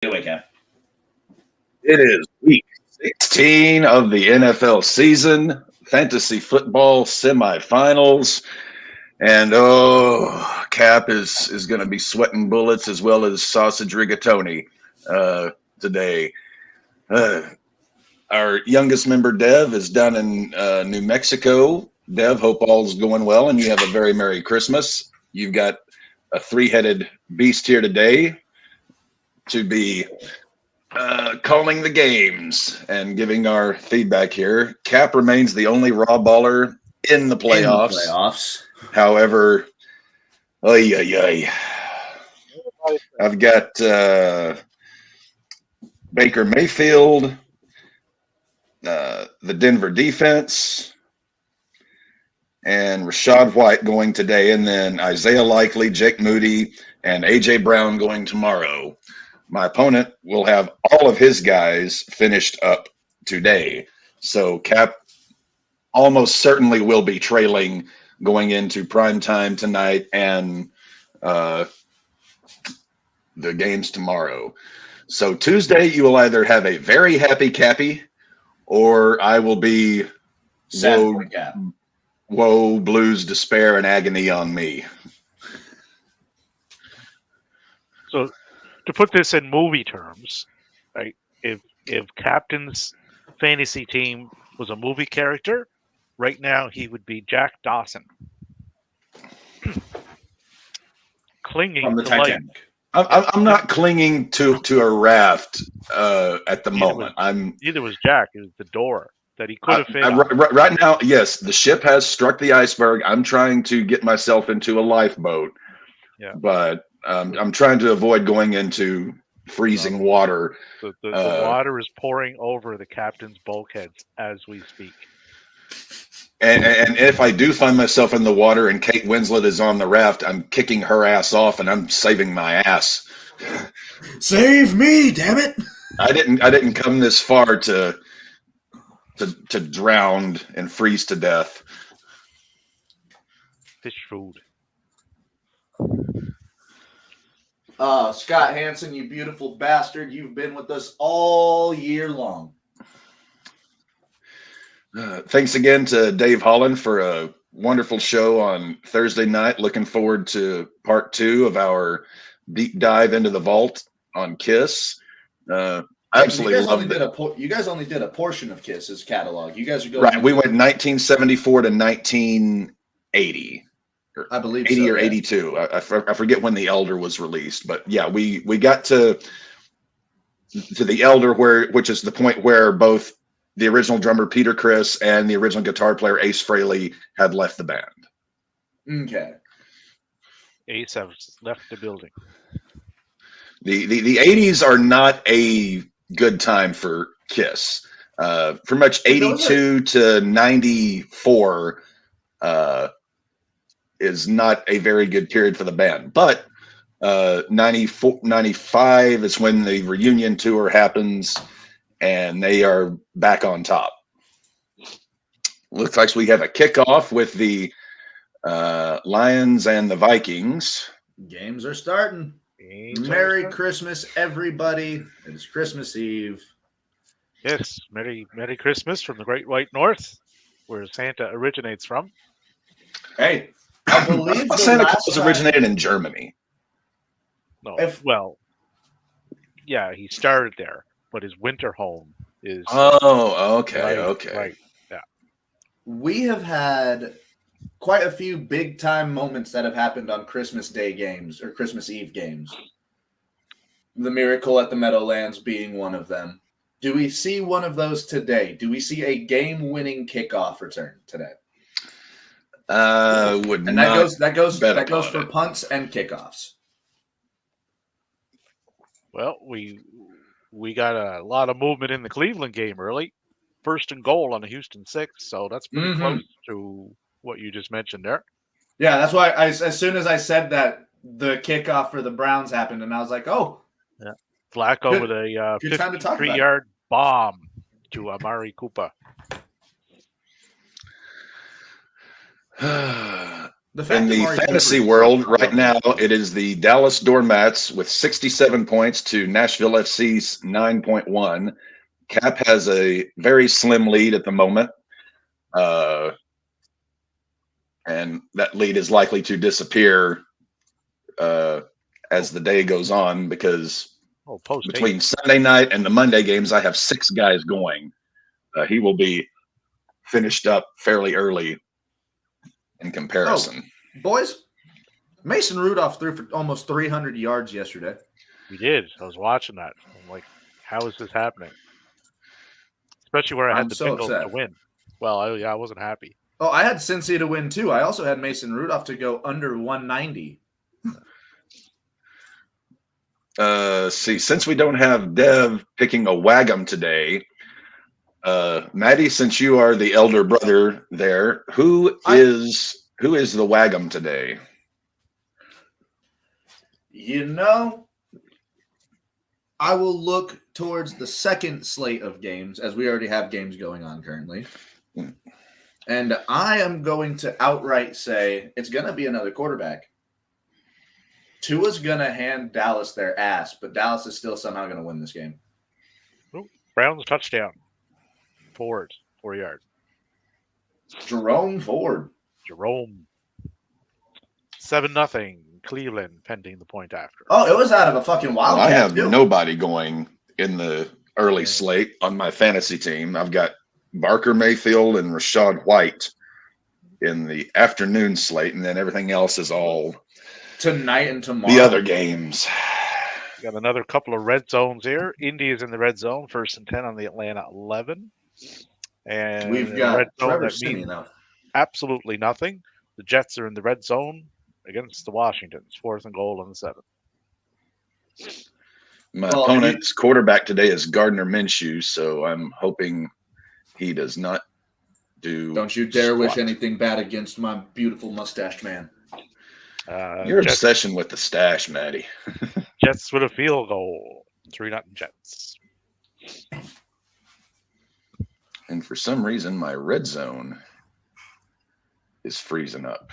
Anyway, Cap. It is week 16 of the NFL season, fantasy football semifinals, and Cap is going to be sweating bullets as well as sausage rigatoni today. Our youngest member, Dev, is down in New Mexico. Dev, hope all's going well, and you have a very Merry Christmas. You've got a three-headed beast here today to be calling the games and giving our feedback here. Cap remains the only raw baller in the playoffs. However, I've got Baker Mayfield, the Denver defense, and Rashad White going today, and then Isaiah Likely, Jake Moody, and A.J. Brown going tomorrow. My opponent will have all of his guys finished up today. So Cap almost certainly will be trailing going into prime time tonight and the games tomorrow. So Tuesday, you will either have a very happy Cappy or I will be woe, blues, despair, and agony on me. So to put this in movie terms, right? If Captain's fantasy team was a movie character, right now he would be Jack Dawson, clinging From the to Titanic. life. I'm not clinging to a raft at the moment. Neither was Jack. It was the door that he could have fit on. Right now, yes, the ship has struck the iceberg. I'm trying to get myself into a lifeboat, but I'm trying to avoid going into freezing water. The water is pouring over the captain's bulkheads as we speak. And if I do find myself in the water and Kate Winslet is on the raft, I'm kicking her ass off and I'm saving my ass. Save me, damn it! I didn't come this far to drown and freeze to death. Fish food. Scott Hansen, you beautiful bastard. You've been with us all year long. Thanks again to Dave Holland for a wonderful show on Thursday night. Looking forward to part 2 of our deep dive into the vault on Kiss. I absolutely loved it. You guys only did a portion of Kiss's catalog. You guys are going right. We went 1974 to 1980. I believe 80 so, or 82. I forget when The Elder was released, but yeah, we got to The Elder, which is the point where both the original drummer Peter Criss and the original guitar player Ace Frehley had left the band. Okay. Ace has left the building. The 80s are not a good time for Kiss. Pretty much 82 to 94 is not a very good period for the band. But 94, 95 is when the reunion tour happens, and they are back on top. Looks like we have a kickoff with the Lions and the Vikings. Games are starting. Merry Christmas, everybody. It's Christmas Eve. Yes, Merry Christmas from the Great White North, where Santa originates from. Hey, I believe Santa Claus originated in Germany. No, he started there, but his winter home is. Oh, okay, right, yeah. We have had quite a few big-time moments that have happened on Christmas Day games or Christmas Eve games. The Miracle at the Meadowlands being one of them. Do we see one of those today? Do we see a game-winning kickoff return today? That goes for punts and kickoffs. Well, we got a lot of movement in the Cleveland game early. 1st and goal on the Houston 6, so that's pretty close to what you just mentioned there. Yeah, that's why as soon as I said that, the kickoff for the Browns happened, and I was like, oh. Yeah. Flacco with a 53-yard bomb to Amari Cooper. The fact In that the Amari fantasy Cooper is world, playing right now, it is the Dallas Doormats with 67 points to Nashville FC's 9.1. Cap has a very slim lead at the moment. And that lead is likely to disappear as the day goes on, because between Sunday night and the Monday games, I have 6 guys going. He will be finished up fairly early in comparison. Boys, Mason Rudolph threw for almost 300 yards yesterday. He did. I was watching that. I'm like, how is this happening? Especially where I had the Bengals to win. Well, I wasn't happy. Oh, I had Cincy to win too. I also had Mason Rudolph to go under 190. See, since we don't have Dev picking a Wag'em today, Maddie, since you are the elder brother there, who is the Wag'em today? You know, I will look towards the second slate of games, as we already have games going on currently. And I am going to outright say it's going to be another quarterback. Tua's going to hand Dallas their ass, but Dallas is still somehow going to win this game. Ooh, Browns touchdown. Ford, 4 yards. Jerome Ford. 7-0. Cleveland pending the point after. Oh, it was out of a fucking wildcat. I have nobody going in the early slate on my fantasy team. I've got Barker Mayfield and Rashad White in the afternoon slate, and then everything else is all tonight and tomorrow. The other games. Got another couple of red zones here. Indy is in the red zone, 1st and 10 on the Atlanta 11. And we've got red zone Trevor that means now. Absolutely nothing. The Jets are in the red zone against the Washingtons, 4th and goal on the 7th. My opponent's quarterback today is Gardner Minshew, so I'm hoping he does not do. Don't you dare wish anything bad against my beautiful mustached man. Your obsession with the stash, Maddie. Jets with a field goal. 3-0 Jets. And for some reason, my red zone is freezing up.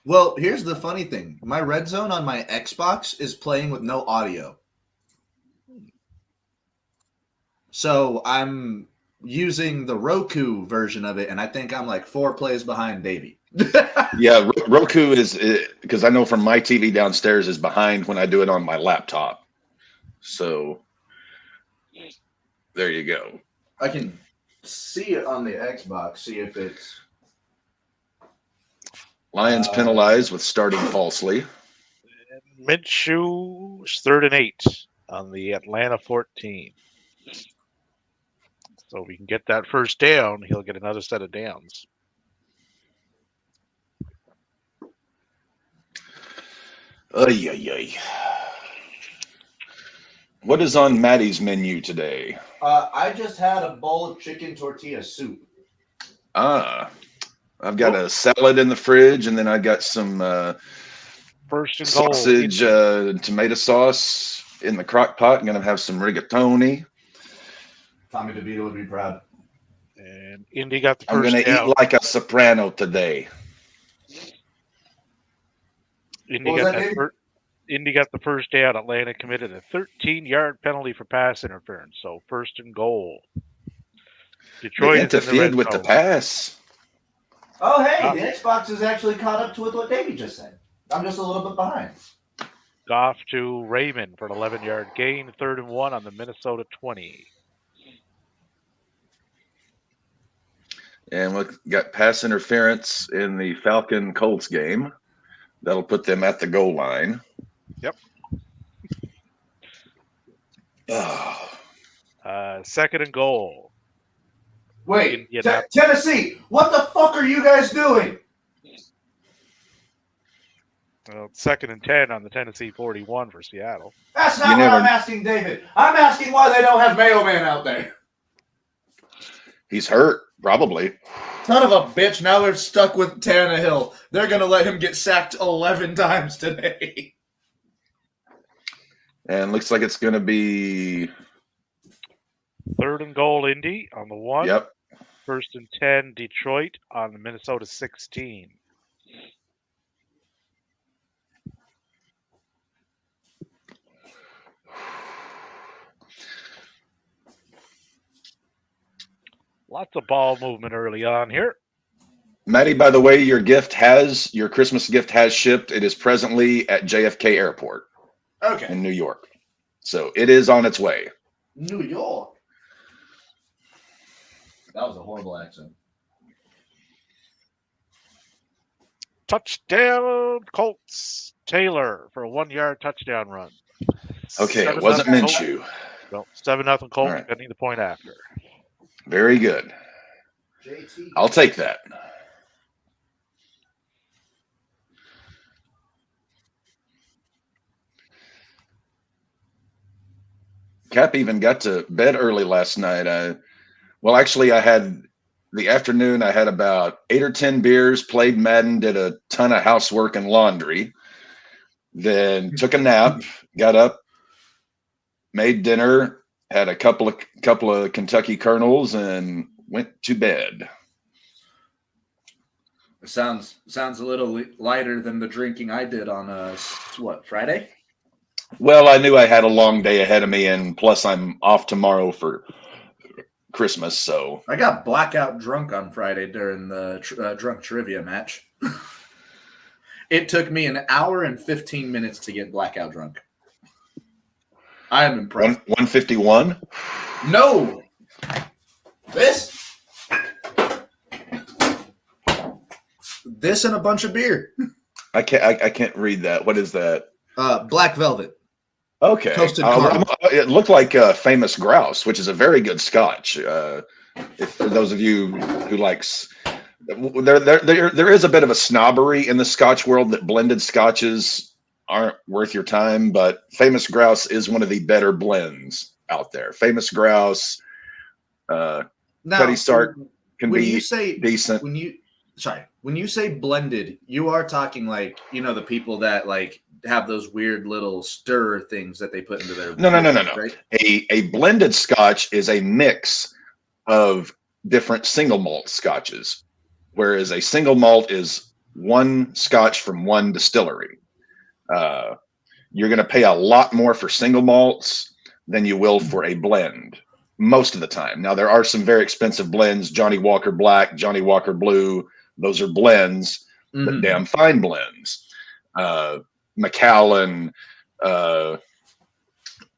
Well, here's the funny thing. My red zone on my Xbox is playing with no audio. So I'm using the Roku version of it, and I think I'm like 4 plays behind Davey. Yeah, Roku is, because I know from my TV downstairs is behind when I do it on my laptop. So there you go. I can see it on the Xbox, see if it's... Lions penalized with starting falsely. Minshew's 3rd and 8 on the Atlanta 14. So if we can get that first down, he'll get another set of downs. Ay, ay, ay. What is on Maddie's menu today? I just had a bowl of chicken tortilla soup. I've got a salad in the fridge, and then I got some first and sausage, tomato sauce in the crock pot. I'm going to have some rigatoni. Tommy DeVito would be proud. And Indy got the first I'm going to eat like a soprano today. Indy got the first down. Atlanta committed a 13-yard penalty for pass interference. So 1st and goal. Detroit interfered with the pass. Oh, hey, the Xbox is actually caught up to with what Davey just said. I'm just a little bit behind. Goff to Raymond for an 11-yard gain, 3rd and 1 on the Minnesota 20. And we got pass interference in the Falcon-Colts game. That'll put them at the goal line. Yep. Oh. 2nd and goal. Wait, Tennessee, what the fuck are you guys doing? Well, 2nd and 10 on the Tennessee 41 for Seattle. That's not what I'm asking, David. I'm asking why they don't have Mayo Man out there. He's hurt, probably. Son of a bitch, now they're stuck with Tannehill. They're going to let him get sacked 11 times today. And looks like it's going to be 3rd and goal, Indy on the 1. Yep. 1st and 10, Detroit on the Minnesota 16. Lots of ball movement early on here. Maddie, by the way, your Christmas gift has shipped. It is presently at JFK Airport Okay. in New York. So it is on its way. New York. That was a horrible accent. Touchdown, Colts. Taylor for a 1-yard touchdown run. Okay, it wasn't 7-0 Minshew. No, 7-0 Colts, All right. getting the point after. Very good. JT. I'll take that. Cap even got to bed early last night. Actually, I had the afternoon. I had about 8 or 10 beers, played Madden, did a ton of housework and laundry, then took a nap, got up, made dinner, had a couple of Kentucky Colonels, and went to bed. It sounds a little lighter than the drinking I did on Friday? Well, I knew I had a long day ahead of me, and plus I'm off tomorrow for Christmas, so I got blackout drunk on Friday during the drunk trivia match. It took me an hour and 15 minutes to get blackout drunk. I am impressed. 151. No, this and a bunch of beer. I can't read that. What is that? Black Velvet. Okay. Toasted caramel. It looked like Famous Grouse, which is a very good Scotch. For those of you who likes, there is a bit of a snobbery in the Scotch world that blended Scotches aren't worth your time, but Famous Grouse is one of the better blends out there. Famous Grouse, Cutty Sark can be decent. When you say blended, you are talking like, the people that like have those weird little stir things that they put into their No. right? A blended Scotch is a mix of different single malt Scotches, whereas a single malt is one Scotch from one distillery. You're going to pay a lot more for single malts than you will for a blend most of the time. Now, there are some very expensive blends, Johnny Walker Black, Johnny Walker Blue. Those are blends, but damn fine blends. Macallan,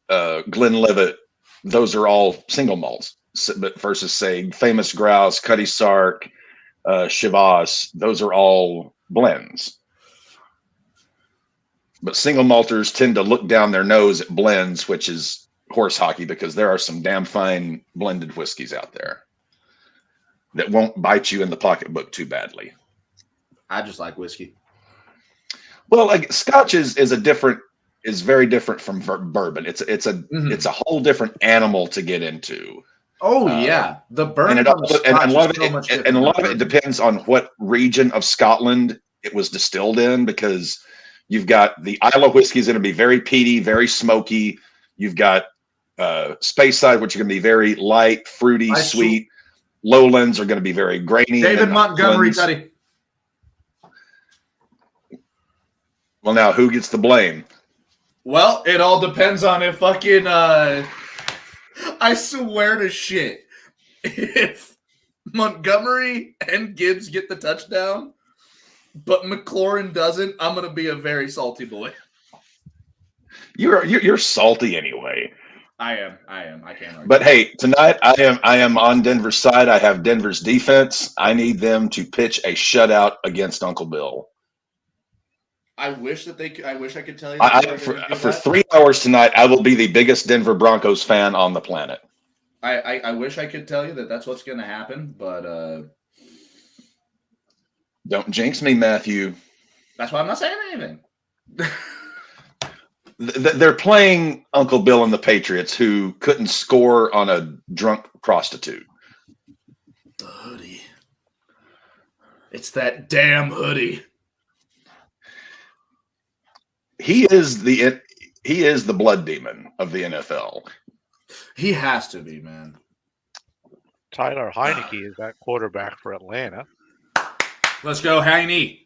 Glenlivet, those are all single malts. But versus, say, Famous Grouse, Cutty Sark, Chivas, those are all blends. But single malters tend to look down their nose at blends, which is horse hockey, because there are some damn fine blended whiskeys out there that won't bite you in the pocketbook too badly. I just like whiskey. Well, like Scotch is very different from bourbon. It's a whole different animal to get into. Oh yeah, the bourbon and a lot of it depends on what region of Scotland it was distilled in, because you've got the Isle whiskey is going to be very peaty, very smoky. You've got Speyside, which are going to be very light, fruity, sweet. Lowlands are going to be very grainy. David Montgomery, Cuddy. Well, now who gets the blame? Well, it all depends on if fucking I swear to shit, if Montgomery and Gibbs get the touchdown, but McLaurin doesn't, I'm gonna be a very salty boy. You're salty anyway. I am. I can't argue. But hey, tonight I am on Denver's side. I have Denver's defense. I need them to pitch a shutout against Uncle Bill. I wish I could tell you. For 3 hours tonight, I will be the biggest Denver Broncos fan on the planet. I wish I could tell you that that's what's going to happen, but don't jinx me, Matthew. That's why I'm not saying anything. They're playing Uncle Bill and the Patriots, who couldn't score on a drunk prostitute. The hoodie. It's that damn hoodie. He is the blood demon of the NFL. He has to be, man. Tyler Heineke is that quarterback for Atlanta. Let's go, Heine.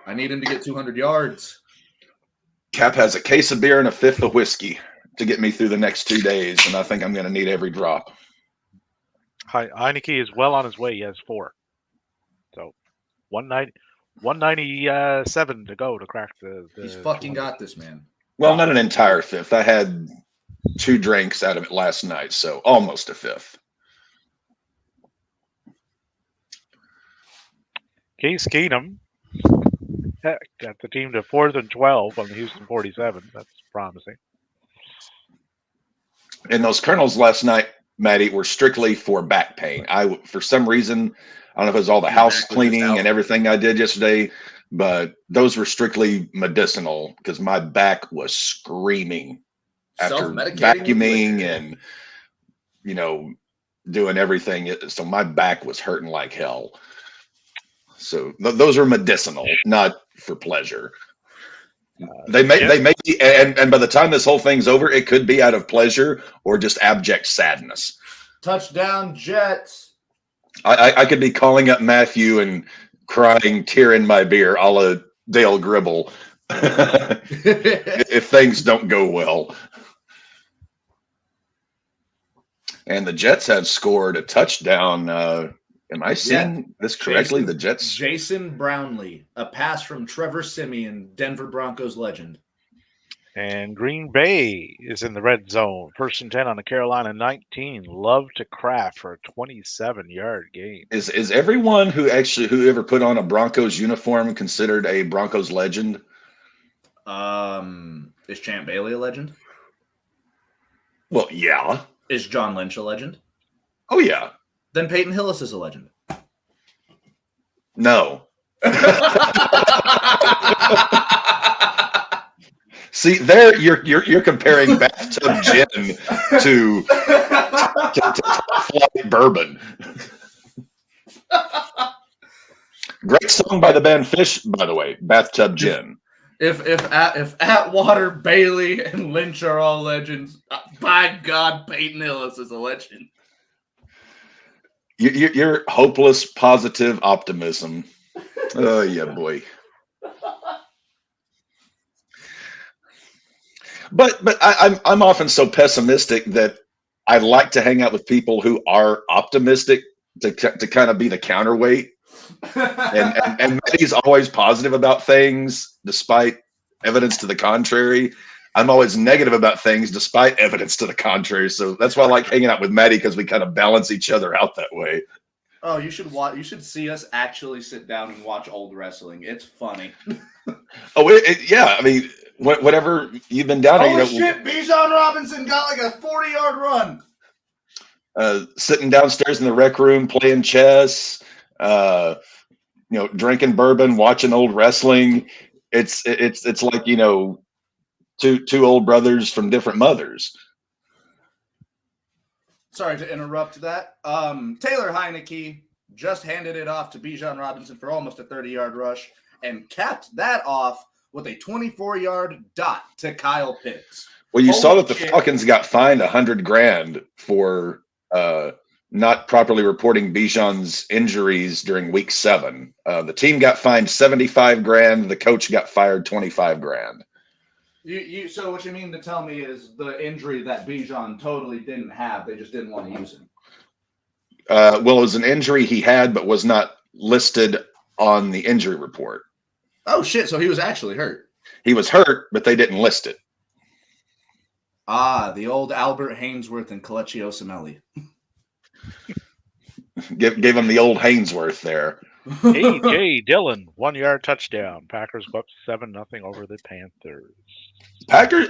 I need him to get 200 yards. Cap has a case of beer and a fifth of whiskey to get me through the next 2 days, and I think I'm going to need every drop. Heineke is well on his way. He has 4. So 197 to go to crack the He's fucking 200. got this, man. Well, not an entire fifth. I had 2 drinks out of it last night, so almost a fifth. Case Keenum got the team to 4th and 12 on the Houston 47. That's promising. And those kernels last night, Maddie, were strictly for back pain. For some reason, I don't know if it was all the house cleaning and everything I did yesterday, but those were strictly medicinal because my back was screaming after vacuuming and, doing everything. So my back was hurting like hell. So those are medicinal, not for pleasure. They may be, and by the time this whole thing's over, it could be out of pleasure or just abject sadness. Touchdown, Jets. I could be calling up Matthew and crying, tearing my beer, a la Dale Gribble, if things don't go well. And the Jets have scored a touchdown. Am I seeing this correctly? The Jets. Jason Brownlee, a pass from Trevor Siemian, Denver Broncos legend. And Green Bay is in the red zone. 1st and 10 on the Carolina 19. Love to Kraft for a 27-yard gain. Is everyone who ever put on a Broncos uniform considered a Broncos legend? Is Champ Bailey a legend? Well, yeah. Is John Lynch a legend? Oh, yeah. Then Peyton Hillis is a legend. No. See, there you're comparing bathtub gin to flight bourbon. Great song by the band Fish, by the way. Bathtub gin. If Atwater, Bailey, and Lynch are all legends, by God, Peyton Hillis is a legend. Your hopeless, positive optimism. Oh yeah, boy. But I'm often so pessimistic that I like to hang out with people who are optimistic to kind of be the counterweight. And he's always positive about things despite evidence to the contrary. I'm always negative about things despite evidence to the contrary. So that's why I like hanging out with Maddie, because we kind of balance each other out that way. Oh, you should watch. You should see us actually sit down and watch old wrestling. It's funny. Yeah. I mean, whatever you've been down there. Oh shit! Bijan Robinson got like a 40-yard run. Sitting downstairs in the rec room playing chess. Drinking bourbon, watching old wrestling. It's like, two old brothers from different mothers. Sorry to interrupt that. Taylor Heineke just handed it off to Bijan Robinson for almost a 30-yard rush and capped that off with a 24-yard dot to Kyle Pitts. Well, you saw that the Falcons got fined $100,000 for not properly reporting Bijan's injuries during week 7. The team got fined $75,000. The coach got fired $25,000. So what you mean to tell me is the injury that Bijan totally didn't have, they just didn't want to use him? Well, it was an injury he had, but was not listed on the injury report. Oh shit! So he was actually hurt. He was hurt, but they didn't list it. Ah, the old Albert Hainsworth and Kelechi Osemele. Gave him the old Hainsworth there. A.J. Dillon, 1-yard touchdown. Packers go up 7-0 over the Panthers. Packers.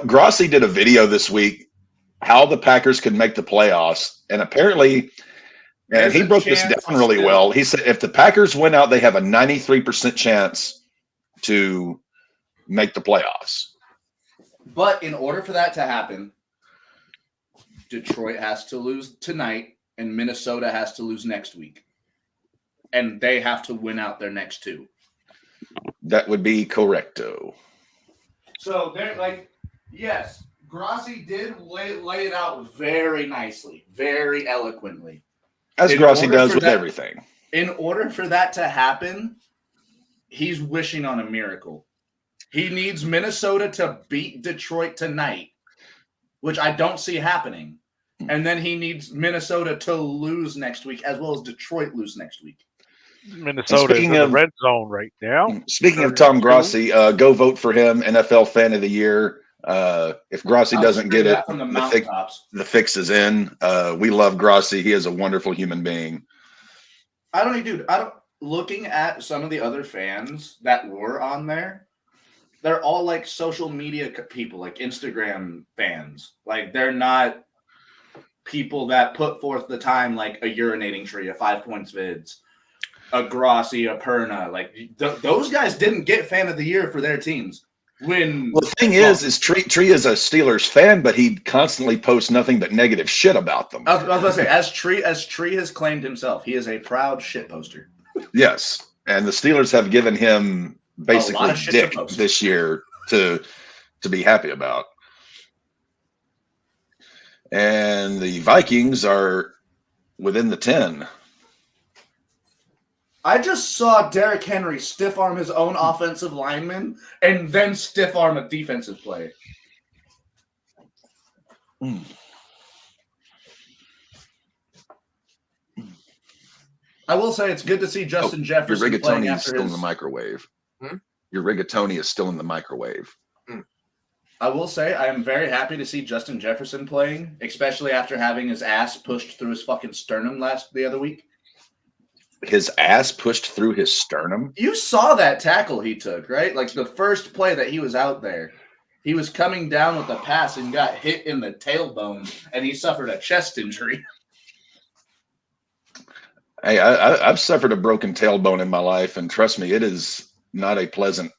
Grossi did a video this week how the Packers could make the playoffs, and apparently, and he broke this down really well. He said if the Packers win out, they have a 93% chance to make the playoffs. But in order for that to happen, Detroit has to lose tonight, and Minnesota has to lose next week. And they have to win out their next 2. That would be correcto. So they're like, yes, Grossi did lay it out very nicely, very eloquently. As Grossi does with everything. In order for that to happen, he's wishing on a miracle. He needs Minnesota to beat Detroit tonight, which I don't see happening. And then he needs Minnesota to lose next week, as well as Detroit lose next week. Minnesota is in the red zone right now. Speaking of Tom Grossi, go vote for him, NFL Fan of the Year. If Grossi doesn't get it, from the fix is in. We love Grossi. He is a wonderful human being. Looking at some of the other fans that were on there, they're all like social media people, like Instagram fans. Like they're not people that put forth the time, like a urinating tree, a 5 Points vids, a Grossi, a Perna. Like those guys didn't get Fan of the Year for their teams. The thing is Tree is a Steelers fan, but he constantly posts nothing but negative shit about them. I was going to say, as Tree has claimed himself, he is a proud shit poster. Yes, and the Steelers have given him basically dick this year to be happy about. And the Vikings are within the 10. I just saw Derrick Henry stiff arm his own offensive lineman and then stiff arm a defensive player. I will say it's good to see Justin Jefferson your playing rigatoni after is still in the microwave. Your rigatoni is still in the microwave. I will say I am very happy to see Justin Jefferson playing, especially after having his ass pushed through his fucking sternum the other week. His ass pushed through his sternum? You saw that tackle he took, right? Like the first play that he was out there. He was coming down with a pass and got hit in the tailbone, and he suffered a chest injury. Hey, I've suffered a broken tailbone in my life, and trust me, it is not a pleasant.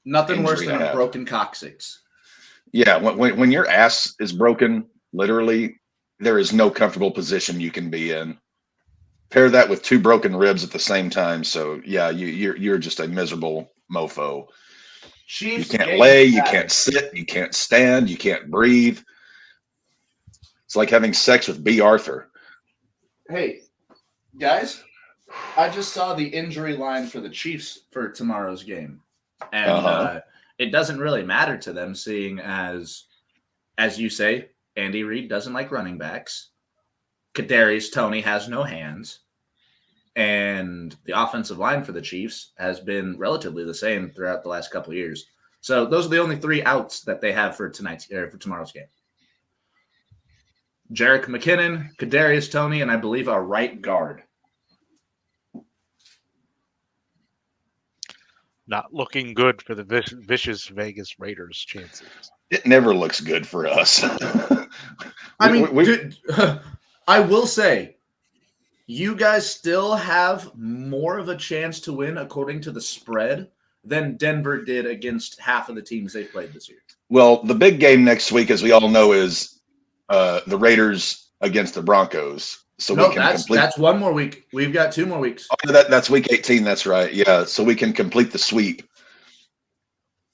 Nothing worse than a broken coccyx. Yeah, when your ass is broken, literally, there is no comfortable position you can be in. Pair that with 2 broken ribs at the same time, so yeah, you're just a miserable mofo. You can't lay, you can't sit, you can't stand, you can't breathe. It's like having sex with B. Arthur. Hey, guys, I just saw the injury line for the Chiefs for tomorrow's game. And it doesn't really matter to them, seeing as you say, Andy Reid doesn't like running backs. Kadarius Toney has no hands. And the offensive line for the Chiefs has been relatively the same throughout the last couple of years. So those are the only 3 outs that they have for tomorrow's game. Jerick McKinnon, Kadarius Toney, and I believe a right guard. Not looking good for the vicious Vegas Raiders' chances. It never looks good for us. I mean, I will say, you guys still have more of a chance to win according to the spread than Denver did against half of the teams they've played this year. Well, the big game next week, as we all know, is the Raiders against the Broncos. So that's one more week. We've got 2 more weeks. Oh, that's week 18. That's right. Yeah. So we can complete the sweep.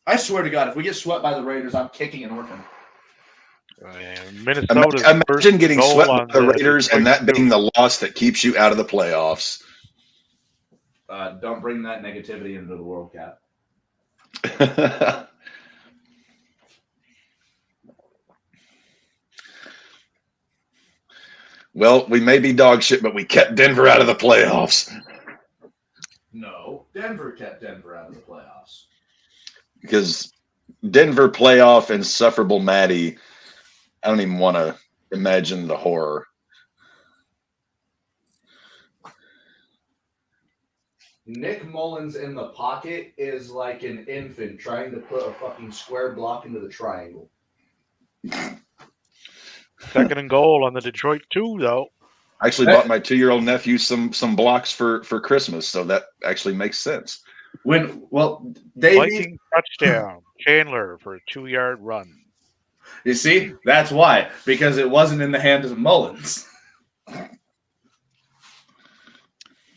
I swear to God, if we get swept by the Raiders, I'm kicking an orphan. Imagine getting swept by the Raiders and that being the loss that keeps you out of the playoffs. Don't bring that negativity into the World Cup. Well, we may be dog shit, but we kept Denver out of the playoffs. No, Denver kept Denver out of the playoffs. Because Denver playoff insufferable Matty, I don't even want to imagine the horror. Nick Mullins in the pocket is like an infant trying to put a fucking square block into the triangle. 2nd and goal on the Detroit 2, though. I actually bought my 2-year-old nephew some blocks for Christmas, so that actually makes sense. Viking touchdown. Chandler for a 2-yard run. You see, that's why, because it wasn't in the hands of Mullins.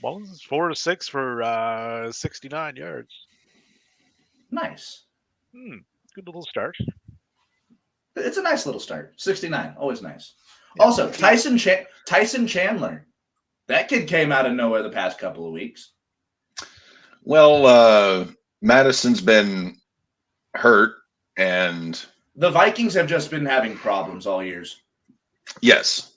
Mullins is 4 of 6 for 69 yards. Nice. Good little start. It's a nice little start. 69, always nice. Yeah. Also, Tyson Chandler. That kid came out of nowhere the past couple of weeks. Well, Madison's been hurt, and the Vikings have just been having problems all years. Yes.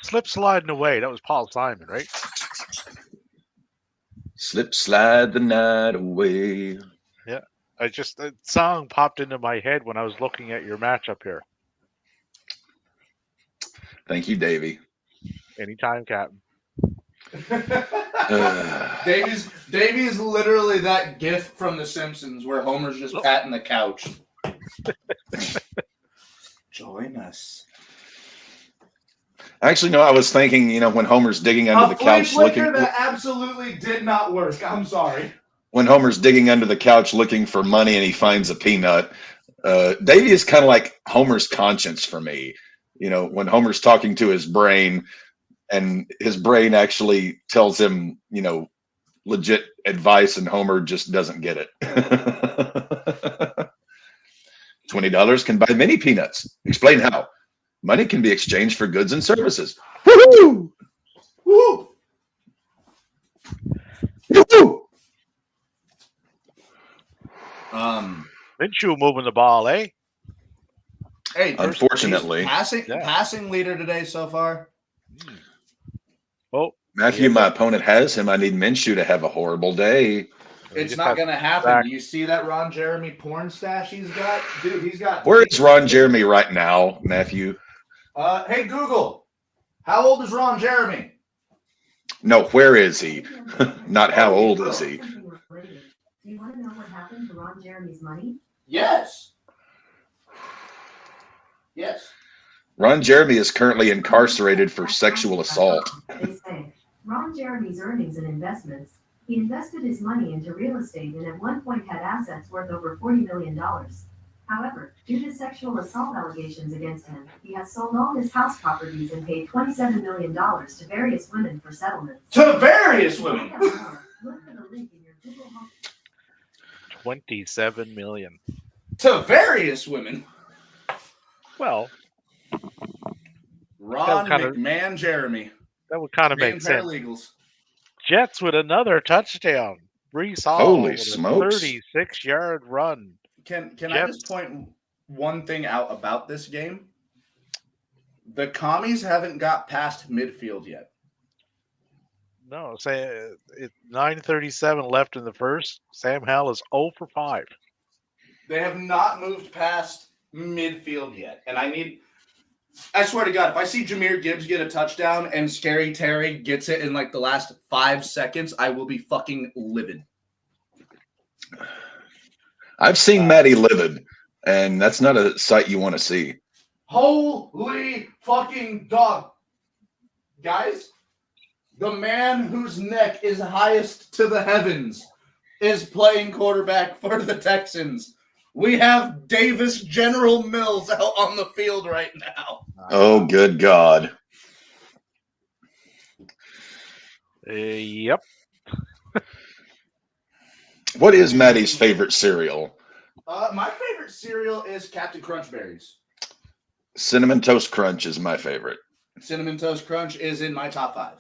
Slip sliding away. That was Paul Simon, right? Slip slide the night away. Yeah. That song popped into my head when I was looking at your matchup here. Thank you, Davey. Anytime, Captain. Davey is literally that gif from The Simpsons where Homer's just patting the couch. Join us. Actually, no, I was thinking, when Homer's digging under the couch looking. That absolutely did not work. I'm sorry. When Homer's digging under the couch looking for money and he finds a peanut, Davey is kind of like Homer's conscience for me. When Homer's talking to his brain and his brain actually tells him, legit advice and Homer just doesn't get it. $20 can buy many peanuts. Explain how. Money can be exchanged for goods and services. Woo-hoo! Woo! Woo-hoo! Minshew moving the ball, eh? Hey, unfortunately, passing leader today so far. Oh, Matthew, my opponent has him. I need Minshew to have a horrible day. It's not going to happen. You see that Ron Jeremy porn stash he's got? Dude, he's got... Where is Ron Jeremy right now, Matthew? Hey, Google. How old is Ron Jeremy? No, where is he? Not how old is he? Do you want to know what happened to Ron Jeremy's money? Yes. Yes. Ron Jeremy is currently incarcerated for sexual assault. They say Ron Jeremy's earnings and investments. He invested his money into real estate and at one point had assets worth over $40 million. However, due to sexual assault allegations against him, he has sold all his house properties and paid $27 million to various women for settlements. To various women? Look for the link in your Google Home. 27 million. To various women? Well, Ron McMahon Jeremy. That would kind of make sense. Paralegals. Jets with another touchdown. Brees Hall Holy with smokes. a 36-yard run. Can I just point one thing out about this game? The commies haven't got past midfield yet. No, say it's 9:37 left in the first. Sam Howell is 0 for 5. They have not moved past midfield yet. And I swear to God, if I see Jahmyr Gibbs get a touchdown and Scary Terry gets it in like the last 5 seconds, I will be fucking livid. I've seen Matty livid, and that's not a sight you want to see. Holy fucking dog. Guys, the man whose neck is highest to the heavens is playing quarterback for the Texans. We have Davis General Mills out on the field right now. Oh, good God. Yep. What is Matty's favorite cereal? My favorite cereal is Captain Crunch Berries. Cinnamon Toast Crunch is my favorite. Cinnamon Toast Crunch is in my top 5.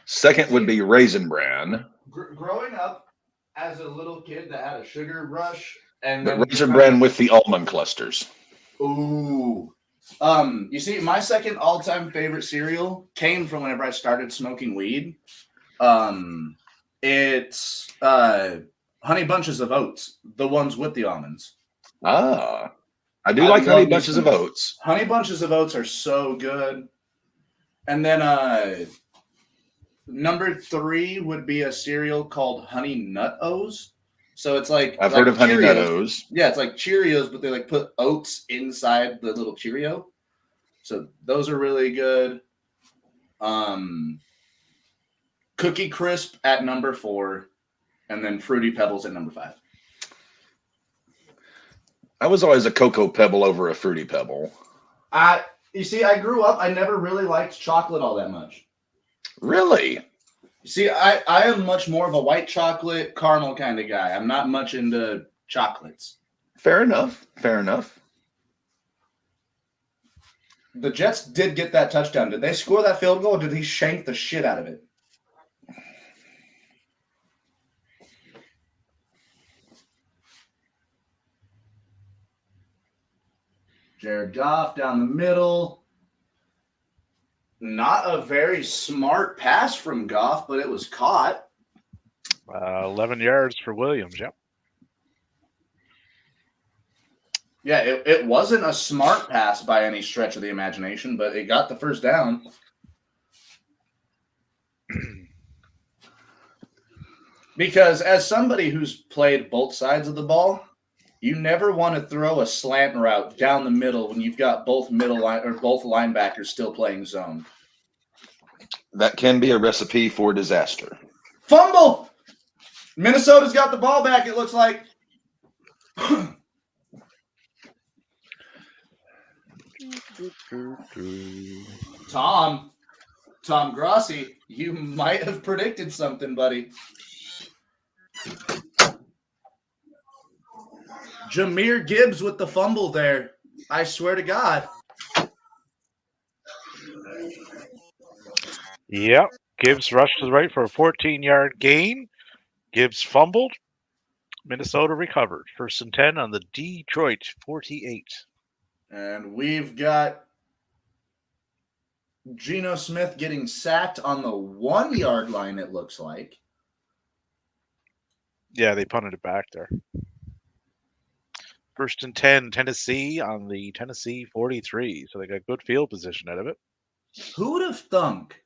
Second would be Raisin Bran. Growing up as a little kid that had a sugar rush, and But then Raisin Bran with the almond clusters. Ooh. You see, my second all-time favorite cereal came from whenever I started smoking weed. It's Honey Bunches of Oats, the ones with the almonds. Ah, I do like Honey Bunches of Oats. Honey Bunches of Oats are so good. And then number 3 would be a cereal called Honey Nut O's. So it's like I've heard of Honey Nut O's. Yeah, it's like Cheerios, but they like put oats inside the little Cheerio. So those are really good. Cookie Crisp at number 4, and then Fruity Pebbles at number 5. I was always a Cocoa Pebble over a Fruity Pebble. You see, I grew up, I never really liked chocolate all that much. Really? See, I am much more of a white chocolate caramel kind of guy. I'm not much into chocolates. Fair enough. Fair enough. The Jets did get that touchdown. Did they score that field goal, or did he shank the shit out of it? Jared Goff down the middle. Not a very smart pass from Goff, but it was caught. 11 yards for Williams. Yep. Yeah, it wasn't a smart pass by any stretch of the imagination, but it got the first down. Because as somebody who's played both sides of the ball, you never want to throw a slant route down the middle when you've got both both linebackers still playing zone. That can be a recipe for disaster. Fumble! Minnesota's got the ball back, it looks like. Tom Grossi, you might have predicted something, buddy. Jahmyr Gibbs with the fumble there. I swear to God. Yep. Gibbs rushed to the right for a 14-yard gain. Gibbs fumbled. Minnesota recovered. 1st and 10 on the Detroit 48. And we've got Geno Smith getting sacked on the 1-yard line, it looks like. Yeah, they punted it back there. 1st and 10, Tennessee on the Tennessee 43. So they got good field position out of it. Who would have thunk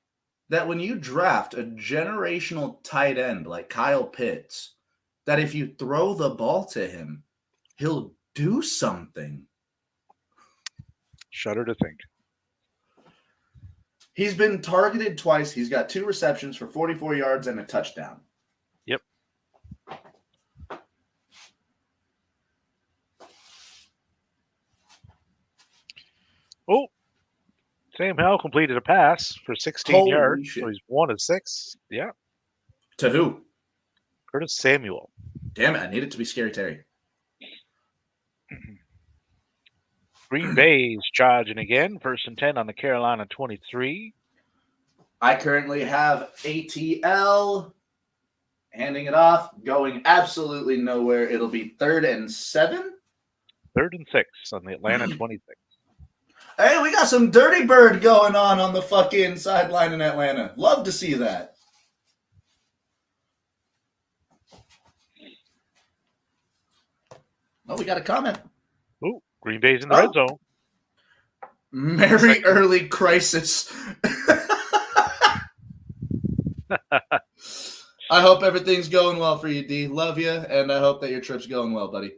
that when you draft a generational tight end like Kyle Pitts, that if you throw the ball to him, he'll do something? Shudder to think. He's been targeted twice. He's got 2 receptions for 44 yards and a touchdown. Yep. Oh, Sam Howell completed a pass for 16 Holy yards. shit. So he's 1 of 6. Yeah. To who? Curtis Samuel. Damn it, I need it to be Scary Terry. Green Bay's charging again. 1st and 10 on the Carolina 23. I currently have ATL handing it off, going absolutely nowhere. It'll be 3rd and 7. 3rd and 6 on the Atlanta 26. Hey, we got some Dirty Bird going on the fucking sideline in Atlanta. Love to see that. Oh, we got a comment. Oh, Green Bay's in the red zone. Merry early crisis. I hope everything's going well for you, D. Love you, and I hope that your trip's going well, buddy.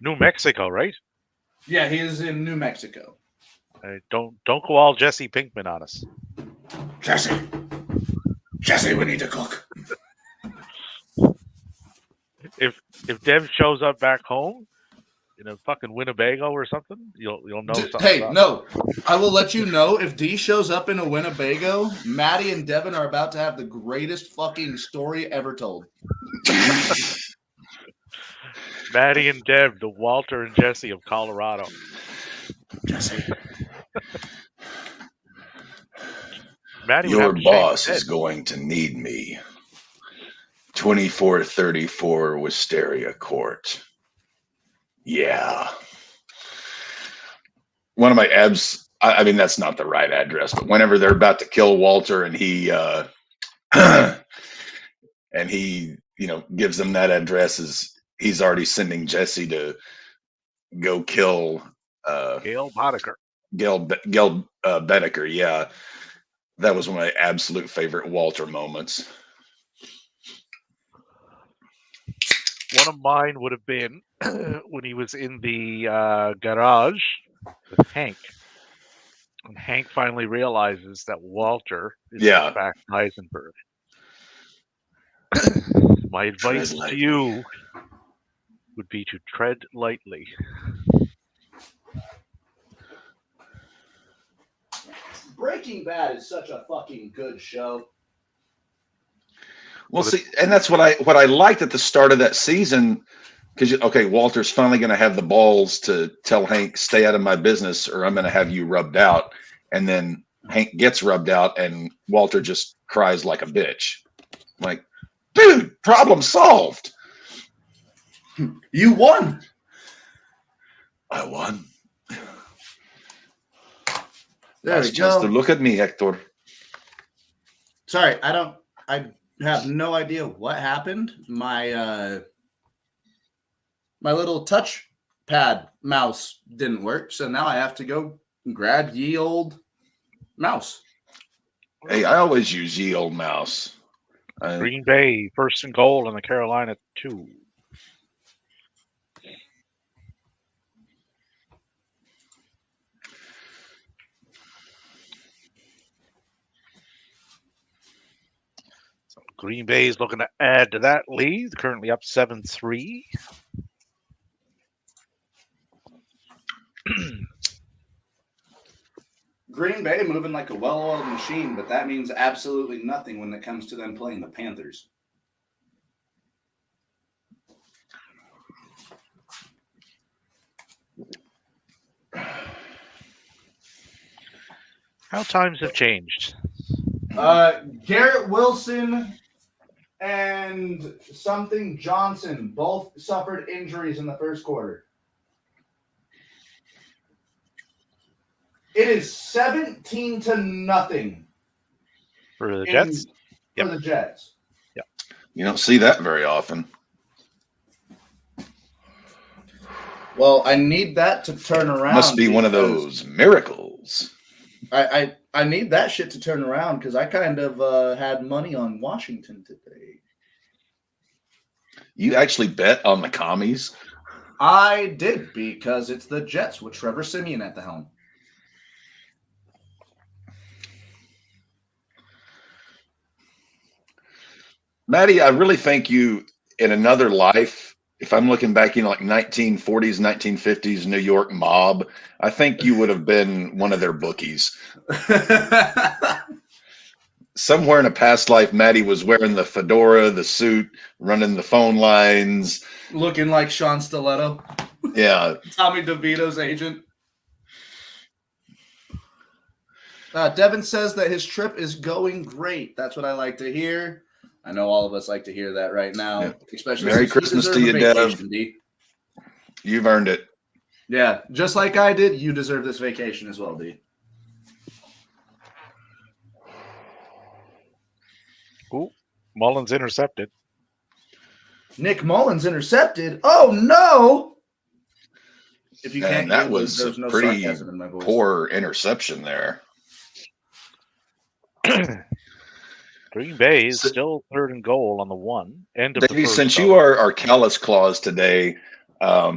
New Mexico, right? Yeah, he is in New Mexico. Don't go all Jesse Pinkman on us. Jesse, we need to cook. If Dev shows up back home in a fucking Winnebago or something, you'll know something. Hey, about no, I will let you know if D shows up in a Winnebago. Maddie and Devin are about to have the greatest fucking story ever told. Maddie and Dev, the Walter and Jesse of Colorado. Jesse. Maddie would Your have to shave boss his is head. going to need me. 2434 Wisteria Court. Yeah. One of my abs, I mean, that's not the right address, but whenever they're about to kill Walter and he gives them that address, he's already sending Jesse to go kill Gail Boddicker. Gail Bedecker. Yeah. That was one of my absolute favorite Walter moments. One of mine would have been when he was in the garage with Hank. And Hank finally realizes that Walter is in fact Heisenberg. My advice to you would be to tread lightly. Breaking Bad is such a fucking good show. Well, see, and that's what I liked at the start of that season, because Walter's finally going to have the balls to tell Hank, stay out of my business, or I'm going to have you rubbed out. And then Hank gets rubbed out, and Walter just cries like a bitch. I'm like, dude, problem solved. You won. I won. There That's we just go. to look at me, Hector. Sorry, I have no idea what happened. My my little touch pad mouse didn't work, so now I have to go grab ye old mouse. Hey, I always use ye old mouse. Green Bay, first and goal, and the Carolina 2. So Green Bay is looking to add to that lead. Currently up 7-3. Green Bay moving like a well-oiled machine, but that means absolutely nothing when it comes to them playing the Panthers. How times have changed. Garrett Wilson and something Johnson both suffered injuries in the first quarter. It is 17-0 For the Jets? For the Jets. You don't see that very often. Well, I need that to turn around. Must be one of those miracles. I need that shit to turn around because I kind of had money on Washington today. You actually bet on the commies? I did because it's the Jets with Trevor Siemian at the helm. Maddie, I really think you, in another life, if I'm looking back in like 1940s, 1950s New York mob, I think you would have been one of their bookies. Somewhere in a past life, Maddie was wearing the fedora, the suit, running the phone lines. Looking like Sean Stiletto. Yeah. Tommy DeVito's agent. Devin says that his trip is going great. That's what I like to hear. I know all of us like to hear that right now. Yeah. Especially Merry since Christmas to you, vacation, Dev. D. You've earned it. Yeah, just like I did, you deserve this vacation as well, D. Ooh, Mullins intercepted. Nick Mullins intercepted. Oh, no! If you can't, And that hear was there's a no pretty sarcasm in my voice. poor interception there. Green Bay is So- still third and goal on the 1. End of the Davey, first. since you are our callous claws today, are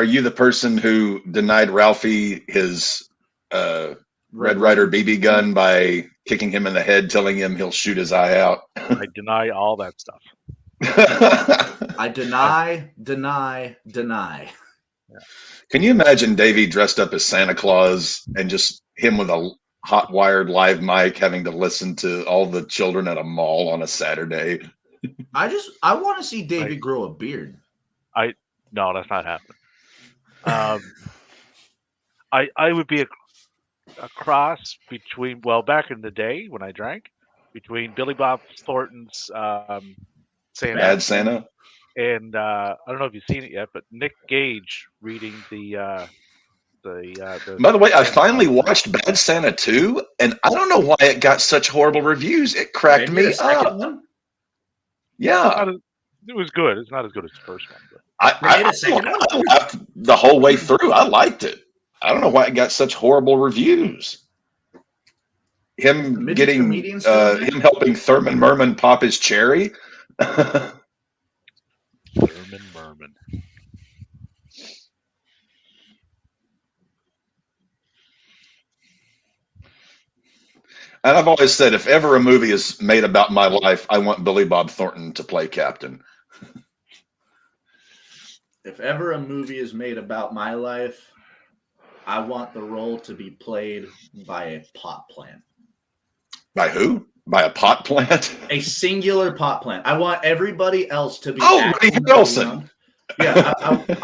you the person who denied Ralphie his Red Ryder BB gun by kicking him in the head, telling him he'll shoot his eye out? I deny all that stuff. I deny. Can you imagine Davey dressed up as Santa Claus and just him with a hot wired live mic having to listen to all the children at a mall on a Saturday? I want to see Davey grow a beard. No, that's not happening. I would be a cross between, well, back in the day when I drank, between Billy Bob Thornton's Santa Bad Santa. and I don't know if you've seen it yet, but Nick Gage reading the By the way, I finally watched Bad Santa 2, and I don't know why it got such horrible reviews. It cracked Maybe me a second up. one? Yeah. It was good. It's not as good as the first one. But. They made a second one? I laughed the whole way through. I liked it. I don't know why it got such horrible reviews. Him Midget getting, comedians still in it? him helping Thurman Merman pop his cherry. Thurman Merman. And I've always said, if ever a movie is made about my life, I want Billy Bob Thornton to play Captain. If ever a movie is made about my life, I want the role to be played by a pot plant. By who? By a pot plant? A singular pot plant. I want everybody else to be. Woody Harrelson. Yeah,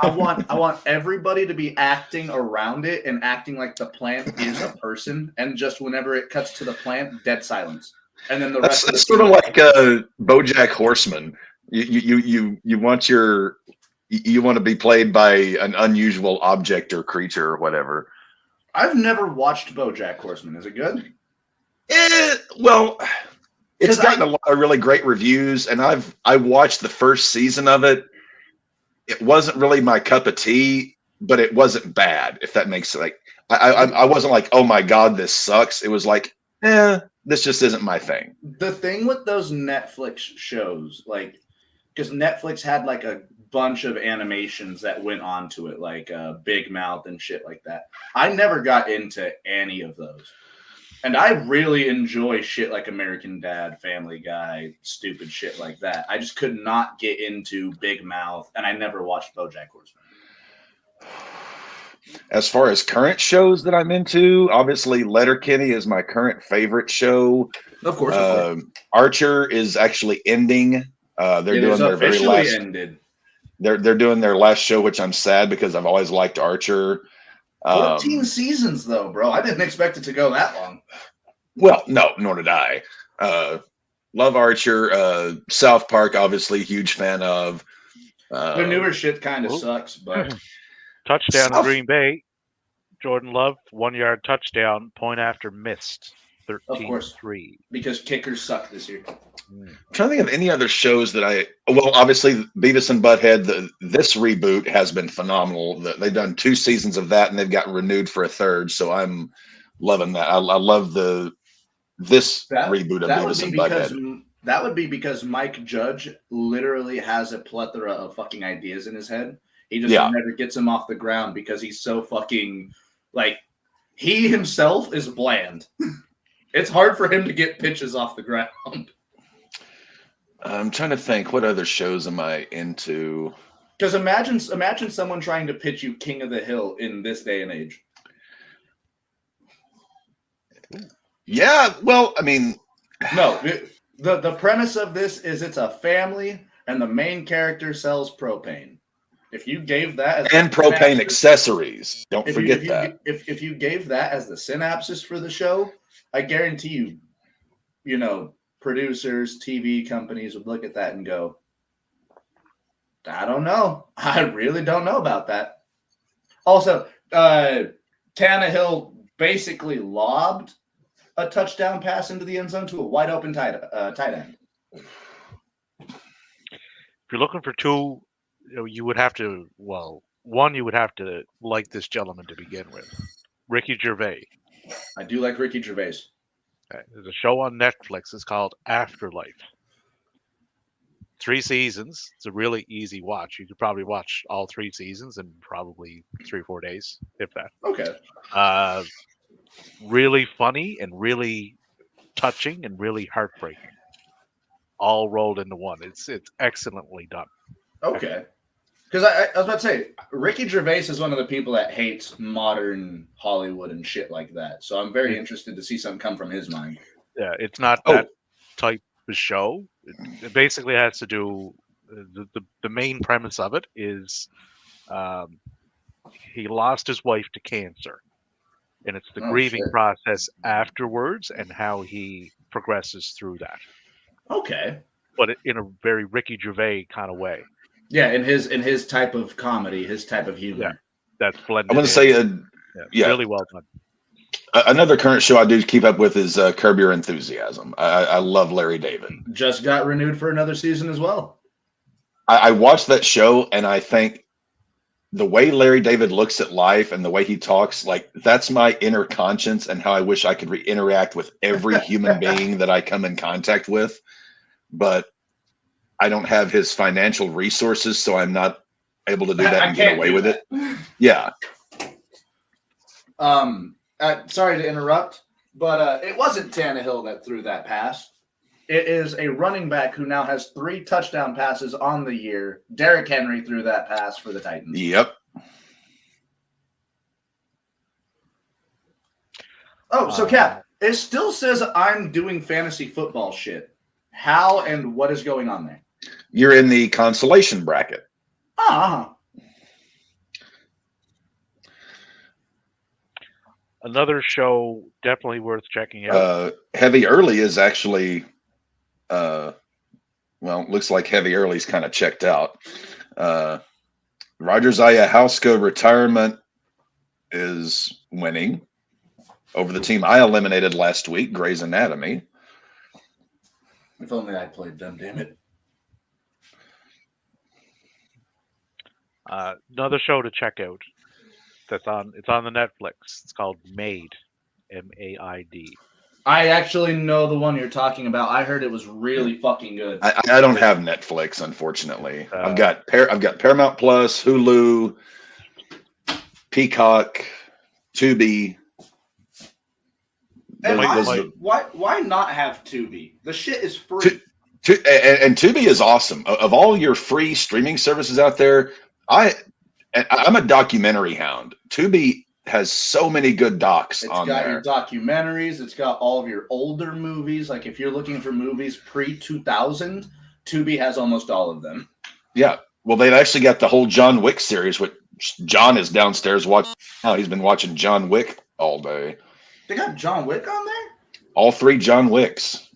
I want everybody to be acting around it and acting like the plant is a person, and just whenever it cuts to the plant, dead silence, and then the rest. That's sort of like BoJack Horseman. You want you want to be played by an unusual object or creature or whatever. I've never watched BoJack Horseman. Is it good? Well, it's 'Cause gotten a lot of really great reviews, and I watched the first season of it. It wasn't really my cup of tea, but it wasn't bad. If that makes like I wasn't like, oh my god, this sucks. It was like, this just isn't my thing. The thing with those Netflix shows, like, because Netflix had like a bunch of animations that went onto it, like Big Mouth and shit like that. I never got into any of those. And I really enjoy shit like American Dad, Family Guy, stupid shit like that. I just could not get into Big Mouth, and I never watched BoJack Horseman. As far as current shows that I'm into, obviously Letterkenny is my current favorite show. Of course. Archer is actually ending. They're doing their very last. Ended. They're doing their last show, which I'm sad because I've always liked Archer. 14 seasons, though, bro. I didn't expect it to go that long. Well, no, nor did I. Love Archer. South Park, obviously, huge fan of. The newer shit kind of sucks, but touchdown in Green Bay. Jordan Love, 1-yard touchdown, point after missed. 13-3. Because kickers suck this year. I'm trying to think of any other shows that well, obviously Beavis and Butthead, this reboot has been phenomenal. They've done 2 seasons of that and they've got renewed for a 3rd. So I'm loving that. I love this reboot of Beavis and Butthead. That would be because Mike Judge literally has a plethora of fucking ideas in his head. He just never gets them off the ground because he's so fucking, like, he himself is bland. It's hard for him to get pitches off the ground. I'm trying to think, what other shows am I into? Because imagine someone trying to pitch you King of the Hill in this day and age. Yeah, well, I mean, no. The premise of this is it's a family, and the main character sells propane. If you gave that as propane accessories, don't forget that. If you gave that as the synopsis for the show, I guarantee you, producers, TV companies would look at that and go, I don't know. I really don't know about that. Also, Tannehill basically lobbed a touchdown pass into the end zone to a wide open tight end. If you're looking for 2, you would have to, one, you would have to like this gentleman to begin with. Ricky Gervais. I do like Ricky Gervais. There's a show on Netflix. It's called Afterlife. 3 seasons. It's a really easy watch. You could probably watch all 3 seasons in probably 3 or 4 days, if that. Okay. Really funny and really touching and really heartbreaking. All rolled into one. It's excellently done. Okay. Because I was about to say, Ricky Gervais is one of the people that hates modern Hollywood and shit like that. So I'm very interested to see something come from his mind. Yeah, it's not that type of show. It basically has to do, the main premise of it is he lost his wife to cancer. And it's the grieving process afterwards and how he progresses through that. Okay. But in a very Ricky Gervais kind of way. Yeah, in his type of comedy, his type of humor. Yeah, that's blended. I'm going to say, really well done. Another current show I do keep up with is Curb Your Enthusiasm. I love Larry David. Just got renewed for another season as well. I watched that show, and I think the way Larry David looks at life and the way he talks, like, that's my inner conscience and how I wish I could interact with every human being that I come in contact with. But I don't have his financial resources, so I'm not able to do that and get away with it. Yeah. Sorry to interrupt, but it wasn't Tannehill that threw that pass. It is a running back who now has 3 touchdown passes on the year. Derrick Henry threw that pass for the Titans. Yep. Oh, so Cap, it still says I'm doing fantasy football shit. How and what is going on there? You're in the consolation bracket. Another show definitely worth checking out. Heavy Early is actually Well, looks like Heavy Early's kind of checked out. Roger Zaya Houseco retirement is winning over the team I eliminated last week, Grey's Anatomy. If only I played them, damn it. Another show to check out. It's on the Netflix. It's called Maid, MAID. I actually know the one you're talking about. I heard it was really fucking good. I don't have Netflix, unfortunately. I've got Paramount Plus, Hulu, Peacock, Tubi. And Wait. why not have Tubi? The shit is free. And Tubi is awesome. Of all your free streaming services out there, I'm a documentary hound. Tubi has so many good docs on there. It's got your documentaries. It's got all of your older movies. Like if you're looking for movies pre-2000, Tubi has almost all of them. Yeah. Well, they've actually got the whole John Wick series, which John is downstairs watching. Oh, he's been watching John Wick all day. They got John Wick on there? All 3 John Wicks.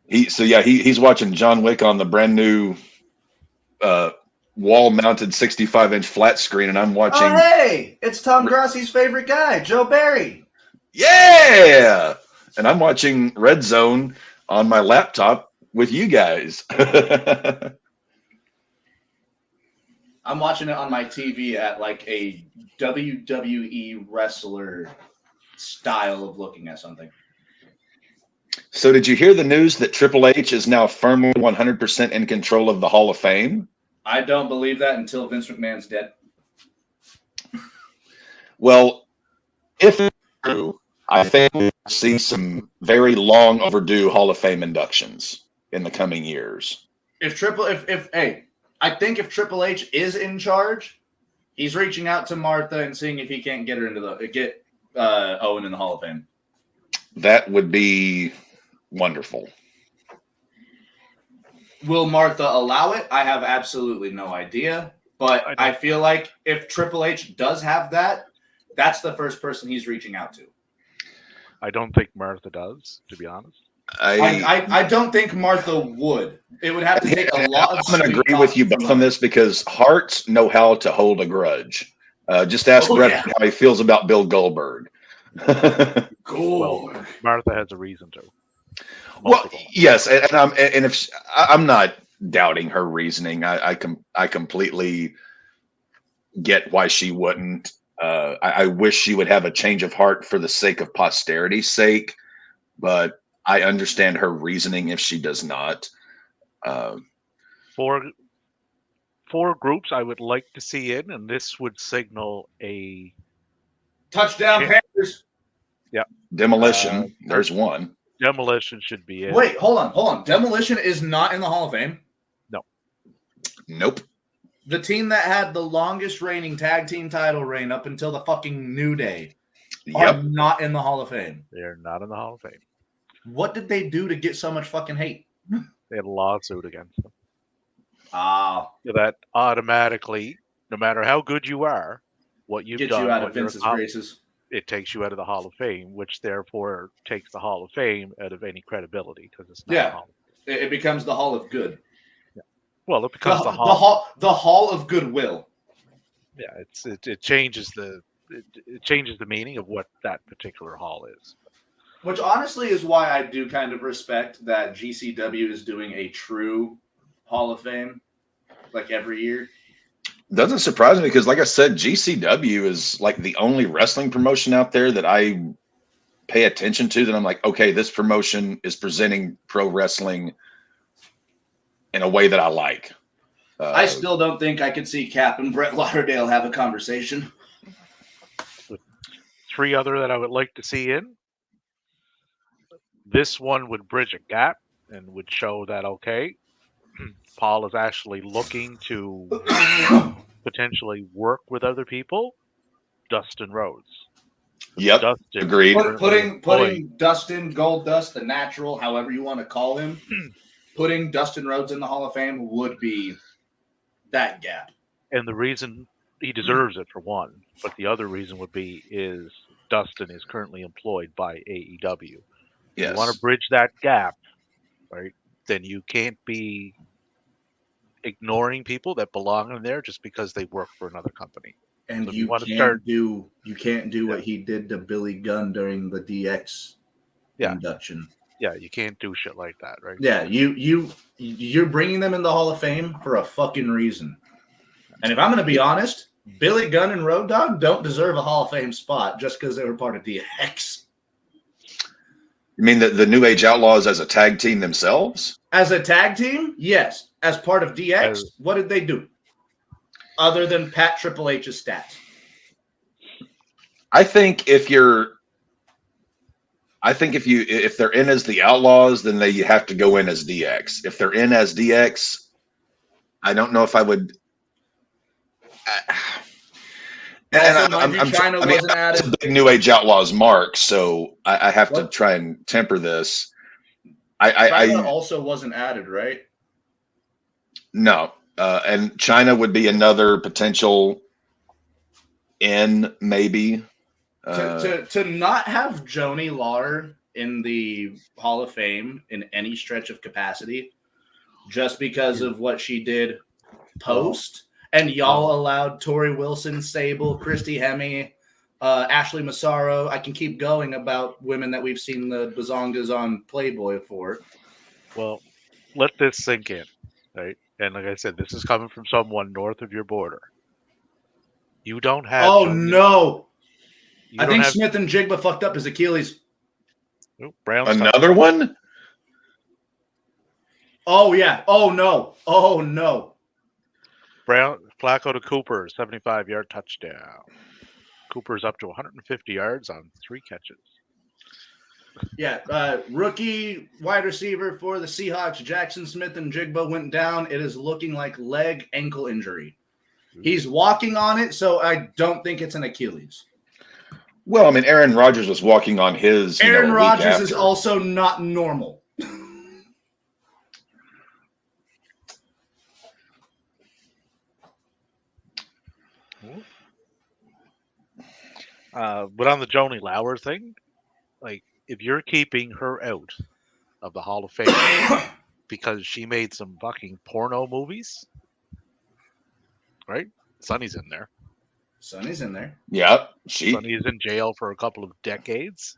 He's watching John Wick on the brand new wall-mounted 65-inch flat screen, and I'm watching. Oh, hey, it's Tom Grassi's favorite guy, Joe Barry. Yeah, and I'm watching RedZone on my laptop with you guys. I'm watching it on my TV at like a WWE wrestler style of looking at something. So did you hear the news that Triple H is now firmly 100% in control of the Hall of Fame? I don't believe that until Vince McMahon's dead. Well, if it's true, I think we'll see some very long overdue Hall of Fame inductions in the coming years. I think if Triple H is in charge, he's reaching out to Martha and seeing if he can't get her get Owen in the Hall of Fame. That would be wonderful. Will Martha allow it? I have absolutely no idea. But I feel like if Triple H does have that, that's the first person he's reaching out to. I don't think Martha does, to be honest. I don't think Martha would. It would have to take a lot of. I'm going to agree with you both on this because hearts know how to hold a grudge. Just ask Brett how he feels about Bill Goldberg. Well, Martha has a reason to. Well, yes, and I'm not doubting her reasoning. I completely get why she wouldn't. I wish she would have a change of heart for the sake of posterity's sake, but I understand her reasoning if she does not. Four groups I would like to see in, and this would signal a touchdown Panthers. Yeah, Demolition. There's one. Demolition should be in. Wait, hold on. Demolition is not in the Hall of Fame? No. Nope. The team that had the longest reigning tag team title reign up until the fucking New Day are not in the Hall of Fame. They're not in the Hall of Fame. What did they do to get so much fucking hate? They had a lawsuit against them. That automatically, no matter how good you are, what you've gets done, you out of Vince's graces. It takes you out of the Hall of Fame, which therefore takes the Hall of Fame out of any credibility because it's not a Hall of Fame. It becomes the Hall of Good. Yeah. Well, it becomes the Hall of Goodwill. Yeah, it changes the meaning of what that particular hall is. Which honestly is why I do kind of respect that GCW is doing a true Hall of Fame like every year. Doesn't surprise me because, like I said, GCW is like the only wrestling promotion out there that I pay attention to that I'm like, okay, this promotion is presenting pro wrestling in a way that I like. I still don't think I could see Cap and Brett Lauderdale have a conversation. 3 other that I would like to see in. This one would bridge a gap and would show that, okay, Paul is actually looking to potentially work with other people. Dustin Rhodes. Yep, Dustin, agreed. Putting Dustin, Goldust, the Natural, however you want to call him, putting Dustin Rhodes in the Hall of Fame would be that gap. And the reason he deserves it, for one, but the other reason would be is Dustin is currently employed by AEW. Yes. You want to bridge that gap, right? then you can't be ignoring people that belong in there just because they work for another company. And So if you you want to can't start, do what Yeah. he did to Billy Gunn during the DX Yeah. induction. yeah, you can't do shit like that, right? Yeah, you're bringing them in the Hall of Fame for a fucking reason. And if I'm going to be honest, Billy Gunn and Road Dogg don't deserve a Hall of Fame spot just because they were part of DX. You mean the New Age Outlaws as a tag team themselves? As a tag team, yes. As part of DX, what did they do? Other than pat Triple H's stats. I think if they're in as the Outlaws, then you have to go in as DX. If they're in as DX, I don't know if I would. Also, mind you, China wasn't it's added. a big New Age Outlaws mark, so I have to try and temper this. China also wasn't added, right? No, and China would be another potential in maybe. To not have Joni Lawler in the Hall of Fame in any stretch of capacity, just because of what she did post, and y'all allowed Tori Wilson, Sable, Christy Hemme, Ashley Massaro. I can keep going about women that we've seen the bazongas on Playboy for. Well, let this sink in, right? And like I said, this is coming from someone north of your border. You don't have. Oh no! You I don't think have Smith and Jigba fucked up his Achilles. Brown's Another one? Oh yeah! Oh no! Oh no! Brown Flacco to Cooper, 75-yard touchdown. Cooper's up to 150 yards on 3 catches. Yeah, rookie wide receiver for the Seahawks, Jackson Smith and Jigba went down. It is looking like ankle injury. He's walking on it, so I don't think it's an Achilles. Well, I mean, Aaron Rodgers was walking on his. Aaron Rodgers is also not normal. But on the Joni Lauer thing, like, if you're keeping her out of the Hall of Fame because she made some fucking porno movies, right? Sonny's in there. Sonny's in there. Yeah, Sonny is in jail for a couple of decades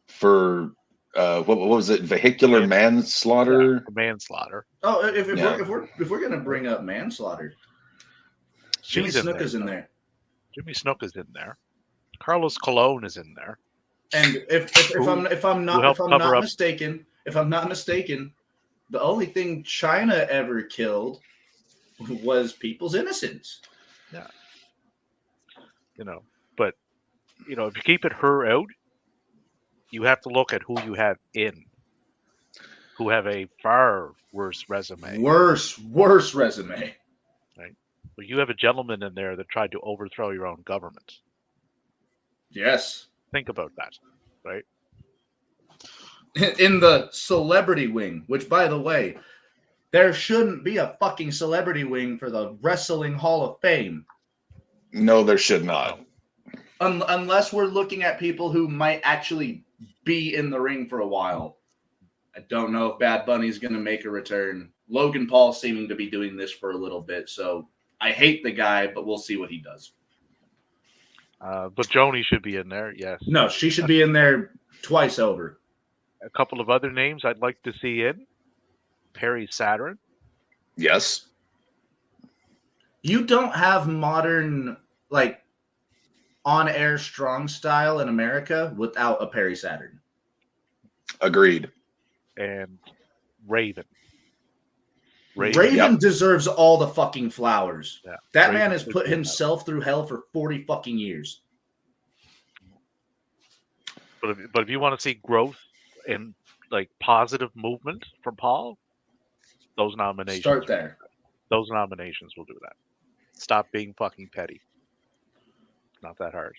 for what was it? Vehicular manslaughter. Yeah, manslaughter. Oh, if we're gonna bring up manslaughter, Jimmy Snuka is in there. Jimmy Snuka is in there. Carlos Colon is in there. And if I'm not mistaken, the only thing China ever killed was people's innocence. Yeah. But if you keep her out, you have to look at who you have in, who have a far worse resume. Worse resume. Right. Well, you have a gentleman in there that tried to overthrow your own government. Yes. Think about that, right? In the celebrity wing, which, by the way, there shouldn't be a fucking celebrity wing for the Wrestling Hall of Fame. No, there should not. Unless we're looking at people who might actually be in the ring for a while. I don't know if Bad Bunny's going to make a return. Logan Paul seeming to be doing this for a little bit, so I hate the guy, but we'll see what he does. But Joni should be in there, yes. No, she should be in there twice over. A couple of other names I'd like to see in. Perry Saturn. Yes. You don't have modern, like, on-air strong style in America without a Perry Saturn. Agreed. And Raven. Raven deserves all the fucking flowers. Yeah. That man has put himself through hell for 40 fucking years. But if you want to see growth and like positive movement from Paul, those nominations Start there. Those nominations will do that. Stop being fucking petty. Not that hard.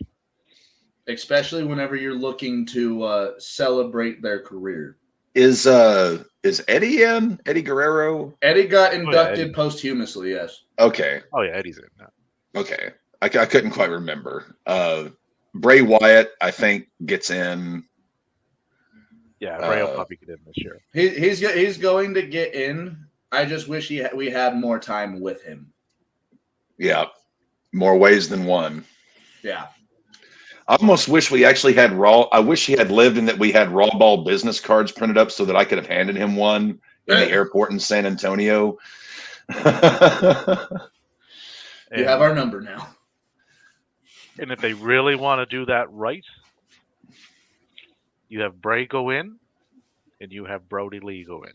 Especially whenever you're looking to celebrate their career. Is Eddie in? Eddie Guerrero? Eddie got inducted posthumously, yes. Okay. Oh yeah, Eddie's in that. Okay. I couldn't quite remember. Bray Wyatt, I think, gets in. Yeah, Bray will probably get in this year. He's going to get in. I just wish we had more time with him. Yeah, more ways than one. Yeah. I almost wish we actually had I wish he had lived and that we had RAWBall business cards printed up so that I could have handed him one in the airport in San Antonio. You have our number now. And if they really want to do that right, you have Bray go in, and you have Brody Lee go in,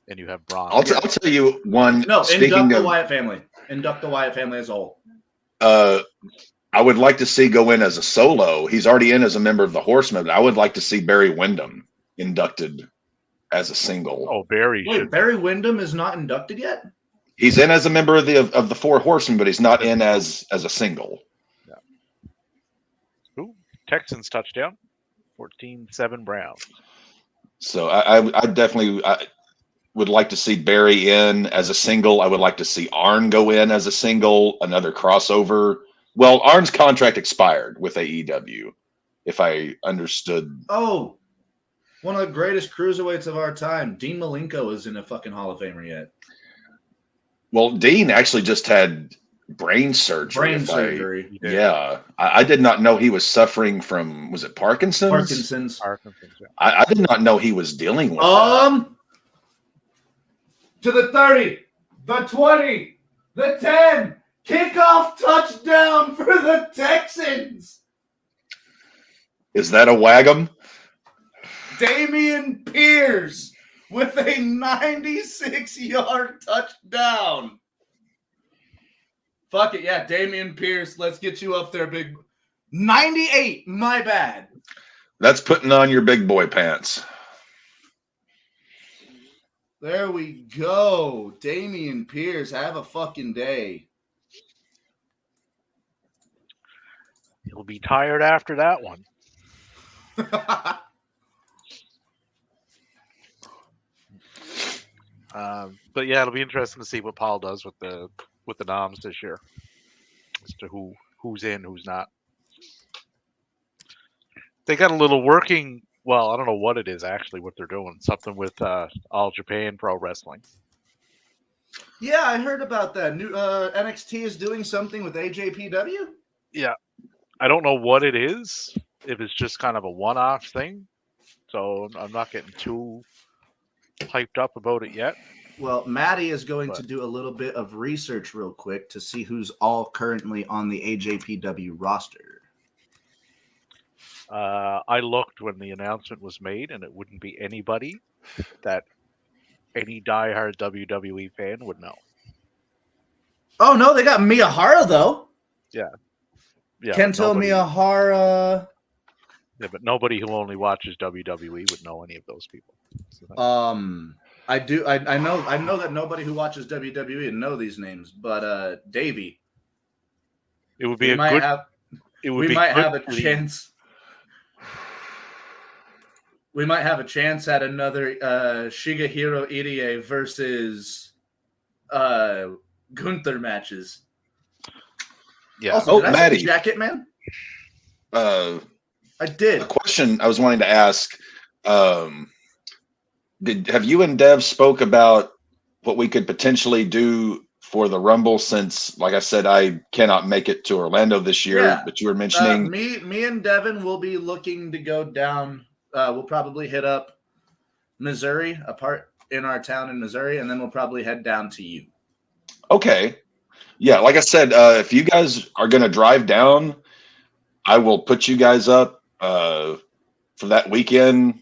and you have Braun. I'll tell you one. No, speaking induct the of, Wyatt family. Induct the Wyatt family as a whole. I would like to see go in as a solo. He's already in as a member of the Horsemen. I would like to see Barry Windham inducted as a single. Oh, Barry! Wait, Barry Windham is not inducted yet? He's in as a member of the Four Horsemen, but he's not in as a single. Yeah. Ooh, Texans touchdown, 14-7 Browns. So I definitely would like to see Barry in as a single. I would like to see Arn go in as a single, another crossover. Well, Arn's contract expired with AEW, if I understood. Oh, one of the greatest cruiserweights of our time. Dean Malenko isn't a fucking Hall of Famer yet. Well, Dean actually just had brain surgery. Yeah. I did not know he was suffering from, was it Parkinson's? Parkinson's, yeah. I did not know he was dealing with that. To the 30, the 20, the 10, kickoff touchdown for the Texans. Is that a wag'em? Damian Pierce with a 96-yard touchdown. Fuck it, yeah, Damian Pierce, let's get you up there, big. 98, my bad. That's putting on your big boy pants. There we go. Damian Pierce, have a fucking day. He'll be tired after that one. But yeah, it'll be interesting to see what Paul does with the noms this year, as to who's in, who's not. They got a little working. Well, I don't know what it is actually. What they're doing, something with All Japan Pro Wrestling. Yeah, I heard about that. New NXT is doing something with AJPW. Yeah, I don't know what it is. If it's just kind of a one-off thing, so I'm not getting too hyped up about it yet. Well, Maddie is going to do a little bit of research real quick to see who's all currently on the AJPW roster. I looked when the announcement was made, and it wouldn't be anybody that any diehard WWE fan would know. Oh, no, they got Miyahara, though. Yeah. Kento Miyahara. Yeah, but nobody who only watches WWE would know any of those people. So I do. I know that nobody who watches WWE would know these names, but Davey. It would be we might have a chance. We might have a chance at another Shigehiro Irie versus Gunther matches. Yeah. Also, did I say Maddie. Jacket Man? I did. A question I was wanting to ask. Have you and Dev spoke about what we could potentially do for the Rumble, since, like I said, I cannot make it to Orlando this year, but you were mentioning me and Devin will be looking to go down. We'll probably hit up Missouri, a part in our town in Missouri, and then we'll probably head down to you. Okay. Yeah, like I said, if you guys are going to drive down, I will put you guys up for that weekend.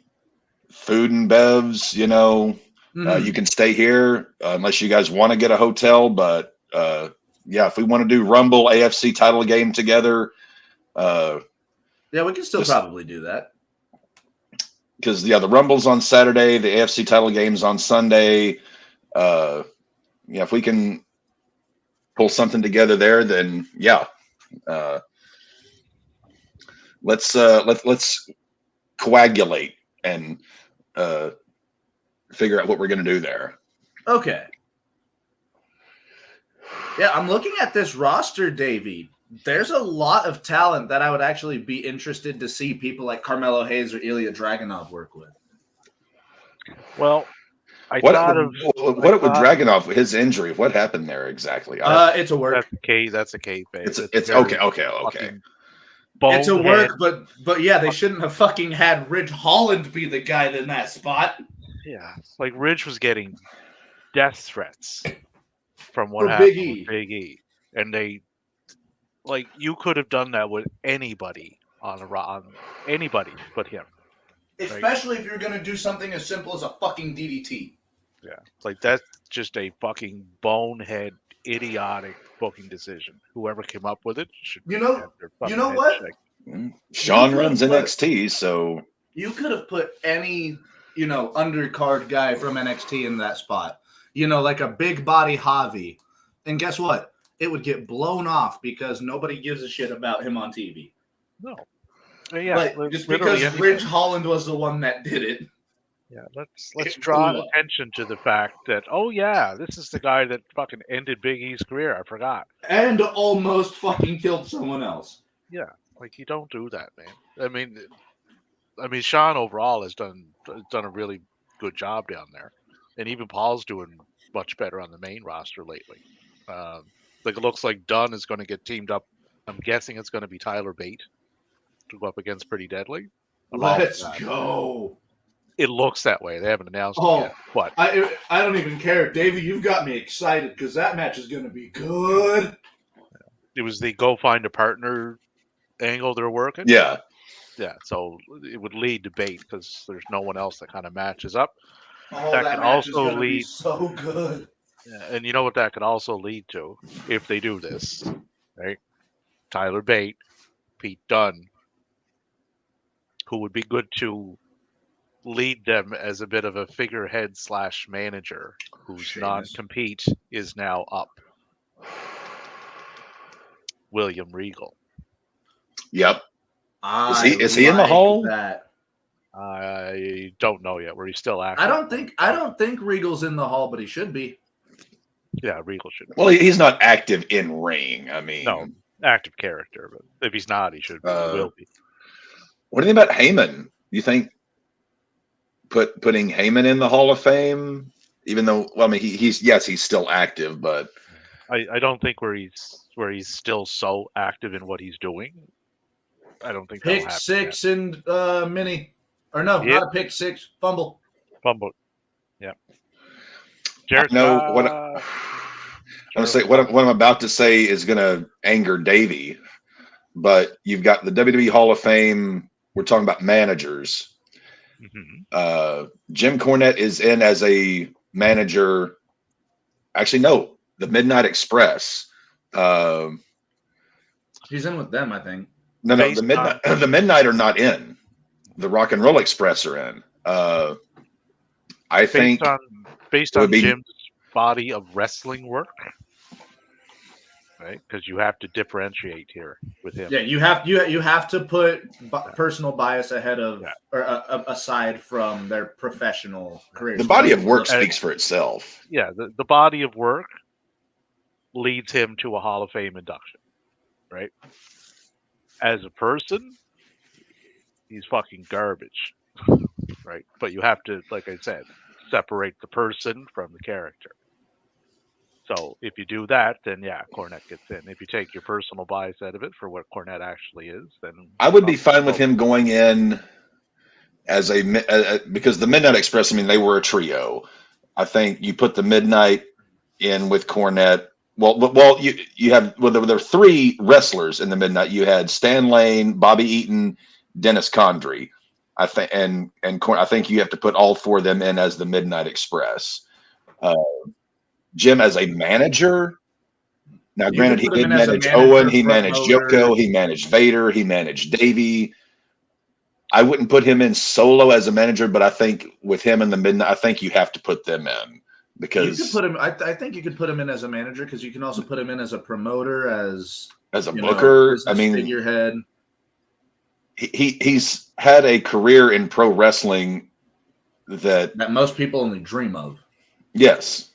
Food and bevs, you can stay here unless you guys want to get a hotel. But yeah, if we want to do Rumble AFC title game together, yeah, we can still probably do that. Because the Rumble's on Saturday, the AFC title game's on Sunday. Yeah, if we can pull something together there, then yeah, let's coagulate and figure out what we're going to do there. Okay. Yeah, I'm looking at this roster, Davey. There's a lot of talent that I would actually be interested to see people like Carmelo Hayes or Ilya Dragunov work with. Well, I What thought of with Dragunov, his injury? What happened there exactly? It's a work. that's a cave. It's very okay. fucking It's a bonehead. work, but yeah, they shouldn't have fucking had Ridge Holland be the guy in that spot. Yeah, like Ridge was getting death threats from what For happened Big E. with Big E, and they like you could have done that with anybody on anybody but him. Especially if you're gonna do something as simple as a fucking DDT. Yeah, like that's just a fucking bonehead, idiotic booking decision. Whoever came up with it should. You know- have their you fucking know head what? checked. Sean You runs could've put- NXT, so You could have put any, undercard guy from NXT in that spot. Like a big body Javi. And guess what? It would get blown off because nobody gives a shit about him on TV. No. Yeah, But just literally because anything. Ridge Holland was the one that did it. Yeah, let's It draw blew up. attention to the fact that this is the guy that fucking ended Big E's career. I forgot. And almost fucking killed someone else. Yeah, like you don't do that, man. I mean, Sean overall has done a really good job down there, and even Paul's doing much better on the main roster lately. Like it looks like Dunn is going to get teamed up. I'm guessing it's going to be Tyler Bate to go up against Pretty Deadly. I'm all for Let's that. go. It looks that way. They haven't announced Oh. it yet. But I don't even care. Davey, you've got me excited because that match is going to be good. it was the go find a partner angle they're working. yeah. Yeah, so it would lead to Bate because there's no one else that kind of matches up. Oh, That that could match is also going to be lead- so good. Yeah, and you know what that could also lead to if they do this, right? Tyler Bate, Pete Dunne, who would be good to lead them as a bit of a figurehead / manager whose Sheamus. non-compete is now up. William Regal. Yep. Is he in the hall? That. I don't know yet. Where he's still active. I don't think Regal's in the hall, but he should be. Yeah, Regal should. Well, he's not active in ring. I mean, No, active character, but if he's not, he should be. He will be. What do you think about Heyman? You think putting Heyman in the Hall of Fame, even though, well, I mean, he's still active, but I don't think where he's still so active in what he's doing. I don't think that'll Pick happen six and mini. Or no, Yep. not a pick six. Fumble. yet. Fumble. Yeah. Jared, no. What I'm gonna say, what I'm about to say is gonna anger Davey, but you've got the WWE Hall of Fame. We're talking about managers. Mhm. Jim Cornette is in as a manager. Actually, no, the Midnight Express. He's in with them, I think. No, Based the Midnight are not in. The Rock and Roll Express are in. I think Based it would on be- Jim's body of wrestling work, right? Because you have to differentiate here with him. Yeah, you have to put personal bias ahead of or aside from their professional careers. the body of work speaks for itself. Yeah, the body of work leads him to a Hall of Fame induction, right? As a person, he's fucking garbage, right? But you have to, like I said, separate the person from the character. So if you do that, then yeah, Cornette gets in. If you take your personal bias out of it for what Cornette actually is, then I would be fine with him going in as because the Midnight Express, I mean, they were a trio. I think you put the Midnight in with Cornette. Well, you have there were three wrestlers in the Midnight. You had Stan Lane, Bobby Eaton, Dennis Condrey. I think and I think you have to put all four of them in as the Midnight Express. Jim as a manager. Now, granted, he did manage Owen, he managed Yoko, he managed Vader, he managed Davey. I wouldn't put him in solo as a manager, but I think with him in the Midnight, I think you have to put them in because you could put him. I think you could put him in as a manager because you can also put him in as a promoter, as a booker. I mean, figurehead. He's had a career in pro wrestling that most people only dream of. Yes.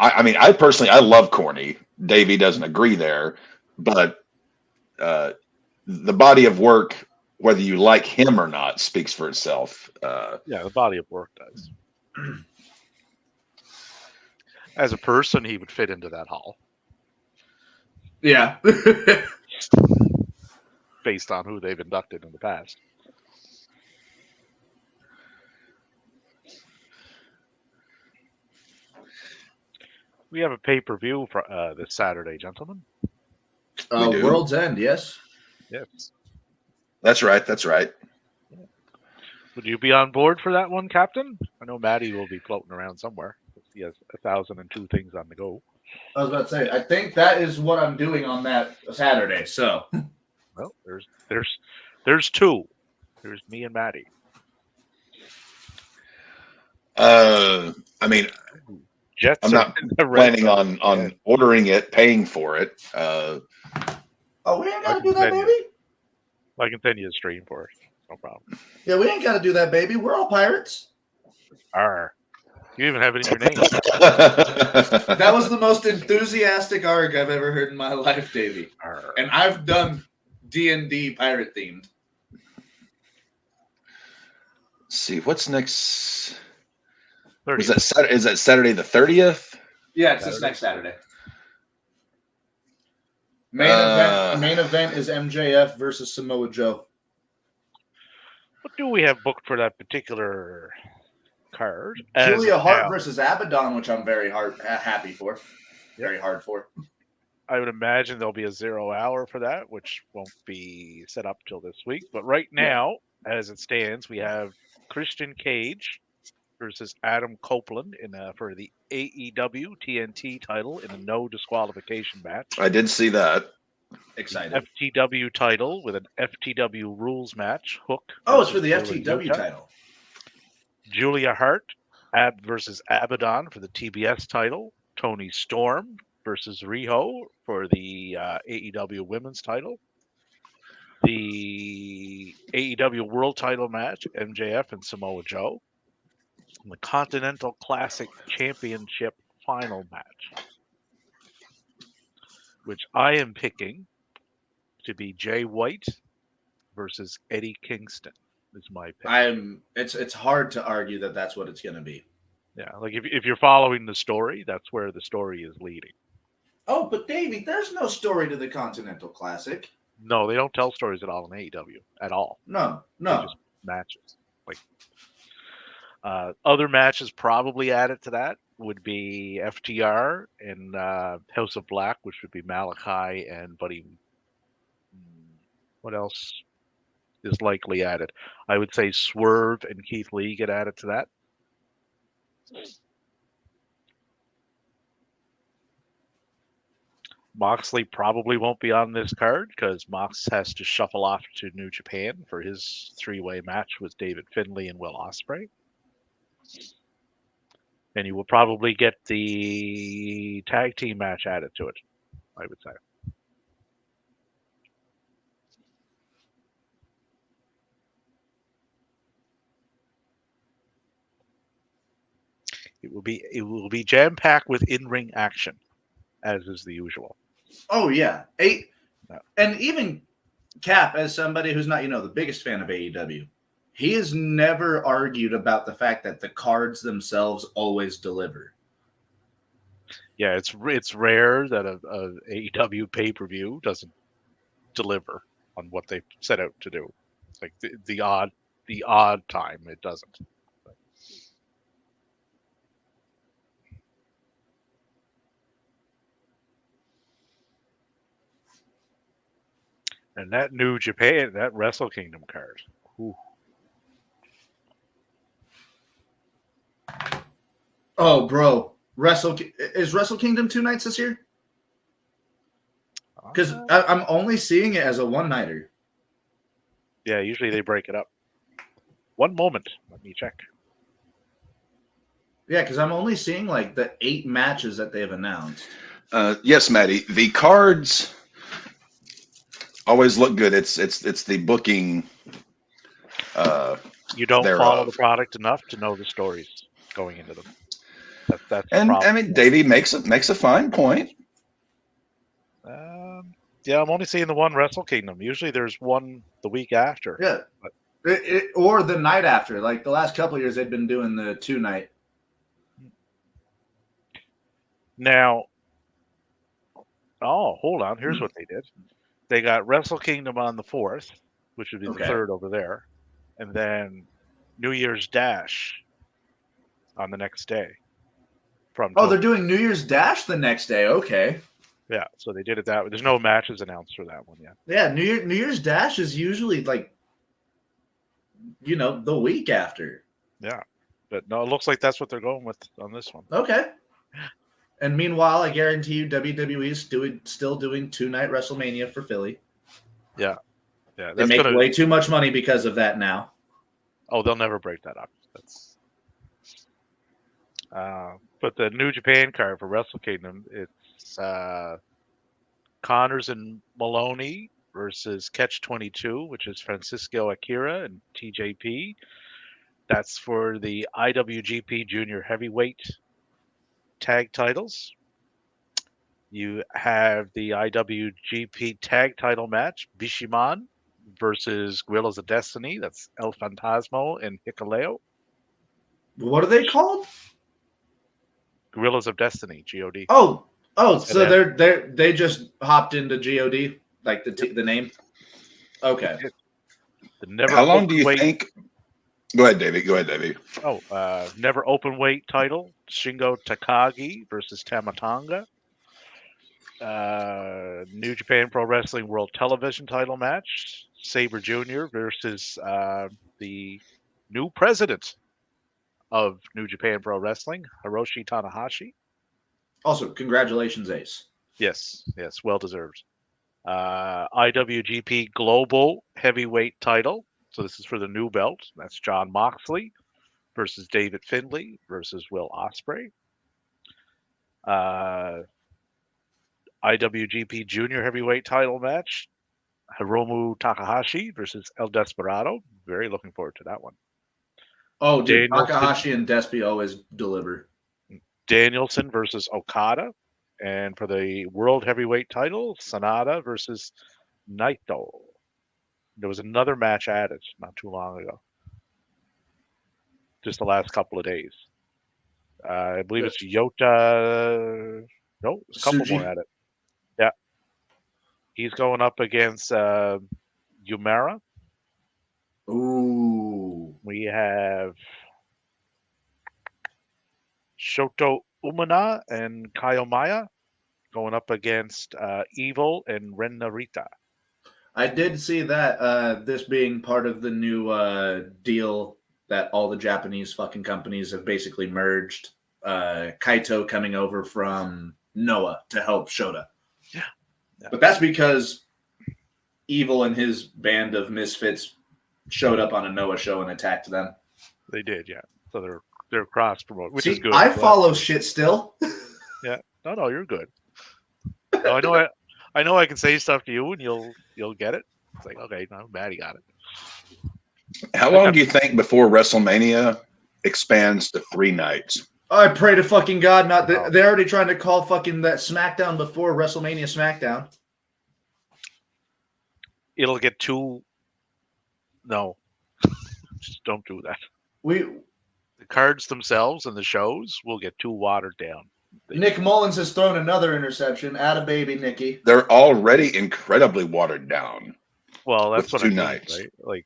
I mean, I personally, I love Corny. Davey doesn't agree there, but the body of work, whether you like him or not, speaks for itself. Yeah, the body of work does. As a person, he would fit into that hall Yeah. based on who they've inducted in the past. We have a pay-per-view for this Saturday, gentlemen. We do. World's End, yes. Yes. That's right. That's right. Would you be on board for that one, Captain? I know Maddie will be floating around somewhere. He has 1,002 things on the go. I was about to say, I think that is what I'm doing on that Saturday. So, Well, there's two. There's me and Maddie. I mean, Jets. I'm not in the planning RedZone. on ordering it, paying for it. we ain't got to do that, Continue. baby. I can send you a stream for it. No problem. Yeah, we ain't got to do that, baby. We're all pirates. Arr. You even have it in your name. That was the most enthusiastic arg I've ever heard in my life, Davey. Arr. And I've done D&D pirate themed. Let's see what's next. 30. Is that Saturday the 30th? Yeah, it's this Saturday. next Saturday. Main event is MJF versus Samoa Joe. What do we have booked for that particular card? Julia of Hart now? versus Abaddon, which I'm very happy for. Very hard for. I would imagine there'll be a 0 hour for that, which won't be set up till this week. But right now, as it stands, we have Christian Cage versus Adam Copeland for the AEW TNT title in a no disqualification match. I did see that. Excited. FTW title with an FTW rules match. Hook. Oh, it's for the versus FTW Yuta. title. Julia Hart versus Abaddon for the TBS title. Tony Storm versus Riho for the AEW women's title. The AEW world title match, MJF and Samoa Joe. And the Continental Classic Championship final match, which I am picking to be Jay White versus Eddie Kingston is my pick. It's hard to argue that that's what it's going to be. Yeah, like if you're following the story, that's where the story is leading. Oh, but Davey, there's no story to the Continental Classic. No, they don't tell stories at all in AEW at all. No. Just matches. Like other matches probably added to that would be FTR and House of Black, which would be Malachi and Buddy. What else is likely added? I would say Swerve and Keith Lee get added to that. Moxley probably won't be on this card because Mox has to shuffle off to New Japan for his three-way match with David Finlay and Will Ospreay. And you will probably get the tag team match added to it, I would say. It will be jam-packed with in-ring action, as is the usual. Oh, yeah. And even Cap, as somebody who's not, the biggest fan of AEW, he has never argued about the fact that the cards themselves always deliver. Yeah, it's rare that a AEW pay-per-view doesn't deliver on what they set out to do. It's like the odd time it doesn't. And that New Japan, that Wrestle Kingdom card. Ooh. Oh, bro. Is Wrestle Kingdom 2 nights this year? Because I'm only seeing it as a one-nighter. Yeah, usually they break it up. One moment. Let me check. Yeah, because I'm only seeing like the 8 matches that they've announced. Yes, Maddie. The cards always look good. It's the booking. You don't thereof. follow the product enough to know the stories going into them. That's the And problem. I mean, Davey makes a fine point. Yeah, I'm only seeing the one Wrestle Kingdom. Usually there's one the week after. Yeah. Or the night after. Like the last couple of years, they've been doing the 2-night Now, hold on. Here's what they did. They got Wrestle Kingdom on the 4th, which would be the Okay. 3rd over there, and then New Year's Dash on the next day. From Oh, they're Tokyo. doing New Year's Dash the next day. Okay. Yeah, so they did it that way. There's no matches announced for that one yet. Yeah, New Year's Dash is usually like, the week after. Yeah, but no, it looks like that's what they're going with on this one. Okay. And meanwhile, I guarantee you WWE is still doing 2-night WrestleMania for Philly. Yeah, They make way too much money because of that now. Oh, they'll never break that up. That's. But the New Japan card for Wrestle Kingdom, it's Connors and Maloney versus Catch 22, which is Francisco Akira and TJP. That's for the IWGP Junior Heavyweight tag titles. You have the IWGP tag title match, Bishiman versus Guerrillas of Destiny. That's El Fantasmo and Hikuleo. What are they called? Guerrillas of Destiny, GOD. Oh, so they just hopped into GOD, like the name. Okay. How long do you think? Go ahead, Davey. Never open weight title, Shingo Takagi versus Tamatanga. New Japan Pro Wrestling World Television title match, Sabre Jr. versus the new president of New Japan Pro Wrestling, Hiroshi Tanahashi. Also, congratulations, Ace. Yes, well deserved. IWGP Global Heavyweight title. So this is for the new belt. That's Jon Moxley versus David Finlay versus Will Ospreay. IWGP Junior Heavyweight title match, Hiromu Takahashi versus El Desperado. Very looking forward to that one. Oh, dude, Takahashi and Despy always deliver. Danielson versus Okada. And for the World Heavyweight title, Sanada versus Naito. There was another match added not too long ago. Just the last couple of days. I believe it's Yota. No, there's a couple more at it. Yeah. He's going up against Yumara. Ooh. We have Shoto Umana and Kayomaya going up against Evil and Ren Narita. I did see that this being part of the new deal that all the Japanese fucking companies have basically merged. Kaito coming over from Noah to help Shota. Yeah. But that's because Evil and his band of misfits showed up on a Noah show and attacked them. They did, yeah. So they're cross promoted, which is good. I follow shit still. Yeah. No, you're good. No, I know I can say stuff to you and you'll get it. It's like, okay, no, Maddie got it. How long do you think before WrestleMania expands to 3 nights? I pray to fucking God not. They're already trying to call fucking that SmackDown before WrestleMania SmackDown. It'll get too. No, just don't do that. The cards themselves and the shows will get too watered down. Nick Mullins has thrown another interception. Atta baby, Nicky. They're already incredibly watered down. Well, that's what 2 I mean, nights, right? Like,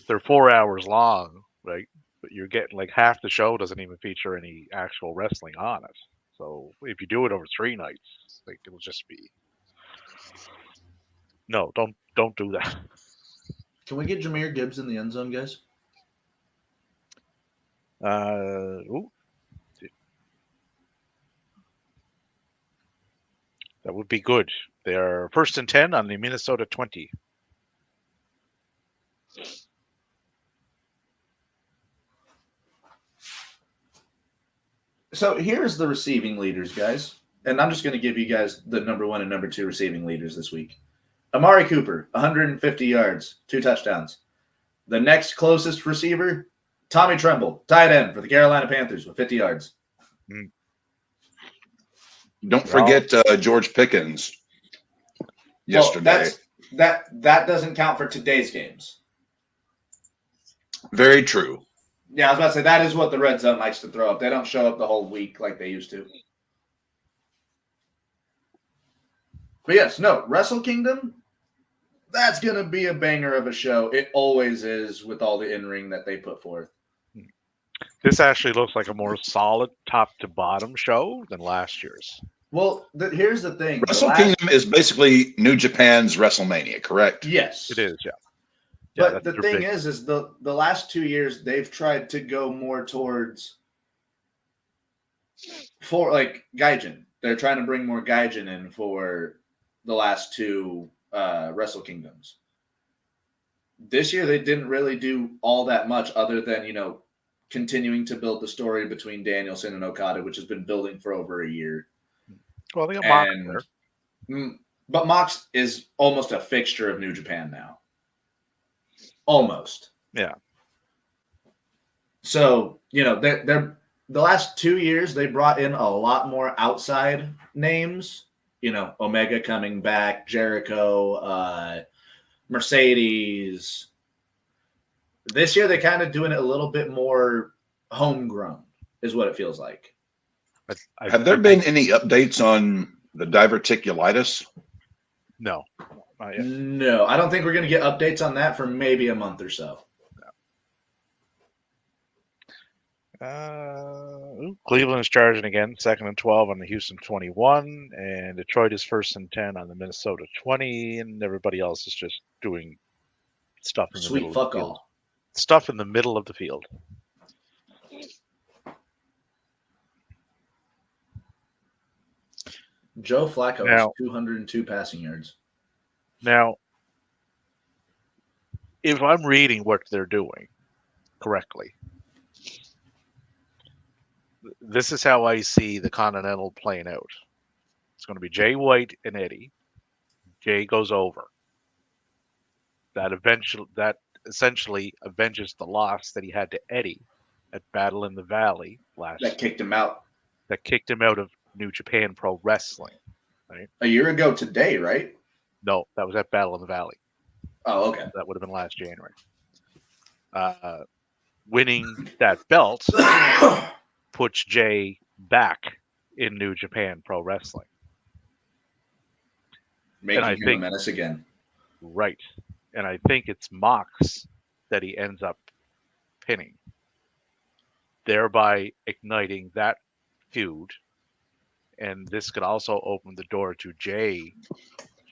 they're 4 hours long, right? But you're getting like half the show doesn't even feature any actual wrestling on it. So if you do it over 3 nights, like it'll just be. No, don't do that. Can we get Jahmyr Gibbs in the end zone, guys? That would be good. They're 1st and 10 on the Minnesota 20. So here's the receiving leaders, guys. And I'm just going to give you guys the number 1 and number 2 receiving leaders this week. Amari Cooper, 150 yards, 2 touchdowns. The next closest receiver, Tommy Tremble, tight end for the Carolina Panthers with 50 yards. Don't forget George Pickens yesterday. Well, that doesn't count for today's games. Very true. Yeah, I was about to say that is what the RedZone likes to throw up. They don't show up the whole week like they used to. But yes, no, Wrestle Kingdom, that's going to be a banger of a show. It always is with all the in-ring that they put forth. This actually looks like a more solid top to bottom show than last year's. Well, here's the thing. Wrestle Kingdom is basically New Japan's WrestleMania, correct? Yes. It is, yeah. But the thing is the last 2 years, they've tried to go more towards Gaijin. They're trying to bring more Gaijin in for the last two Wrestle Kingdoms. This year, they didn't really do all that much other than, continuing to build the story between Danielson and Okada, which has been building for over a year. Well, they got Mox there. But Mox is almost a fixture of New Japan now. Almost. Yeah. So, they're the last 2 years, they brought in a lot more outside names. Omega coming back, Jericho, Mercedes. This year, they're kind of doing it a little bit more homegrown, is what it feels like. Have there been any updates on the diverticulitis? No. No, I don't think we're going to get updates on that for maybe a month or so. Cleveland is charging again, 2nd and 12 on the Houston 21, and Detroit is 1st and 10 on the Minnesota 20, and everybody else is just doing stuff in the middle of the field. Stuff in the middle of the field. Joe Flacco has 202 passing yards. Now, if I'm reading what they're doing correctly, this is how I see the Continental playing out. It's going to be Jay White and Eddie. Jay goes over. That essentially avenges the loss that he had to Eddie at Battle in the Valley last year. That kicked him out. That kicked him out of New Japan Pro Wrestling. Right? A year ago today, right? No, that was at Battle in the Valley. Oh, okay. That would have been last January. Winning that belt puts Jay back in New Japan Pro Wrestling. Making him a menace again. Right. And I think it's Mox that he ends up pinning, thereby igniting that feud. And this could also open the door to Jay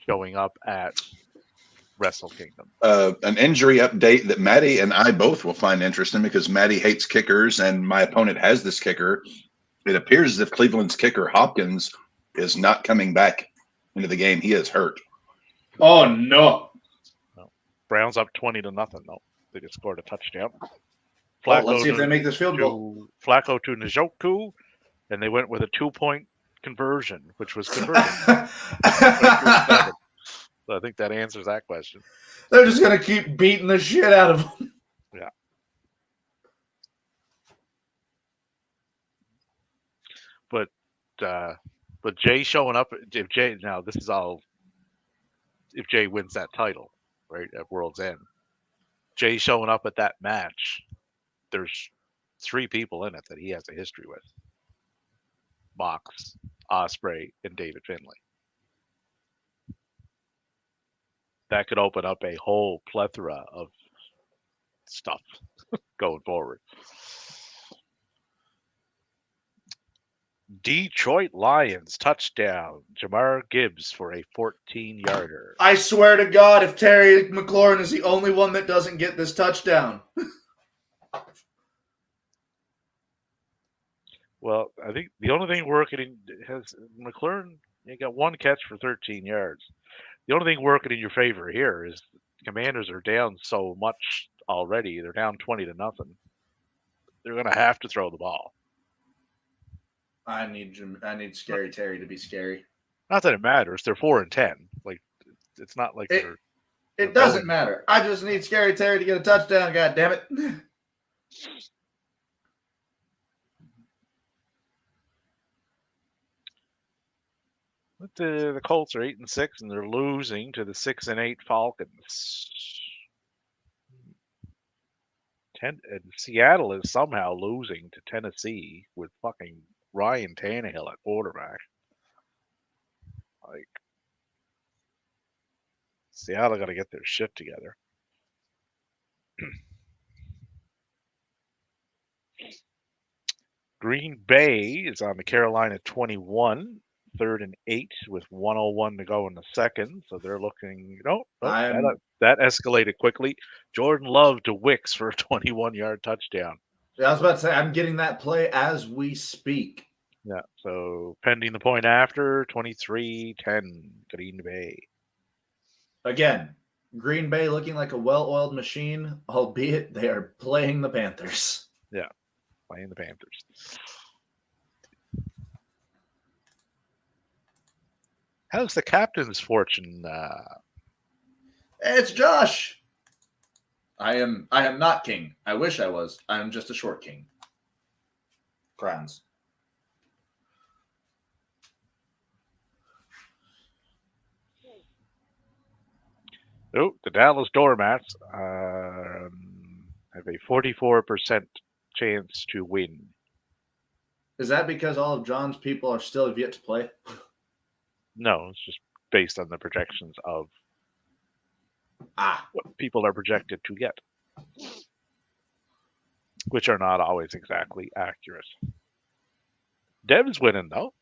showing up at Wrestle Kingdom. An injury update that Maddie and I both will find interesting because Maddie hates kickers and my opponent has this kicker. It appears as if Cleveland's kicker Hopkins is not coming back into the game. He is hurt. Oh, no. Browns up 20-0, though. They just scored a touchdown. Let's see if they make this field goal. Flacco to Njoku, and they went with a 2-point conversion, which was converted. So I think that answers that question. They're just going to keep beating the shit out of them. Yeah. But Jay showing up, if Jay wins that title, right, at World's End, Jay showing up at that match, there's 3 people in it that he has a history with. Mox, Ospreay, and David Finlay. That could open up a whole plethora of stuff going forward. Detroit Lions touchdown. Jamar Gibbs for a 14-yarder. I swear to God, if Terry McLaurin is the only one that doesn't get this touchdown. Well, I think the only thing working has McLaurin. You got 1 catch for 13 yards. The only thing working in your favor here is Commanders are down so much already. They're down 20-0. They're going to have to throw the ball. I need Scary Terry to be scary. Not that it matters. They're 4-10. Like it's not like it doesn't matter. I just need Scary Terry to get a touchdown. God damn it! But the Colts are 8-6, and they're losing to the 6-8 Falcons. And Seattle is somehow losing to Tennessee with fucking Ryan Tannehill at quarterback. Like, Seattle got to get their shit together. Green Bay is on the Carolina 21, 3rd and 8 with 1:01 to go in the second. So they're looking, that escalated quickly. Jordan Love to Wicks for a 21-yard touchdown. I was about to say, I'm getting that play as we speak. Yeah, so pending the point after, 23-10, Green Bay. Again, Green Bay looking like a well-oiled machine, albeit they are playing the Panthers. Yeah, playing the Panthers. How's the captain's fortune? Hey, it's Josh. I am not king. I wish I was. I am just a short king. Crowns. Oh, the Dallas Doormats have a 44% chance to win. Is that because all of John's people are still yet to play? No, it's just based on the projections of what people are projected to get, which are not always exactly accurate. Dev's winning, though.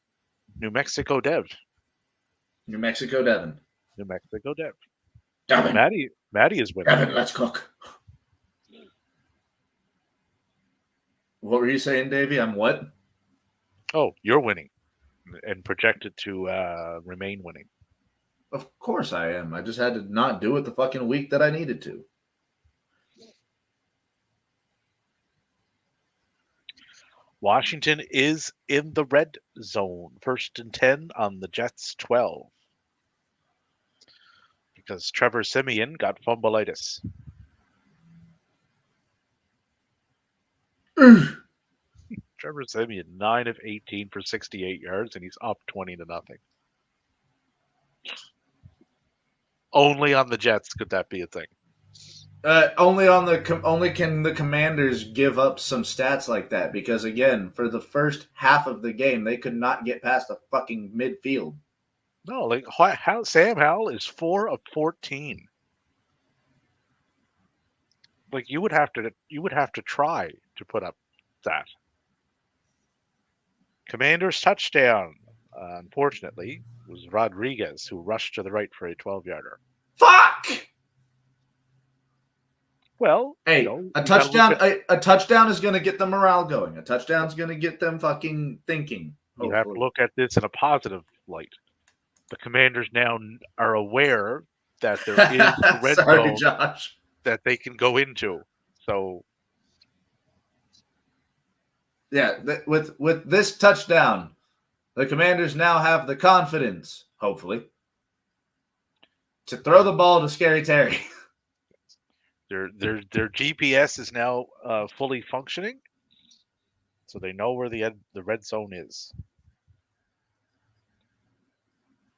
New Mexico Dev. New Mexico Devon. New Mexico Dev. Devin, Maddie is winning. Devin, let's cook. What were you saying, Davey? I'm what? Oh, you're winning and projected to remain winning. Of course I am. I just had to not do it the fucking week that I needed to. Washington is in the red zone. 1st and 10 on the Jets 12. Because Trevor Siemian got fumbleitis. Trevor Siemian, 9 of 18 for 68 yards, and he's up 20-0. Only on the Jets could that be a thing. Only can the Commanders give up some stats like that, because again, for the first half of the game, they could not get past the fucking midfield. No, like Sam Howell is 4 of 14. Like you would have to try to put up that. Commander's touchdown, unfortunately, was Rodriguez, who rushed to the right for a 12-yarder. Fuck! Well, hey, a touchdown. A touchdown is going to get the morale going. A touchdown is going to get them fucking thinking. You have to look at this in a positive light. The Commanders now are aware that there is a red zone Josh. that they can go into. So, yeah, with this touchdown, the Commanders now have the confidence, hopefully, to throw the ball to Scary Terry. Their GPS is now fully functioning, so they know where the red zone is.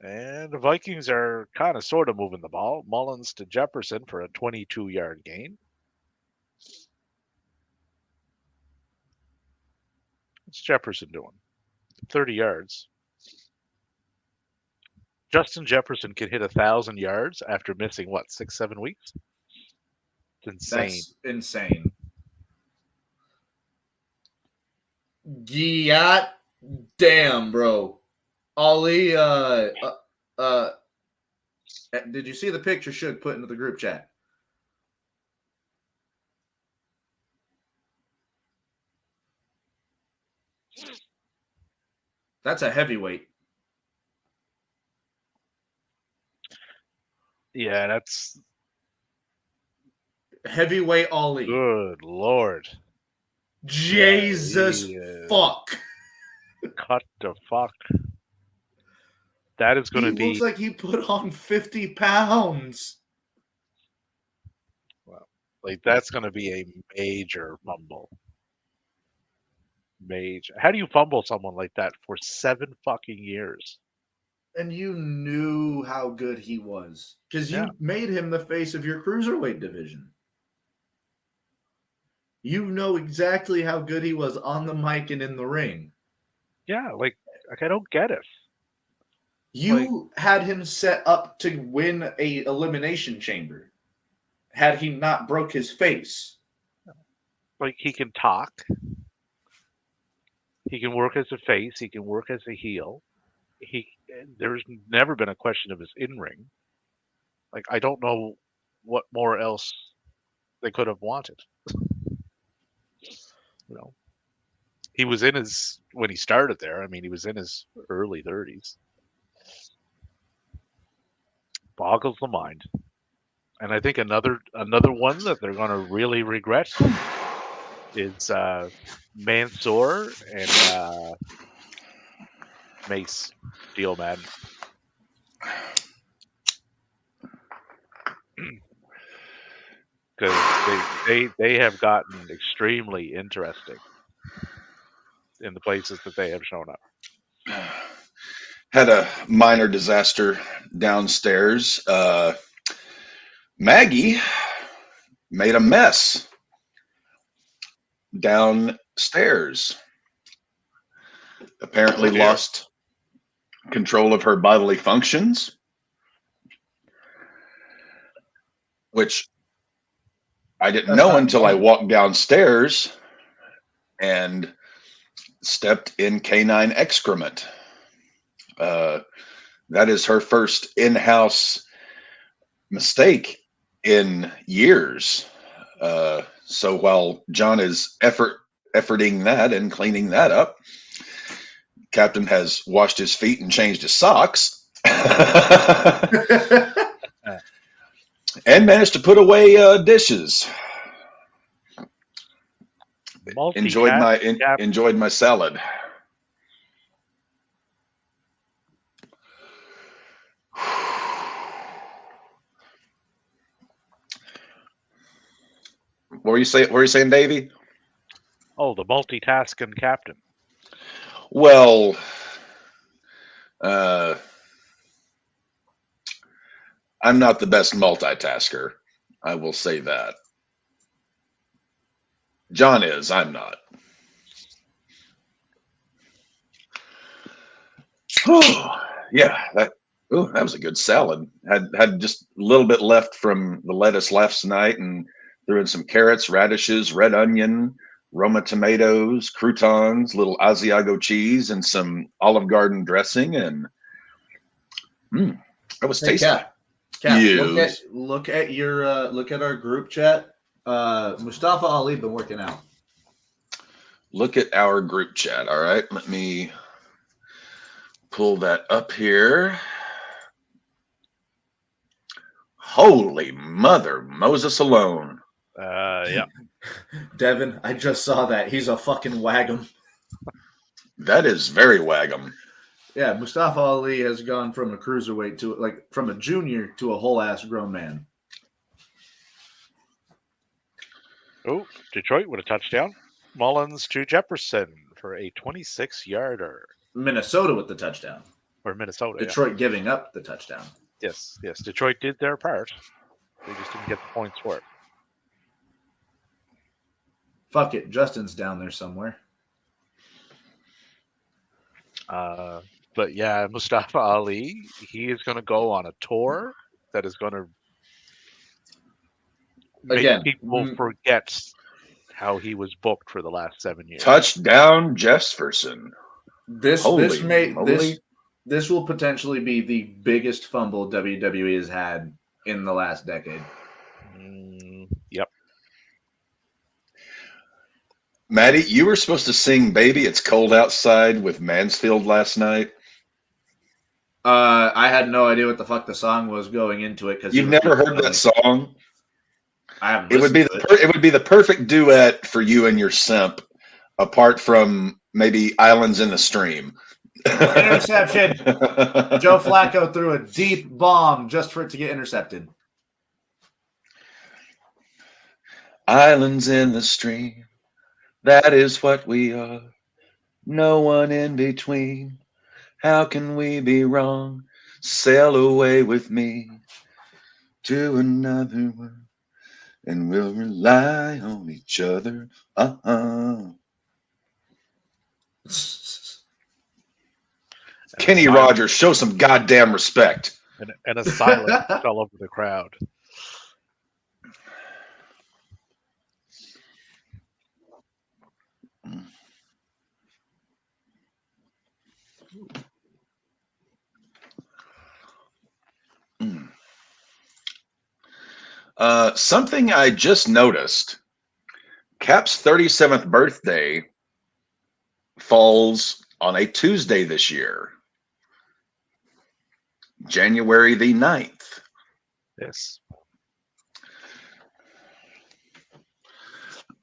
And the Vikings are kind of sort of moving the ball. Mullins to Jefferson for a 22-yard gain. What's Jefferson doing? 30 yards. Justin Jefferson can hit 1,000 yards after missing, 6-7 weeks? It's insane. That's insane. God damn, bro. Ollie, did you see the picture Suge put into the group chat? That's a heavyweight. Yeah, that's heavyweight Ollie. Good Lord. Jesus fuck. Cut the fuck. That is going to be. He looks like he put on 50 pounds. Well, that's going to be a major fumble. Major. How do you fumble someone like that for 7 fucking years? And you knew how good he was because you made him the face of your cruiserweight division. You know exactly how good he was on the mic and in the ring. Yeah, like I don't get it. You had him set up to win a elimination chamber. Had he not broke his face. Like, he can talk. He can work as a face. He can work as a heel. There's never been a question of his in-ring. Like, I don't know what more else they could have wanted. You know, he was in his, when he started there, I mean, he was in his early 30s. Boggles the mind. And I think another one that they're going to really regret is Mansoor and Mace Steel Madden. Because they have gotten extremely interesting in the places that they have shown up. Had a minor disaster downstairs. Maggie made a mess downstairs. Apparently lost control of her bodily functions, which I didn't know until I walked downstairs and stepped in canine excrement. That is her first in-house mistake in years. So while John is efforting that and cleaning that up, Captain has washed his feet and changed his socks. And managed to put away dishes. Enjoyed my salad. What were you saying, Davey? Oh, the multitasking captain. Well, I'm not the best multitasker. I will say that. John is. I'm not. Oh, yeah. That was a good salad. Had just a little bit left from the lettuce last night, and threw in some carrots, radishes, red onion, Roma tomatoes, croutons, little Asiago cheese, and some Olive Garden dressing, and that was tasty. Cat, look at our group chat. Mustafa Ali been working out. Look at our group chat. All right, let me pull that up here. Holy mother, Moses alone. Yeah. Devin, I just saw that. He's a fucking wagum. That is very wagum. Yeah, Mustafa Ali has gone from a cruiserweight to from a junior to a whole ass grown man. Oh, Detroit with a touchdown. Mullins to Jefferson for a 26-yarder. Minnesota with the touchdown. Or Minnesota. Detroit giving up the touchdown. Yes. Detroit did their part. They just didn't get the points for it. Fuck it. Justin's down there somewhere. But yeah, Mustafa Ali, he is going to go on a tour that is going to make people forget how he was booked for the last 7 years. Touchdown Jefferson. This will potentially be the biggest fumble WWE has had in the last decade. Yep. Maddie, you were supposed to sing Baby It's Cold Outside with Mansfield last night. I had no idea what the fuck the song was going into it. You've never heard that song? I haven't. It would be the perfect duet for you and your simp, apart from maybe Islands in the Stream. Interception. Joe Flacco threw a deep bomb just for it to get intercepted. Islands in the stream, that is what we are. No one in between. How can we be wrong? Sail away with me to another one, and we'll rely on each other. Kenny silence. Rogers, show some goddamn respect. And a silence fell over the crowd. Something I just noticed. Cap's 37th birthday falls on a Tuesday this year, January the 9th. Yes.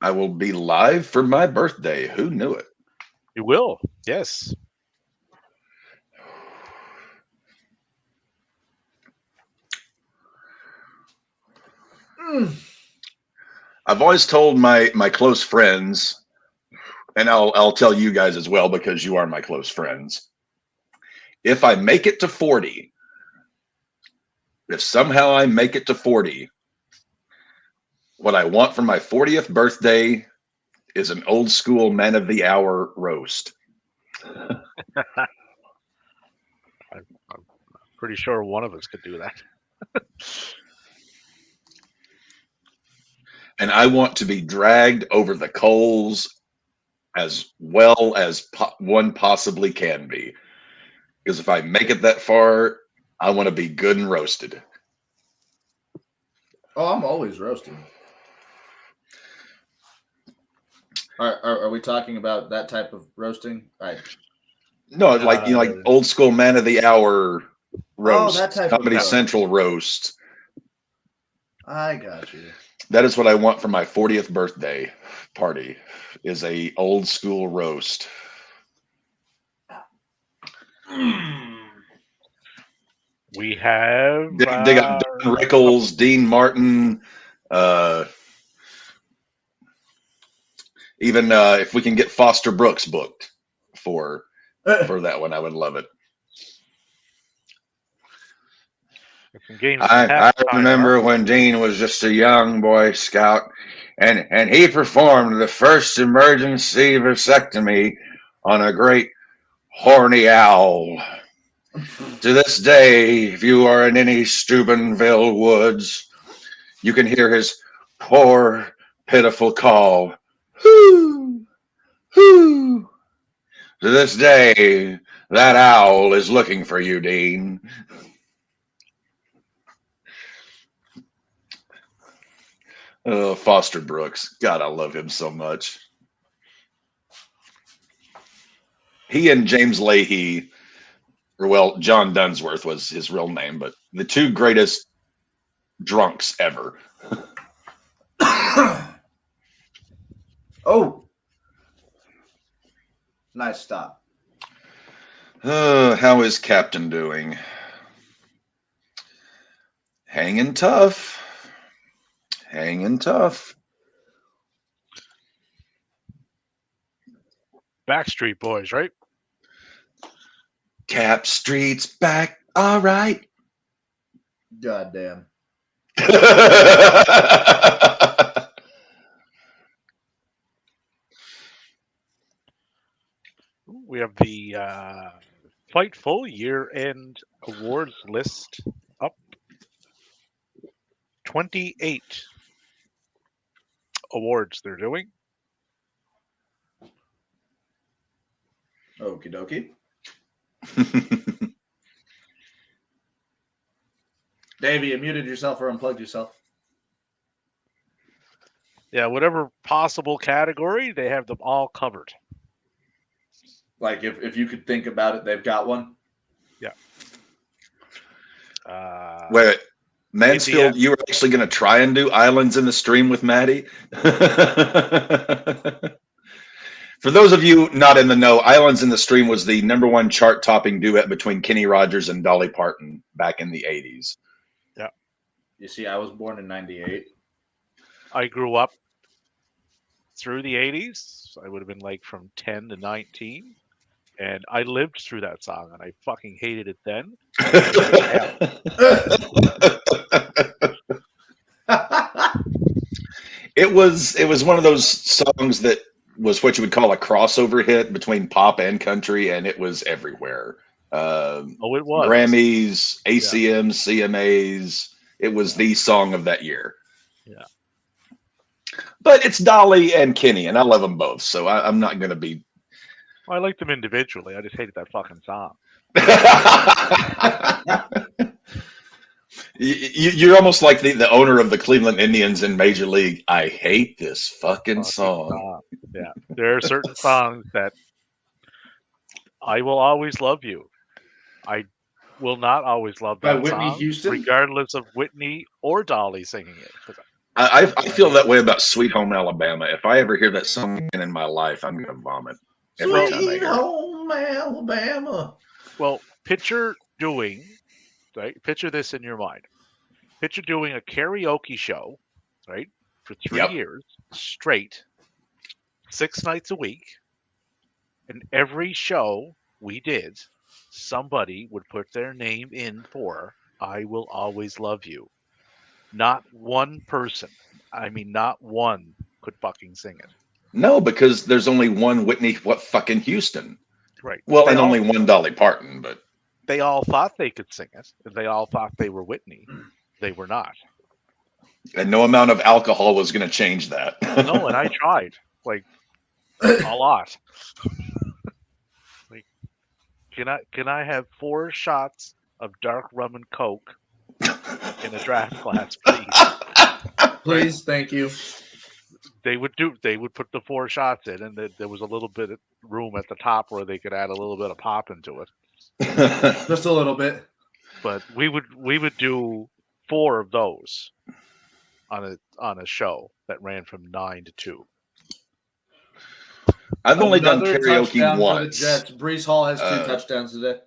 I will be live for my birthday. Who knew it? You will. Yes. I've always told my close friends, and I'll tell you guys as well because you are my close friends. If I make it to 40, if somehow I make it to 40, what I want for my 40th birthday is an old school man of the hour roast. I'm pretty sure one of us could do that. And I want to be dragged over the coals as well as one possibly can be. Because if I make it that far, I want to be good and roasted. Oh, I'm always roasting. Are we talking about that type of roasting? No, like old school man of the hour roast, that type of Comedy roast. Central roast. I got you. That is what I want for my 40th birthday party. Is a old school roast. We have They got Don Rickles, Dean Martin. Even if we can get Foster Brooks booked for that one, I would love it. I remember when Dean was just a young Boy Scout, and he performed the first emergency vasectomy on a great horny owl. To this day, if you are in any Steubenville woods, you can hear his poor, pitiful call. Hoo! Hoo! To this day, that owl is looking for you, Dean. Oh, Foster Brooks. God, I love him so much. He and James Leahy, or well, John Dunsworth was his real name, but the two greatest drunks ever. Oh. Nice stop. How is Captain doing? Hanging tough. Hanging tough. Backstreet Boys, right? Cap Street's back. All right. Goddamn. We have the Fightful year-end awards list up. 28 awards they're doing. Okie dokie. Davey, you muted yourself or unplugged yourself? Yeah, whatever possible category, they have them all covered. Like if you could think about it, they've got one. Yeah. Wait, Mansfield, you were actually going to try and do Islands in the Stream with Maddie? For those of you not in the know, Islands in the Stream was the #1 chart-topping duet between Kenny Rogers and Dolly Parton back in the 80s. Yeah. You see, I was born in 98. I grew up through the 80s. I would have been like from 10 to 19. And I lived through that song, and I fucking hated it then. It was one of those songs that was what you would call a crossover hit between pop and country, and it was everywhere. Oh, it was. Grammys, ACMs, CMAs. It was the song of that year. Yeah. But it's Dolly and Kenny, and I love them both, so I'm not going to be. Well, I liked them individually. I just hated that fucking song. You're almost like the owner of the Cleveland Indians in Major League. I hate this fucking song. Yeah. There are certain songs that I will always love you. I will not always love By that Whitney song, Houston? regardless of Whitney or Dolly singing it. 'Cause I feel that way about Sweet Home Alabama. If I ever hear that song again in my life, I'm going to vomit every time I Sweet hear it. Home Alabama. Well, picture this in your mind. Picture doing a karaoke show, right, for 3 Yep. years straight, 6 nights a week, and every show we did, somebody would put their name in for "I Will Always Love You." Not one person, I mean, not one could fucking sing it. No, because there's only one Whitney fucking Houston. Right. Well, They and all- only one Dolly Parton, but They all thought they could sing it. And they all thought they were Whitney. They were not. and no amount of alcohol was going to change that. No, and I tried, like, a lot. Like, can I have 4 shots of dark rum and Coke in a draft glass, please? Please, thank you. They would put the 4 shots in, and there was a little bit of room at the top where they could add a little bit of pop into it. Just a little bit. But we would do 4 of those on a show that ran from 9 to 2. I've only done Another karaoke touchdown for the once. Jets. Brees Hall has 2 touchdowns today.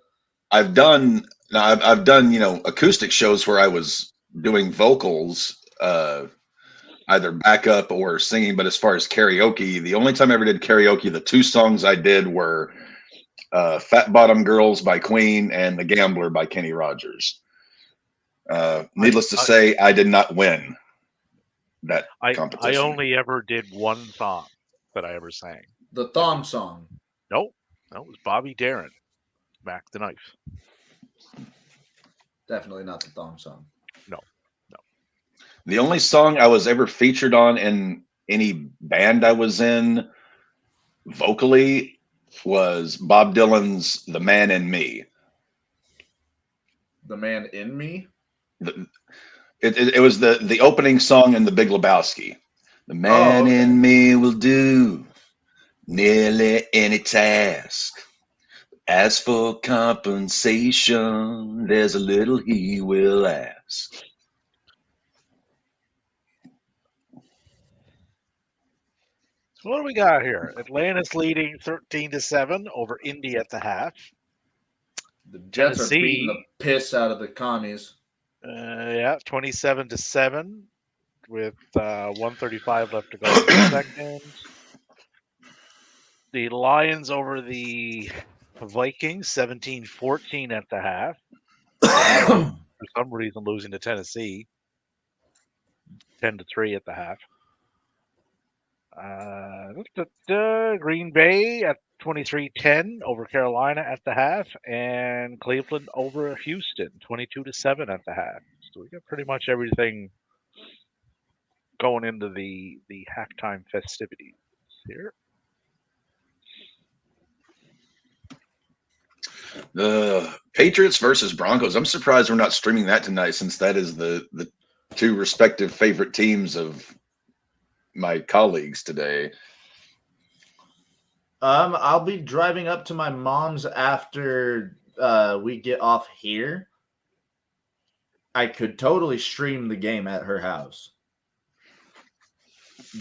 I've done acoustic shows where I was doing vocals, either backup or singing. But as far as karaoke, the only time I ever did karaoke, the 2 songs I did were "Fat Bottom Girls" by Queen and "The Gambler" by Kenny Rogers. Needless to say, I did not win that competition. I only ever did one song that I ever sang. The thong song. Nope. No, it was Bobby Darin, Mac the Knife. Definitely not the thong song. The only song I was ever featured on in any band I was in vocally was Bob Dylan's "The Man in Me." The Man in Me? It was the opening song in The Big Lebowski. "The man in me will do nearly any task. As for compensation, there's a little he will ask." So what do we got here? Atlanta's leading 13-7 over Indy at the half. The Jets Tennessee. are beating the piss out of the commies. 27-7 with 1:35 left to go in the second. The Lions over the Vikings 17-14 at the half. For some reason losing to Tennessee 10-3 at the half. Green Bay at 23-10 over Carolina at the half, and Cleveland over Houston 22-7 at the half. So we got pretty much everything going into the halftime festivities here. The Patriots versus Broncos. I'm surprised we're not streaming that tonight, since that is the 2 respective favorite teams of my colleagues today. I'll be driving up to my mom's after we get off here. I could totally stream the game at her house.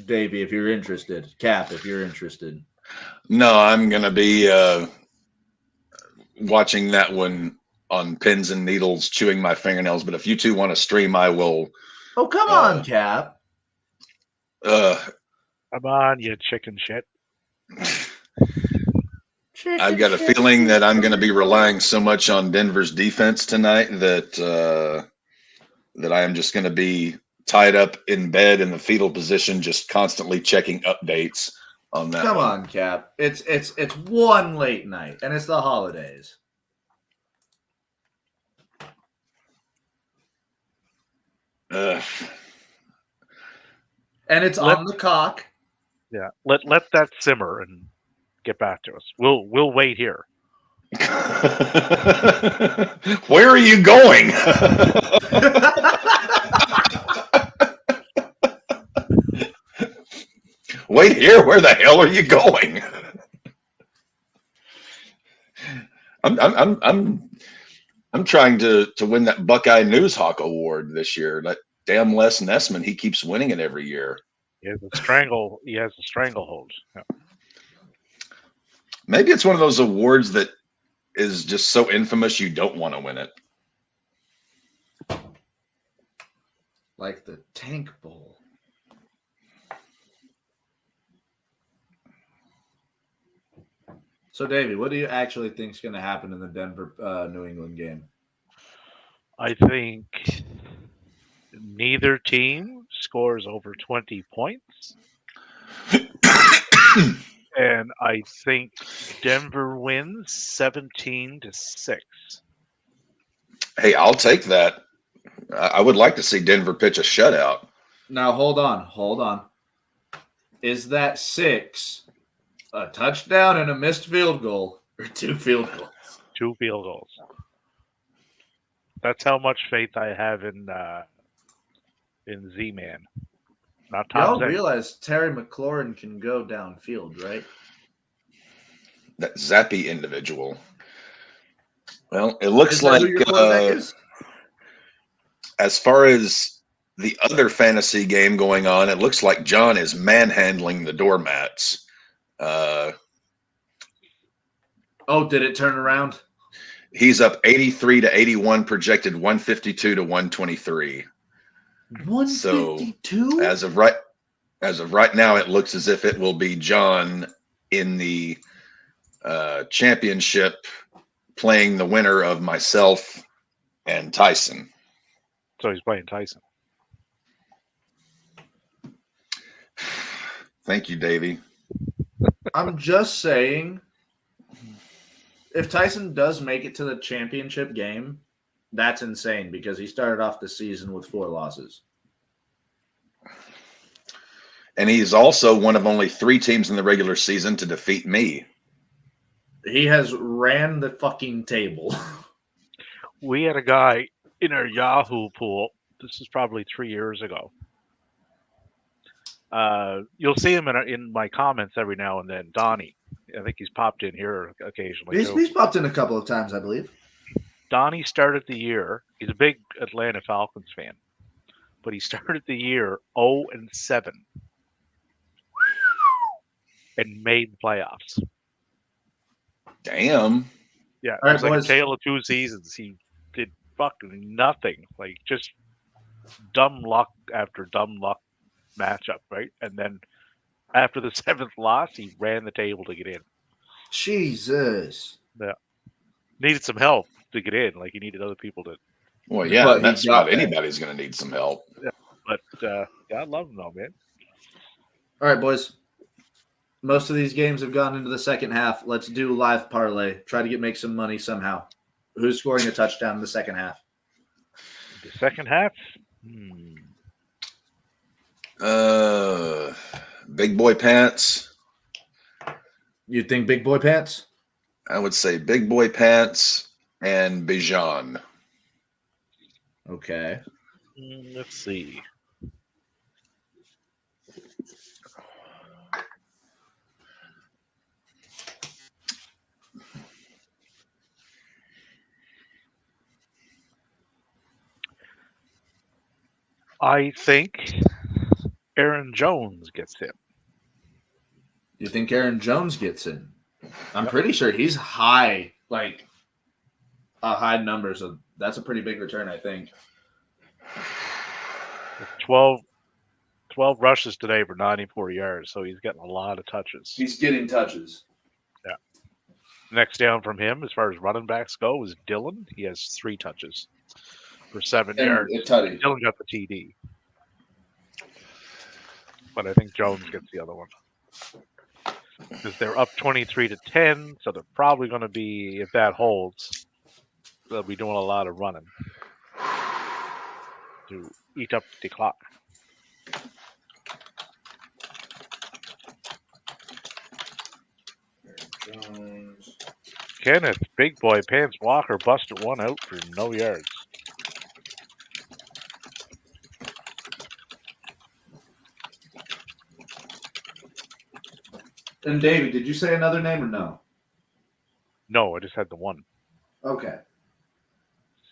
Davey, if you're interested. Cap, if you're interested. No, I'm going to be watching that one on pins and needles, chewing my fingernails. But if you 2 want to stream, I will. Oh, come on, Cap. Come on, you chicken shit. I've got a feeling that I'm going to be relying so much on Denver's defense tonight that I am just going to be tied up in bed in the fetal position, just constantly checking updates on that. Come on, Cap. It's one late night, and it's the holidays. Ugh. And it's on the cock. Yeah, let that simmer and get back to us. We'll wait here. Where are you going? Wait here. Where the hell are you going? I'm trying to win that Buckeye Newshawk Award this year. That damn Les Nessman, he keeps winning it every year. He has a stranglehold. Yeah. Maybe it's one of those awards that is just so infamous you don't want to win it. Like the Tank Bowl. So, Davey, what do you actually think is going to happen in the Denver New England game? I think neither team scores over 20 points. And I think Denver wins 17-6. Hey, I'll take that. I would like to see Denver pitch a shutout. Now, hold on. Is that 6 a touchdown and a missed field goal or 2 field goals? 2 field goals. That's how much faith I have in Z-Man. Not Tom Y'all Zenk. realize Terry McLaurin can go downfield, right? That zappy individual. Well, it looks Is that like who your quarterback is? as far as the other fantasy game going on, it looks like John is manhandling the doormats. Did it turn around? He's up 83-81, projected 152-123. 152? So as of right now, it looks as if it will be John in the championship, playing the winner of myself and Tyson. So he's playing Tyson. Thank you, Davey. I'm just saying, if Tyson does make it to the championship game, that's insane because he started off the season with 4 losses. And he's also one of only 3 teams in the regular season to defeat me. He has ran the fucking table. We had a guy in our Yahoo pool. This is probably 3 years ago. You'll see him in my comments every now and then. Donnie. I think he's popped in here occasionally. He's popped in a couple of times, I believe. Donnie started the year. He's a big Atlanta Falcons fan, but he started the year 0-7 and made playoffs. Damn. Yeah, All it was right, like boys. a tale of 2 seasons. He did fucking nothing, like just dumb luck after dumb luck matchup, right? And then after the 7th loss, he ran the table to get in. Jesus. Yeah, needed some help to get in. Like he needed other people to. Well, yeah, But he that's got about there. anybody's going to need some help. But yeah, I love him though, man. All right, boys. Most of these games have gone into the second half. Let's do live parlay. Try to make some money somehow. Who's scoring a touchdown in the second half? The second half. Big boy pants. You think Big Boy Pants? I would say big boy pants and Bijan. Okay. Let's see. I think Aaron Jones gets him. You think Aaron Jones gets in? I'm pretty sure he's high, like a high number. So that's a pretty big return, I think. 12 rushes today for 94 yards, so he's getting a lot of touches. He's getting touches. Yeah. Next down from him, as far as running backs go, is Dylan. He has 3 touches for 7 yards. Dylan got the TD. But I think Jones gets the other one. Because they're up 23-10, so they're probably going to be, if that holds, they'll be doing a lot of running to eat up the clock. Jones. Kenneth, Big Boy, Pants Walker busted one out for no yards. And Davey, did you say another name or no? No, I just had the one. Okay.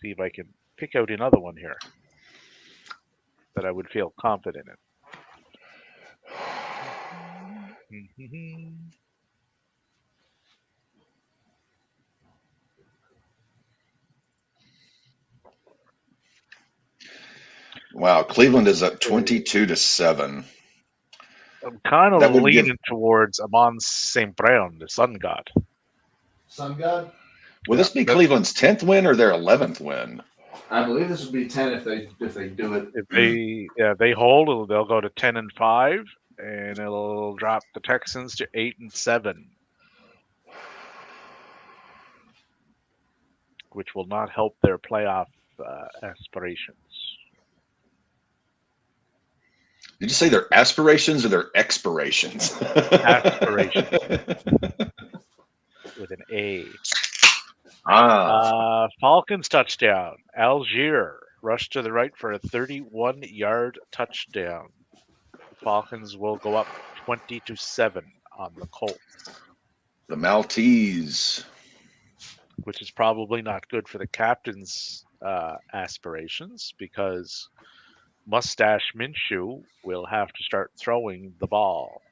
See if I can pick out another one here that I would feel confident in. Wow, Cleveland is up 22-7. I'm kind That of would leaning give- towards Amon St. Brown, the Sun God. Sun God? Will this be Cleveland's 10th win or their 11th win? I believe this would be 10 if they do it. If they hold, they'll go to 10-5, and it'll drop the Texans to 8-7, which will not help their playoff aspirations. Did you say their aspirations or their expirations? Aspirations. With an A. Falcons touchdown. Algier rushed to the right for a 31-yard touchdown. The Falcons will go up 20-7 on the Colts. The Maltese. Which is probably not good for the captain's aspirations, because Mustache Minshew will have to start throwing the ball.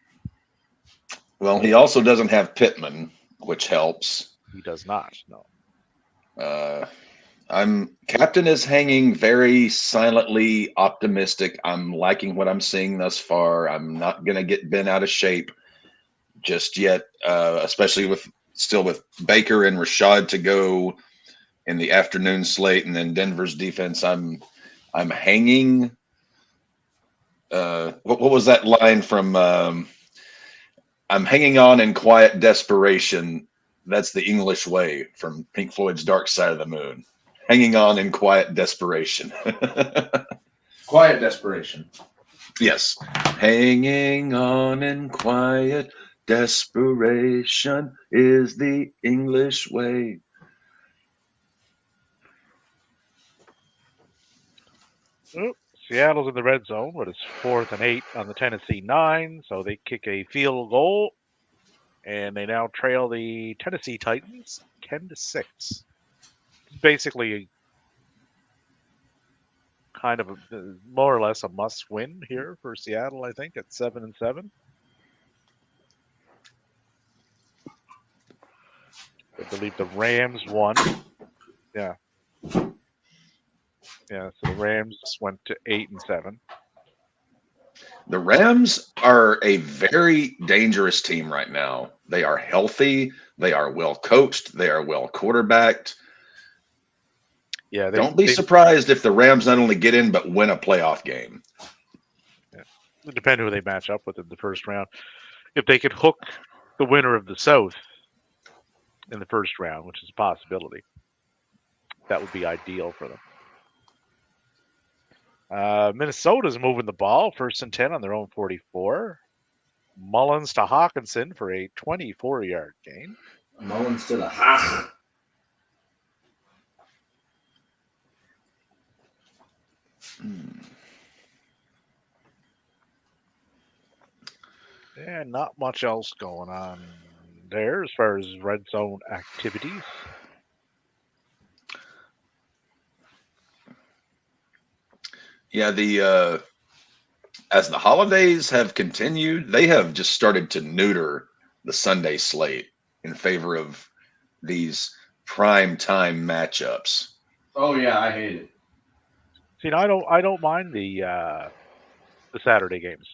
Well, he also doesn't have Pittman, which helps. He does not, no. Captain is hanging very silently optimistic. I'm liking what I'm seeing thus far. I'm not going to get bent out of shape just yet, especially with Baker and Rashad to go in the afternoon slate, and then Denver's defense. I'm hanging. What was that line from? I'm hanging on in quiet desperation. That's the English way from Pink Floyd's Dark Side of the Moon. Hanging on in quiet desperation. Quiet desperation. Yes. Hanging on in quiet desperation is the English way. Seattle's in the red zone, but it's 4th and 8 on the Tennessee 9, so they kick a field goal, and they now trail the Tennessee Titans 10-6. It's basically kind of more or less a must-win here for Seattle, I think, at 7-7. I believe the Rams won. Yeah. Yeah, so the Rams went to 8-7. The Rams are a very dangerous team right now. They are healthy. They are well coached. They are well quarterbacked. Yeah, don't be surprised if the Rams not only get in but win a playoff game. Yeah. It depends who they match up with in the first round. If they could hook the winner of the South in the first round, which is a possibility, that would be ideal for them. Minnesota's moving the ball, 1st and 10 on their own 44. Mullins to Hawkinson for a 24-yard gain. Mullins to the Hawk. Yeah, not much else going on there as far as red zone activities. Yeah, as the holidays have continued, they have just started to neuter the Sunday slate in favor of these prime time matchups. Oh yeah, I hate it. See, I don't mind the Saturday games.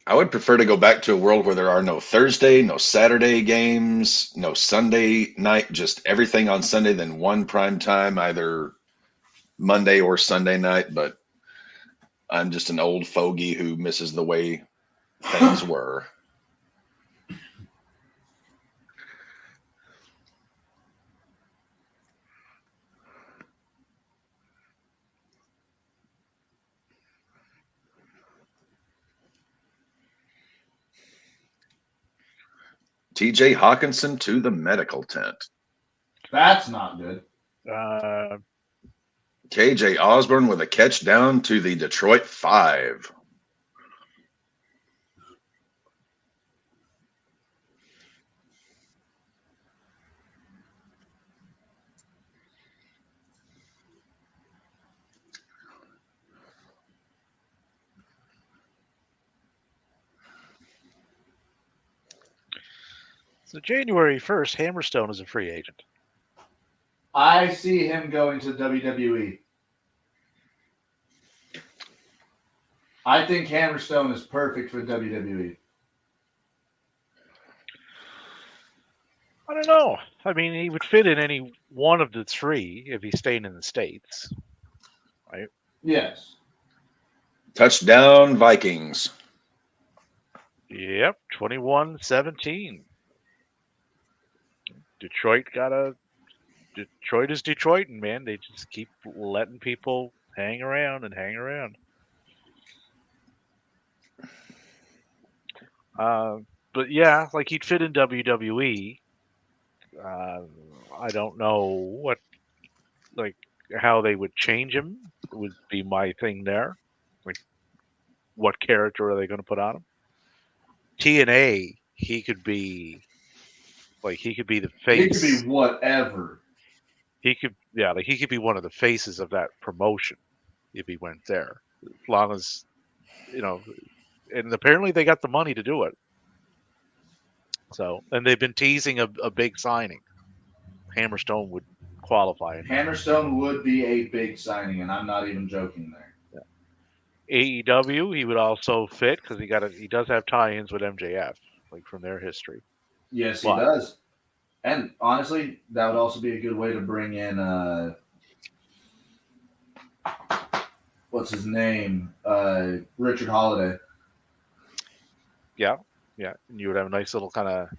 I would prefer to go back to a world where there are no Thursday, no Saturday games, no Sunday night, just everything on Sunday, then one prime time, either Monday or Sunday night. But I'm just an old fogey who misses the way things were. TJ Hawkinson to the medical tent. That's not good. KJ Osborne with a catch down to the Detroit 5. So January 1st, Hammerstone is a free agent. I see him going to WWE. I think Hammerstone is perfect for WWE. I don't know. I mean, he would fit in any one of the three if he stayed in the States. Right? Yes. Touchdown Vikings. Yep, 21-17. Detroit is Detroit, and man, they just keep letting people hang around and hang around. But yeah, like he'd fit in WWE. I don't know how they would change him would be my thing there. Like, what character are they going to put on him? TNA, he could be the face. He could be whatever. He could be one of the faces of that promotion if he went there. As long as, and apparently they got the money to do it. So, and they've been teasing a big signing. Hammerstone would qualify. Hammerstone would be a big signing, and I'm not even joking there. Yeah. AEW, he would also fit because he does have tie-ins with MJF, like from their history. Yes, he does. And honestly, that would also be a good way to bring in what's his name? Richard Holiday. Yeah. Yeah. And you would have a nice little kind of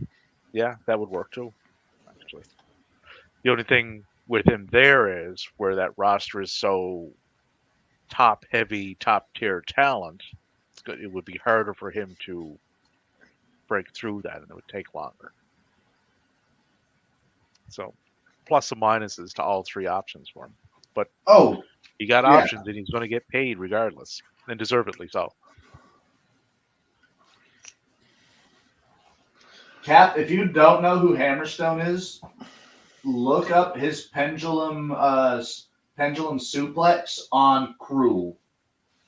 that would work too, actually. The only thing with him there is where that roster is so top-heavy, top-tier talent, it would be harder for him to break through that, and it would take longer. So, plus and minuses to all three options for him. But he got options, and he's going to get paid regardless, and deservedly so. Cap, if you don't know who Hammerstone is, look up his pendulum suplex on Cruel.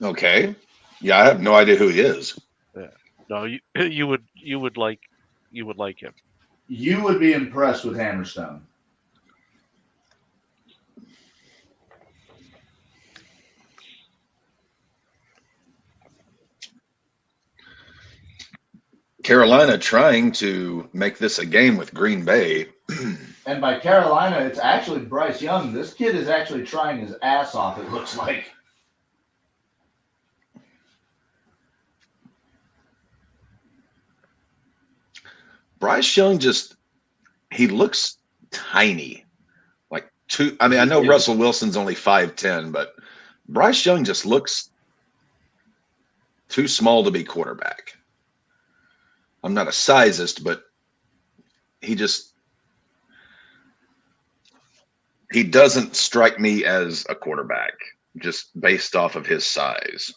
Okay. Yeah, I have no idea who he is. Yeah. No, you would like him. You would be impressed with Hammerstone. Carolina trying to make this a game with Green Bay. And by Carolina, it's actually Bryce Young. This kid is actually trying his ass off, it looks like. Bryce Young he looks tiny. I know Russell Wilson's only 5'10", but Bryce Young just looks too small to be quarterback. I'm not a sizist, but he doesn't strike me as a quarterback just based off of his size,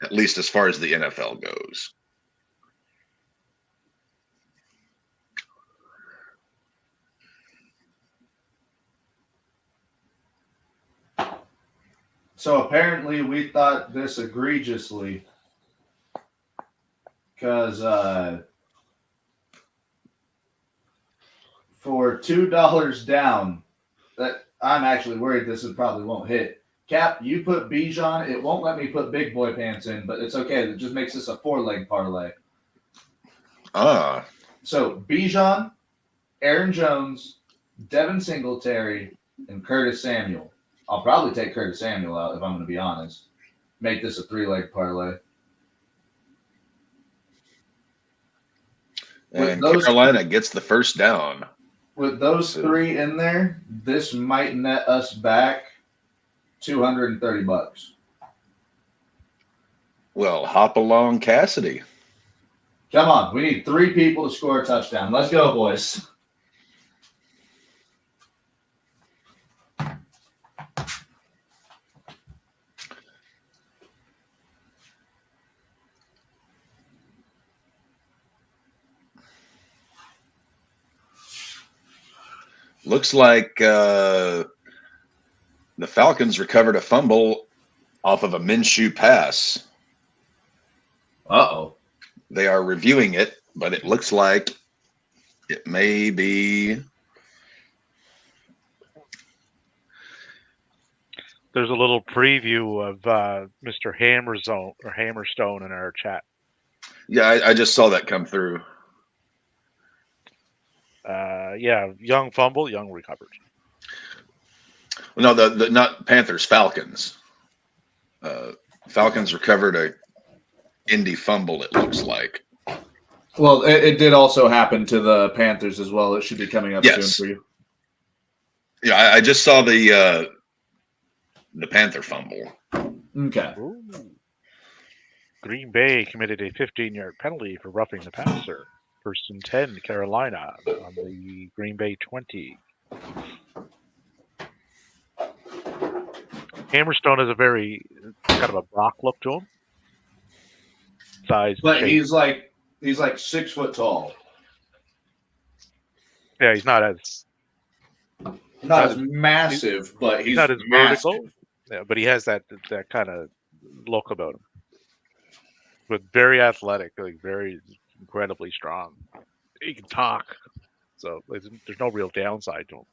at least as far as the NFL goes. So apparently we thought this egregiously because for $2 down, that I'm actually worried this probably won't hit. Cap, you put Bijan. It won't let me put Big Boy Pants in, but it's okay. It just makes this a 4-leg parlay. So Bijan, Aaron Jones, Devin Singletary, and Curtis Samuel. I'll probably take Curtis Samuel out if I'm going to be honest. Make this a 3-leg parlay. And Carolina gets the first down. With those three in there, this might net us back $230. Well, hop along, Cassidy. Come on. We need 3 people to score a touchdown. Let's go, boys. Looks like the Falcons recovered a fumble off of a Minshew pass. Uh-oh. They are reviewing it, but it looks like it may be. There's a little preview of Mr. Hammerstone in our chat. Yeah, I just saw that come through. Yeah, young fumble, young recovered. No, the not Panthers, Falcons. Falcons recovered a Indy fumble, it looks like. Well, it did also happen to the Panthers as well. It should be coming up soon for you. Yeah, I just saw the Panther fumble. Okay. Ooh. Green Bay committed a 15-yard penalty for roughing the passer. First and 10, Carolina on the Green Bay 20. Hammerstone has a very kind of a Brock look to him. Size, But shape. he's like 6 foot tall. Yeah, he's not as massive, but he's not as massive. vertical. Yeah, but he has that kind of look about him. But very athletic, like very incredibly strong. He can talk, so there's no real downside to him.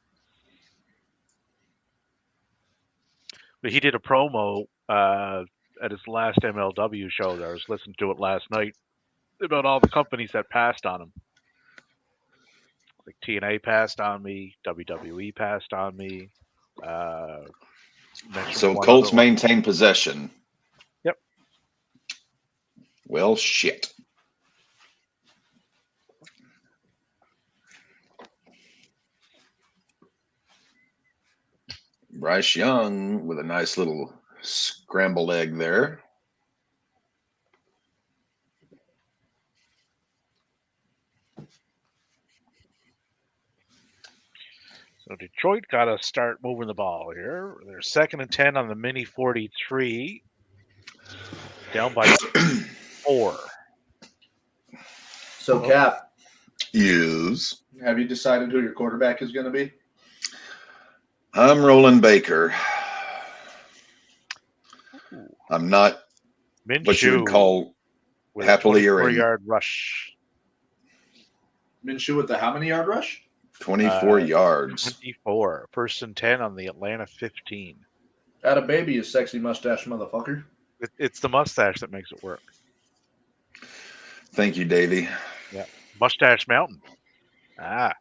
But he did a promo at his last MLW show. There, I was listening to it last night about all the companies that passed on him. Like TNA passed on me, WWE passed on me. So Colts maintain possession. Yep. Well, shit. Bryce Young with a nice little scrambled egg there. So Detroit got to start moving the ball here. They're 2nd and 10 on the mini 43, down by 4. So, Cap, Yes. have you decided who your quarterback is going to be? I'm rolling Baker. I'm not what you would call with happily a or 4-yard rush. Minshew with the how many yard rush? 24 yards. 24. 1st and 10 on the Atlanta 15. That a baby, you sexy mustache motherfucker. It's the mustache that makes it work. Thank you, Davey. Yeah. Mustache Mountain. Ah.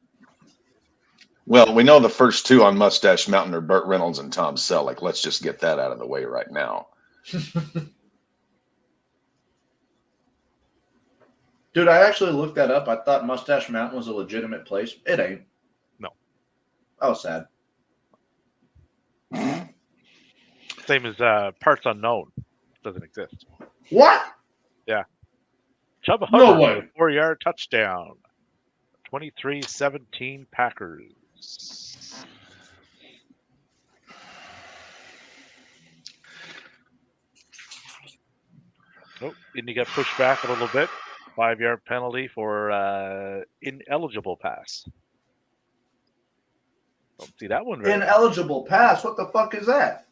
Well, we know the first 2 on Mustache Mountain are Burt Reynolds and Tom Selleck. Let's just get that out of the way right now. Dude, I actually looked that up. I thought Mustache Mountain was a legitimate place. It ain't. No. Oh, sad. Same as Parts Unknown. Doesn't exist. What? Yeah. Chuba Hubbard No way. with a 4-yard touchdown. 23-17 Packers. Oh, Indy got pushed back a little bit. 5-yard penalty for ineligible pass. Don't see that one very well. Ineligible pass. What the fuck is that?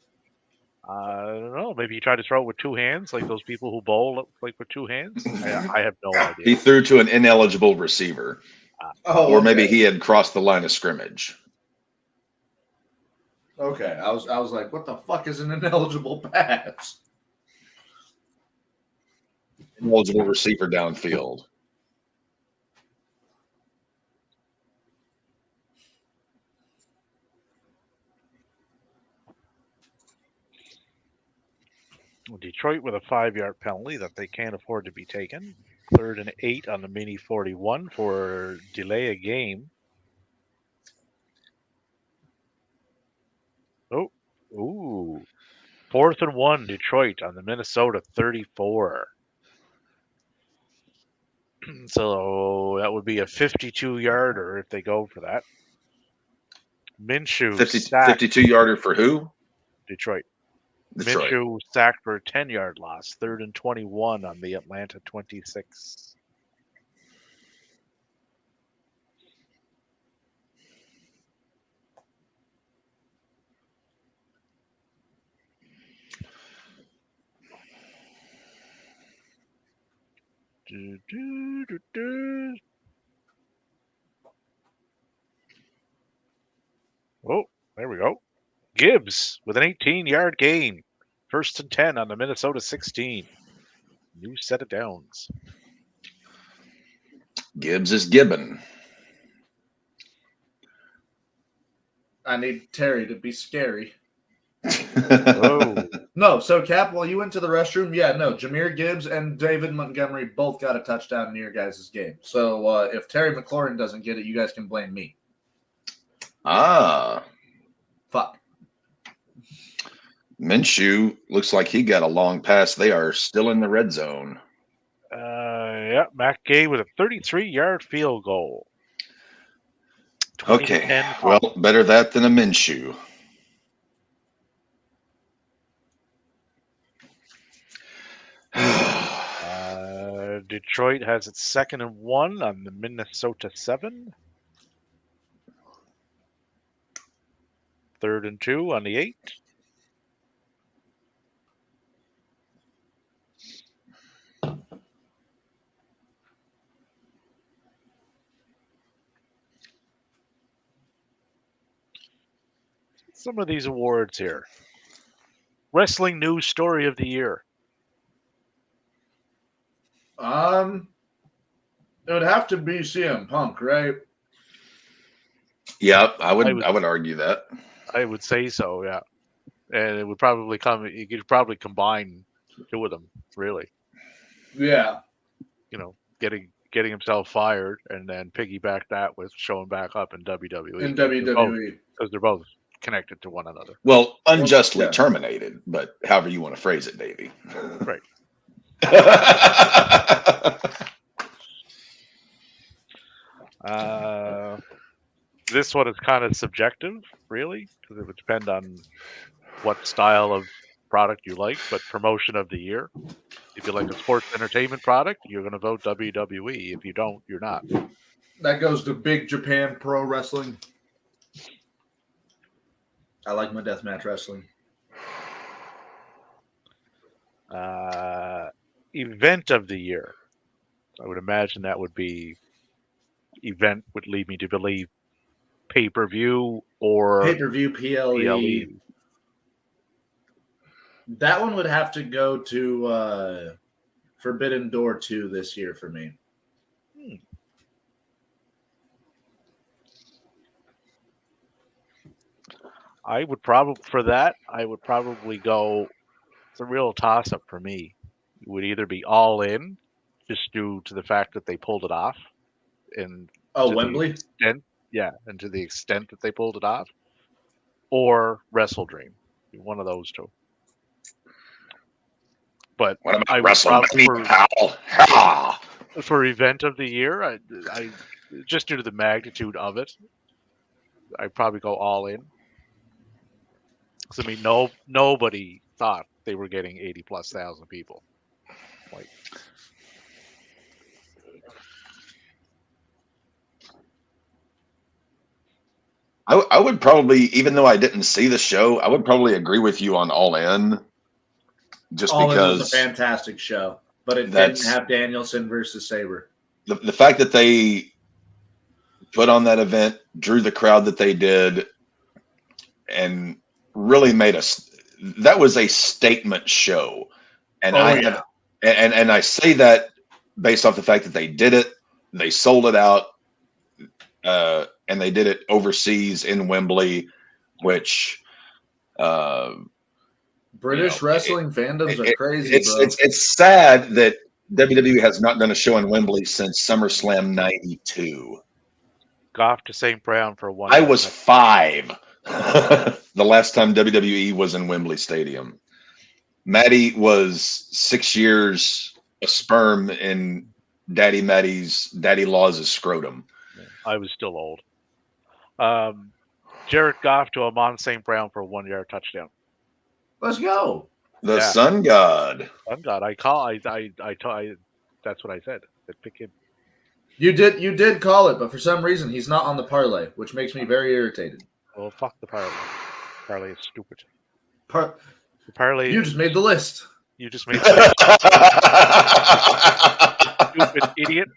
I don't know. Maybe he tried to throw it with 2 hands, like those people who bowl like with 2 hands. I have no idea. He threw to an ineligible receiver. Or maybe he had crossed the line of scrimmage. Okay, I was like, what the fuck is an ineligible pass? Ineligible receiver downfield. Detroit with a 5-yard penalty that they can't afford to be taken. 3rd and 8 on the mini 41 for delay a game. Oh, ooh. 4th and 1, Detroit on the Minnesota 34. So that would be a 52-yarder if they go for that. Minshew 52-yarder for who? Detroit. Detroit. Minshew sacked for a 10-yard loss, 3rd and 21 on the Atlanta 26. Oh, there we go. Gibbs with an 18-yard gain. 1st and 10 on the Minnesota 16. New set of downs. Gibbs is Gibbon. I need Terry to be scary. Oh, No, so Cap, while you went to the restroom, yeah, no, Jahmyr Gibbs and David Montgomery both got a touchdown in your guys' game. So if Terry McLaurin doesn't get it, you guys can blame me. Ah. Fuck. Minshew looks like he got a long pass. They are still in the red zone. yeah, Matt Gay with a 33-yard field goal. 20-10 Okay. Well, better that than a Minshew. Detroit has its 2nd and 1 on the Minnesota 7. 3rd and 2 on the 8. Some of these awards here. Wrestling News Story of the Year. It would have to be CM Punk, right? Yeah, I would argue that. I would say so, yeah. And it would probably you could probably combine 2 of them, really. Yeah. You know, getting himself fired and then piggyback that with showing back up in WWE. In WWE. Because they're both connected to one another. Well, unjustly yeah. terminated, but however you want to phrase it, Davey. Right. This one is kind of subjective, really, because it would depend on what style of product you like. But promotion of the year, if you like a sports entertainment product, you're going to vote WWE. If you don't, you're not. That goes to Big Japan Pro Wrestling. I like my deathmatch wrestling. Event of the year. I would imagine that would be event would lead me to believe pay-per-view or Pay-per-view PLE. That one would have to go to Forbidden Door 2 this year for me. I would probably go. It's a real toss-up for me. It would either be All In, just due to the fact that they pulled it off, and Wembley. And to the extent that they pulled it off, or Wrestle Dream, one of those 2. But What about I would WrestleMania, pal? for event of the year, I just due to the magnitude of it, I'd probably go All In. Because I mean, nobody thought they were getting 80,000+ people. Like, I would probably, even though I didn't see the show, I would probably agree with you on All In. Just All because In was a fantastic show, but it didn't have Danielson versus Sabre. The fact that they put on that event, drew the crowd that they did, and really made us. That was a statement show, and and I say that based off the fact that they did it, they sold it out, and they did it overseas in Wembley, which British wrestling fandoms are crazy. It's sad that WWE has not done a show in Wembley since SummerSlam '92. Goff to St. Brown for one. I was 5 the last time WWE was in Wembley Stadium. Maddie was 6 years a sperm in Daddy Laws' scrotum. I was still old. Jared Goff to Amon St. Brown for a 1-yard touchdown. Let's go. The Yeah. Sun God. I'm God. That's what I said. I'd pick him. You did call it, but for some reason he's not on the parlay, which makes me very irritated. Well, fuck the parlay. Parlay is stupid. The parlay. You just made the list. You just made stupid idiot.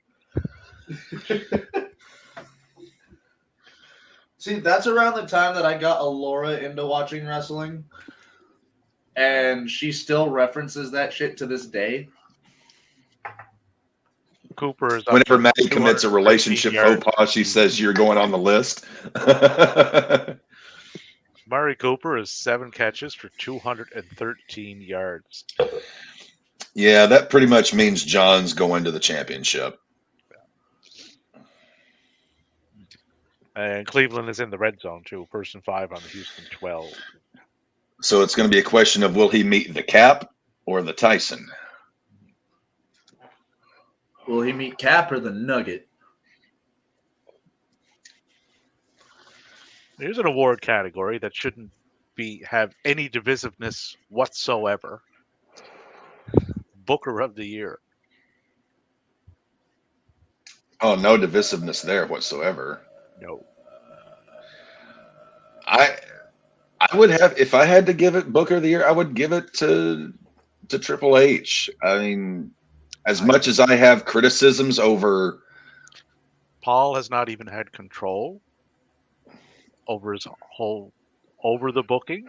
See, that's around the time that I got Alora into watching wrestling, and she still references that shit to this day. Cooper is whenever Maddie commits a relationship faux pas, she says you're going on the list. Murray Cooper is 7 catches for 213 yards. Yeah, that pretty much means John's going to the championship. And Cleveland is in the red zone too. 1st and 5 on the Houston 12. So it's going to be a question of will he meet the Cap or the Tyson? Will he meet Cap or the Nugget? Here's an award category that shouldn't have any divisiveness whatsoever. Booker of the Year. Oh, no divisiveness there whatsoever. No. I would have, if I had to give it Booker of the Year, I would give it to Triple H. I mean, as much as I have criticisms over, Paul has not even had control over the booking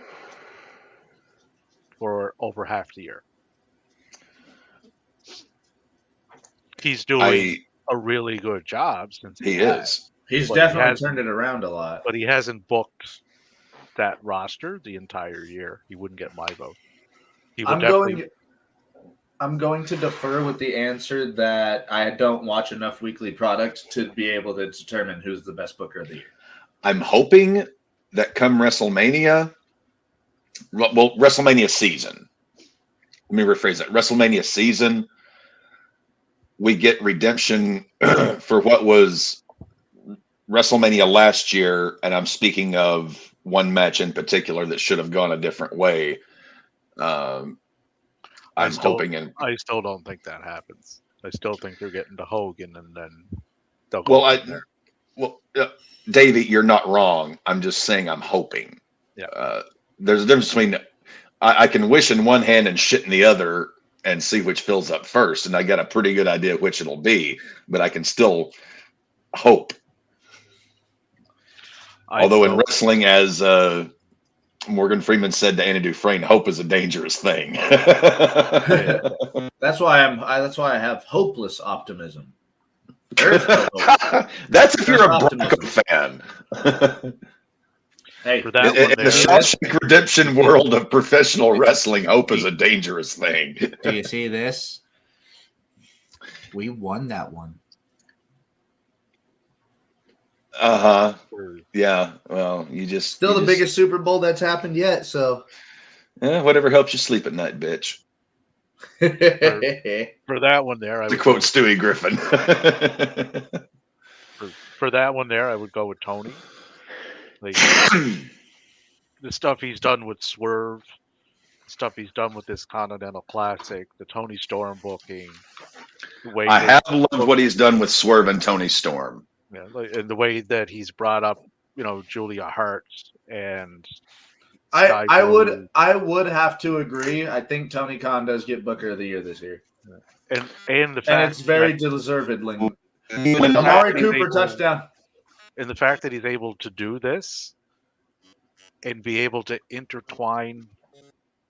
for over half the year. He's doing a really good job since he is. He's definitely turned it around a lot. But he hasn't booked that roster the entire year. He wouldn't get my vote. I'm going to defer with the answer that I don't watch enough weekly product to be able to determine who's the best booker of the year. I'm hoping that come WrestleMania season. Let me rephrase that. WrestleMania season, we get redemption for what was WrestleMania last year, and I'm speaking of one match in particular that should have gone a different way. I still don't think that happens. I still think they're getting to Hogan, and then they'll go. Davey, you're not wrong. I'm just saying I'm hoping. Yeah. There's a difference between I can wish in one hand and shit in the other and see which fills up first, and I got a pretty good idea which it'll be, but I can still hope. Although in wrestling, as Morgan Freeman said to Anna Dufresne, hope is a dangerous thing. That's why I have hopeless optimism. There's no hope. That's if you're a Bronco fan. Hey, in the Shawshank Redemption world of professional wrestling, hope is a dangerous thing. Do you see this? We won that one. Uh-huh. Yeah. Well, still the biggest Super Bowl that's happened yet, so whatever helps you sleep at night, bitch. For that one there, to quote Stewie Griffin. for that one there, I would go with Tony. Like, the stuff he's done with Swerve, the stuff he's done with this Continental Classic, the Tony Storm booking. I have loved what he's done with Swerve and Tony Storm. Yeah, and the way that he's brought up, Julia Hart and I would have to agree. I think Tony Khan does get Booker of the Year this year, and the fact and it's very deservedly. Amari Cooper touchdown. And the fact that he's able to do this and be able to intertwine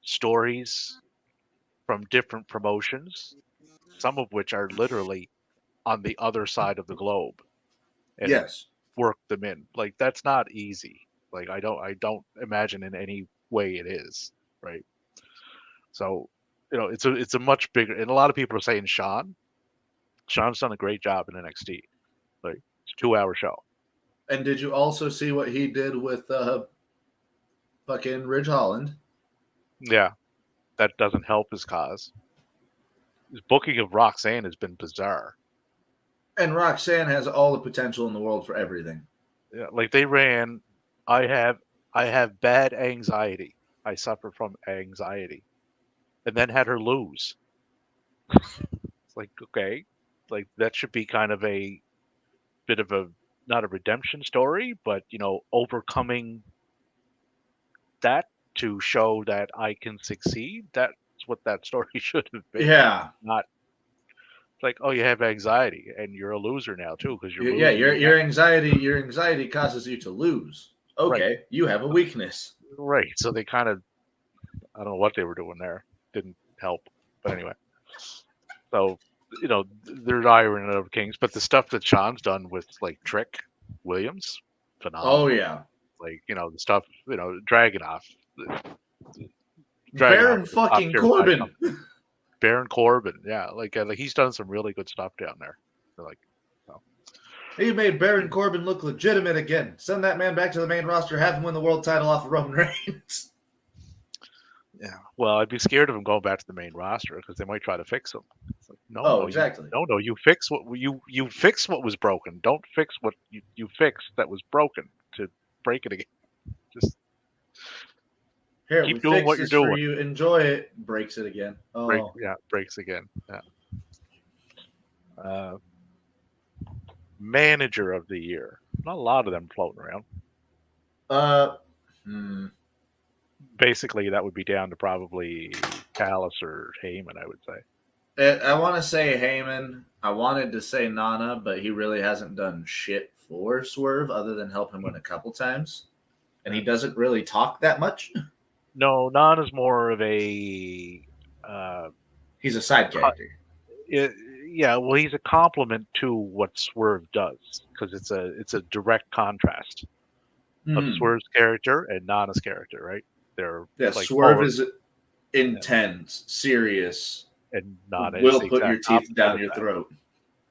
stories from different promotions, some of which are literally on the other side of the globe. And work them in. Like, that's not easy. Like, I don't imagine in any way it is, right? So, it's a much bigger, and a lot of people are saying Sean's done a great job in NXT. Like, it's a 2-hour show. And did you also see what he did with fucking Ridge Holland? Yeah, that doesn't help his cause. His booking of Roxanne has been bizarre. And Roxanne has all the potential in the world for everything. Yeah, like they ran. I have bad anxiety. I suffer from anxiety, and then had her lose. It's like, okay, like that should be kind of a bit of a not a redemption story, but overcoming that to show that I can succeed. That's what that story should have been. Yeah. Not like, oh, you have anxiety and you're a loser now too because you're Yeah, losing. your anxiety causes you to lose. Okay, Right. you have a weakness. Right. So they kind of, I don't know what they were doing there. Didn't help. But anyway. So, there's iron of kings, but the stuff that Sean's done with like Trick Williams, phenomenal. Oh yeah. Like, the stuff, Dragonoff. Baron Dragunov, fucking top-tier Corbin. guy. Baron Corbin, yeah. Like he's done some really good stuff down there. Like, He made Baron Corbin look legitimate again. Send that man back to the main roster, have him win the world title off of Roman Reigns. yeah. Well, I'd be scared of him going back to the main roster because they might try to fix him. It's like, no, exactly. You fix what you fix what was broken. Don't fix what you fixed that was broken to break it again. Just Here, keep we doing fix what you're this for doing. you. Enjoy it. Breaks it again. Oh, Breaks again. Yeah. Manager of the year. Not a lot of them floating around. Basically, that would be down to probably Callis or Heyman, I would say. I want to say Heyman. I wanted to say Nana, but he really hasn't done shit for Swerve other than help him win a couple times. And he doesn't really talk that much. No, Nana's more of a... He's a side character. Well, he's a complement to what Swerve does because it's a direct contrast of Swerve's character and Nana's character, right? They're like Swerve is intense, serious, and Nana will is put your teeth down your throat.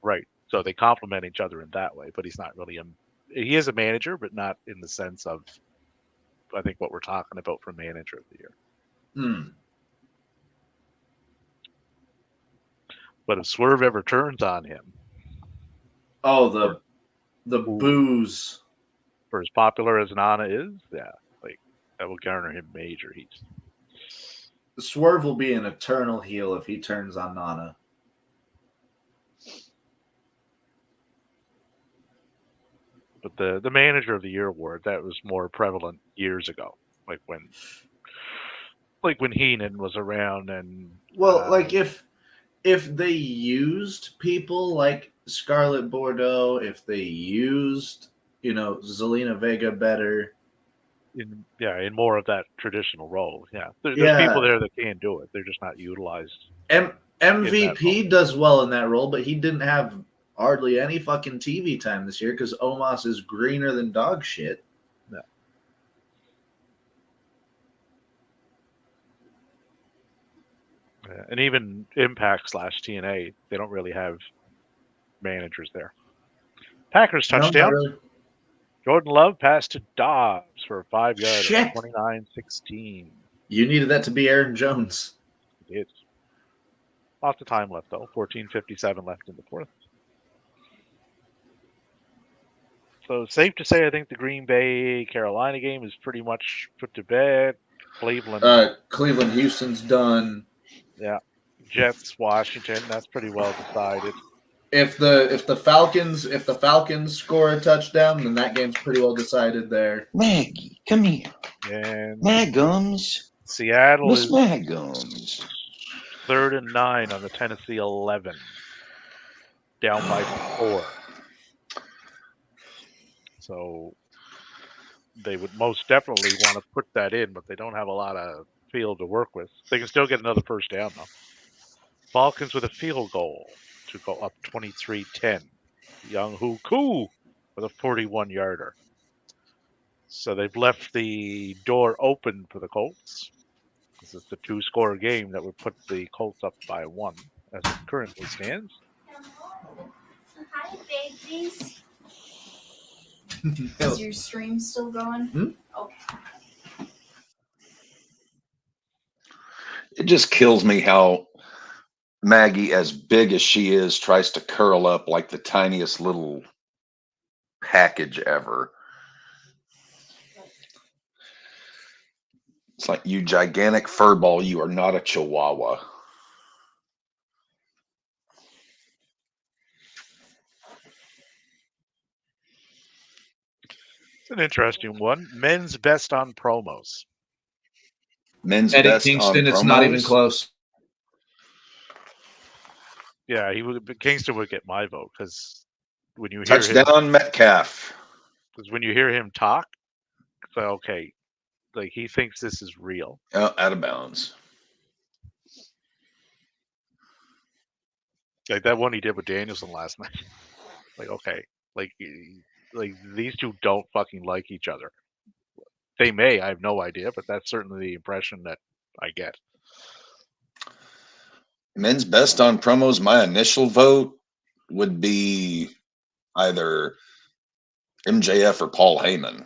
Right. So they complement each other in that way, but he's not really he is a manager, but not in the sense of I think what we're talking about for manager of the year. But if Swerve ever turns on him, the booze. For as popular as Nana is, like that will garner him major heat. Swerve will be an eternal heel if he turns on Nana. But the manager of the year award, that was more prevalent years ago, like when Heenan was around and if they used people like Scarlett Bordeaux, if they used Zelina Vega better, in more of that traditional role, there's people there that can do it. They're just not utilized. MVP does well in that role, but he didn't have hardly any fucking TV time this year because Omos is greener than dog shit. Yeah. And even Impact / TNA, they don't really have managers there. Packers touchdown. No, really. Jordan Love passed to Dobbs for a 5-yarder. Shit. 29-16. You needed that to be Aaron Jones. It did. Lots of time left, though. 14:57 left in the fourth. So safe to say, I think the Green Bay Carolina game is pretty much put to bed. Cleveland Houston's done. Yeah. Jets Washington, that's pretty well decided. If the Falcons score a touchdown, then that game's pretty well decided there. Maggie, come here. And Maggums. Seattle Miss is Maggums. 3rd and 9 on the Tennessee 11. Down by 4. So they would most definitely want to put that in, but they don't have a lot of field to work with. They can still get another first down, though. Falcons with a field goal to go up 23-10. Young Hoo Koo with a 41-yarder. So they've left the door open for the Colts. This is the 2-score game that would put the Colts up by 1 as it currently stands. Hi, babies. Is your stream still going? Okay. It just kills me how Maggie, as big as she is, tries to curl up like the tiniest little package ever. It's like, you gigantic furball, you are not a chihuahua. It's an interesting one. Men's best on promos. Men's Eddie best on Kingston, promos. it's not even close. Yeah, Kingston would get my vote because when you hear Touchdown Metcalf. when you hear him talk, it's like, okay, like he thinks this is real. Oh, out of bounds. Like that one he did with Danielson last night. Like, okay, like these two don't fucking like each other. They may, I have no idea, but that's certainly the impression that I get. Men's best on promos, my initial vote would be either MJF or Paul Heyman.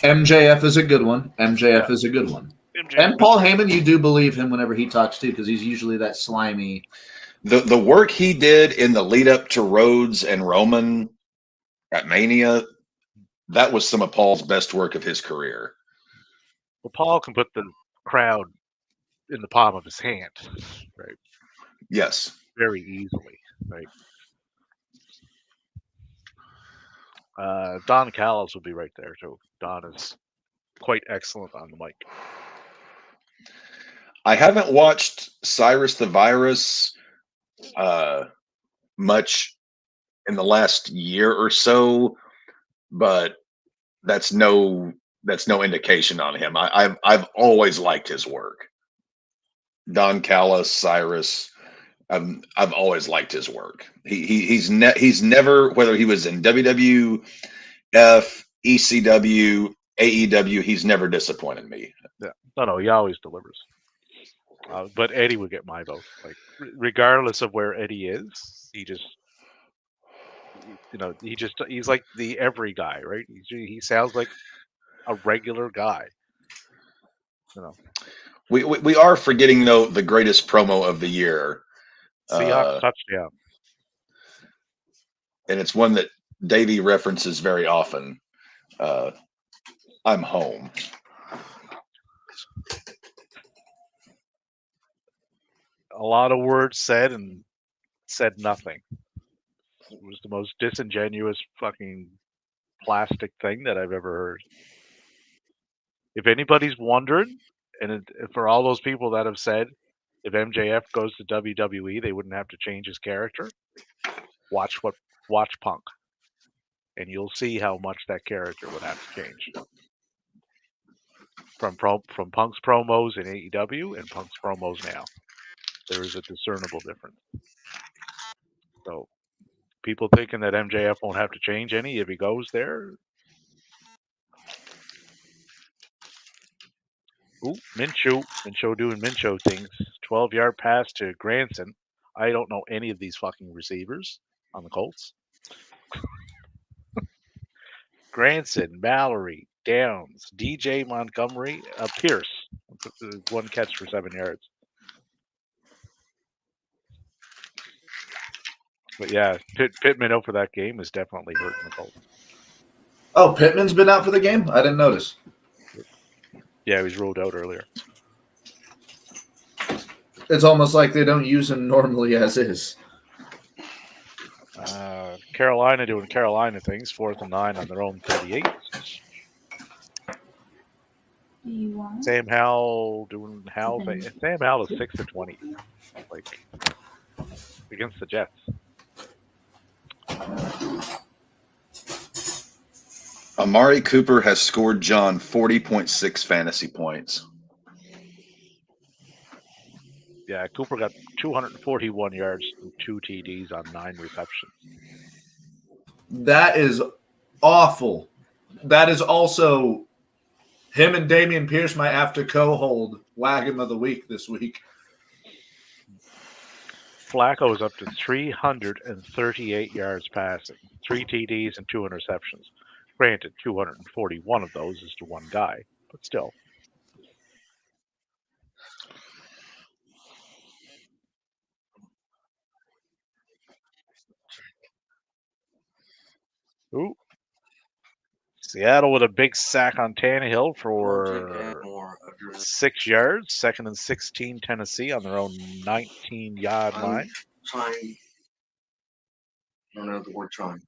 MJF is a good one. MJF is a good one. And Paul Heyman, you do believe him whenever he talks too, because he's usually that slimy. The work he did in the lead up to Rhodes and Roman at Mania, that was some of Paul's best work of his career. Well, Paul can put the crowd in the palm of his hand, right? Yes. Very easily, right? Don Callis would be right there too. Don is quite excellent on the mic. I haven't watched Cyrus the Virus much in the last year or so, but that's no indication on him. I've always liked his work. Don Callis, Cyrus, I've always liked his work. He's never, whether he was in WWF, ECW, AEW, he's never disappointed me. Yeah, no, he always delivers. But Eddie would get my vote. Like, regardless of where Eddie is, he just, he's like the every guy, right? He sounds like a regular guy. You know, we are forgetting though the greatest promo of the year. Seahawks touchdown. And it's one that Davey references very often. I'm home. A lot of words said and said nothing. It was the most disingenuous fucking plastic thing that I've ever heard. If anybody's wondering, and for all those people that have said if MJF goes to WWE, they wouldn't have to change his character, watch Punk, and you'll see how much that character would have to change. From Punk's promos in AEW and Punk's promos now, there is a discernible difference. So people thinking that MJF won't have to change any if he goes there. Ooh, Minshew doing Minshew things. 12-yard pass to Granson. I don't know any of these fucking receivers on the Colts. Granson, Mallory, Downs, DJ Montgomery, Pierce. One catch for 7 yards. But yeah, Pittman out for that game is definitely hurting the Colts. Oh, Pittman's been out for the game? I didn't notice. Yeah, he was ruled out earlier. It's almost like they don't use him normally as is. Carolina doing Carolina things. 4th and 9 on their own 38. Do you want? Sam Howell doing Howell thing. Sam Howell is 6 to 20, like against the Jets. Amari Cooper has scored John 40.6 fantasy points. Yeah, Cooper got 241 yards and 2 TDs on 9 receptions. That is awful. That is also him and Damian Pierce might have to co-hold Wagon of the Week this week. Flacco is up to 338 yards passing, 3 TDs and 2 interceptions. Granted, 241 of those is to one guy, but still. Seattle with a big sack on Tannehill for 6 yards. 2nd and 16, Tennessee on their own 19-yard line. Trying. I don't know the word trying.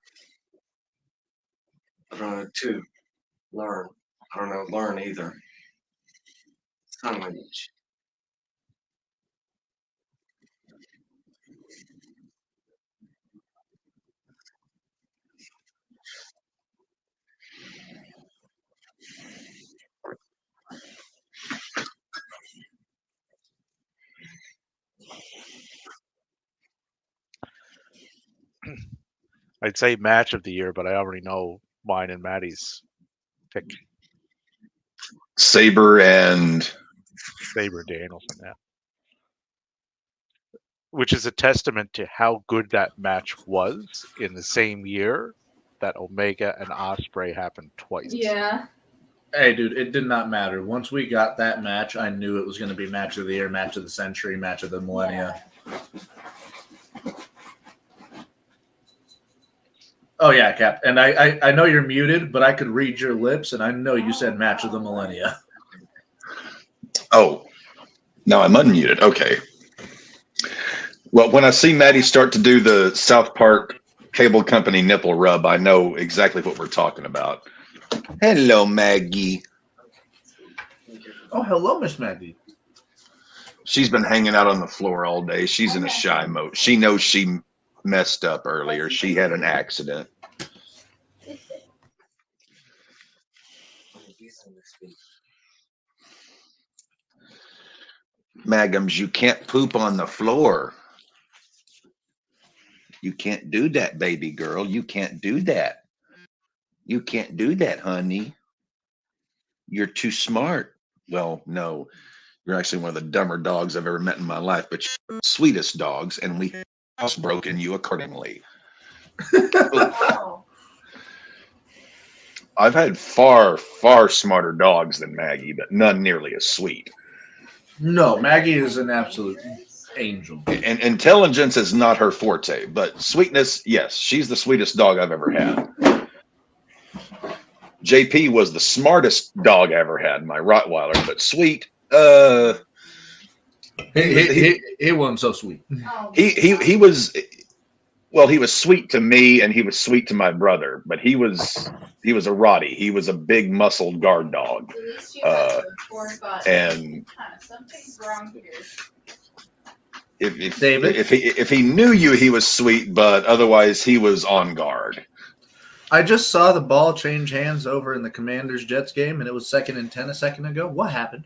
I don't know to learn. I don't know learn either. Sign language. I'd say match of the year, but I already know mine and Maddie's pick. Saber and Saber Danielson, yeah. Which is a testament to how good that match was in the same year that Omega and Osprey happened twice. Yeah. Hey, dude, it did not matter. Once we got that match, I knew it was going to be match of the year, match of the century, match of the millennia. Oh, yeah, Cap. And I know you're muted, but I could read your lips, and I know you said match of the millennia. Oh, no, I'm unmuted. Okay. Well, when I see Maddie start to do the South Park Cable Company nipple rub, I know exactly what we're talking about. Hello, Maggie. Oh, hello, Miss Maggie. She's been hanging out on the floor all day. She's in a shy mode. She knows she messed up earlier. She had an accident. Magums, you can't poop on the floor. You can't do that, baby girl. You can't do that. You can't do that, honey. You're too smart. Well, no, you're actually one of the dumber dogs I've ever met in my life, but you're the sweetest dogs, and we housebroken you accordingly. Oh. I've had far, far smarter dogs than Maggie, but none nearly as sweet. No, Maggie is an absolute angel. And intelligence is not her forte, but sweetness, yes, she's the sweetest dog I've ever had. JP was the smartest dog I ever had, my Rottweiler, but sweet. He wasn't so sweet. Oh. He was, well, he was sweet to me, and he was sweet to my brother, but he was a Rottie. He was a big muscled guard dog, and Something's wrong here. if he knew you, he was sweet, but otherwise he was on guard. I just saw the ball change hands over in the Commanders-Jets game, and it was 2nd and 10 a second ago. What happened?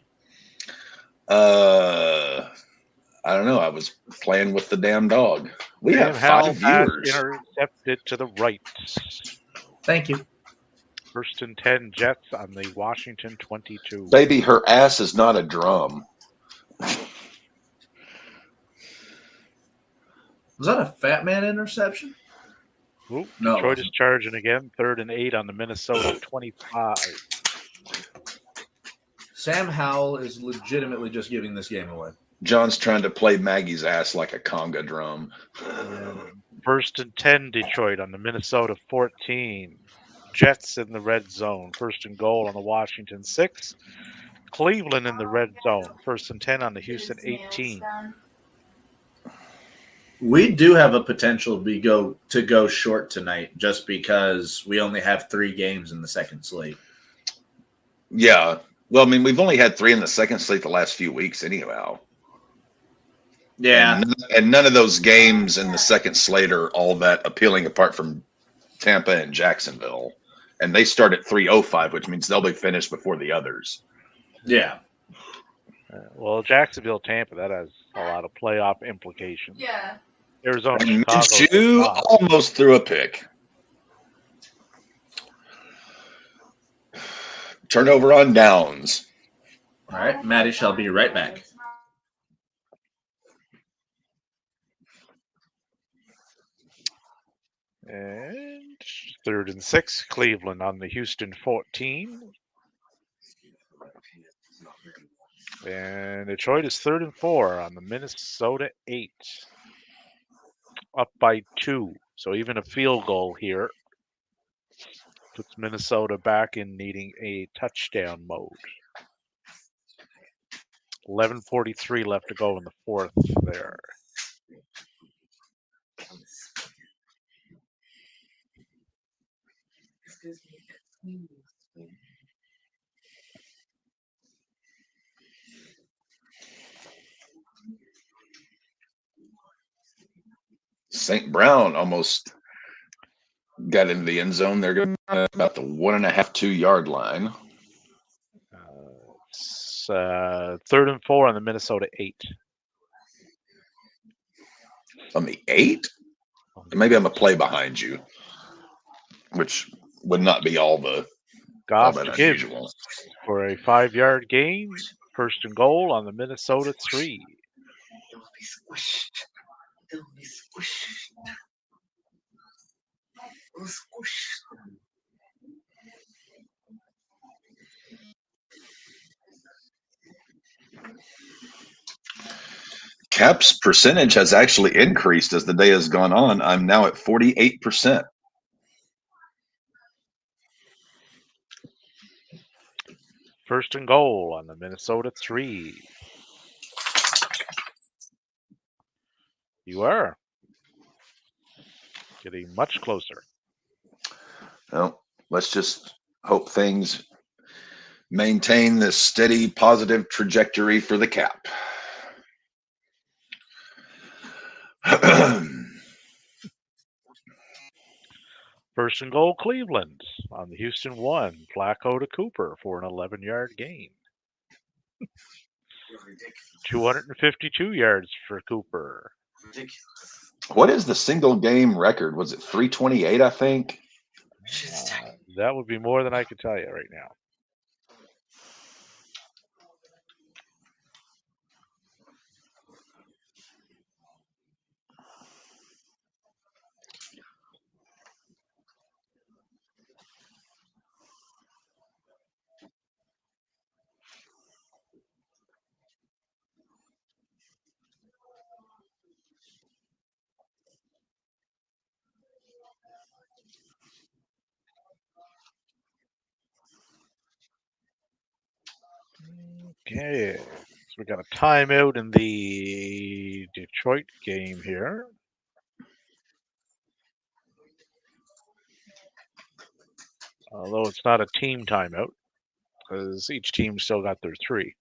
I don't know. I was playing with the damn dog. We have 5 viewers. Intercepted to the right. Thank you. 1st and 10, Jets on the Washington 22. Baby, her ass is not a drum. Was that a Fat Man interception? Ooh, No, Detroit is charging again. 3rd and 8 on the Minnesota 25. Sam Howell is legitimately just giving this game away. John's trying to play Maggie's ass like a conga drum. 1st and 10, Detroit on the Minnesota 14. Jets in the red zone. 1st and goal on the Washington 6. Cleveland in the red zone. 1st and 10 on the Houston 18. We do have a potential to go short tonight just because we only have 3 games in the second slate. Yeah. Well, I mean, we've only had 3 in the second slate the last few weeks anyhow. Yeah. And none of those games in the second slate are all that appealing apart from Tampa and Jacksonville. And they start at 3:05, which means they'll be finished before the others. Yeah. Well, Jacksonville, Tampa, that has a lot of playoff implications. Yeah. Arizona, And Chicago. Minshew almost threw a pick. Turnover on downs. All right. Maddie shall be right back. And 3rd and 6, Cleveland on the Houston 14. And Detroit is 3rd and 4 on the Minnesota 8. Up by 2. So even a field goal here Puts Minnesota back in needing a touchdown mode. 11:43 left to go in the fourth there. St. Brown almost got into the end zone. They're going about the 1.5, 2 yard line. It's 3rd and 4 on the Minnesota 8. On the 8? Maybe I'm a play behind you, which would not be all Goff that to Gibbs unusual. for a 5-yard gain. 1st and goal on the Minnesota 3. Don't be squished. Don't be squished. Don't squish. Cap's percentage has actually increased as the day has gone on. I'm now at 48%. First and goal on the Minnesota 3. You are getting much closer. Well, let's just hope things maintain this steady positive trajectory for the Cap. First and goal, Cleveland on the Houston 1. Flacco to Cooper for an 11-yard gain. 252 yards for Cooper. What is the single game record? Was it 328, I think? That would be more than I could tell you right now. Okay, so we got a timeout in the Detroit game here. Although it's not a team timeout, because each team still got their 3.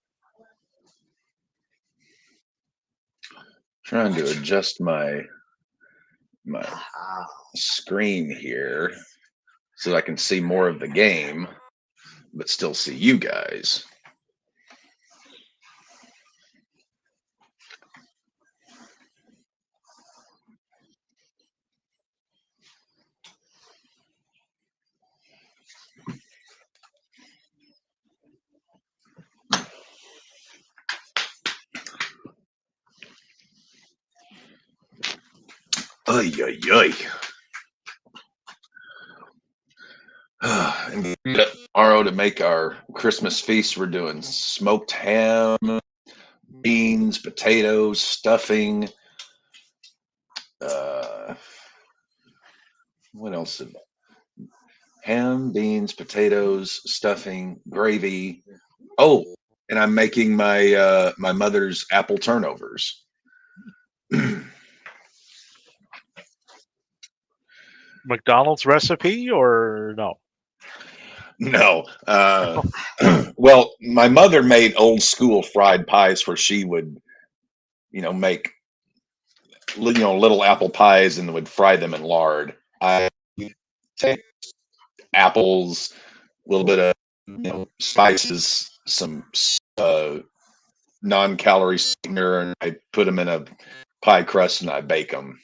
Trying to adjust my screen here so I can see more of the game, but still see you guys. Ay, ay, ay. And tomorrow to make our Christmas feast, we're doing smoked ham, beans, potatoes, stuffing. What else? Ham, beans, potatoes, stuffing, gravy. Oh, and I'm making my my mother's apple turnovers. McDonald's recipe or no? No. Well, my mother made old school fried pies where she would, make, little apple pies and would fry them in lard. I take apples, a little bit of, spices, some non-calorie sweetener, and I put them in a pie crust and I bake them.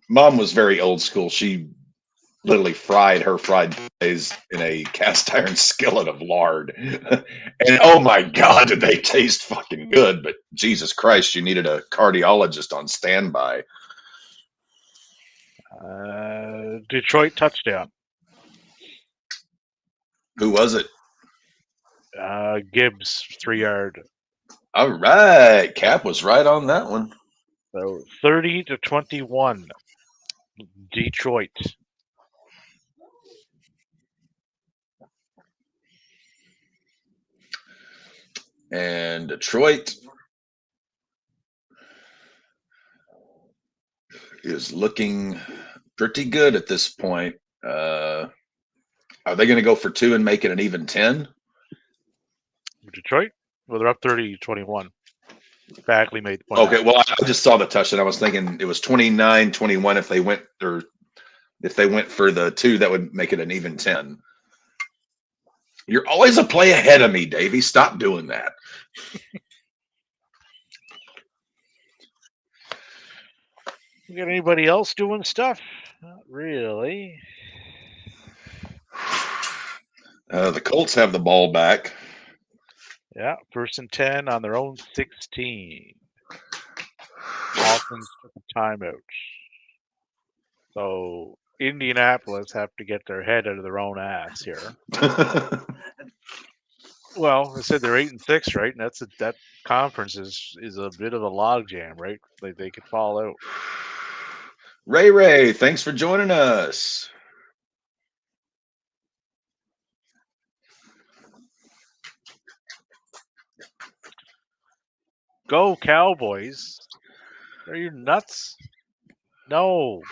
Mom was very old school. She literally fried her fried pies in a cast iron skillet of lard. And oh my God, did they taste fucking good. But Jesus Christ, you needed a cardiologist on standby. Detroit touchdown. Who was it? Gibbs, 3-yard. All right. Cap was right on that one. So 30-21. Detroit. And Detroit is looking pretty good at this point. Are they going to go for 2 and make it an even 10? Detroit? Well, they're up 30-21. Bagley made the point. Okay, well, I just saw the touchdown. I was thinking it was 29-21 if they went for the 2, that would make it an even 10. You're always a play ahead of me, Davey. Stop doing that. We got anybody else doing stuff? Not really. The Colts have the ball back. Yeah, 1st and 10 on their own 16. Dolphins took a timeout. So Indianapolis have to get their head out of their own ass here. Well, I said they're 8-6, right? And that conference is a bit of a logjam, right? Like they could fall out. Ray, thanks for joining us. Go Cowboys! Are you nuts? No.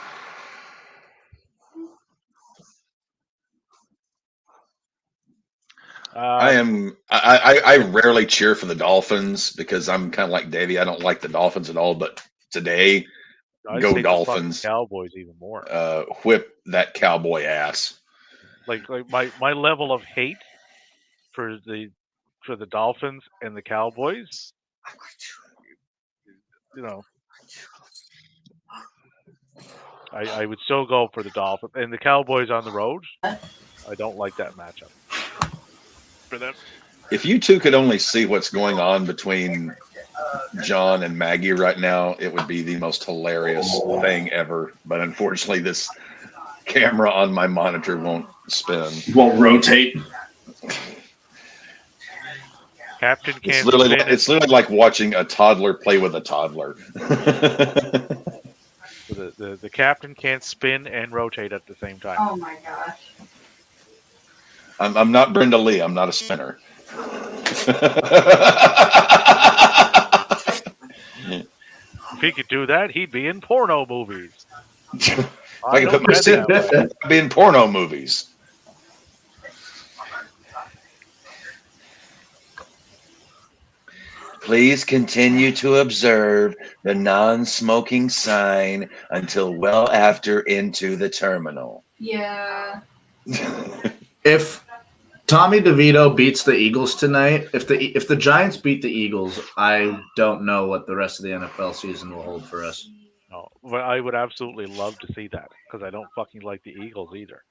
I rarely cheer for the Dolphins because I'm kind of like Davey. I don't like the Dolphins at all. But today, I'd go say Dolphins! The Cowboys even more. Whip that Cowboy ass. Like my level of hate for the Dolphins and the Cowboys. You know, I would still go for the Dolphins and the Cowboys on the road. I don't like that matchup for them. If you two could only see what's going on between John and Maggie right now, it would be the most hilarious thing ever. But unfortunately, this camera on my monitor won't spin. Won't rotate. Captain can't. It's literally like watching a toddler play with a toddler. The captain can't spin and rotate at the same time. Oh my gosh. I'm not Brenda Lee. I'm not a spinner. If he could do that, he'd be in porno movies. I can put myself be in porno movies. Please continue to observe the non-smoking sign until well after into the terminal. Yeah. If Tommy DeVito beats the Eagles tonight, if the Giants beat the Eagles, I don't know what the rest of the NFL season will hold for us. No, but I would absolutely love to see that because I don't fucking like the Eagles either.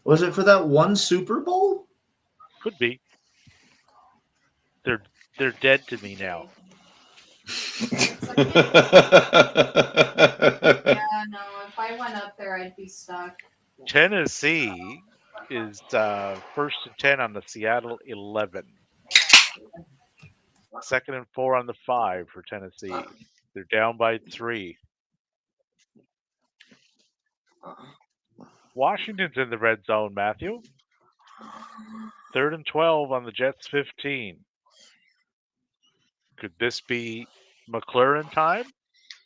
Was it for that one Super Bowl? Could be. They're dead to me now. Yeah, no, if I went up there, I'd be stuck. Tennessee is 1st and 10 on the Seattle 11. 2nd and 4 on the 5 for Tennessee. They're down by 3. Washington's in the red zone, Matthew. 3rd and 12 on the Jets 15. Could this be McLaurin time?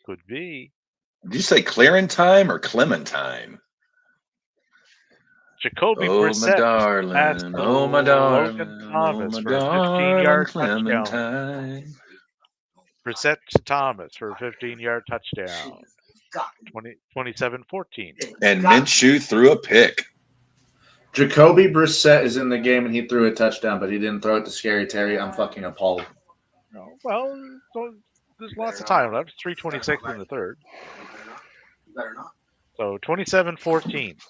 Could be. Did you say Clarentine or Clementine? Jacoby Oh, Brissett my darling. Oh, my darling. Logan Thomas oh, my for a 15-yard Clementine. touchdown. Brissett to Thomas for a 15-yard touchdown. 27-14. And Minshew threw a pick. Jacoby Brissett is in the game and he threw a touchdown, but he didn't throw it to Scary Terry. I'm fucking appalled. No, well, there's lots of time left. 3:26 in the third. So 27-14.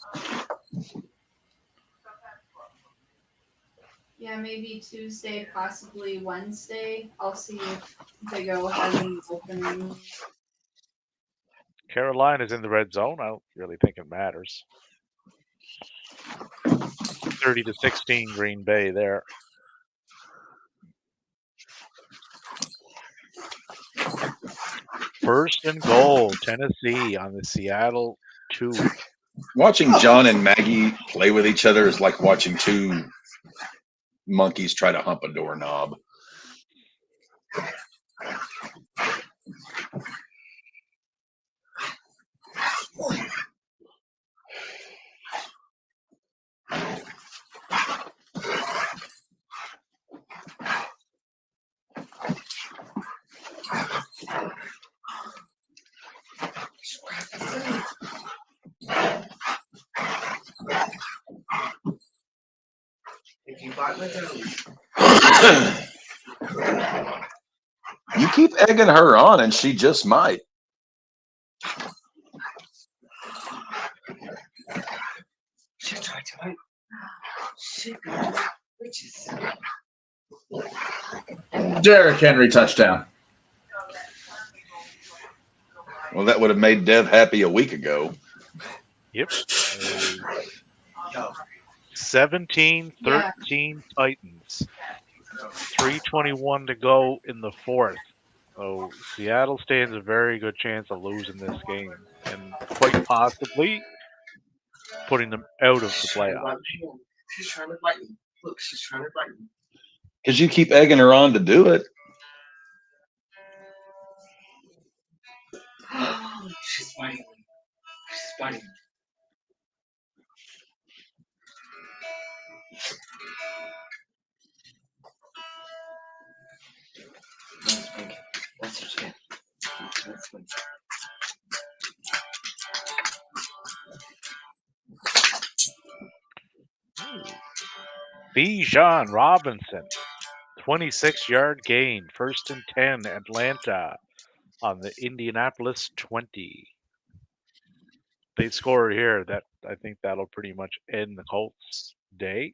Yeah, maybe Tuesday, possibly Wednesday. I'll see if they go ahead and open. Carolina's in the red zone. I don't really think it matters. 30-16 Green Bay there. First and goal, Tennessee on the Seattle 2. Watching John and Maggie play with each other is like watching two monkeys try to hump a doorknob. If you bite my nose, You keep egging her on, and she just might. she tried to bite. She witches. Derrick Henry touchdown. Well, that would have made Dev happy a week ago. Yep. Go. 17-13 Titans. 3:21 to go in the fourth. So Seattle stands a very good chance of losing this game and quite possibly putting them out of the She's trying to playoffs. bite me. She's trying to bite me. Look, she's trying to bite me. Because you keep egging her on to do it. She's biting me. She's biting me. That's pink. That's her skin. That's pink. Bijan Robinson, 26-yard gain, 1st and 10, Atlanta on the Indianapolis 20. They score here. That I think that'll pretty much end the Colts' day.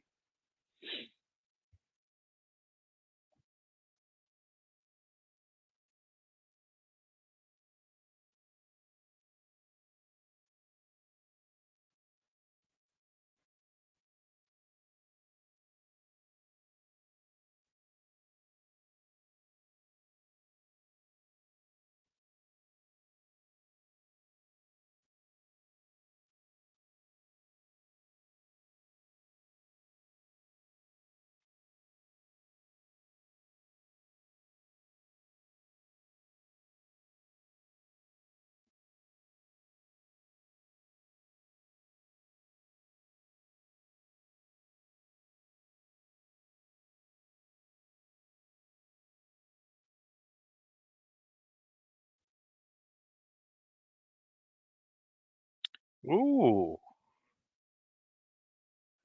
Ooh.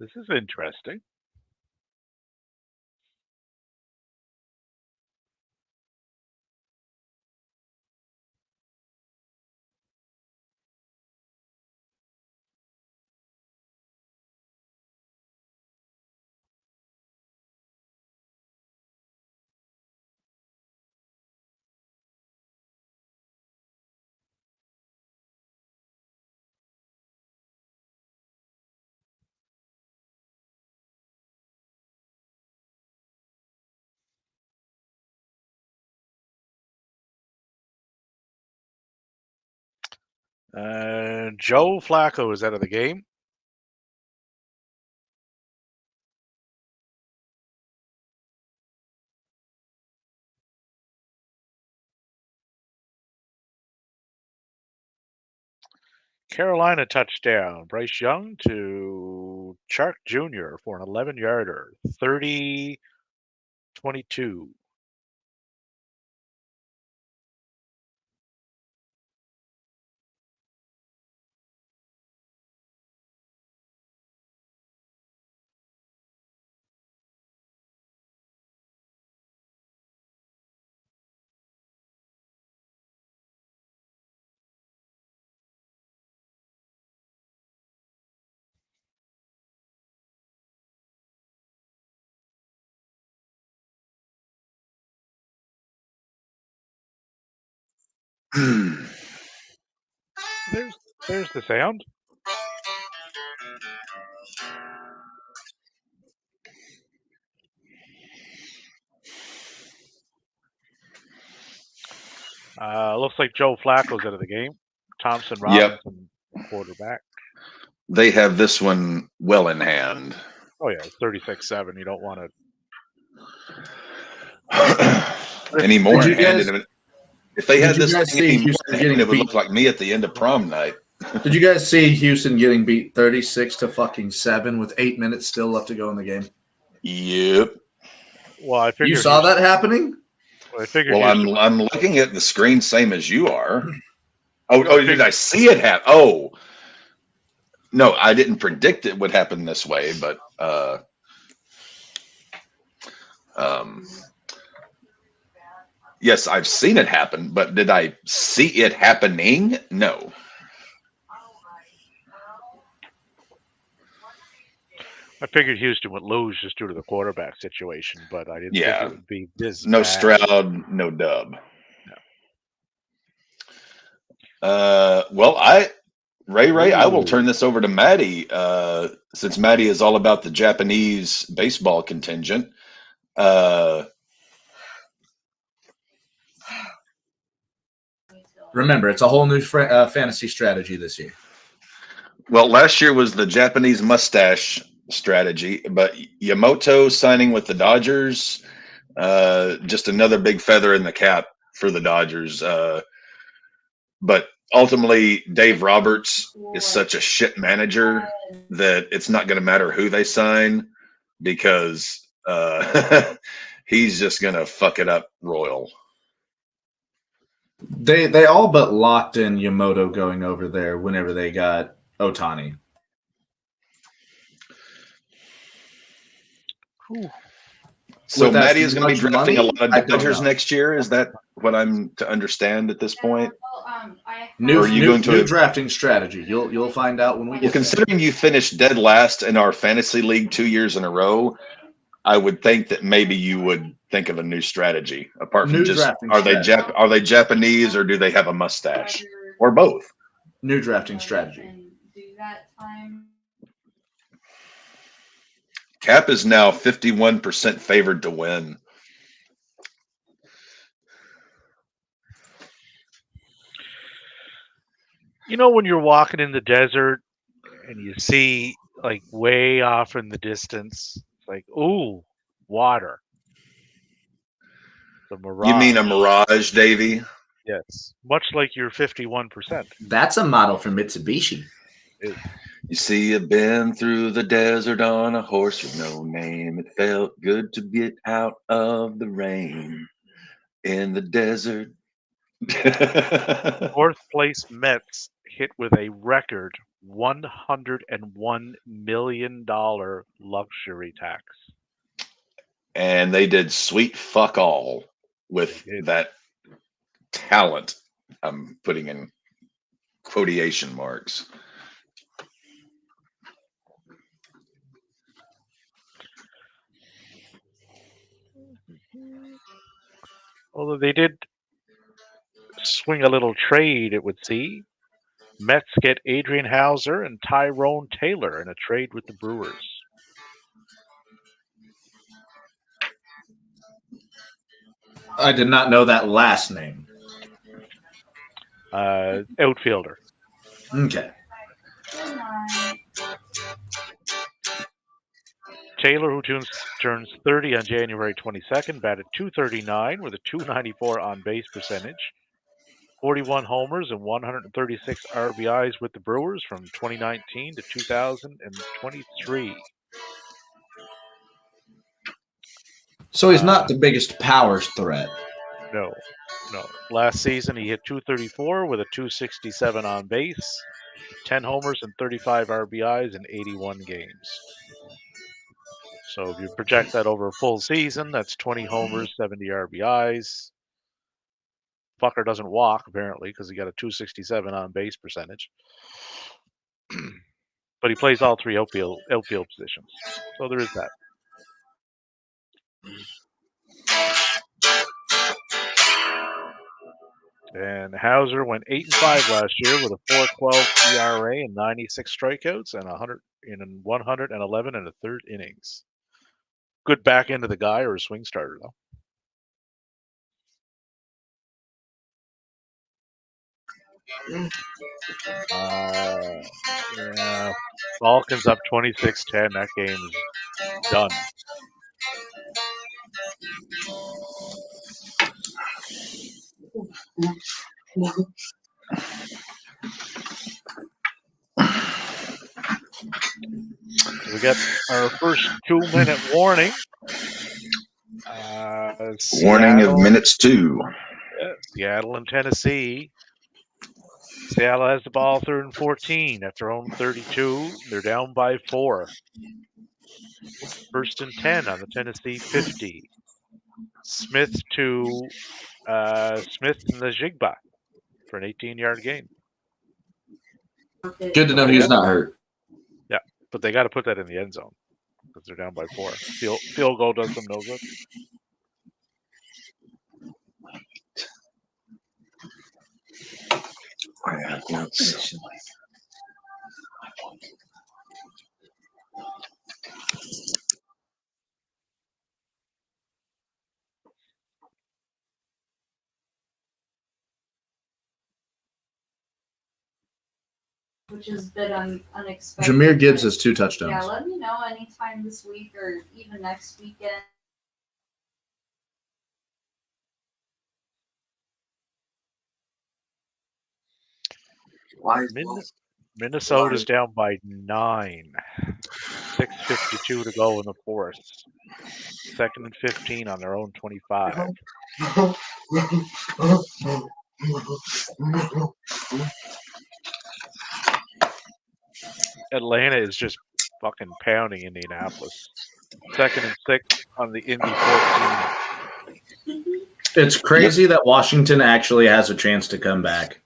This is interesting. Joe Flacco is out of the game. Carolina touchdown. Bryce Young to Chark Jr. for an 11-yarder. 30-22. There's the sound. Looks like Joe Flacco's out of the game. Thompson Robinson, quarterback. They have this one well in hand. Oh yeah, it's 36-7. You don't want to anymore. Did you And guys- if they had did you this guys thing see anymore, Houston getting it would beat? look like me at the end of prom night. Did you guys see Houston getting beat 36-7 with 8 minutes still left to go in the game? Yep. Well, I figured You saw that happening? I figured Well, Houston- I'm looking at the screen, same as you are. Oh, did I see it happen? Oh, no, I didn't predict it would happen this way, but yes, I've seen it happen. But did I see it happening? No. I figured Houston would lose just due to the quarterback situation, but I didn't think Yeah. it would be this No bad. Stroud, no Dub. No. Well, Ray, I will turn this over to Maddie, since Maddie is all about the Japanese baseball contingent. Remember, it's a whole new fantasy strategy this year. Well, last year was the Japanese mustache strategy, but Yamamoto signing with the Dodgers, just another big feather in the cap for the Dodgers. But ultimately, Dave Roberts is such a shit manager that it's not going to matter who they sign because he's just going to fuck it up royal. They all but locked in Yamamoto going over there whenever they got Ohtani. So With Maddie as is going to be much drafting money, a lot of I don't Dodgers know. next year. Is that what I'm to understand at this point? New, Or are you new, going to- new drafting strategy. You'll find out when we Well, get there. considering you finished dead last in our fantasy league 2 years in a row, I would think that maybe you would think of a new strategy apart from New just drafting are they strategy. are they Japanese or do they have a mustache or both? New drafting strategy. Cap is now 51% favored to win. You know, when you're walking in the desert and you see like way off in the distance, it's like, ooh, water. The mirage. You mean a mirage, Davey? Yes. Much like your 51%. That's a model for Mitsubishi. You see, I've been through the desert on a horse with no name. It felt good to get out of the rain in the desert. Fourth place Mets hit with a record $101 million luxury tax. And they did sweet fuck all with that talent. I'm putting in quotation marks. Although they did swing a little trade, it would seem. Mets get Adrian Hauser and Tyrone Taylor in a trade with the Brewers. I did not know that last name. Outfielder. Okay. Taylor, who turns 30 on January 22nd, batted .239 with a .294 on-base percentage, 41 homers and 136 RBIs with the Brewers from 2019 to 2023. So he's not the biggest power threat. No. Last season, he hit .234 with a .267 on base, 10 homers and 35 RBIs in 81 games. So if you project that over a full season, that's 20 homers, 70 RBIs. Fucker doesn't walk, apparently, because he got a .267 on base percentage. But he plays all three outfield positions. So there is that. And Hauser went 8-5 last year with a 4.12 ERA and 96 strikeouts and 111 and a third innings. Good back end of the guy or a swing starter though. Yeah, Falcons up 26-10. That game is done. We got our first 2-minute warning. Warning of Seattle, minutes 2. Seattle and Tennessee. Seattle has the ball 3rd and 14 at their own 32. They're down by 4. 1st and 10 on the Tennessee 50. Smith to Smith and the Jigba for an 18-yard gain. Good to know he's not hurt. Yeah, but they got to put that in the end zone because they're down by 4. Field goal does them no good. which is a bit unexpected. Jahmyr Gibbs but has 2 touchdowns. Yeah, let me know anytime this week or even next weekend. Minnesota's down by 9. 6:52 to go in the 4th. 2nd and 15 on their own 25. Atlanta is just fucking pounding Indianapolis. 2nd and 6 on the Indy 14. It's crazy that Washington actually has a chance to come back.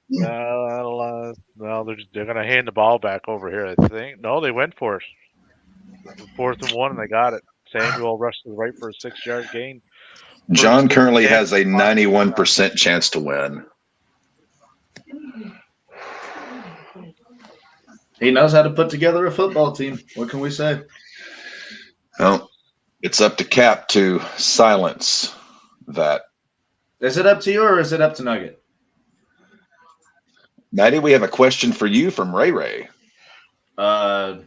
Well, they're going to hand the ball back over here, I think. No, they went for it. 4th and 1, and they got it. Samuel rushed to the right for a 6-yard gain. John currently has a 91% chance to win. He knows how to put together a football team. What can we say? Well, it's up to Cap to silence that. Is it up to you or is it up to Nugget? Maddie, we have a question for you from Ray Ray. I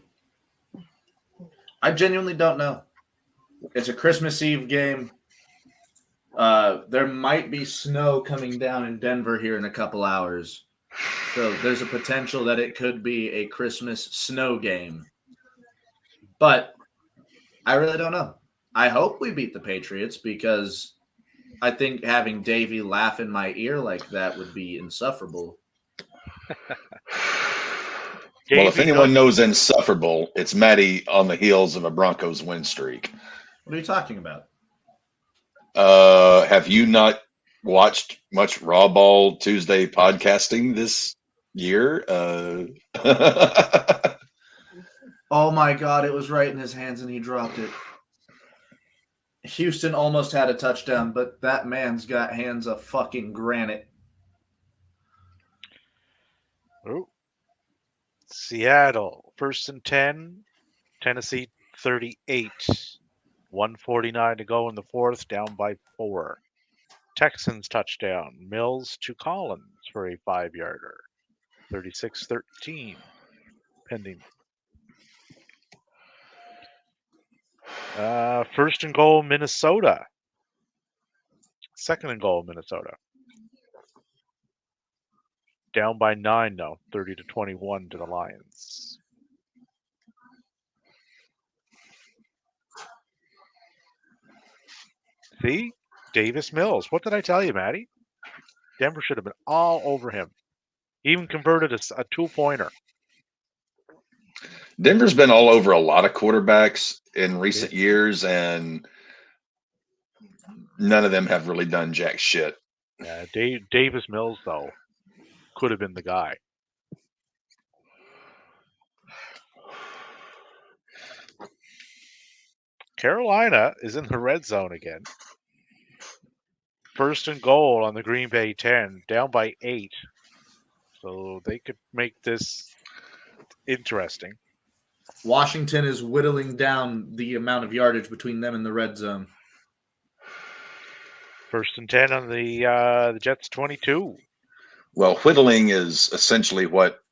genuinely don't know. It's a Christmas Eve game. There might be snow coming down in Denver here in a couple hours. So there's a potential that it could be a Christmas snow game. But I really don't know. I hope we beat the Patriots because I think having Davey laugh in my ear like that would be insufferable. Well, if anyone knows insufferable, it's Maddie on the heels of a Broncos win streak. What are you talking about? Have you not watched much RAWBall Tuesday podcasting this year? Oh my God, it was right in his hands and he dropped it. Houston almost had a touchdown, but that man's got hands of fucking granite. Oh. Seattle, 1st and 10. Tennessee, 38. 1:49 to go in the 4th, down by 4. Texans touchdown. Mills to Collins for a 5-yarder. 36-13. Pending. 1st and goal, Minnesota. 2nd and goal, Minnesota. Down by 9 now, 30-21 to the Lions. See? Davis Mills. What did I tell you, Maddie? Denver should have been all over him. He even converted a 2-pointer. Denver's been all over a lot of quarterbacks in recent years, and none of them have really done jack shit. Yeah, Davis Mills, though, could have been the guy. Carolina is in the red zone again. 1st and goal on the Green Bay 10, down by 8. So they could make this interesting. Washington is whittling down the amount of yardage between them and the red zone. 1st and 10 on the Jets 22. Well, whittling is essentially what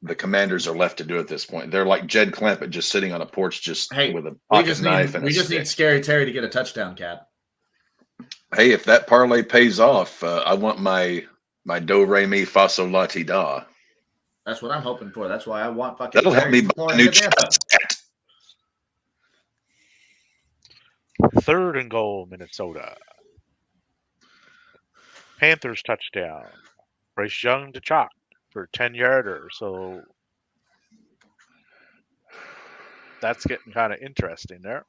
the Commanders are left to do at this point. They're like Jed Clampett just sitting on a porch with a pocket knife and a we just stick. need Scary Terry to get a touchdown, Cap. Hey, if that parlay pays off, I want my do re mi fa sol la ti da. That's what I'm hoping for. That's why I want fucking That'll help Terry me buy a McLaurin new to Tampa. chess set. 3rd and goal, Minnesota. Panthers touchdown. Bryce Young to Chalk for 10-yarder. So that's getting kind of interesting there.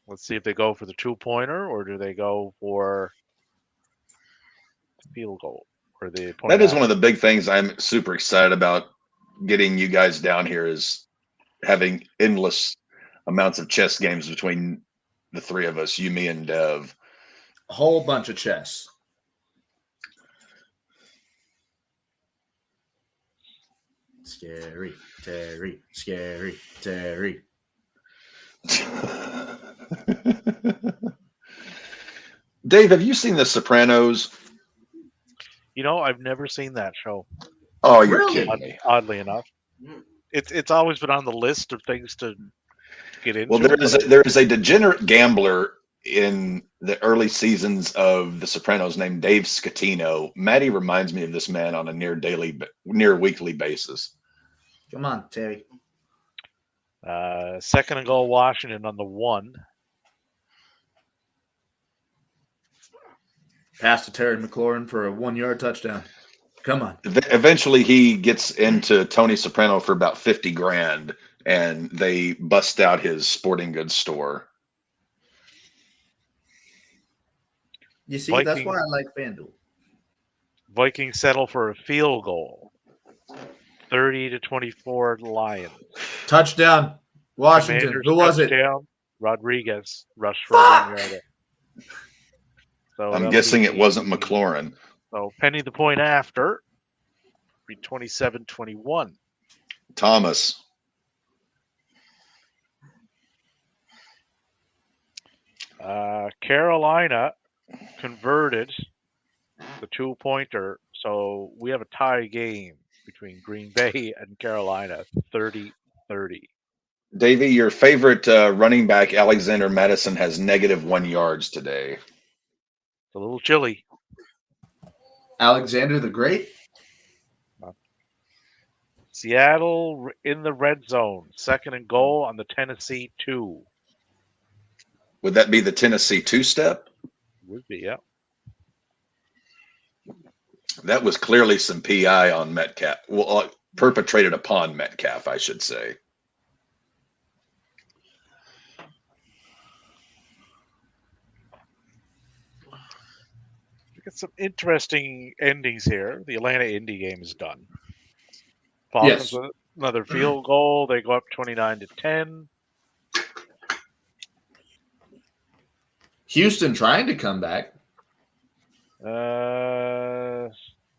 Let's see if they go for the 2-pointer or do they go for the field goal or the point. That is one of the big things I'm super excited about getting you guys down here is having endless amounts of chess games between the three of us, you, me, and Dev. A whole bunch of chess. Scary, Terry, scary, Terry. Dave, have you seen The Sopranos? I've never seen that show. Oh, you're Really? kidding me. Oddly enough, it's always been on the list of things to get into. Well, there is a degenerate gambler in the early seasons of The Sopranos named Dave Scatino. Maddie reminds me of this man on a near weekly basis. Come on, Terry. 2nd and goal, Washington on the 1. Pass to Terry McLaurin for a 1-yard touchdown. Come on. Eventually, he gets into Tony Soprano for about $50,000, and they bust out his sporting goods store. You see, that's why I like FanDuel. Vikings settle for a field goal. 30-24 Lions. Touchdown, Washington. Commanders Who was it? touchdown, Rodriguez rushed for a 1-yarder. So I'm that'll guessing be- it wasn't McLaurin. So Penny the point after. Be 27-21. Thomas. Carolina converted the 2-pointer, so we have a tie game between Green Bay and Carolina, 30-30. Davey, your favorite running back, Alexander Madison, has -1 yards today. It's a little chilly. Alexander the Great? Seattle in the red zone, 2nd and goal on the Tennessee 2. Would that be the Tennessee two-step? Would be, yeah. That was clearly some PI on Metcalf. Well, perpetrated upon Metcalf, I should say. We got some interesting endings here. The Atlanta Indy game is done. Falcons with another field goal. They go up 29-10. Houston trying to come back.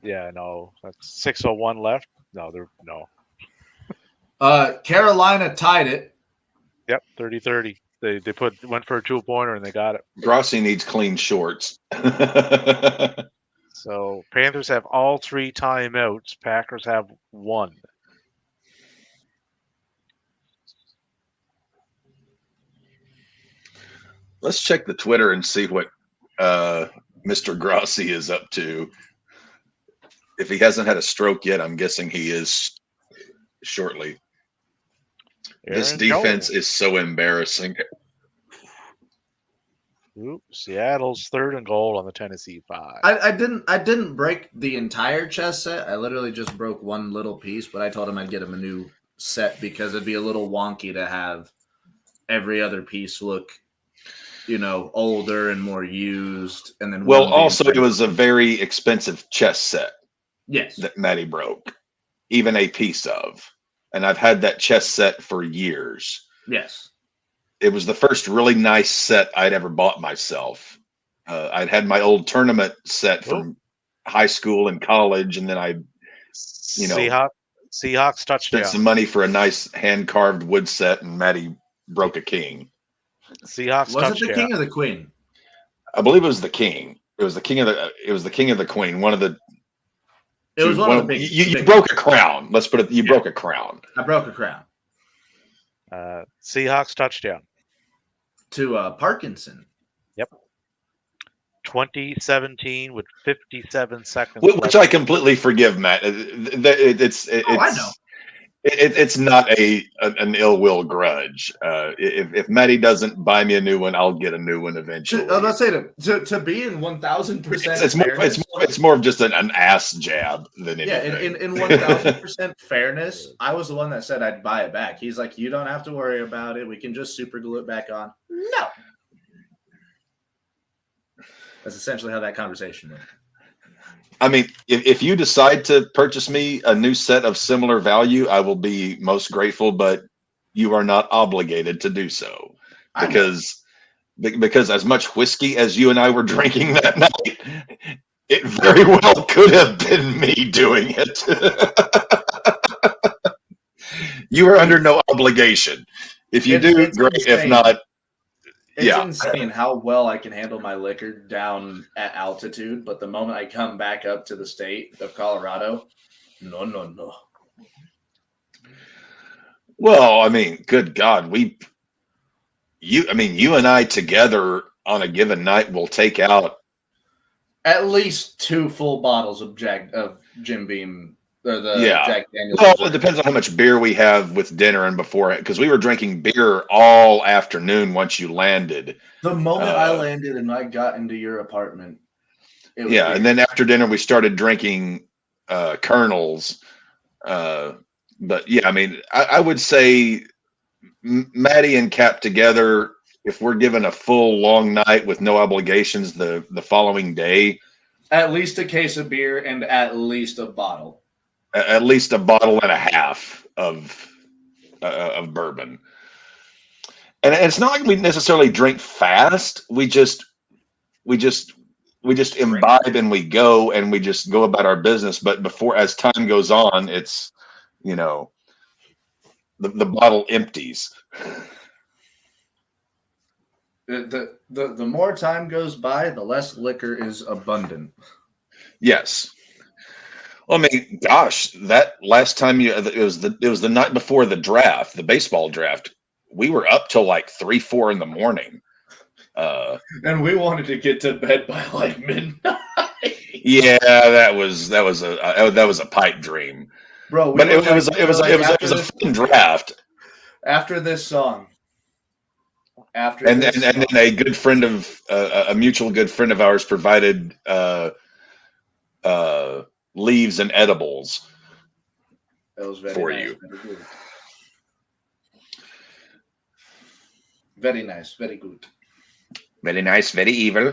Yeah, no. That's 6:01 left. No. Carolina tied it. Yep, 30-30. They went for a 2-pointer and they got it. Grossi needs clean shorts. So Panthers have all 3 timeouts. Packers have 1. Let's check the Twitter and see what Mr. Grossi is up to. If he hasn't had a stroke yet, I'm guessing he is shortly. This defense is so embarrassing. Seattle's 3rd and goal on the Tennessee 5. I didn't break the entire chess set. I literally just broke one little piece, but I told him I'd get him a new set because it'd be a little wonky to have every other piece look, older and more used. And then also it was a very expensive chess set. Yes. That Matty broke, even a piece of. And I've had that chess set for years. Yes. It was the first really nice set I'd ever bought myself. I'd had my old tournament set from high school and college, and then I, Seahawks touchdown. Spent some money for a nice hand-carved wood set, and Matty broke a king. Seahawks was touchdown. it the king or the queen? I believe it was the king. It was the king of the queen. One of the. It was one of the big. You broke a crown. Let's put it. You broke a crown. I broke a crown. Seahawks touchdown To Parkinson. Yep. 2017 with 57 seconds Which left. I completely forgive, Matt. I know. It's not an ill will grudge. If Matty doesn't buy me a new one, I'll get a new one eventually. I was about to say to be in 1000% It's more of just an ass jab than anything. in 1000% fairness, I was the one that said I'd buy it back. He's like, you don't have to worry about it. We can just super glue it back on. No. That's essentially how that conversation went. I mean, if you decide to purchase me a new set of similar value, I will be most grateful, but you are not obligated to do so. Because as much whiskey as you and I were drinking that night, it very well could have been me doing it. You are under no obligation. If you do, great. Insane. If not, it's insane how well I can handle my liquor down at altitude, but the moment I come back up to the state of Colorado, no. Well, I mean, good God, you and I together on a given night will take out at least 2 full bottles of Jim Beam or the Jack Daniels. Well, it depends on how much beer we have with dinner and before it, because we were drinking beer all afternoon once you landed. The moment I landed and I got into your apartment, it was beer. And then after dinner we started drinking Colonels. But yeah, I mean, I would say Maddie and Cap together, if we're given a full long night with no obligations the following day, at least a case of beer and at least a bottle. At least a bottle and a half of bourbon. And it's not like we necessarily drink fast. We just imbibe and we go about our business. But as time goes on, it's, the bottle empties. The more time goes by, the less liquor is abundant. Yes. Well, I mean, gosh, that last time it was the night before the draft, the baseball draft. We were up till like 3-4 in the morning. And we wanted to get to bed by like midnight. Yeah, that was a pipe dream, bro. But it was a fun draft. After this song, then a good friend of a mutual good friend of ours provided leaves and edibles that was very for nice, you. Very good. Very nice, very good. Very nice, very evil.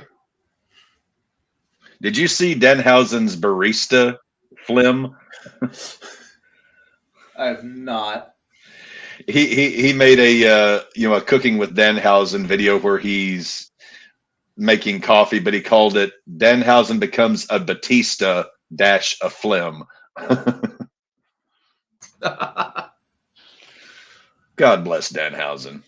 Did you see Denhausen's barista flim? I have not. He made a cooking with Denhausen video where he's making coffee, but he called it Denhausen becomes a Batista - a flim. God bless Denhausen.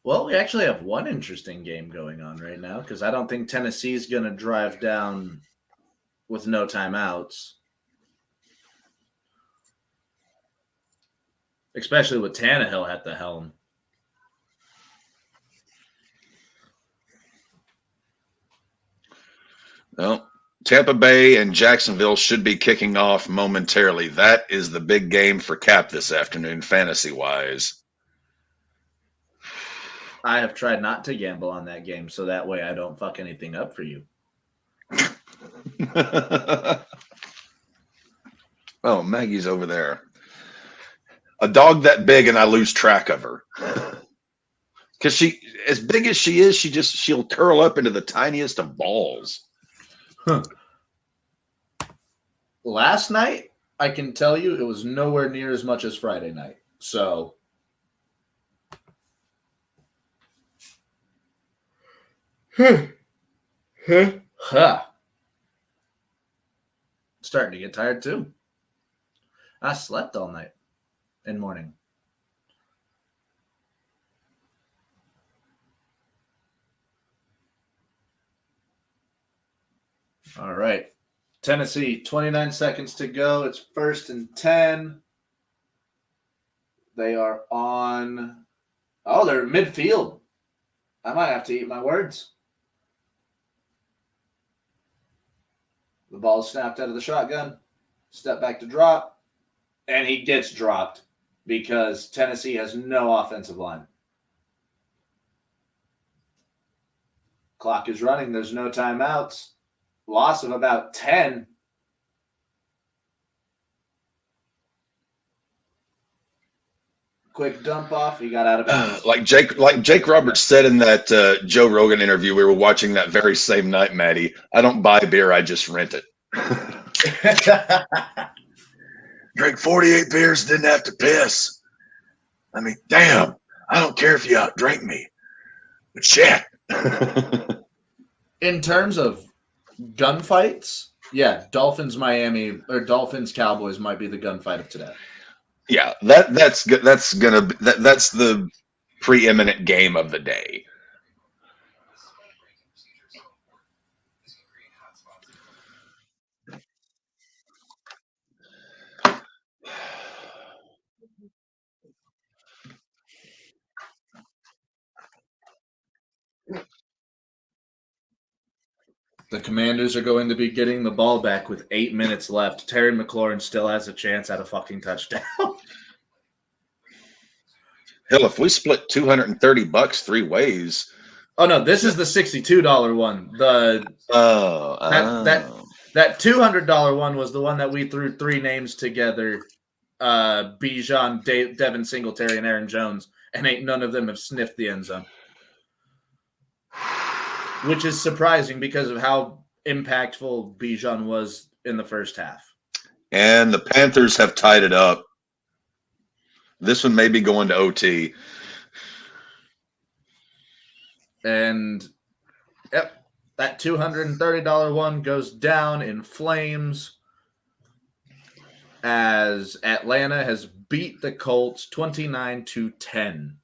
Well, we actually have one interesting game going on right now because I don't think Tennessee's going to drive down with no timeouts. Especially with Tannehill at the helm. Well, Tampa Bay and Jacksonville should be kicking off momentarily. That is the big game for Cap this afternoon, fantasy-wise. I have tried not to gamble on that game, so that way I don't fuck anything up for you. Oh, Maggie's over there. A dog that big and I lose track of her. Because she, as big as she is, she'll curl up into the tiniest of balls. Huh. Last night, I can tell you it was nowhere near as much as Friday night. So starting to get tired too. I slept all night and morning. All right. Tennessee, 29 seconds to go. It's 1st and 10. They are on. Oh, they're midfield. I might have to eat my words. The ball snapped out of the shotgun. Step back to drop. And he gets dropped because Tennessee has no offensive line. Clock is running. There's no timeouts. Loss of about 10. Quick dump off. He got out of bounds. Like Jake Roberts said in that Joe Rogan interview we were watching that very same night, Maddie, I don't buy beer, I just rent it. Drank 48 beers, didn't have to piss. I mean, damn, I don't care if you outdrink me. But shit. In terms of gunfights, yeah, Dolphins Cowboys might be the gunfight of today. Yeah, that's the preeminent game of the day. The Commanders are going to be getting the ball back with 8 minutes left. Terry McLaurin still has a chance at a fucking touchdown. Hell, if we split $230 three ways. Oh no, this is the $62 one. That $200 one was the one that we threw three names together: Bijan, Devin Singletary, and Aaron Jones, and ain't none of them have sniffed the end zone. Which is surprising because of how impactful Bijan was in the first half. And the Panthers have tied it up. This one may be going to OT. And yep, that $230 one goes down in flames as Atlanta has beat the Colts 29-10.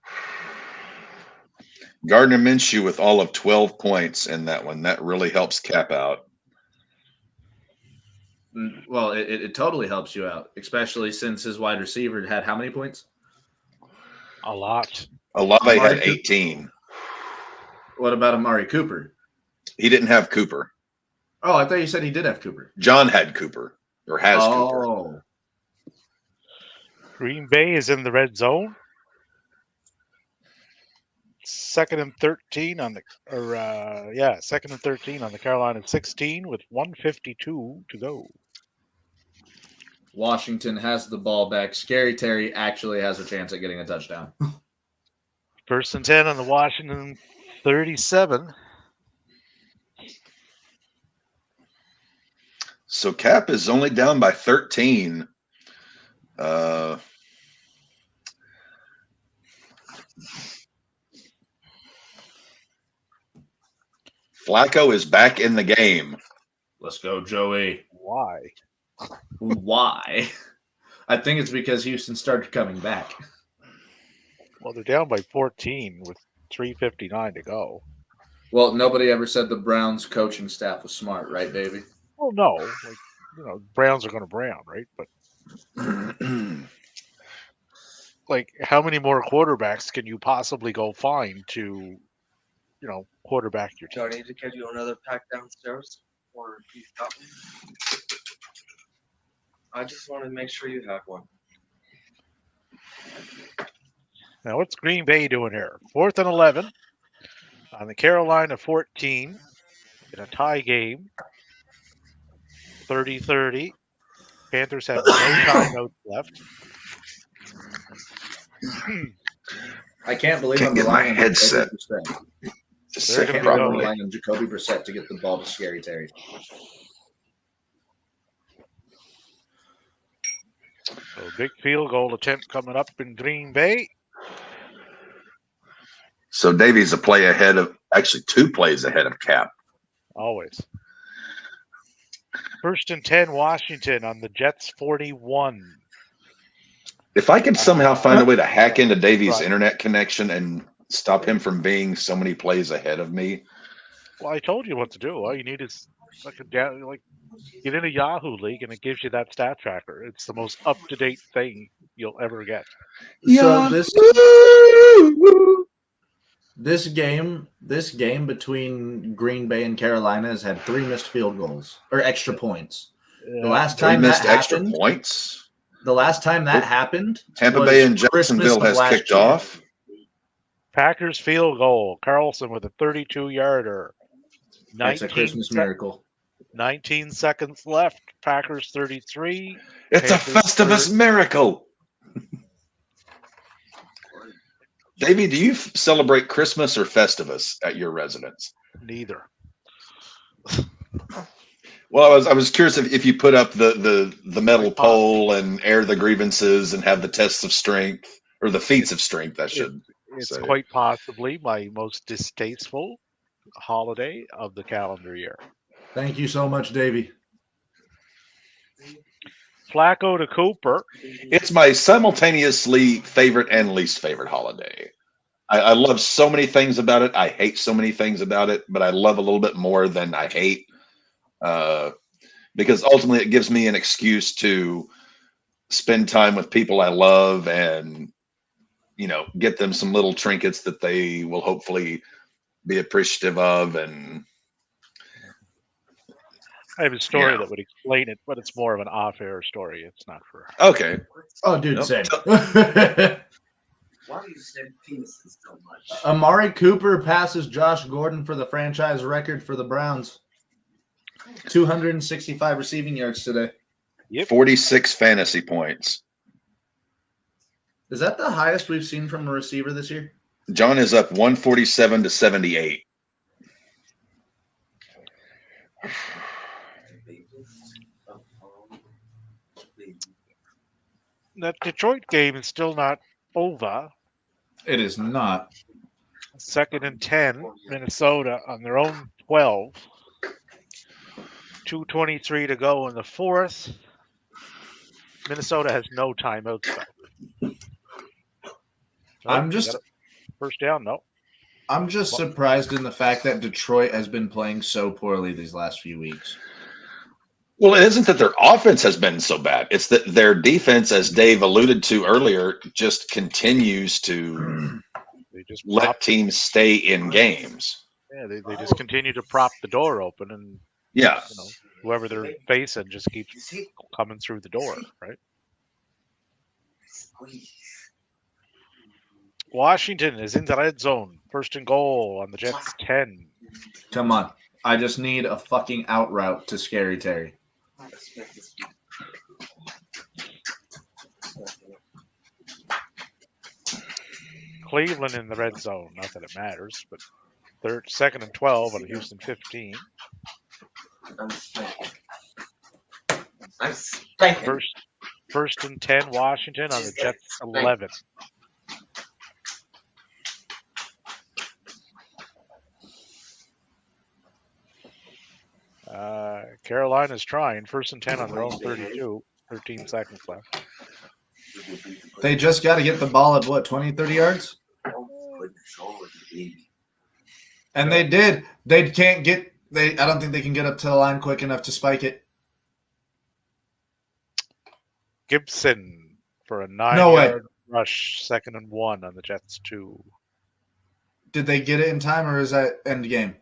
Gardner Minshew with all of 12 points in that one. That really helps Cap out. Well, it totally helps you out, especially since his wide receiver had how many points? A lot. Olave had 18. What about Amari Cooper? He didn't have Cooper. Oh, I thought you said he did have Cooper. John had Cooper, or has Cooper. Green Bay is in the red zone. 2nd and 13 on the Carolina 16 with 1:52 to go. Washington has the ball back. Scary Terry actually has a chance at getting a touchdown. 1st and 10 on the Washington 37. So Cap is only down by 13. Flacco is back in the game. Let's go, Joey. Why? Why? I think it's because Houston started coming back. Well, they're down by 14 with 3:59 to go. Well, nobody ever said the Browns coaching staff was smart, right, baby? Well, no. Browns are going to Brown, right? But how many more quarterbacks can you possibly go find to, quarterback your Do I team? need to get you another pack downstairs? Or you got one? I just wanted to make sure you have one. Now, what's Green Bay doing here? 4th and 11 on the Carolina 14 in a tie game. 30-30. Panthers have no timeouts left. I can't believe Can't I'm get my relying on headset. Jacoby Brissett. To They're set gonna I'm be properly. relying on Jacoby Brissett to get the ball to Scary Terry. So big field goal attempt coming up in Green Bay. So Davy's a play ahead of, actually 2 plays ahead of Cap. Always. 1st and 10, Washington on the Jets 41. If I could somehow find a way to hack into Davy's Right. internet connection and stop him from being so many plays ahead of me. Well, I told you what to do. All you need is get in a Yahoo league and it gives you that stat tracker. It's the most up-to-date thing you'll ever get. So This game between Green Bay and Carolina has had 3 missed field goals or extra points. The last 3 time missed that extra happened, points. the last time that happened, Tampa was Bay and Christmas Jacksonville of has last kicked year. off. Packers field goal. Carlson with a 32-yarder. It's a Christmas miracle. 19 seconds left. Packers 33. It's a Panthers Festivus miracle. Davey, do you celebrate Christmas or Festivus at your residence? Neither. Well, I was curious if you put up the metal pole and air the grievances and have the tests of strength or the feats of strength. I should It's say. quite possibly my most distasteful holiday of the calendar year. Thank you so much, Davey. Flacco to Cooper. It's my simultaneously favorite and least favorite holiday. I love so many things about it. I hate so many things about it, but I love a little bit more than I hate. Because ultimately it gives me an excuse to spend time with people I love and, get them some little trinkets that they will hopefully be appreciative of. And I have a story that would explain it, but it's more of an off-air story. It's not for. Okay. Oh, dude, Nope. same. Why do you say penises so much? Amari Cooper passes Josh Gordon for the franchise record for the Browns. 265 receiving yards today. 46 fantasy points. Is that the highest we've seen from a receiver this year? John is up 147 to 78. That Detroit game is still not over. It is not. 2nd and 10, Minnesota on their own 12. 2:23 to go in the fourth. Minnesota has no timeouts, though. I'm just first down, no. I'm just surprised in the fact that Detroit has been playing so poorly these last few weeks. Well, it isn't that their offense has been so bad. It's that their defense, as Dave alluded to earlier, just continues to let teams stay in games. Yeah, they just continue to prop the door open, and whoever they're facing just keeps coming through the door, right? Washington is in the red zone. 1st and goal on the Jets 10. Come on. I just need a fucking out route to Scary Terry. Cleveland in the red zone. Not that it matters, but 2nd and 12 on Houston 15. First and 10, Washington on the Jets 11. Carolina's trying. 1st and 10 on their own 32. 13 seconds left. They just got to get the ball at what, 20, 30 yards? And they did. They can't get. I don't think they can get up to the line quick enough to spike it. Gibson for a 9-yard rush. 2nd and 1 on the Jets 2. Did they get it in time, or is that end game?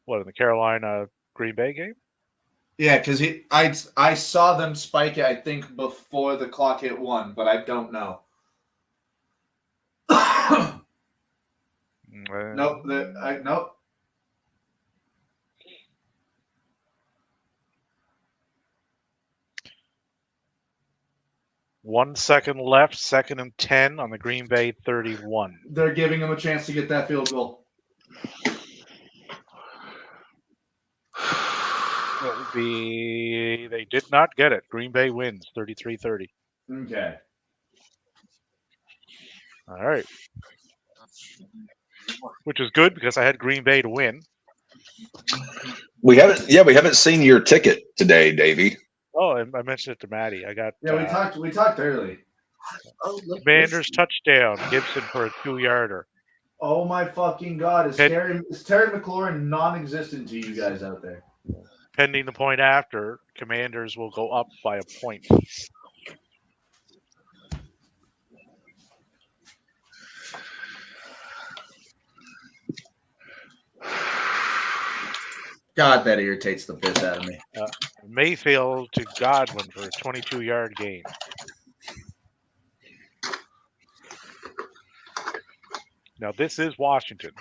What, in the Carolina Green Bay game? Yeah, because I saw them spike it, I think, before the clock hit 1, but I don't know. Nope. Nope. One second left, 2nd and 10 on the Green Bay 31. They're giving them a chance to get that field goal. They did not get it. Green Bay wins 33-30. Okay. All right. Which is good because I had Green Bay to win. We haven't seen your ticket today, Davey. Oh, I mentioned it to Maddie. I got we talked early. Commanders touchdown. Gibson for a 2-yarder. Oh my fucking god! Is Terry McLaurin non-existent to you guys out there? Pending the point after, Commanders will go up by a point. God, that irritates the piss out of me. Mayfield to Godwin for a 22-yard gain. Now, this is Washington.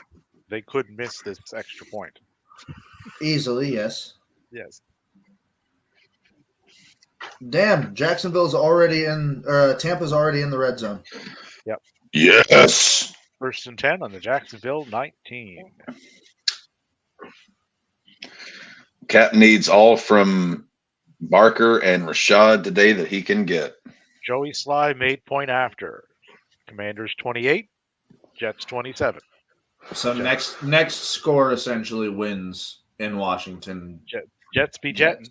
They could miss this extra point. Easily, yes. Yes. Damn, Jacksonville's already in, Tampa's already in the red zone. Yes. 1st and 10 on the Jacksonville 19. Cap needs all from Barker and Rashad today that he can get. Joey Sly made point after. Commanders 28, Jets 27. So next score essentially wins in Washington. Jets be jetting.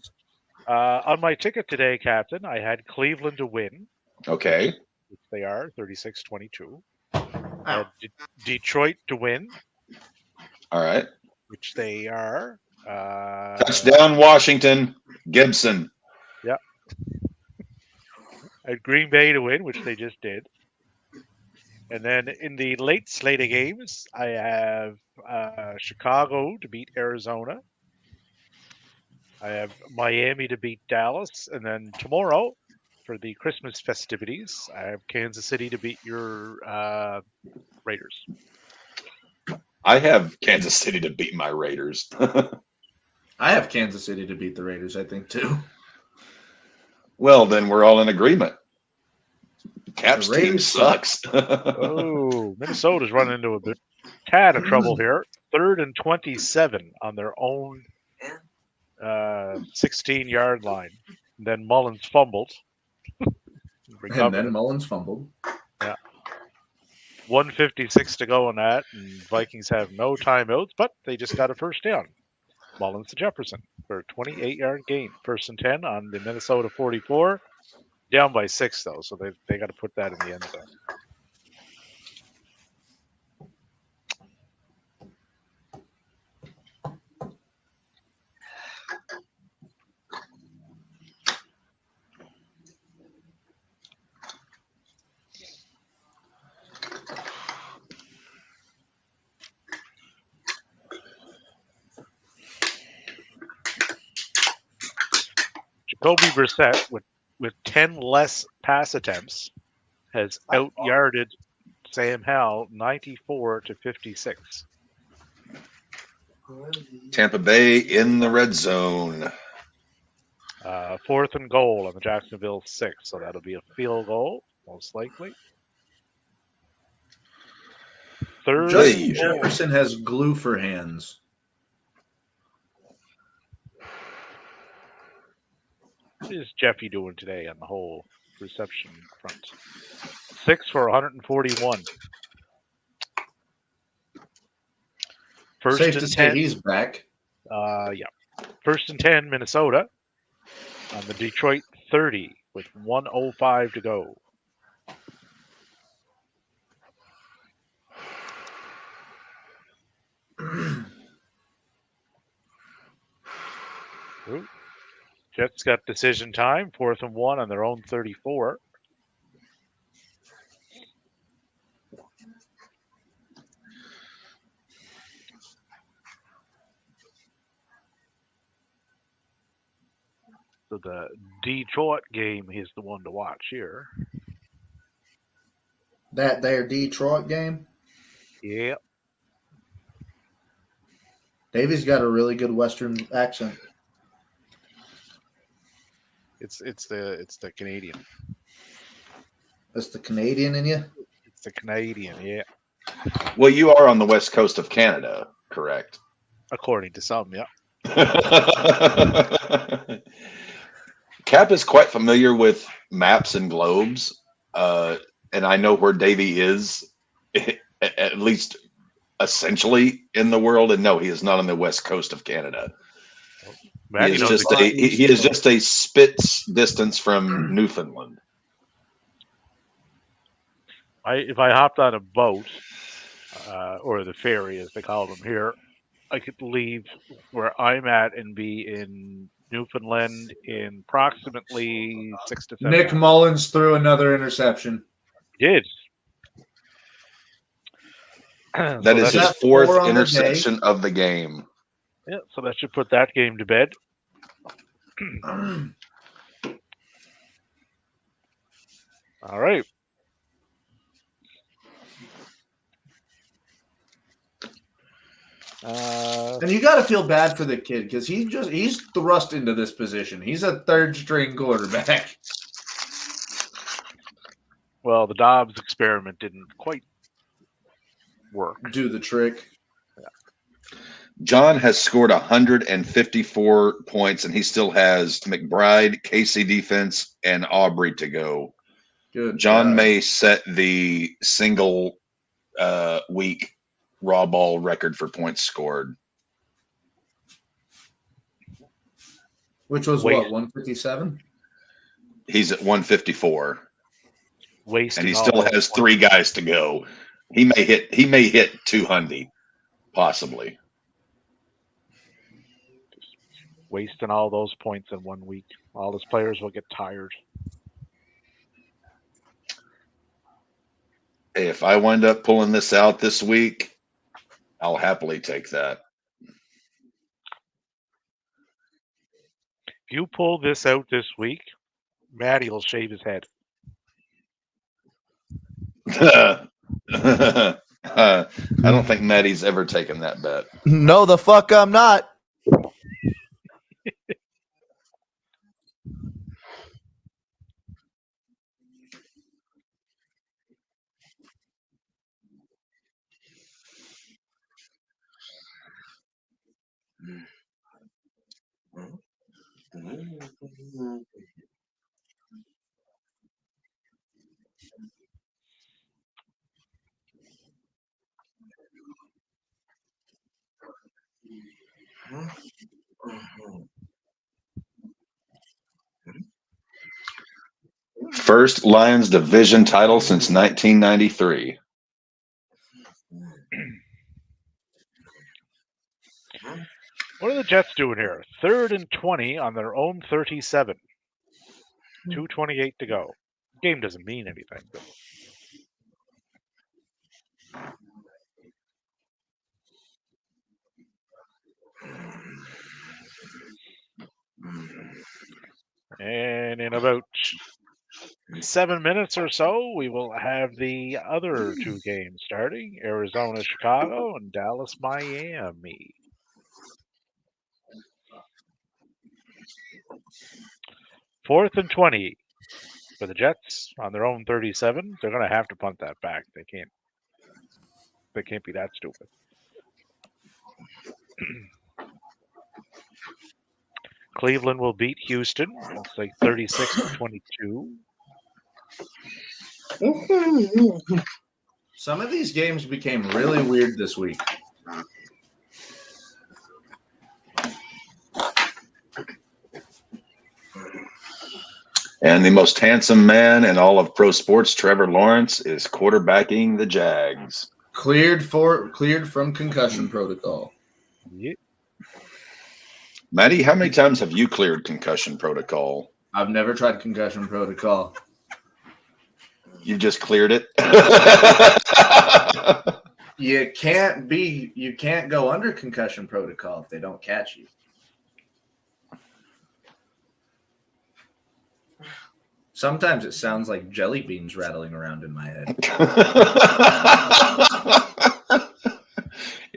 On my ticket today, Captain, I had Cleveland to win, Okay. which they are, 36-22. I had Detroit to win, All right. which they are. Touchdown, Washington. Gibson. I had Green Bay to win, which they just did. And then in the late slate of games, I have Chicago to beat Arizona. I have Miami to beat Dallas. And then tomorrow, for the Christmas festivities, I have Kansas City to beat your Raiders. I have Kansas City to beat my Raiders. I have Kansas City to beat the Raiders, I think, too. Well, then we're all in agreement. Cap's The team Raiders sucks. Oh, Minnesota's running into a tad of trouble here. 3rd and 27 on their own 16-yard line. And then Mullins fumbled. And then Mullins fumbled. 1:56 to go on that, and Vikings have no timeouts, but they just got a first down. Mullins to Jefferson for a 28-yard gain. 1st and 10 on the Minnesota 44. Down by 6, though, so they got to put that in the end zone. Jacoby Brissett with 10 less pass attempts has out-yarded Sam Howell 94-56. Tampa Bay in the red zone. 4th and goal on the Jacksonville 6, so that'll be a field goal, most likely. 3rd Justin and goal. Jefferson has glue for hands. What is Jeffy doing today on the whole reception front? 6 for 141. Safe and to say 10. he's back. Yeah. 1st and 10, Minnesota on the Detroit 30 with 1:05 to go. Ooh. Jets got decision time, 4th and 1 on their own 34. So the Detroit game is the one to watch here. That their Detroit game. Yeah. Davey's got a really good Western accent. It's the Canadian. That's the Canadian in you? It's the Canadian, yeah. Well, you are on the west coast of Canada, correct? According to some, yeah. Cap is quite familiar with maps and globes, and I know where Davey is, at least essentially in the world. And no, he is not on the west coast of Canada. Man, He is just a spit's distance from Newfoundland. If I hopped on a boat, or the ferry as they call them here, I could leave where I'm at and be in Newfoundland in approximately 6 to 7 Nick hours. Mullins threw another interception. Did. That is his that's 4th four on the interception of the game. Yeah, so that should put that game to bed. All right. And you got to feel bad for the kid because he's thrust into this position. He's a third string quarterback. Well, the Dobbs experiment didn't quite work. Do the trick. John has scored 154 points, and he still has McBride, Casey defense, and Aubrey to go. Good. John God. may set the single week RAWBall record for points scored. Which was Wait. what, 157? He's at 154, Wasting and he all still those has points. 3 guys to go. He may hit 200, possibly. Wasting all those points in 1 week. All his players will get tired. Hey, if I wind up pulling this out this week, I'll happily take that. If you pull this out this week, Maddie will shave his head. I don't think Maddie's ever taken that bet. No, the fuck I'm not. First Lions division title since 1993. What are the Jets doing here? 3rd and 20 on their own 37. 2:28 to go. Game doesn't mean anything. But and in about 7 minutes or so, we will have the other 2 games starting: Arizona, Chicago, and Dallas, Miami. Fourth and 20 for the Jets on their own 37. They're going to have to punt that back. They can't be that stupid. Cleveland will beat Houston. It's like 36-22. Some of these games became really weird this week. And the most handsome man in all of pro sports, Trevor Lawrence, is quarterbacking the Jags. Cleared from concussion protocol. Yep. Maddie, how many times have you cleared concussion protocol? I've never tried concussion protocol. You just cleared it? You can't go under concussion protocol if they don't catch you. Sometimes it sounds like jelly beans rattling around in my head.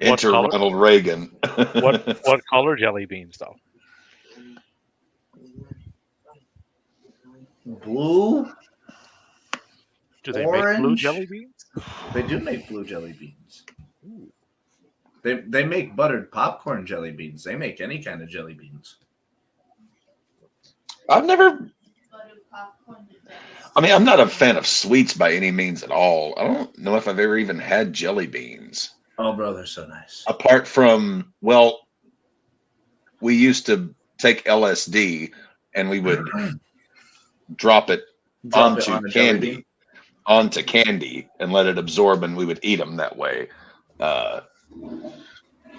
Enter color? Ronald Reagan. What color jelly beans, though? Blue? Do they make blue Orange? jelly beans? They do make blue jelly beans. They make buttered popcorn jelly beans. They make any kind of jelly beans. I'm not a fan of sweets by any means at all. I don't know if I've ever even had jelly beans. Oh, bro, they're so nice. Apart from, well, we used to take LSD and we would drop it onto candy and let it absorb, and we would eat them that way.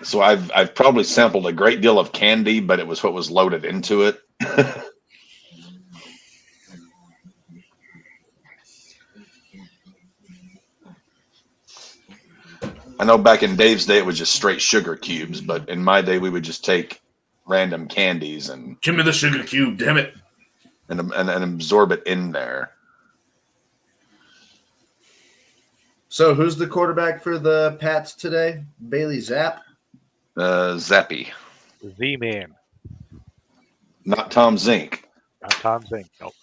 So I've probably sampled a great deal of candy, but it was what was loaded into it. I know back in Dave's day it was just straight sugar cubes, but in my day we would just take random candies and Give me the sugar cube, damn it. and absorb it in there. So who's the quarterback for the Pats today? Bailey Zapp? Zappy, Z-Man, not Tom Zink. not Tom Zink. Nope.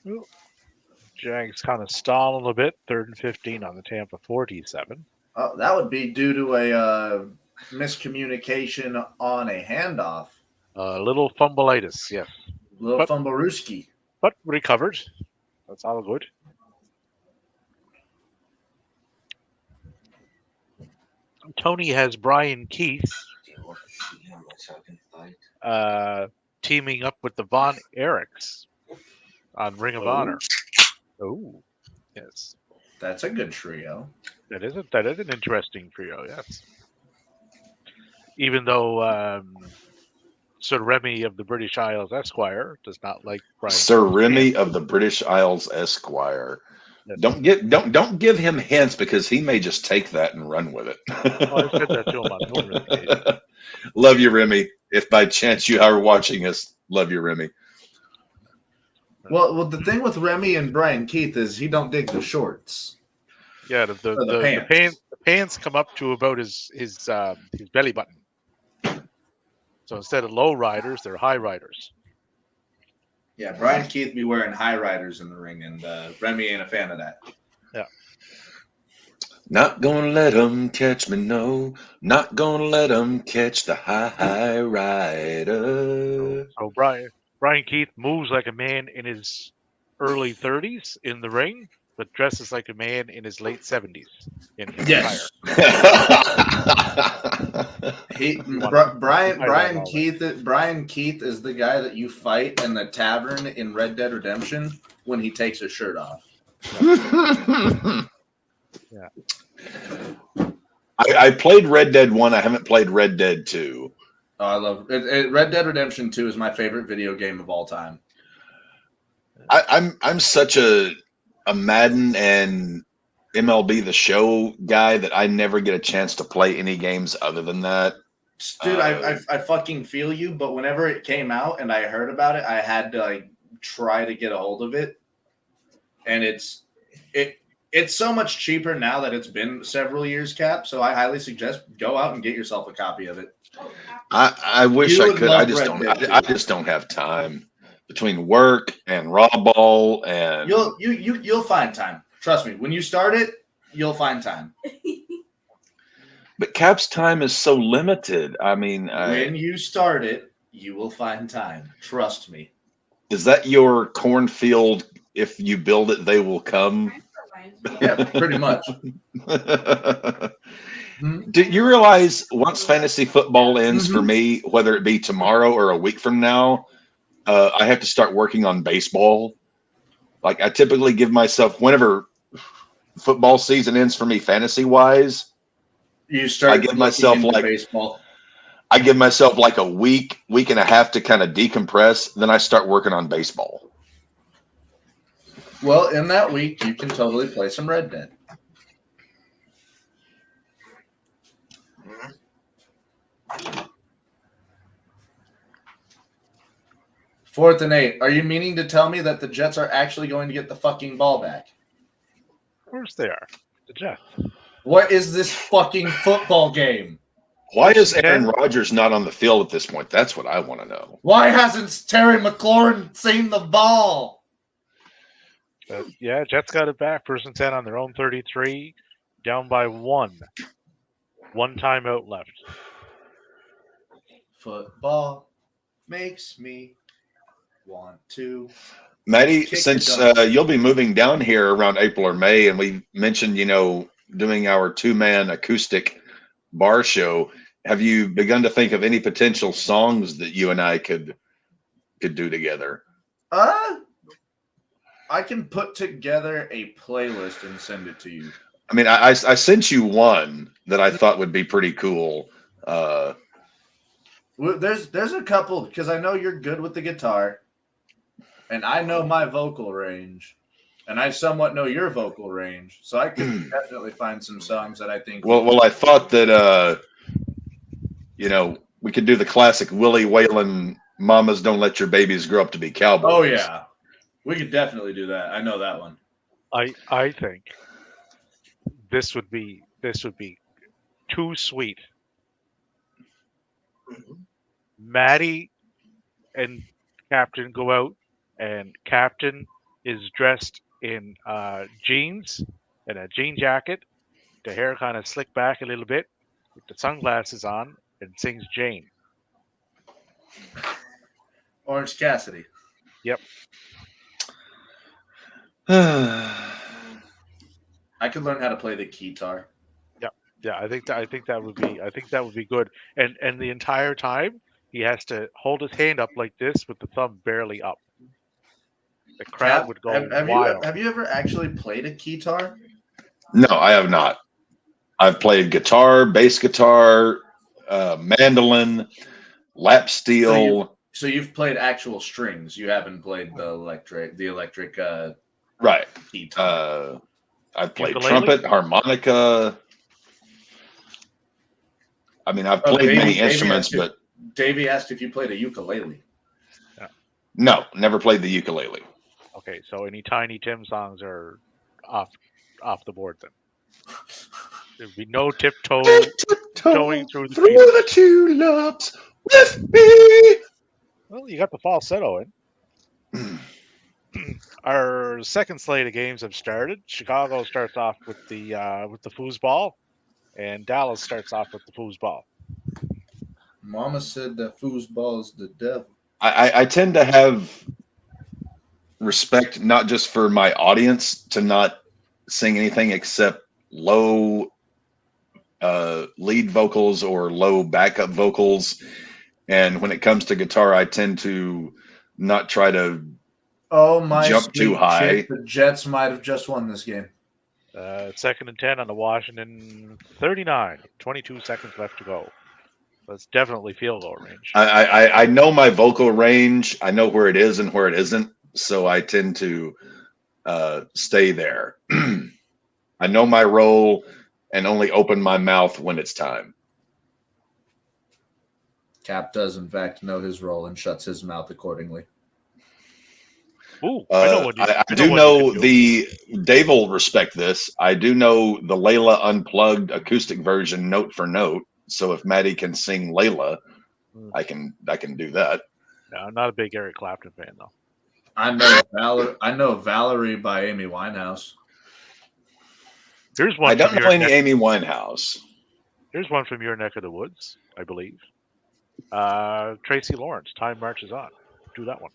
Ooh. Jags kind of stalling a bit. 3rd and 15 on the Tampa 47. Oh, that would be due to a miscommunication on a handoff. A little fumbleitis, yes. Little fumblerooski. But recovered. That's all good. Tony has Brian Keith teaming up with the Von Erichs on Ring of Honor. Oh, yes. That's a good trio. That is an interesting trio, yes. Even though Sir Remy of the British Isles Esquire does not like Brian. Sir Remy of the British Isles Esquire. Yes. Don't give him hints because he may just take that and run with it. Oh, I said that to him on numerous occasions. Love you, Remy. If by chance you are watching us, love you, Remy. Well, the thing with Remy and Brian Keith is he don't dig the shorts. Yeah, the pants come up to about his belly button. So instead of low riders, they're high riders. Yeah, Brian Keith be wearing high riders in the ring, and Remy ain't a fan of that. Yeah. Not gonna let them catch me, no. Not gonna let them catch the high rider. So Brian Keith moves like a man in his early 30s in the ring, but dresses like a man in his late 70s in his Yes. Brian Keith is the guy that you fight in the tavern in Red Dead Redemption when he takes his shirt off. Yeah. I played Red Dead 1. I haven't played Red Dead 2. Oh, I love it. Red Dead Redemption 2 is my favorite video game of all time. I'm such a Madden and MLB The Show guy that I never get a chance to play any games other than that. Dude, I fucking feel you, but whenever it came out and I heard about it, I had to try to get a hold of it. And it's so much cheaper now that it's been several years, Cap. So I highly suggest go out and get yourself a copy of it. I wish I could. I just don't have time between work and RAWBall and you'll find time. Trust me. When you start it, you'll find time. But Cap's time is so limited. I mean, when you start it, you will find time. Trust me. Is that your cornfield? If you build it, they will come. Yeah, pretty much. Do you realize once fantasy football ends for me, whether it be tomorrow or a week from now, I have to start working on baseball? Like I typically give myself whenever football season ends for me, fantasy wise, I give myself baseball. I give myself like a week and a half to kind of decompress. Then I start working on baseball. Well, in that week, you can totally play some Red Dead. Fourth and 8. Are you meaning to tell me that the Jets are actually going to get the fucking ball back? Of course they are. The Jets. What is this fucking football game? Why is Aaron Rodgers not on the field at this point? That's what I want to know. Why hasn't Terry McLaurin seen the ball? Yeah, Jets got it back. 1st and 10 on their own 33. Down by 1. 1 timeout left. Football makes me want to. Maddie, since you'll be moving down here around April or May, and we mentioned, doing our 2-man acoustic bar show, have you begun to think of any potential songs that you and I could do together? I can put together a playlist and send it to you. I mean, I sent you one that I thought would be pretty cool. Well, there's a couple because I know you're good with the guitar, and I know my vocal range, and I somewhat know your vocal range, so I could definitely find some songs that I think. Well, I thought that we could do the classic Willie Whalen "Mamas Don't Let Your Babies Grow Up to Be Cowboys." Oh yeah, we could definitely do that. I know that one. I think this would be too sweet. Maddie and Captain go out, and Captain is dressed in jeans and a jean jacket, the hair kind of slicked back a little bit, with the sunglasses on, and sings Jane. Orange Cassidy. Yep. I could learn how to play the guitar. Yeah, I think that would be good. And the entire time he has to hold his hand up like this with the thumb barely up. The crowd Cap, would go have wild. have you ever actually played a guitar? No, I have not. I've played guitar, bass guitar, mandolin, lap steel. So you've played actual strings. You haven't played the electric Right. guitar. I've played Ukulele? trumpet, harmonica. I mean, I've played many instruments, but Davey asked if you played a ukulele. no, never played the ukulele. Okay, so any Tiny Tim songs are off the board then. There'd be no tiptoeing through the field. the tulips with me. Well, you got the falsetto in. Our second slate of games have started. Chicago starts off with the foosball, and Dallas starts off with the foosball. Mama said that foosball's the devil. I tend to have respect not just for my audience to not sing anything except low lead vocals or low backup vocals, and when it comes to guitar, I tend to not try to jump too high. The Jets might have just won this game. Second and 10 on the Washington 39. 22 seconds left to go. That's definitely field goal range. I know my vocal range. I know where it is and where it isn't, so I tend to stay there. I know my role and only open my mouth when it's time. Cap does, in fact, know his role and shuts his mouth accordingly. Ooh, I know what you, I do know Dave will respect this. I do know the Layla Unplugged acoustic version note for note. So if Maddie can sing Layla, I can do that. No, I'm not a big Eric Clapton fan though. I know Valerie by Amy Winehouse. Here's one. I don't know any Amy Winehouse. Here's one from your neck of the woods, I believe. Tracy Lawrence, Time Marches On. Do that one.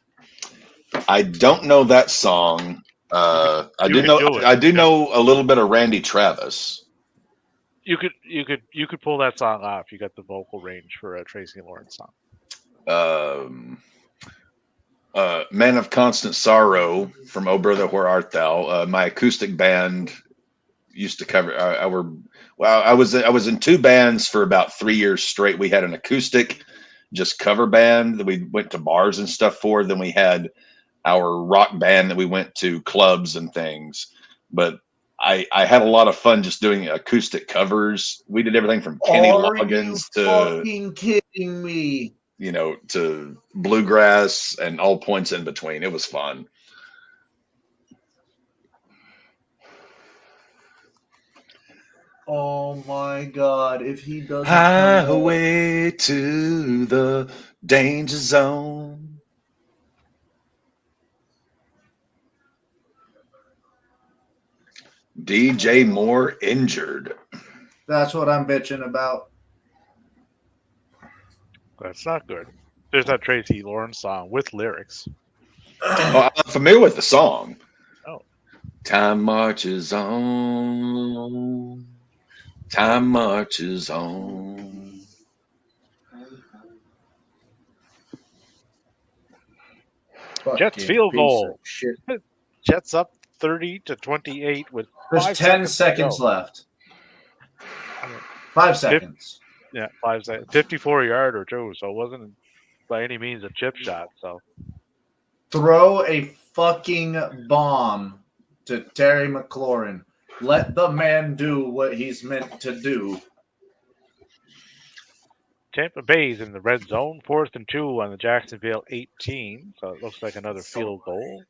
I don't know that song. I do know a little bit of Randy Travis. You could pull that song off. You got the vocal range for a Tracy Lawrence song. Man of Constant Sorrow from Oh Brother Where Art Thou. My acoustic band used to cover. I was in two bands for about 3 years straight. We had an acoustic, just cover band that we went to bars and stuff for. Then we had our rock band that we went to clubs and things. But I had a lot of fun just doing acoustic covers. We did everything from Kenny Loggins to fucking kidding me. To bluegrass and all points in between. It was fun. Oh my God! If he doesn't Highway to the danger zone. DJ Moore injured. That's what I'm bitching about. That's not good. There's that Tracy Lawrence song with lyrics. I'm familiar with the song. Oh. Time marches on. Time marches on. Jets field goal. Jets up 30-28 with There's 10 seconds left. 5 seconds. Yeah, 5 seconds, 54-yarder too. So it wasn't by any means a chip shot. So Throw a fucking bomb to Terry McLaurin. Let the man do what he's meant to do. Tampa Bay's in the red zone, 4th and 2 on the Jacksonville 18. So it looks like another field goal.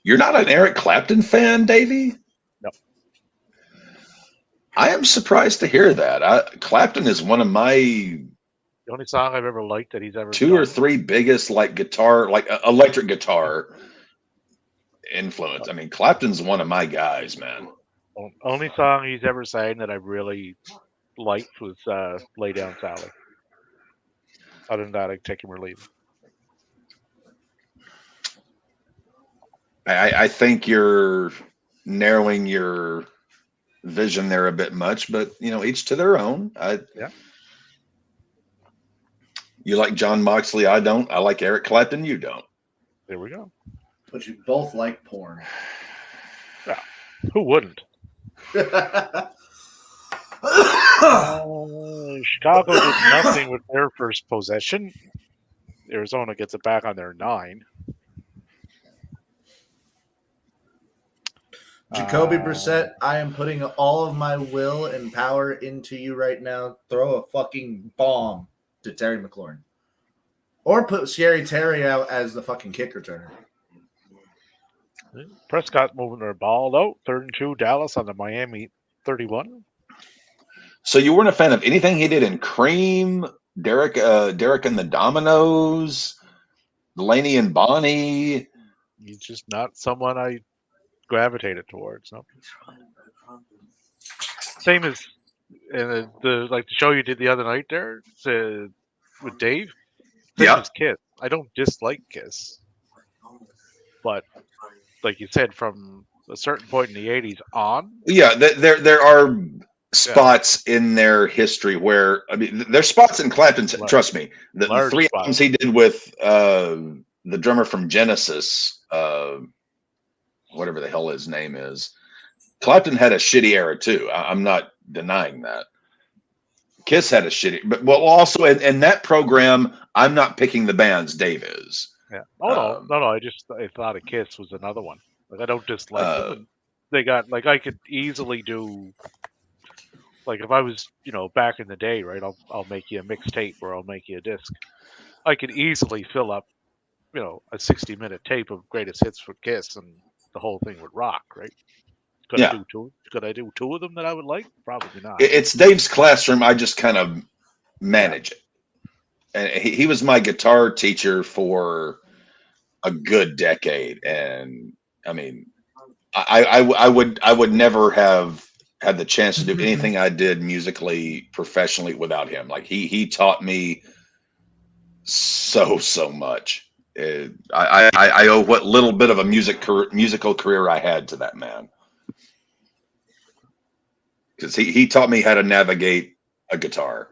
You're not an Eric Clapton fan, Davey? No. I am surprised to hear that. Clapton is one of my The only song I've ever liked that he's ever 2 done. or 3 biggest guitar, electric guitar influence. I mean, Clapton's one of my guys, man. Only song he's ever sang that I really liked was "Lay Down Sally." Other than that, I take him or leave him. I think you're narrowing your vision there a bit much, but each to their own. Yeah. You like John Moxley, I don't. I like Eric Clapton, you don't. There we go. But you both like porn. Who wouldn't? Chicago did nothing with their first possession. Arizona gets it back on their 9. Jacoby Brissett, I am putting all of my will and power into you right now. Throw a fucking bomb to Terry McLaurin. Or put Scary Terry out as the fucking kick returner. Prescott moving their ball out. 3rd and 2, Dallas on the Miami 31. So you weren't a fan of anything he did in Cream, Derek and the Dominoes, Delaney and Bonnie? He's just not someone I gravitated towards. No. Same as the show you did the other night there with Dave. Christmas Kiss. I don't dislike Kiss, but like you said, from a certain point in the 80s on. Yeah, there are spots in their history where, I mean, there's spots in Clapton's, trust me, the 3 albums he did with the drummer from Genesis, whatever the hell his name is. Clapton had a shitty era too. I'm not denying that. Kiss had a shitty, but also in that program, I'm not picking the bands. Dave is. Yeah. Oh no. I thought a Kiss was another one. I don't dislike them. They got I could easily do. If I was back in the day, right? I'll make you a mixtape or I'll make you a disc. I could easily fill up, a 60-minute tape of greatest hits for Kiss, and the whole thing would rock, right? Could I do 2 of them that I would like? Probably not. It's Dave's classroom. I just kind of manage it. And he was my guitar teacher for a good decade. And I mean, I would never have had the chance to do anything I did musically, professionally without him. He taught me so much. I owe what little bit of a musical career I had to that man. Because he taught me how to navigate a guitar.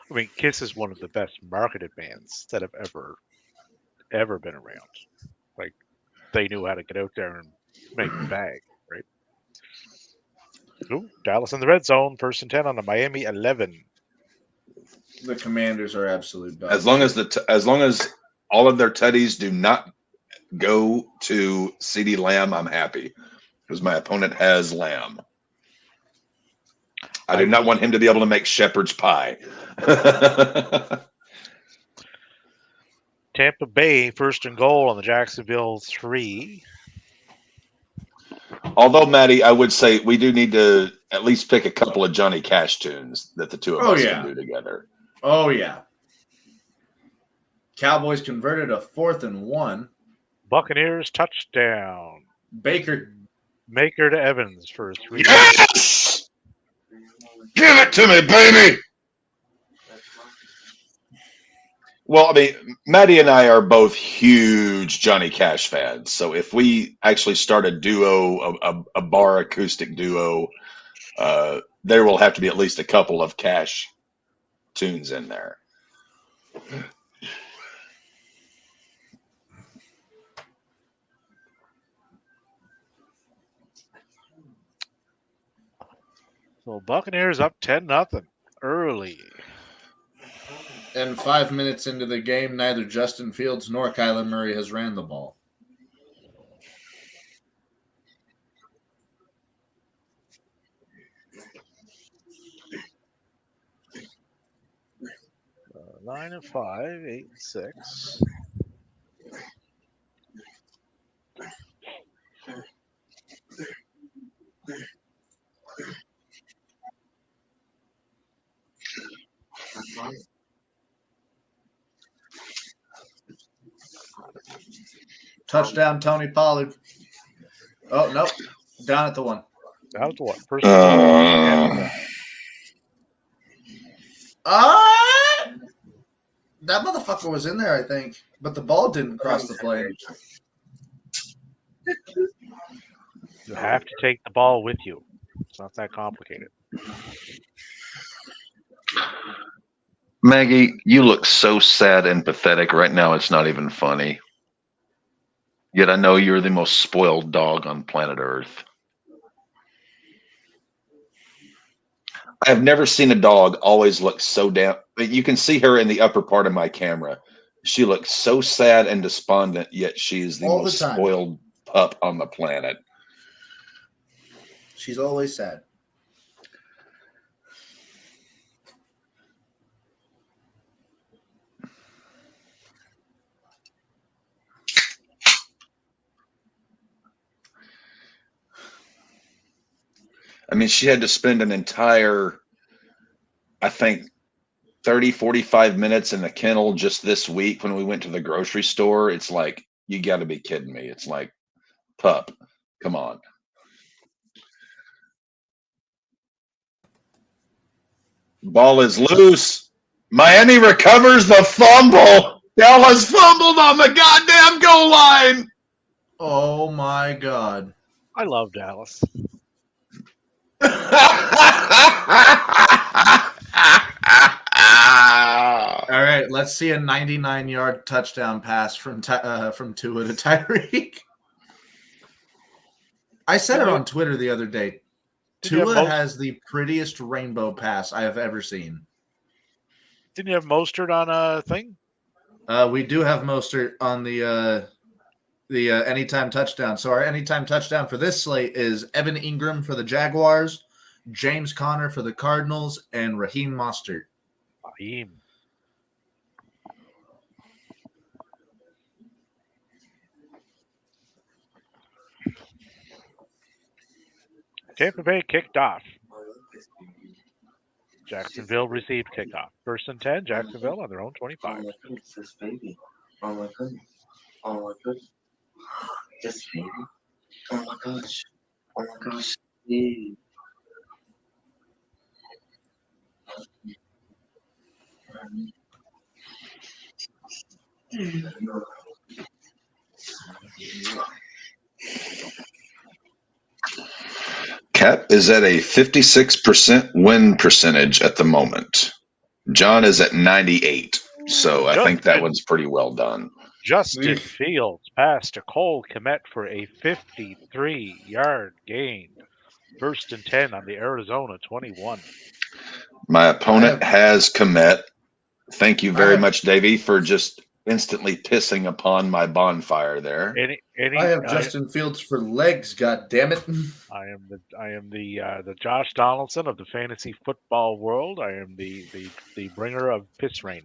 I mean, Kiss is one of the best marketed bands that have ever been around. They knew how to get out there and make the bag, right? Ooh, Dallas in the red zone, 1st and 10 on the Miami 11. The Commanders are absolute dogs. As long as all of their tutties do not go to CeeDee Lamb, I'm happy. Because my opponent has Lamb. I do not want him to be able to make shepherd's pie. Tampa Bay, 1st and goal on the Jacksonville 3. Although, Maddie, I would say we do need to at least pick a couple of Johnny Cash tunes that the two of us can do together. Oh, yeah. Cowboys converted a 4th and 1. Buccaneers touchdown. Baker to Evans for 3. Yes! Give it to me, baby! Well, I mean, Maddie and I are both huge Johnny Cash fans. So if we actually start a duo, a bar acoustic duo, there will have to be at least a couple of Cash tunes in there. So Buccaneers up 10-0 early. And 5 minutes into the game, neither Justin Fields nor Kyler Murray has ran the ball. 9-5, 8-6. Touchdown, Tony Pollard. Oh, nope. Down at the 1. That was what? First and goal. That motherfucker was in there, I think. But the ball didn't cross the plane. You have to take the ball with you. It's not that complicated. Maggie, you look so sad and pathetic right now. It's not even funny. Yet I know you're the most spoiled dog on planet Earth. I have never seen a dog always look so damn. You can see her in the upper part of my camera. She looks so sad and despondent, yet she is the All the most time. spoiled pup on the planet. She's always sad. I mean, she had to spend an entire, I think, 30, 45 minutes in the kennel just this week when we went to the grocery store. It's like, you got to be kidding me. It's like, pup, come on. Ball is loose. Miami recovers the fumble. Dallas fumbled on the goddamn goal line. Oh, my God. I love Dallas. All right, let's see a 99-yard touchdown pass from Tua to Tyreek. I said it on Twitter the other day. Tua has the prettiest rainbow pass I have ever seen. Didn't you have Mostert on a thing? We do have Mostert on the anytime touchdown. So our anytime touchdown for this slate is Evan Ingram for the Jaguars, James Conner for the Cardinals, and Raheem Mostert. Raheem. Tampa Bay kicked off. Jacksonville received kickoff. First and 10, Jacksonville on their own 25. Oh my goodness, this baby. Oh my goodness. Oh my goodness. This baby. Oh my gosh. Oh my gosh. Yeah. Cap is at a 56% win percentage at the moment. John is at 98. So I think that one's pretty well done. Justin Fields passed to Cole Kmet for a 53-yard gain. First and 10 on the Arizona 21. My opponent has Kmet. Thank you very much, Davey, for just instantly pissing upon my bonfire there. I have Justin Fields for legs. God damn it! I am the Josh Donaldson of the fantasy football world. I am the bringer of piss rain.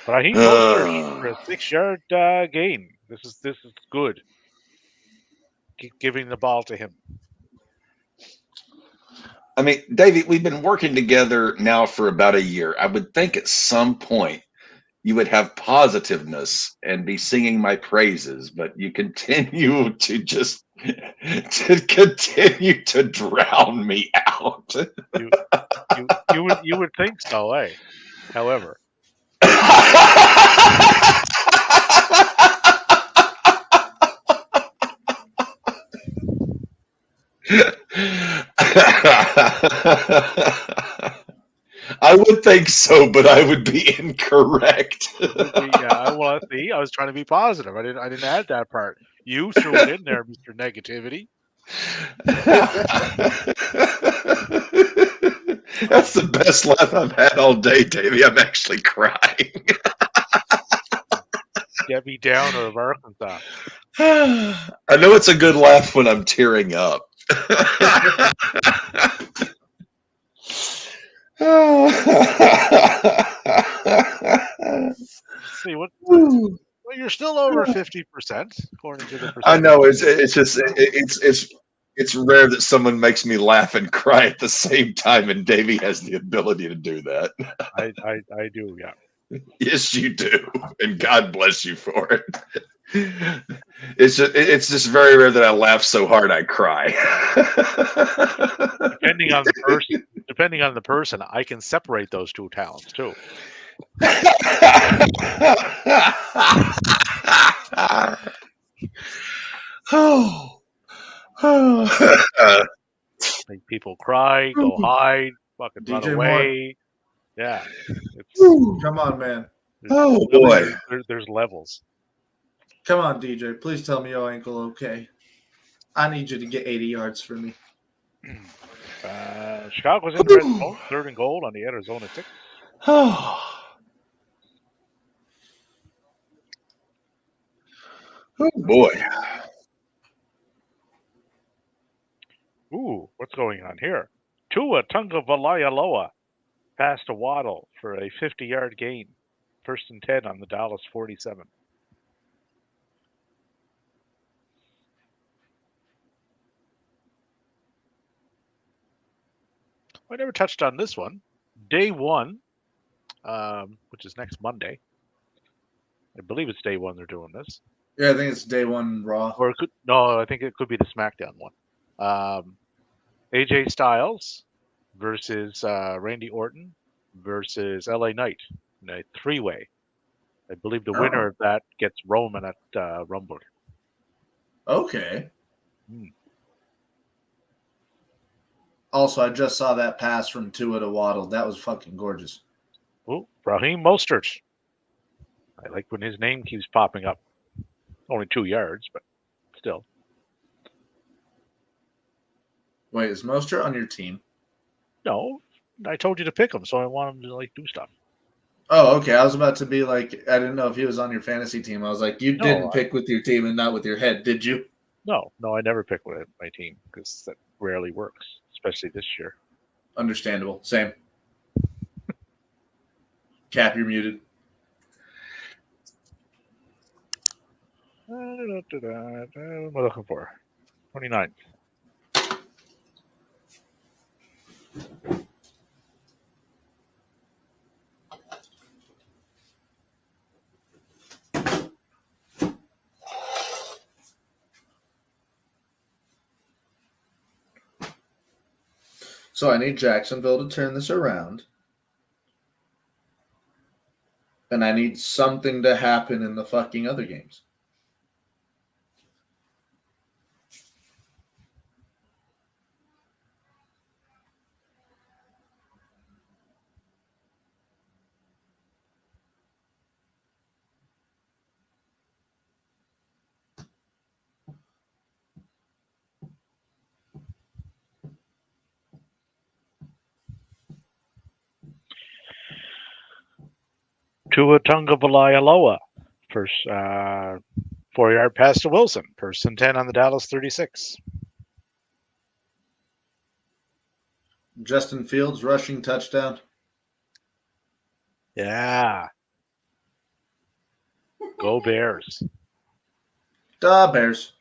But he goes for a 6-yard gain. This is good. Keep giving the ball to him. I mean, Davey, we've been working together now for about a year. I would think at some point you would have positiveness and be singing my praises, but you continue to just continue to drown me out. You would think so, eh? However. I would think so, but I would be incorrect. Yeah, well, see, I was trying to be positive. I didn't add that part. You threw it in there, Mr. Negativity. That's the best laugh I've had all day, Davey. I'm actually crying. Debbie Downer of Arkansas. I know it's a good laugh when I'm tearing up. See what? Well, you're still over 50%, according to the I percentage. know it's rare that someone makes me laugh and cry at the same time, and Davey has the ability to do that. I do, yeah. Yes, you do, and God bless you for it. It's just very rare that I laugh so hard I cry. Depending on the person, I can separate those two talents too. Oh. Make people cry, go hide, fucking run DJ away. Yeah, Come on, man. Oh boy. There's levels. Come on, DJ. Please tell me your ankle okay. I need you to get 80 yards for me. Chicago's in the red zone, 3rd and goal on the Arizona 6. Oh boy. Ooh, what's going on here? Tua Tagovailoa pass to Waddle for a 50-yard gain. 1st and 10 on the Dallas 47. I never touched on this one. Day 1, which is next Monday. I believe it's day 1 they're doing this. Yeah, I think it's day 1 Raw. Or I think it could be the SmackDown one. AJ Styles versus Randy Orton versus LA Knight in a 3-way. I believe the winner of that gets Roman at Rumble. Okay. Also, I just saw that pass from Tua to Waddle. That was fucking gorgeous. Oh, Raheem Mostert. I like when his name keeps popping up. Only 2 yards, but still. Wait, is Mostert on your team? No, I told you to pick him, so I want him to do stuff. Oh, okay. I was about to be like, I didn't know if he was on your fantasy team. I was like, you didn't pick with your team and not with your head, did you? No, I never pick with my team because that rarely works, especially this year. Understandable. Same. Cap, you're muted. What am I looking for? 29th. So I need Jacksonville to turn this around. And I need something to happen in the fucking other games. Tua Tagovailoa. First 4-yard pass to Wilson. 1st and 10 on the Dallas 36. Justin Fields rushing touchdown. Yeah. Go Bears. Da Bears.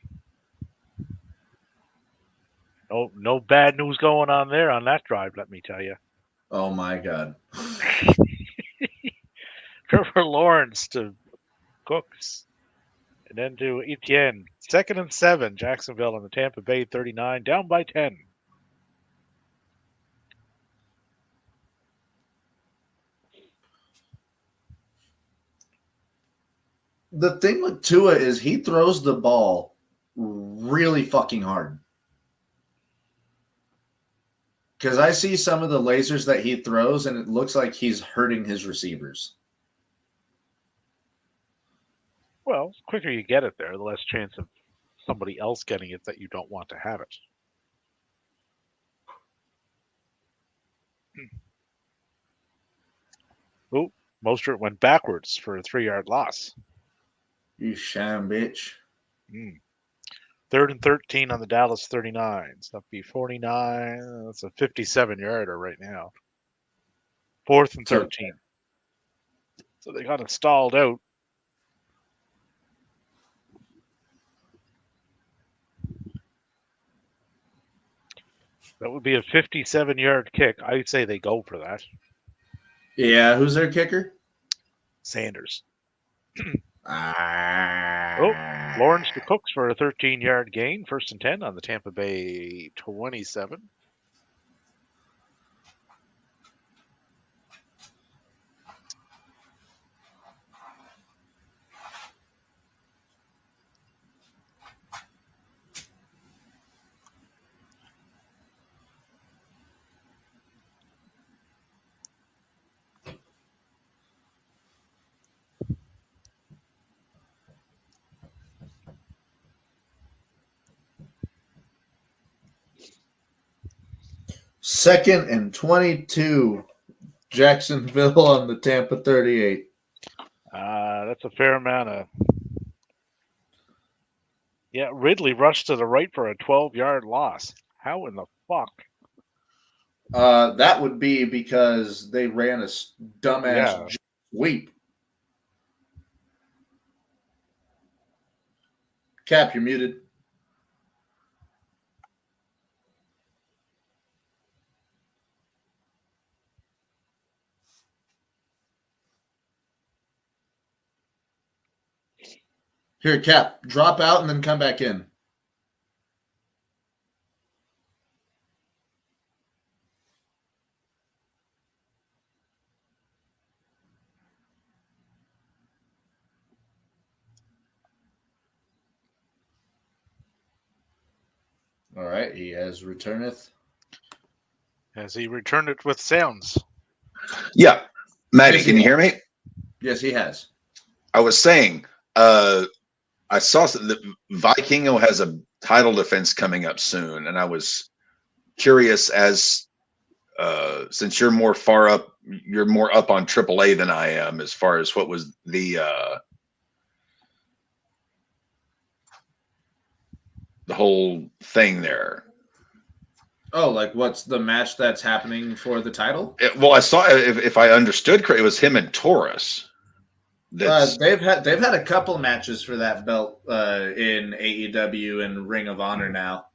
No bad news going on there on that drive, let me tell you. Oh my God. Trevor Lawrence to Cooks. And then to Etienne. 2nd and 7. Jacksonville on the Tampa Bay 39. Down by 10. The thing with Tua is he throws the ball really fucking hard. Because I see some of the lasers that he throws, and it looks like he's hurting his receivers. Well, the quicker you get it there, the less chance of somebody else getting it that you don't want to have it. Oh, Mostert went backwards for a 3-yard loss. You shine, bitch. Mm. 3rd and 13 on the Dallas 39. So that'd be 49. That's a 57-yarder right now. 4th and 13. So they got it stalled out. That would be a 57-yard kick. I say they go for that. Yeah, who's their kicker? Sanders. Ah. Lawrence to Cooks for a 13-yard gain. 1st and 10 on the Tampa Bay 27. Second and 22. Jacksonville on the Tampa 38. That's a fair amount of. Yeah, Ridley rushed to the right for a 12-yard loss. How in the fuck? That would be because they ran a dumbass sweep. Cap, you're muted. Here, Cap, drop out and then come back in. All right, he has returneth. Has he returned it with sounds? Yeah. Maddie, Yes, can you hear me? Yes, he has. I was saying, I saw that Vikingo has a title defense coming up soon, and I was curious as since you're more up on AAA than I am as far as what was the whole thing there. Oh, like what's the match that's happening for the title? Well, I saw if I understood correctly, it was him and Taurus. They've had a couple matches for that belt in AEW and Ring of Honor now.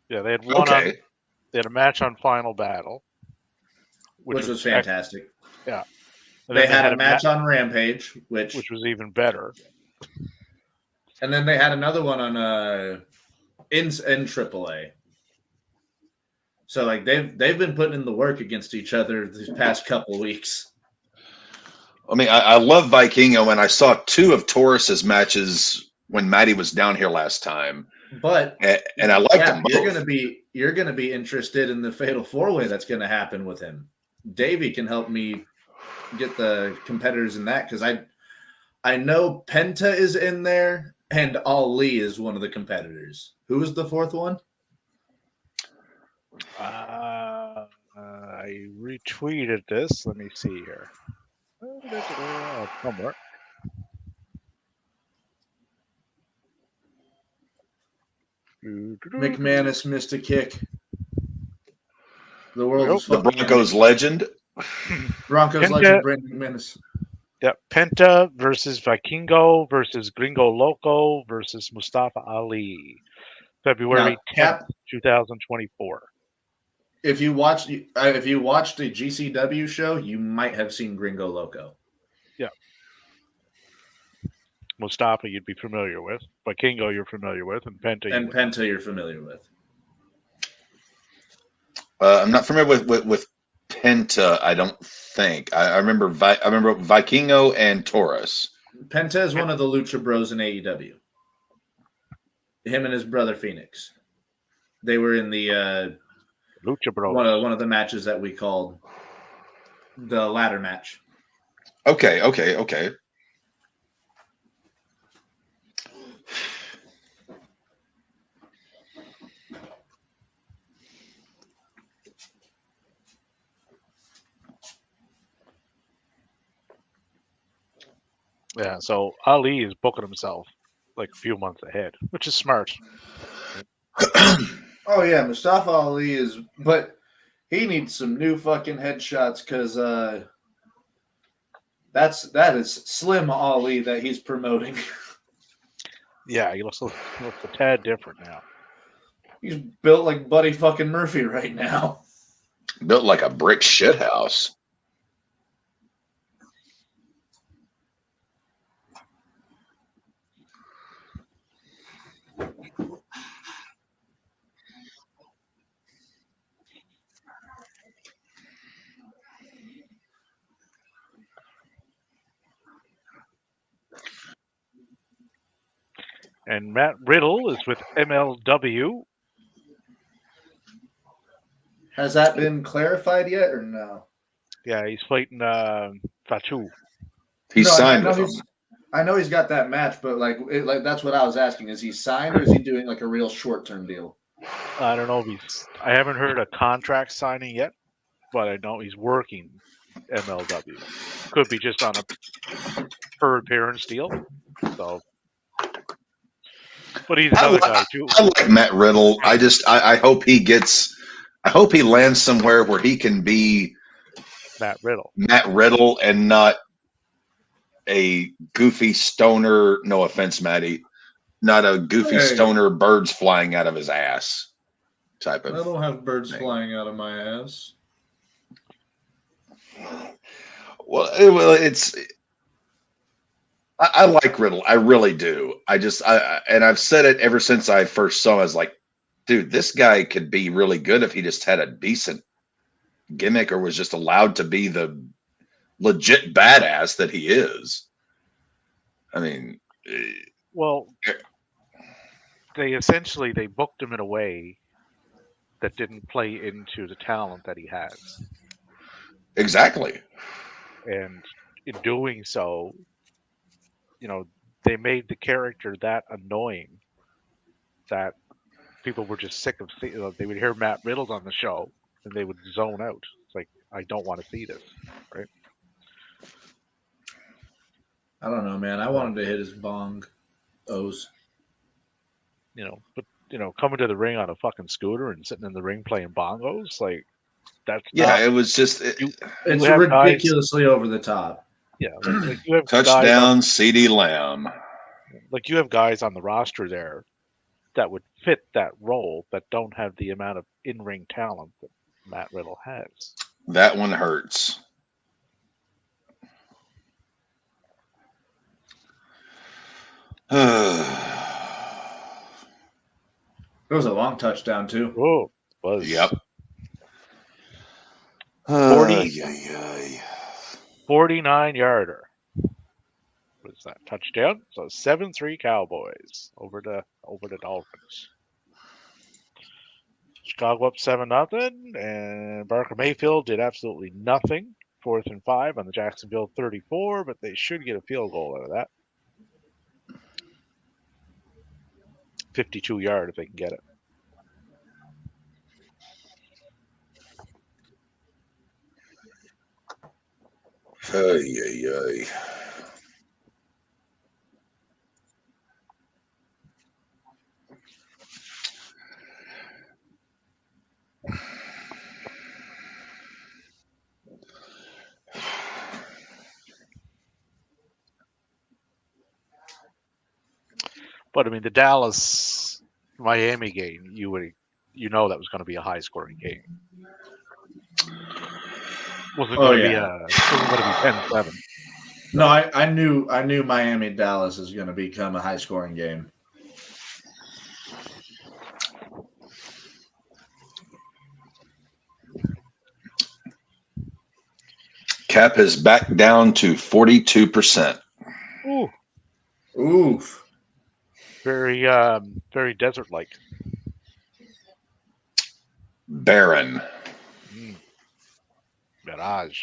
Yeah, they had one on. They had a match on Final Battle, which was fantastic. Yeah, they had a match on Rampage, which was even better. And then they had another one on in AAA. So like they've been putting in the work against each other these past couple weeks. I mean, I love Vikingo, and I saw 2 of Taurus's matches when Maddie was down here last time. But and I liked them both. You're gonna be interested in the Fatal 4-Way that's gonna happen with him. Davey can help me get the competitors in that because I know Penta is in there and Ali is one of the competitors. Who was the 4th one? I retweeted this. Let me see here. Somewhere. McManus missed a kick. The world is the Broncos legend. Broncos legend Brandon McManus. Yep, Penta versus Vikingo versus Gringo Loco versus Mustafa Ali. February 10th, 2024. If you watched a GCW show, you might have seen Gringo Loco. Yeah. Mustafa you'd be familiar with. Vikingo you're familiar with, and Penta you're familiar with. I'm not familiar with Penta. I don't think. I remember Vikingo and Taurus. Penta is one of the Lucha Bros in AEW. Him and his brother Phoenix. They were in the Lucha Bros. One of the matches that we called the ladder match. Okay. Yeah, so Ali is booking himself like a few months ahead, which is smart. Oh yeah, Mustafa Ali is, but he needs some new fucking headshots because that is Slim Ali that he's promoting. Yeah, he looks a tad different now. He's built like Buddy fucking Murphy right now. Built like a brick shithouse. And Matt Riddle is with MLW. Has that been clarified yet or no? Yeah, he's fighting Fatu. He's No, signed with them. I know he's got that match, but like that's what I was asking. Is he signed or is he doing like a real short term deal? I don't know if I haven't heard a contract signing yet, but I know he's working MLW. Could be just on a per appearance deal. So, but he's another guy too. I like Matt Riddle. I hope he gets. I hope he lands somewhere where he can be Matt Riddle and not a goofy stoner. No offense, Matty. Not a goofy stoner, birds flying out of his ass type of. I don't have birds thing. flying out of my ass. Well, it's. I like Riddle. I really do. And I've said it ever since I first saw him. I was like, dude, this guy could be really good if he just had a decent gimmick or was just allowed to be the legit badass that he is. I mean, well, they booked him in a way that didn't play into the talent that he has. Exactly. And in doing so, they made the character that annoying that people were just sick of seeing. They would hear Matt Riddle on the show and they would zone out. It's like, I don't want to see this, right? I don't know, man. I wanted to hit his bong O's. But coming to the ring on a fucking scooter and sitting in the ring playing bongos, like that's it was just it's ridiculously over the top. Yeah, like you have touchdown, CeeDee Lamb. Like you have guys on the roster there that would fit that role, but don't have the amount of in-ring talent that Matt Riddle has. That one hurts. It was a long touchdown too. Oh, was. Yep. 49-yarder. Was that touchdown? So 7-3 Cowboys over the Dolphins. Chicago up 7-0, and Baker Mayfield did absolutely nothing. 4th and 5 on the Jacksonville 34, but they should get a field goal out of that. 52-yard if they can get it. But I mean, the Dallas Miami game, that was going to be a high scoring game. Wasn't going to be 10-7. No, I knew Miami Dallas is going to become a high scoring game. Cap is back down to 42%. Ooh. Oof. Very very desert like. Barren. Mirage.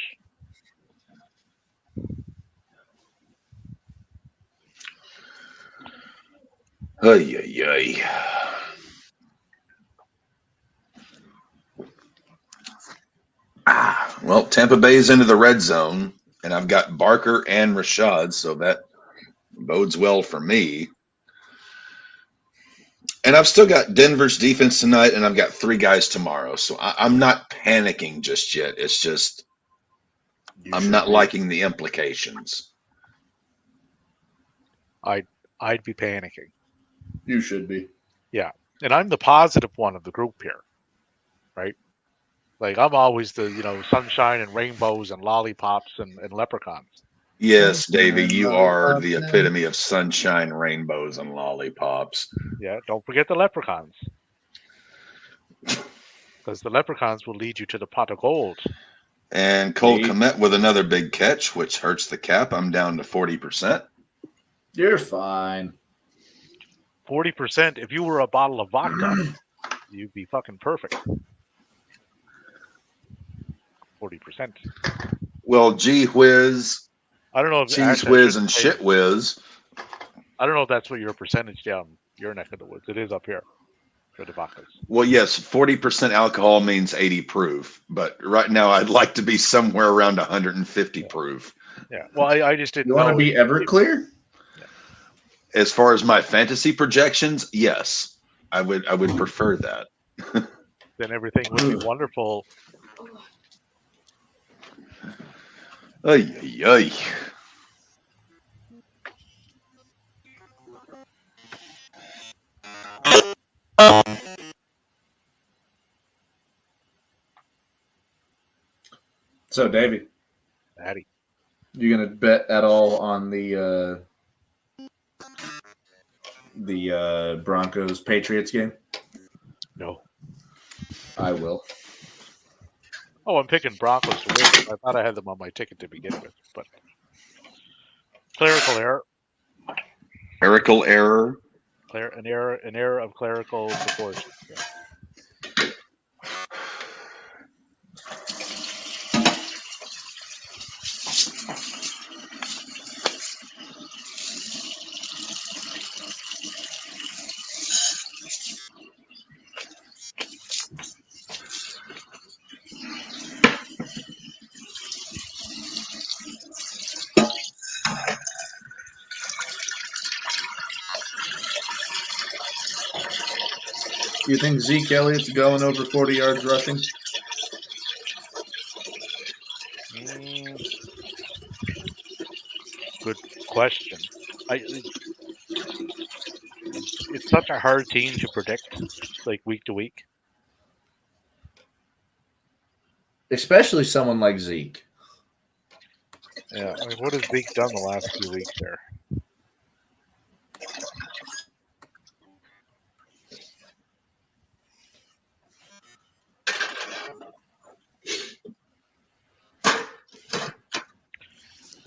Well, Tampa Bay's into the red zone, and I've got Barker and Rashad, so that bodes well for me. And I've still got Denver's defense tonight, and I've got 3 guys tomorrow. So I'm not panicking just yet. It's just I'm not liking the implications. I'd be panicking. You should be. And I'm the positive one of the group here, right? Like I'm always the sunshine and rainbows and lollipops and leprechauns. Yes, Davey, Sunshine, you are lollipops, the and- epitome of sunshine, rainbows, and lollipops. Yeah, don't forget the leprechauns, because the leprechauns will lead you to the pot of gold. And Cole Eight. Kmet with another big catch, which hurts the cap. I'm down to 40%. You're fine. 40%. If you were a bottle of vodka, you'd be fucking perfect. 40%. Well, gee whiz, I don't know if cheese actually, I whiz, shouldn't and say- shit whiz. I don't know if that's what your percentage down your neck of the woods. It is up here for the vodkas. Well, yes, 40% alcohol means 80 proof, but right now I'd like to be somewhere around 150 proof. Yeah. Well, I just didn't You want know to be Everclear? As far as my fantasy projections, yes, I would prefer that. then everything would be wonderful. Ay, ay, ay. So, Davey, Natty. you gonna bet at all on the Broncos Patriots game? No. I will. Oh, I'm picking Broncos to win. I thought I had them on my ticket to begin with, but clerical error. Clerical error. An error of clerical proportion. Yeah. You think Zeke Elliott's going over 40 yards rushing? Good question. It's such a hard team to predict, like week to week. Especially someone like Zeke. Yeah, I mean, what has Zeke done the last few weeks there?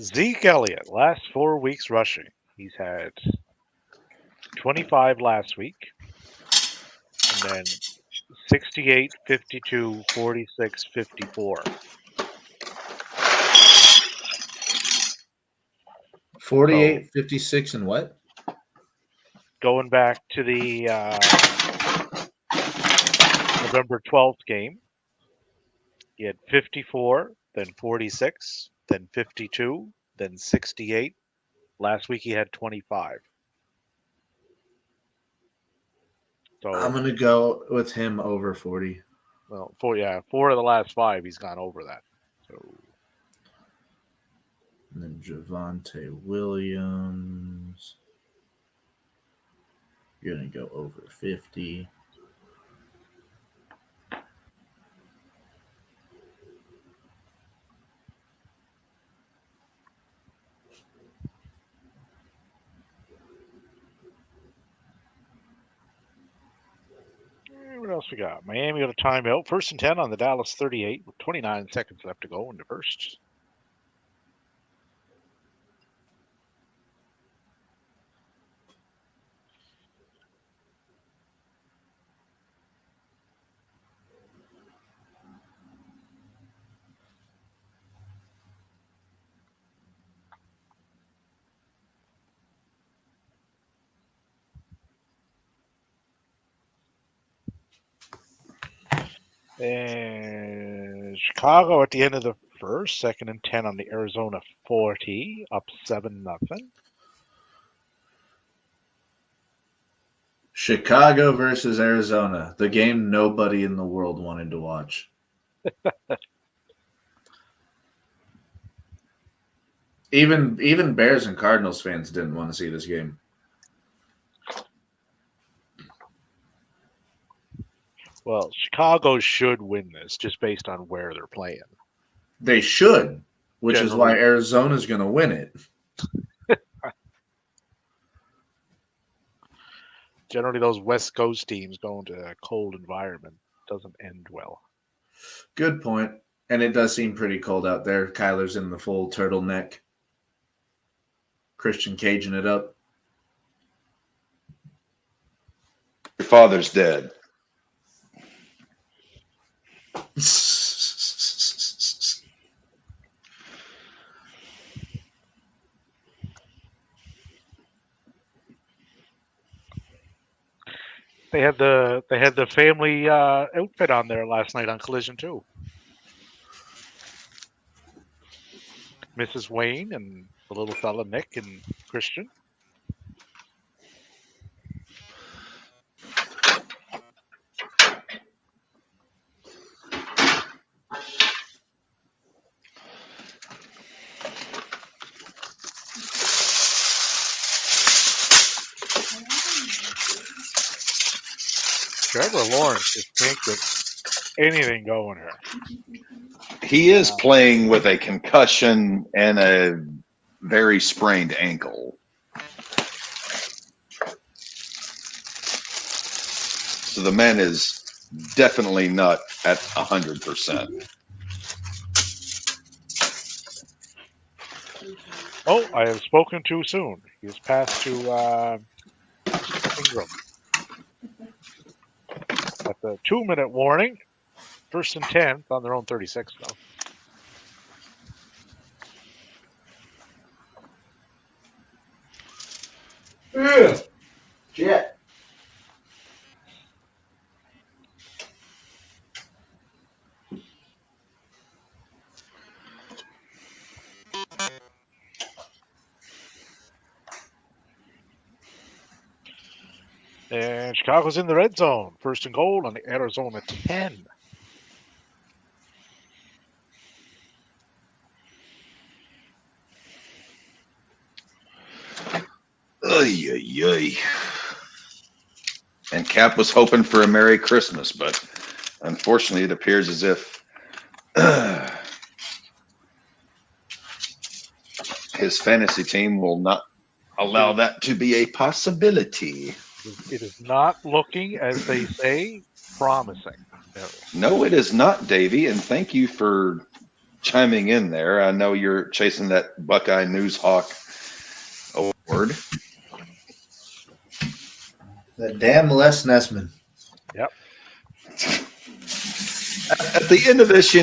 Zeke Elliott, last 4 weeks rushing. He's had 25 last week, and then 68, 52, 46, 54. 48, 56, and what? Going back to the November 12th game, he had 54, then 46, then 52, then 68. Last week he had 25. So I'm going to go with him over 40. well, 4 of the last 5 he's gone over that. So And then Javonte Williams. You're going to go over 50. what else we got? Miami got a timeout. 1st and 10 on the Dallas 38 with 29 seconds left to go in the first. And Chicago at the end of the first, 2nd and 10 on the Arizona 40, up 7-0. Chicago versus Arizona, the game nobody in the world wanted to watch. Even Bears and Cardinals fans didn't want to see this game. Well, Chicago should win this just based on where they're playing. They should, which is why Generally. Arizona's going to win it. Generally, those West Coast teams going to a cold environment doesn't end well. Good point. And it does seem pretty cold out there. Kyler's in the full turtleneck. Christian Cajun it up. Your father's dead. They had the family outfit on there last night on Collision too. Mrs. Wayne and the little fella Nick and Christian. Trevor Lawrence just can't get anything going here. He is playing with a concussion and a very sprained ankle. So the man is definitely not at 100%. Oh, I have spoken too soon. He has passed to Ingram. At the 2-minute warning, 1st and 10 on their own 36 though. Jet. And Chicago's in the red zone. 1st and goal on the Arizona 10. Ay, ay, ay. And Cap was hoping for a Merry Christmas, but unfortunately it appears as if his fantasy team will not allow that to be a possibility. It is not looking, as they say, promising. No, it is not, Davey, and thank you for chiming in there. I know you're chasing that Buckeye News Hawk award. That damn Les Nessman. Yep. At the end of this,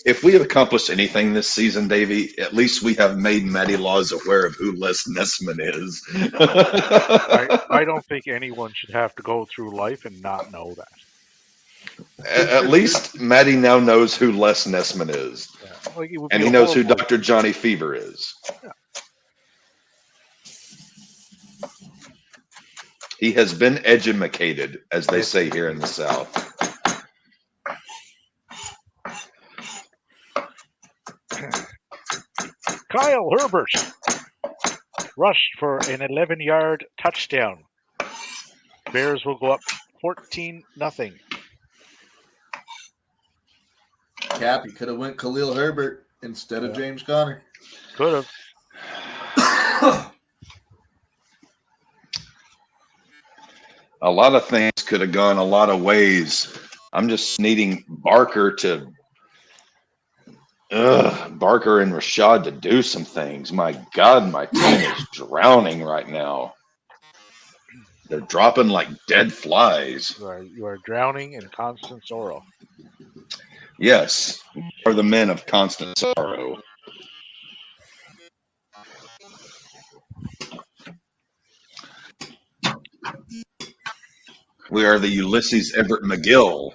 if we have accomplished anything this season, Davey, at least we have made Matty Laws aware of who Les Nessman is. I don't think anyone should have to go through life and not know that. At least Matty now knows who Les Nessman is. Yeah. Like, it would And be he knows who horrible. Dr. Johnny Fever is. Yeah. He has been edumacated, as they say here in the South. Kyle Herbert rushed for an 11-yard touchdown. Bears will go up 14-0. Cap, he could have went Khalil Herbert instead of James Conner. Could have. A lot of things could have gone a lot of ways. I'm just needing Barker and Rashad to do some things. My God, my team is drowning right now. They're dropping like dead flies. You are drowning in constant sorrow. Yes, are the men of constant sorrow. We are the Ulysses Everett McGill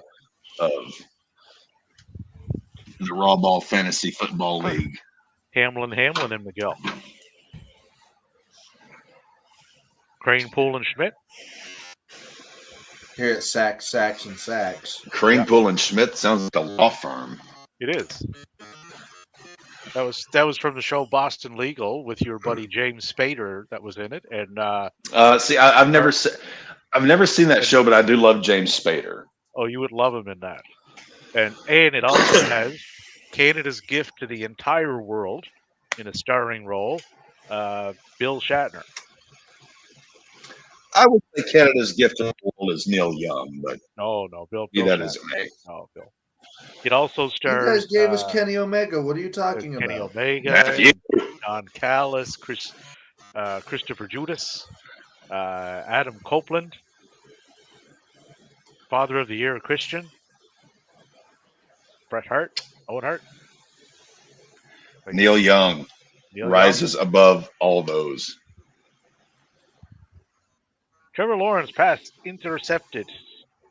of the RAWBall Fantasy Football League. Hamlin, and Miguel. Crane, Poole, and Schmidt. Here at Sacks, Sacks, and Sacks. Kranepool and Schmidt sounds like a law firm. It is. That was from the show Boston Legal with your buddy James Spader that was in it, and See, I've never seen that show, but I do love James Spader. oh, you would love him in that. And it also has Canada's gift to the entire world in a starring role, Bill Shatner. I would say Canada's gift to the world is Neil Young, but No, Bill. be Bill that Shatner. as it may. No, Bill. It also You stars. guys gave us Kenny Omega. What are you talking Kenny about? Omega, Matthew. John Callis, Christopher Judas, Adam Copeland, Father of the Year Christian, Bret Hart, Owen Hart, Neil Young Neil Young. rises above all those. Trevor Lawrence pass intercepted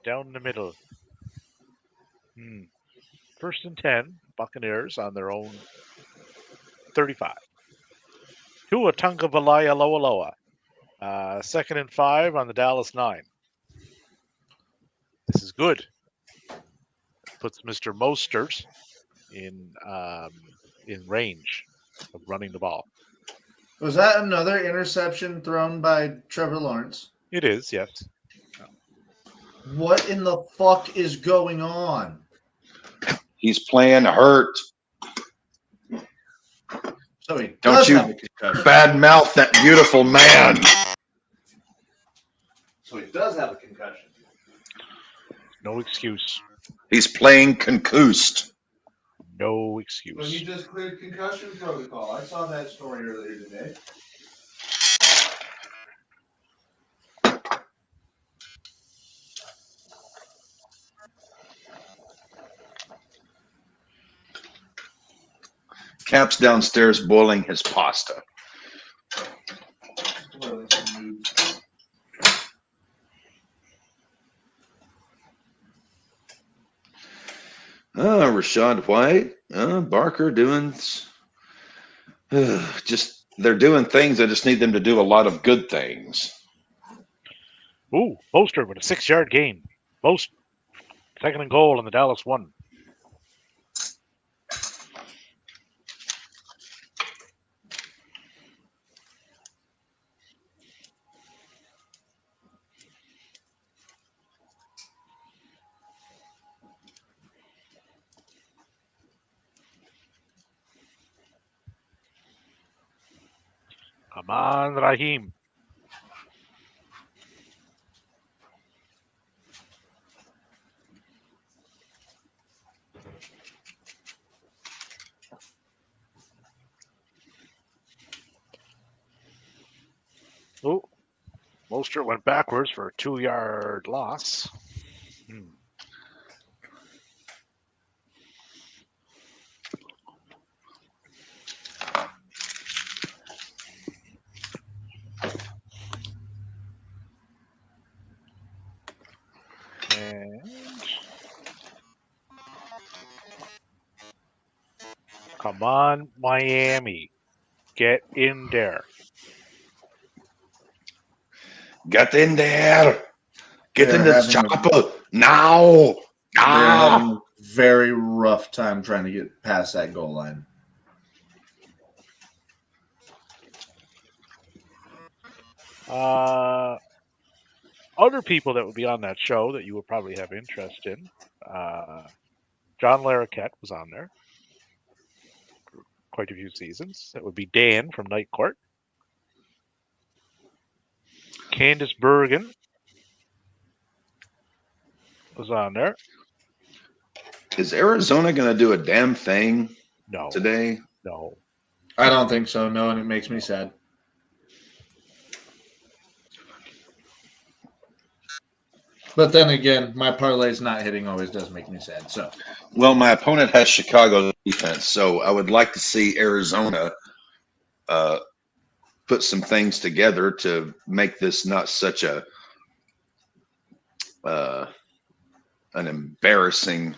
down the middle. First and 10, Buccaneers on their own 35. Tua Tagovailoa Loa. Second and 5 on the Dallas 9. This is good. Puts Mr. Mostert in range of running the ball. Was that another interception thrown by Trevor Lawrence? It is, yes. What in the fuck is going on? He's playing hurt. So he Don't does you have a concussion. bad mouth that beautiful man. So he does have a concussion. No excuse. He's playing concussed. No Well, excuse. he just cleared concussion protocol. I saw that story earlier today. Cap's downstairs boiling his pasta. Rashad White, Barker doing just they're doing things. I just need them to do a lot of good things. Ooh, Mostert with a 6-yard gain. Most second and goal on the Dallas 1. Come on, Raheem. Oh, Mostert went backwards for a 2-yard loss. And come on, Miami. Get in there. Get in there. Get They're in this having chopper now. They're Ah. having a very rough time trying to get past that goal line. Other people that would be on that show that you would probably have interest in. John Larroquette was on there. Quite a few seasons. That would be Dan from Night Court. Candice Bergen was on there. Is Arizona going to do a damn thing No. today? No. I don't think so, no, and it makes me sad. But then again, my parlays not hitting always does make me sad. So, Well, my opponent has Chicago defense, so I would like to see Arizona put some things together to make this not such a an embarrassing.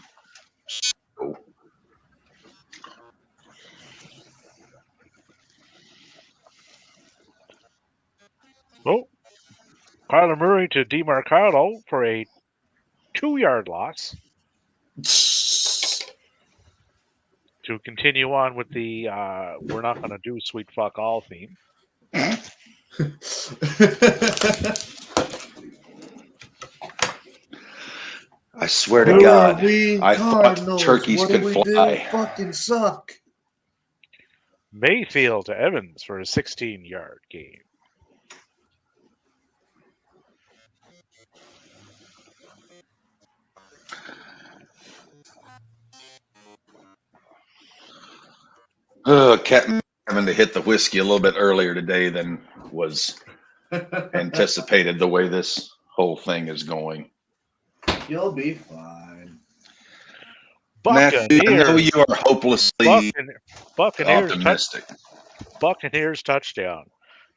Oh, Kyler Murray to DeMarcado for a 2-yard loss. To continue on with the we're not going to do sweet fuck all theme. I swear to Who God, are we, I thought Cardinals? turkeys What could do we do? fly. Fucking suck. Mayfield to Evans for a 16-yard gain. Captain having to hit the whiskey a little bit earlier today than was anticipated the way this whole thing is going. You'll be fine. Matthew, I know you are hopelessly optimistic. Buccaneers touchdown.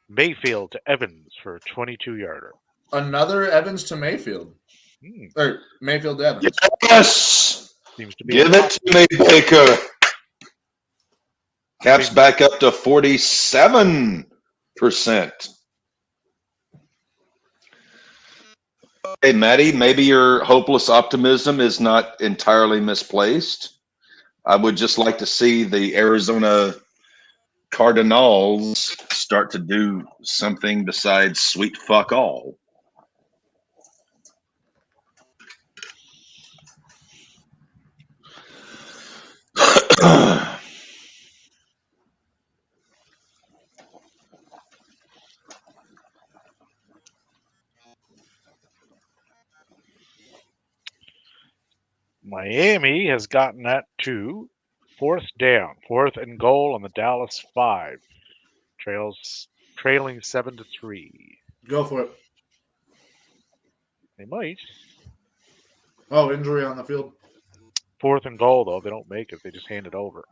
Mayfield to Evans for a 22-yarder. Another Evans to Mayfield. Or Mayfield to Evans. Yes! Seems to be Give it to me, Baker. Caps back up to 47%. Hey, Maddie, maybe your hopeless optimism is not entirely misplaced. I would just like to see the Arizona Cardinals start to do something besides sweet fuck all. Miami has gotten that to 4th down, 4th and goal on the Dallas 5. Trailing 7-3. Go for it. They might. Oh, injury on the field. 4th and goal, though. They don't make it. They just hand it over.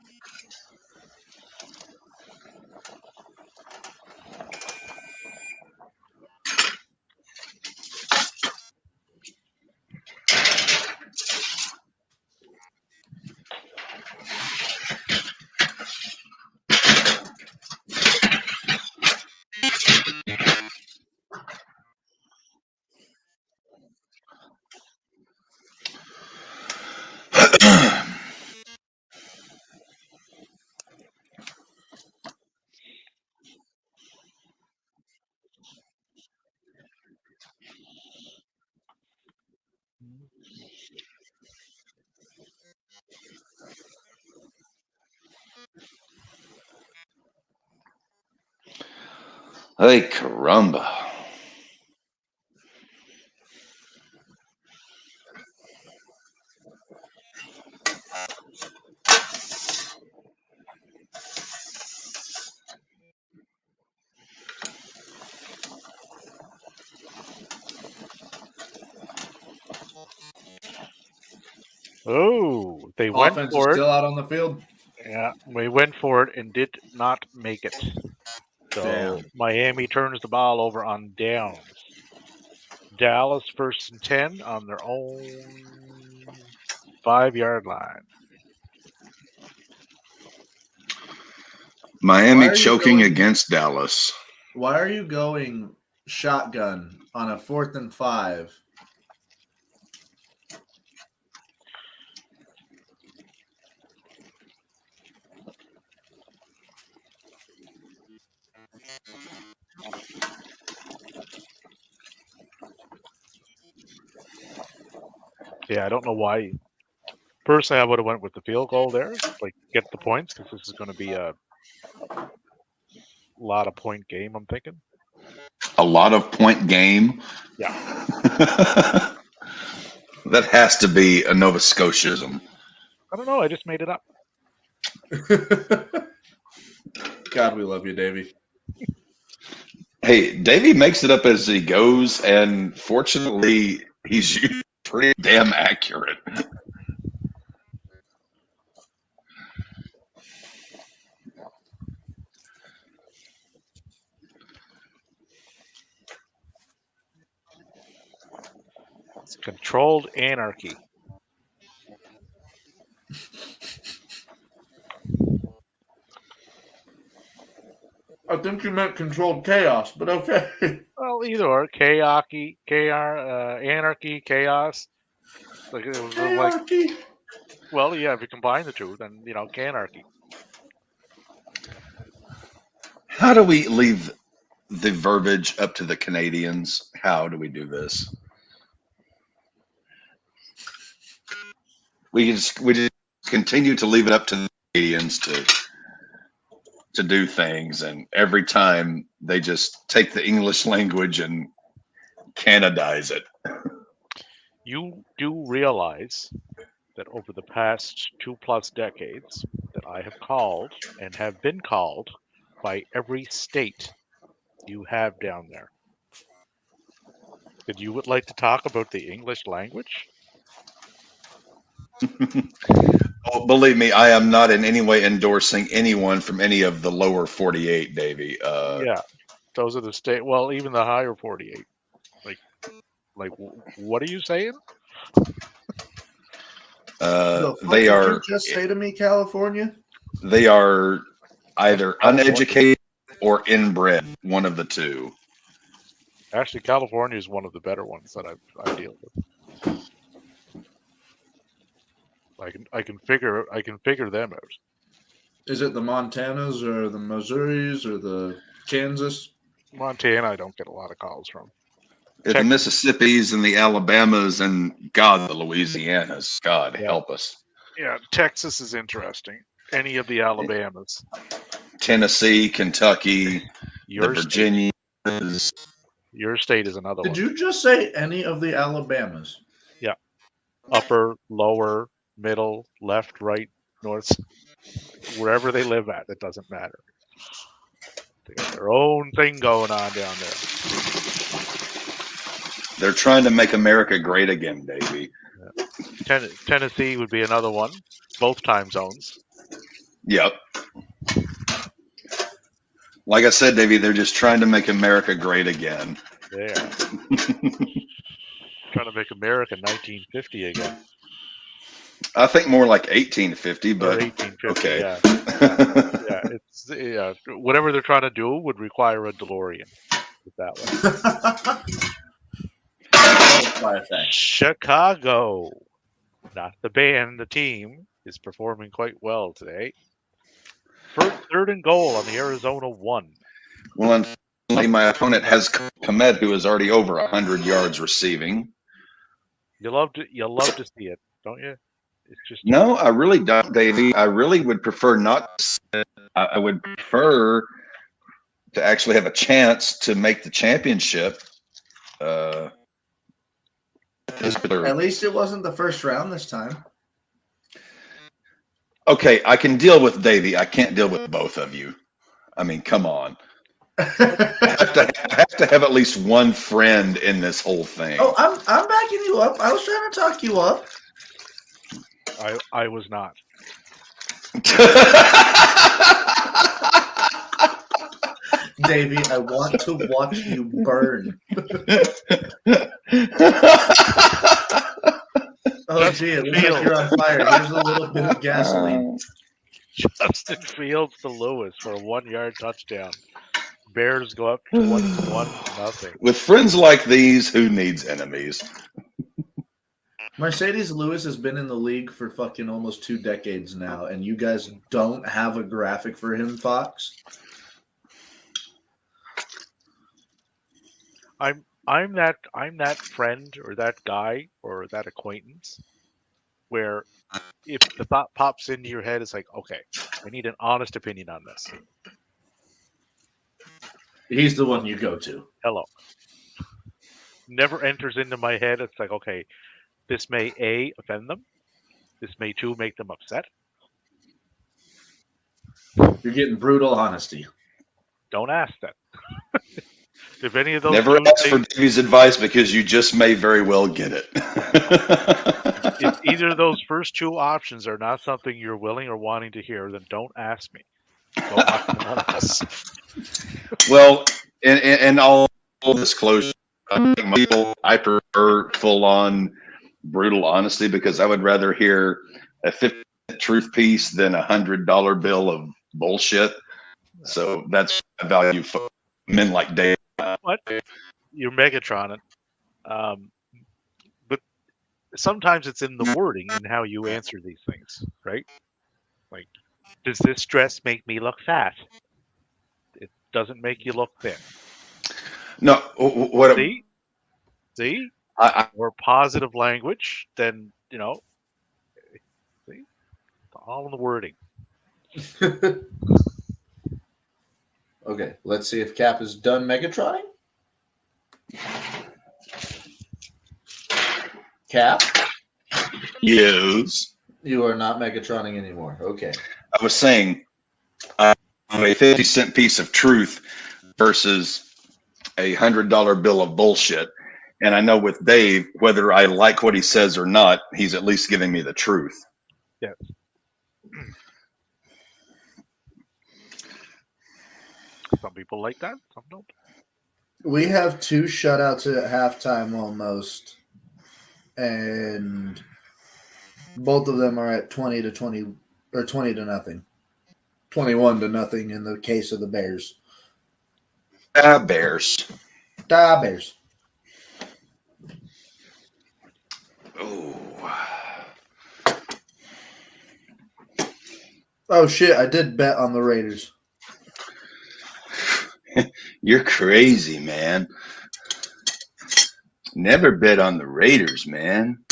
Hey, caramba. Oh, they went Offense is for it. still out on the field. Yeah, we went for it and did not make it. So Damn. Miami turns the ball over on downs. Dallas 1st and 10 on their own 5-yard line. Miami choking against Dallas. Why are you going shotgun on a 4th and 5? Yeah, I don't know why. Personally, I would have went with the field goal there, like get the points, because this is going to be a lot of point game, I'm thinking. A lot of point game? Yeah. That has to be a Nova Scotiaism. I don't know. I just made it up. God, we love you, Davey. Hey, Davey makes it up as he goes, and fortunately, he's usually pretty damn accurate. It's controlled anarchy. I think you meant controlled chaos, but okay. Well, either or. Anarchy, chaos. Like it was like, Anarchy. well, yeah, if you combine the two, then canarchy. How do we leave the verbiage up to the Canadians? How do we do this? We just continue to leave it up to the Canadians to do things, and every time they just take the English language and Canadize it. You do realize that over the past 2+ decades that I have called and have been called by every state you have down there. That you would like to talk about the English language? Oh, believe me, I am not in any way endorsing anyone from any of the lower 48, Davey. Yeah, those are the state. Well, even the higher 48. What are you saying? The fuck They did are you just say to me, California? they are either uneducated or inbred, one of the two. Actually, California is one of the better ones that I deal with. I can figure them out. Is it the Montanas or the Missouris or the Kansas? Montana, I don't get a lot of calls from. The Mississippis and the Alabamas and God, the Louisianas. God help us. Yeah, Texas is interesting. Any of the Alabamas. Tennessee, Kentucky, Your the state. Virginias. Your state is another one. Did you just say any of the Alabamas? Yeah. Upper, lower, middle, left, right, north, wherever they live at, it doesn't matter. They got their own thing going on down there. They're trying to make America great again, Davey. Yeah. Tennessee would be another one. Both time zones. Yep. Like I said, Davey, they're just trying to make America great again. They are. Trying to make America 1950 again. I think more like 1850, but Or 1850, okay. Yeah, whatever they're trying to do would require a DeLorean. Put it that way. Chicago, not the band, the team is performing quite well today. First, 3rd and goal on the Arizona 1. Well, unfortunately, my opponent has Komet, who is already over 100 yards receiving. You love to see it, don't you? It's just No, I really don't, Davey. I really would prefer not. I would prefer to actually have a chance to make the championship. At least it wasn't the first round this time. Okay, I can deal with Davey. I can't deal with both of you. I mean, come on. I have to have at least one friend in this whole thing. Oh, I'm backing you up. I was trying to talk you up. I was not. Davey, I want to watch you burn. Oh, gee, it looks like you're on fire. Here's a little bit of gasoline. Justin Fields to Lewis for a 1-yard touchdown. Bears go up 21-0. With friends like these, who needs enemies? Mercedes Lewis has been in the league for fucking almost 2 decades now, and you guys don't have a graphic for him, Fox? I'm that friend or that guy or that acquaintance where if the thought pops into your head, it's like, okay, I need an honest opinion on this. He's the one you go to. Hello. Never enters into my head. It's like, okay, this may A, offend them. This may 2, make them upset. You're getting brutal honesty. Don't ask that. If any of those never ask for Davey's advice because you just may very well get it. If either of those first 2 options are not something you're willing or wanting to hear, then don't ask me. Don't ask none of us. Well, in all disclosure, I prefer full-on brutal honesty because I would rather hear a 50 truth piece than $100 bill of bullshit. So that's a value for men like Dave. What? You're Megatroning. But sometimes it's in the wording and how you answer these things, right? Like, does this dress make me look fat? It doesn't make you look thin. No, what See? I More positive language than, see? All in the wording. Okay, let's see if Cap is done Megatroning. Cap, yes. you are not Megatroning anymore. Okay. I was saying a 50-cent piece of truth versus a $100 bill of bullshit. And I know with Dave, whether I like what he says or not, he's at least giving me the truth. Yes. Some people like that, some don't. We have 2 shutouts at halftime almost, and both of them are at 20 to 20 or 20 to nothing. 21 to nothing in the case of the Bears. Bears. Bears. Oh shit, I did bet on the Raiders. You're crazy, man. Never bet on the Raiders, man.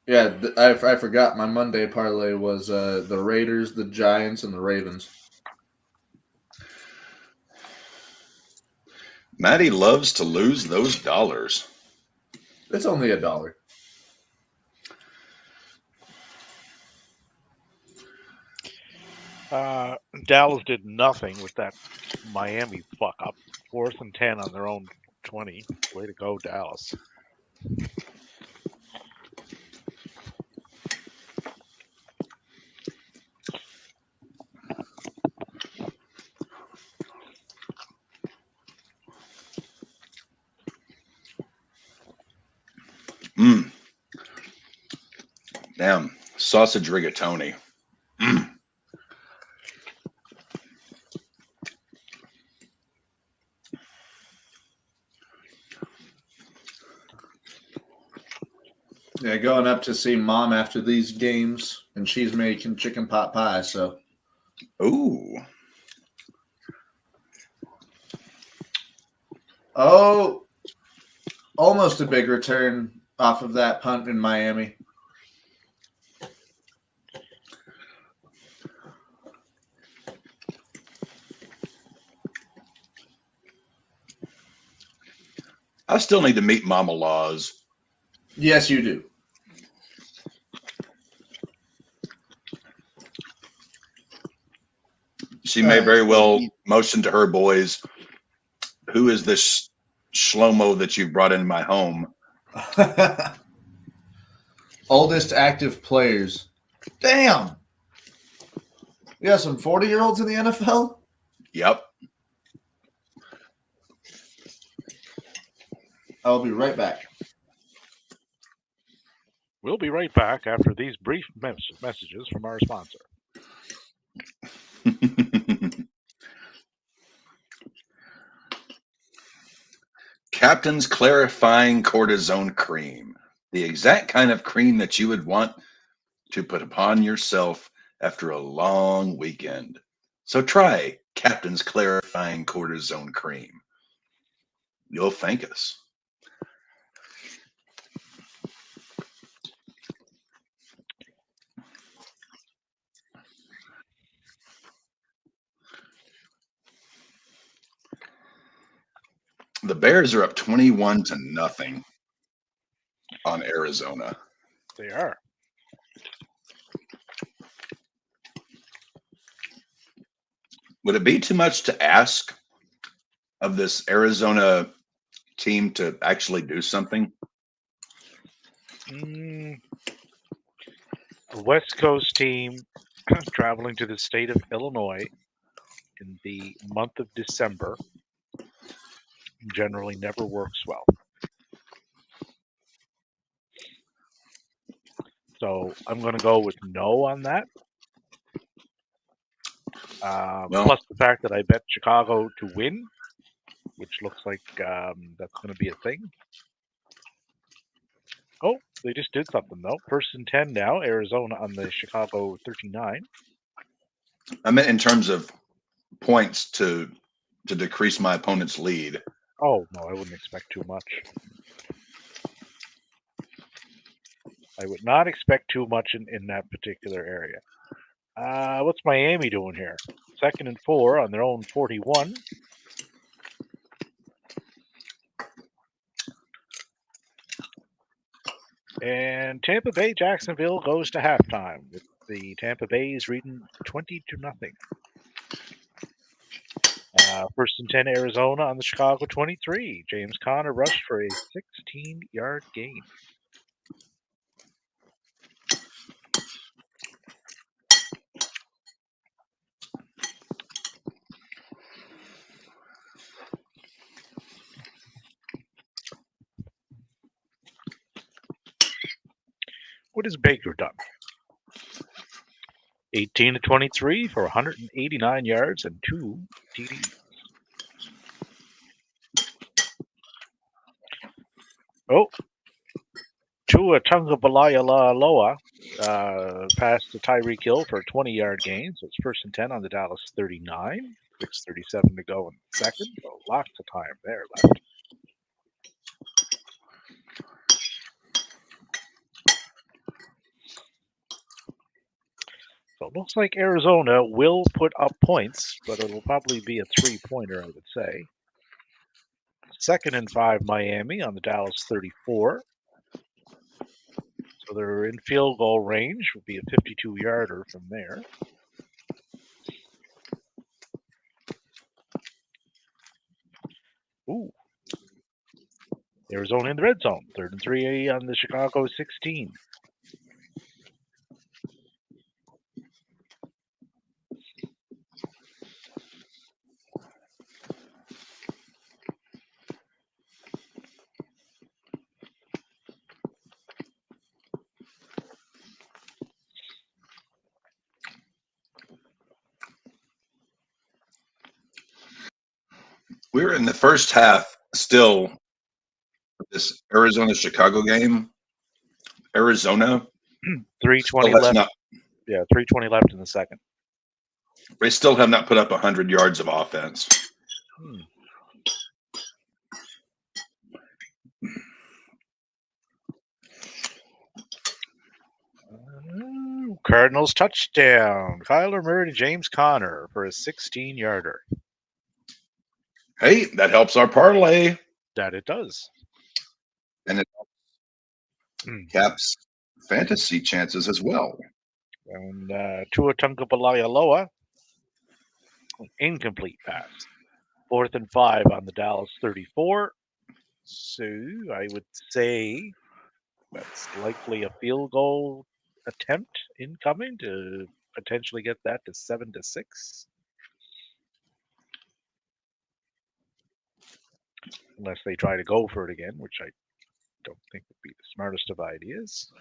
Yeah, I forgot my Monday parlay was the Raiders, the Giants, and the Ravens. Matty loves to lose those dollars. It's only $1. Dallas did nothing with that Miami fuck up. 4th and 10 on their own 20. Way to go, Dallas. Damn, sausage rigatoni. Yeah, going up to see Mom after these games, and she's making chicken pot pie, so. Ooh. Oh, almost a big return off of that punt in Miami. I still need to meet Mama Laws. Yes, you do. She may very well motion to her boys, who is this Shlomo that you've brought into my home? Oldest active players. Damn. You got some 40-year-olds in the NFL? Yep. I'll be right back. We'll be right back after these brief messages from our sponsor. Captain's Clarifying Cortisone Cream. The exact kind of cream that you would want to put upon yourself after a long weekend. So try Captain's Clarifying Cortisone Cream. You'll thank us. The Bears are up 21 to nothing on Arizona. They are. Would it be too much to ask of this Arizona team to actually do something? The West Coast team traveling to the state of Illinois in the month of December generally never works well. So I'm going to go with no on that. Plus the fact that I bet Chicago to win, which looks like that's going to be a thing. Oh, they just did something though. First and 10 now. Arizona on the Chicago 39. I meant in terms of points to decrease my opponent's lead. Oh no, I wouldn't expect too much. I would not expect too much in that particular area. What's Miami doing here? Second and 4 on their own 41. And Tampa Bay Jacksonville goes to halftime with the Tampa Bay's reading 20-0. First and 10 Arizona on the Chicago 23. James Conner rushed for a 16-yard gain. What has Baker done? 18-23 for 189 yards and 2 TDs. Oh, Tua Tagovailoa passed to Tyreek Hill for a 20-yard gain. So it's first and 10 on the Dallas 39. 6:37 to go in the second. So lots of time there left. So it looks like Arizona will put up points, but it'll probably be a 3-pointer, I would say. Second and 5 Miami on the Dallas 34. So they're in field goal range. Would be a 52-yarder from there. Ooh. Arizona in the red zone. 3rd and 3 on the Chicago 16. We're in the first half still of this Arizona Chicago game. Arizona 3:20 still has left. not. Yeah, 3:20 left in the second. They still have not put up 100 yards of offense. Cardinals touchdown. Kyler Murray to James Conner for a 16-yarder. Hey, that helps our parlay, That it does. and it caps fantasy chances as well. And Tua Tagovailoa, incomplete pass. 4th and 5 on the Dallas 34. So I would say that's likely a field goal attempt incoming to potentially get that to 7-6. Unless they try to go for it again, which I don't think would be the smartest of ideas.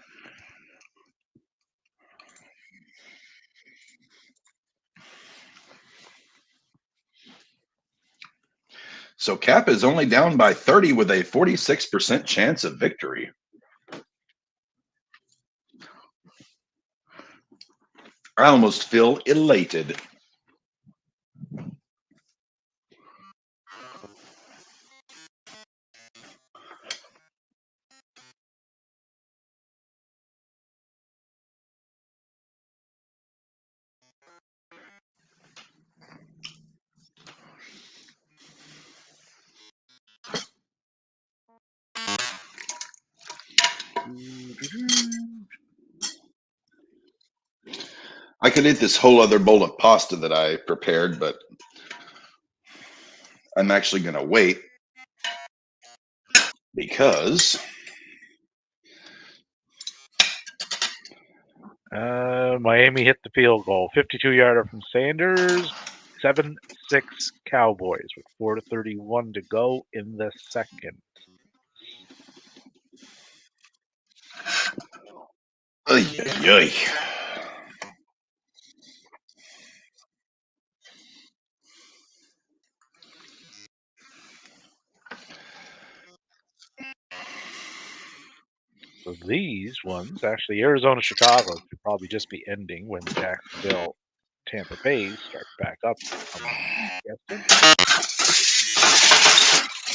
So Cap is only down by 30 with a 46% chance of victory. I almost feel elated. I could eat this whole other bowl of pasta that I prepared, but I'm actually going to wait because Miami hit the field goal. 52-yarder from Sanders. 7-6 Cowboys with 4:31 to go in the second. ay, ay. So these ones, actually, Arizona, Chicago should probably just be ending when Jacksonville, Tampa Bay start back up. I'm guessing.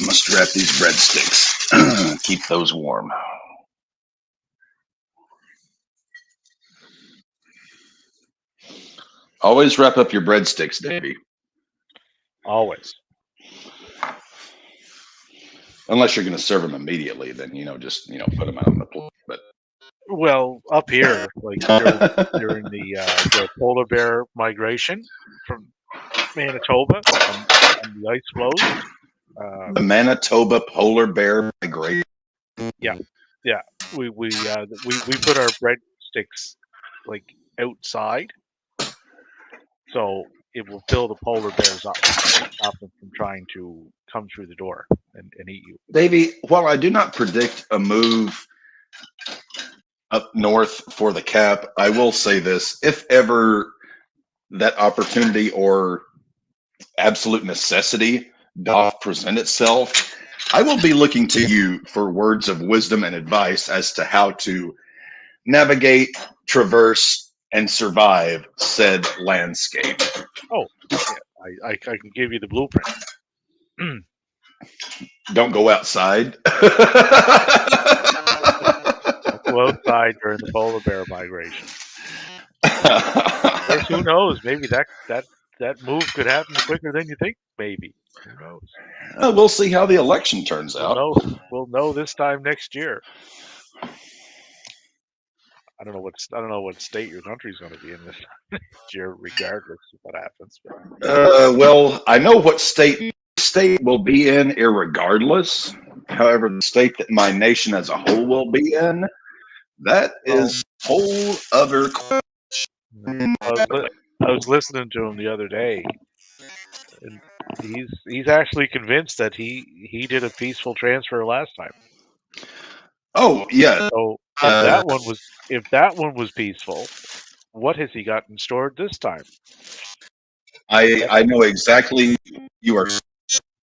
Must wrap these breadsticks. Keep those warm. Always wrap up your breadsticks, Davey. Always. Unless you're going to serve them immediately, then just put them out on the plate. But Well, up here, like during the polar bear migration from Manitoba, and the ice flows. The Manitoba polar bear migration. Yeah, we put our breadsticks like outside, so it will fill the polar bears up, stop them from trying to come through the door and eat you. Davey, while I do not predict a move up north for the cap, I will say this: if ever that opportunity or absolute necessity doth present itself, I will be looking to you for words of wisdom and advice as to how to navigate, traverse, and survive said landscape. Oh, yeah, I can give you the blueprint. Don't go outside. Go outside during the polar bear migration. Of course, who knows? Maybe that move could happen quicker than you think. Maybe. Who knows? We'll see how the election turns out. We'll know this time next year. I don't know what state your country's going to be in this year, regardless of what happens. Well, I know what state will be in, irregardless. However, the state that my nation as a whole will be in, that is a whole other question. I was listening to him the other day, and he's actually convinced that he did a peaceful transfer last time. Oh yeah. So if that one was peaceful, what has he got in store this time? I know exactly you are.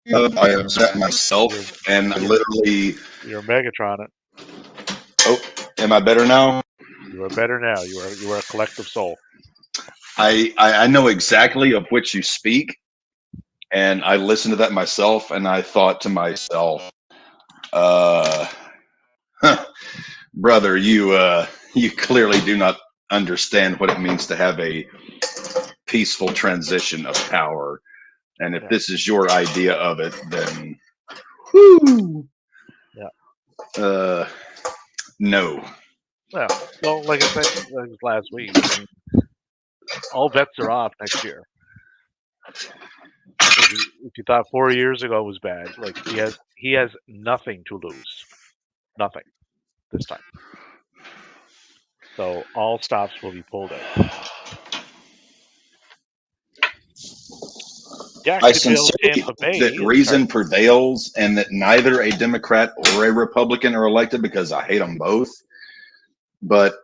I have set myself, and I literally. You're Megatron. Oh, am I better now? You are better now. You are a collective soul. I know exactly of which you speak, and I listened to that myself, and I thought to myself, brother, you clearly do not understand what it means to have a peaceful transition of power. And if this is your idea of it, then whoo. Yeah. No. Well, like I said last week, all bets are off next year. If you thought 4 years ago was bad, like he has nothing to lose. Nothing this time. So all stops will be pulled out. I sincerely hope that reason prevails and that neither a Democrat or a Republican are elected, because I hate them both. But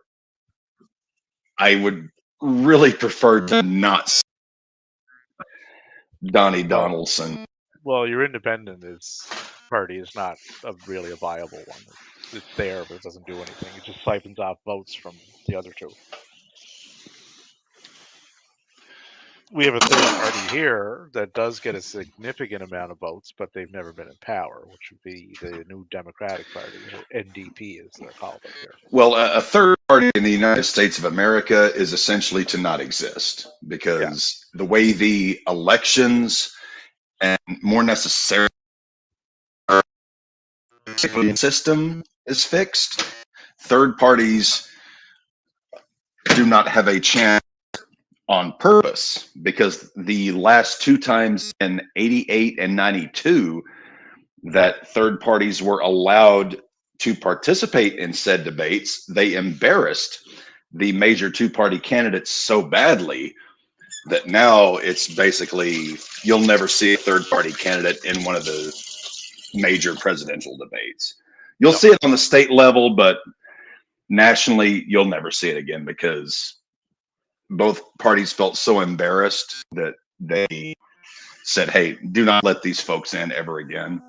I would really prefer to not see Donnie Donaldson. Well, your independent party is not really a viable one. It's there, but it doesn't do anything. It just siphons off votes from the other two. We have a third party here that does get a significant amount of votes, but they've never been in power, which would be the New Democratic Party, or NDP as they're called up here. Well, a third party in the United States of America is essentially to not exist, because the way the elections and more necessarily system is fixed, third parties do not have a chance on purpose, because the last two times in 88 and 92 that third parties were allowed to participate in said debates, they embarrassed the major two-party candidates so badly that now it's basically you'll never see a third-party candidate in one of the major presidential debates. You'll see it on the state level, but nationally you'll never see it again, because both parties felt so embarrassed that they said, hey, do not let these folks in ever again.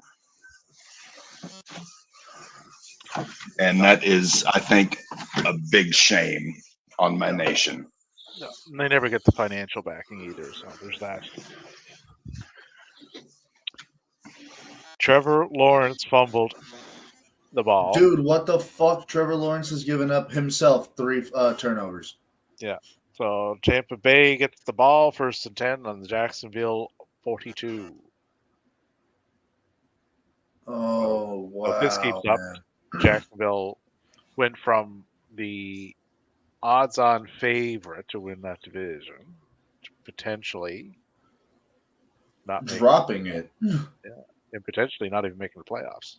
And that is, I think, a big shame on my nation. No, and they never get the financial backing either, so there's that. Trevor Lawrence fumbled the ball. Dude, what the fuck? Trevor Lawrence has given up himself 3 turnovers. Yeah. So Tampa Bay gets the ball, 1st and 10 on the Jacksonville 42. Oh, wow. If this keeps up, man. Jacksonville went from the odds-on favorite to win that division to potentially not make, Dropping it. and potentially not even making the playoffs.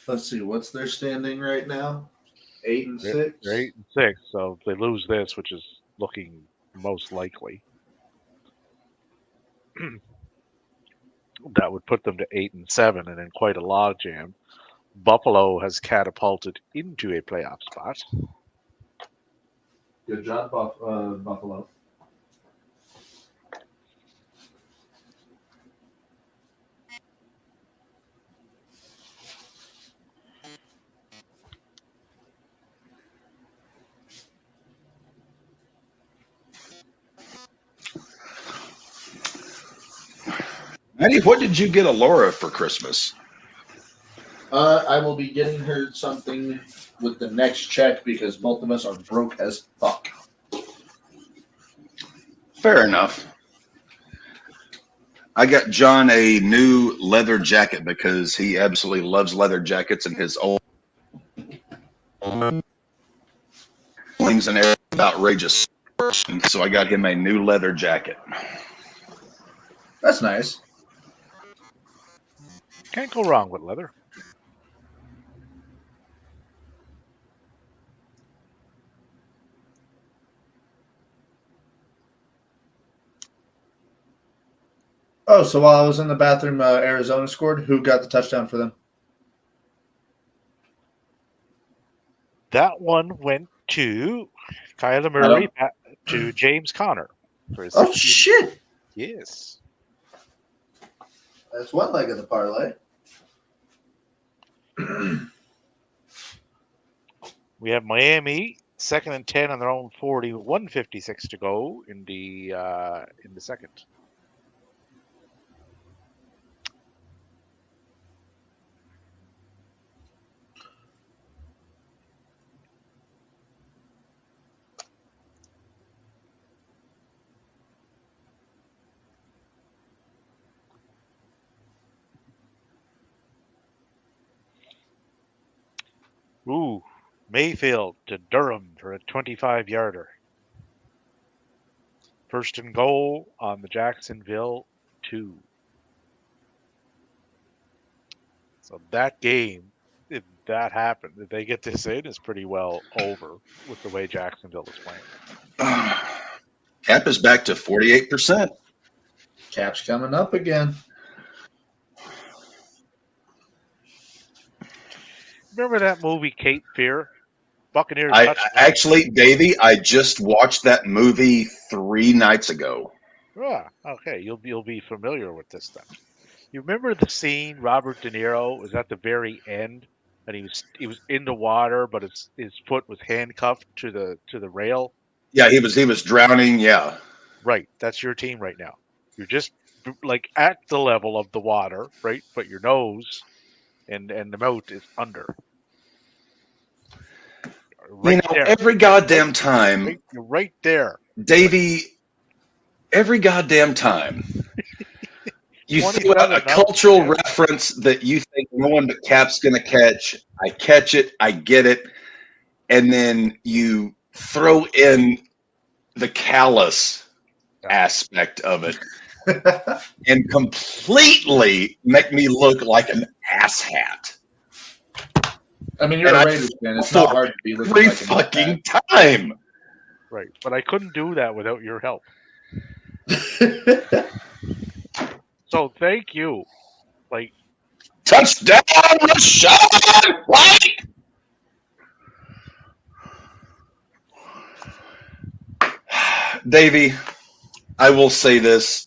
Let's see. What's their standing right now? 8 and 6? They're 8 and 6, so if they lose this, which is looking most likely, that would put them to 8 and 7, and in quite a logjam. Buffalo has catapulted into a playoff spot. Good job, Buffalo. Maddie, what did you get Alora for Christmas? I will be getting her something with the next check because both of us are broke as fuck. Fair enough. I got John a new leather jacket because he absolutely loves leather jackets, and his old claims and outrageous. So I got him a new leather jacket. That's nice. Can't go wrong with leather. Oh, so while I was in the bathroom, Arizona scored. Who got the touchdown for them? That one went to Kyler Murray to James Conner. For his Oh, 16th. shit. Yes. That's one leg of the parlay. We have Miami 2nd and 10 on their own 40, 156 to go in the second. Ooh, Mayfield to Durham for a 25-yarder. 1st and goal on the Jacksonville 2. So that game, if that happened, if they get this in, is pretty well over with the way Jacksonville is playing. Cap is back to 48%. Cap's coming up again. Remember that movie Cape Fear? Buccaneers. Actually, Davey, I just watched that movie 3 nights ago. Ah, okay, you'll be familiar with this stuff. You remember the scene? Robert De Niro was at the very end, and he was in the water, but his foot was handcuffed to the rail. Yeah, he was drowning. Yeah, right. That's your team right now. You're just like at the level of the water, right? But your nose and the mouth is under. Right there. Every goddamn time. You're right there, Davey. Every goddamn time. You throw out a cultural reference that you think no one but Cap's going to catch. I catch it. I get it. And then you throw in the callous aspect of it and completely make me look like an asshat. I mean, you're a Raiders fan. It's not hard to be looking every like an fucking time. Right. But I couldn't do that without your help. So thank you. Like touchdown, Rashad White. Davey, I will say this.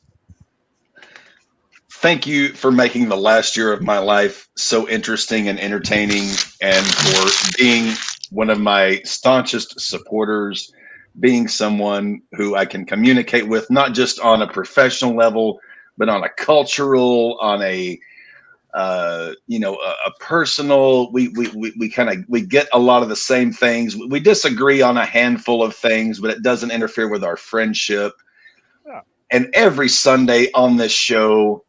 thank you for making the last year of my life so interesting and entertaining, and for being one of my staunchest supporters, being someone who I can communicate with, not just on a professional level, but on a cultural, on a a personal. We kind of we get a lot of the same things. We disagree on a handful of things, but it doesn't interfere with our friendship. Yeah. And every Sunday on this show,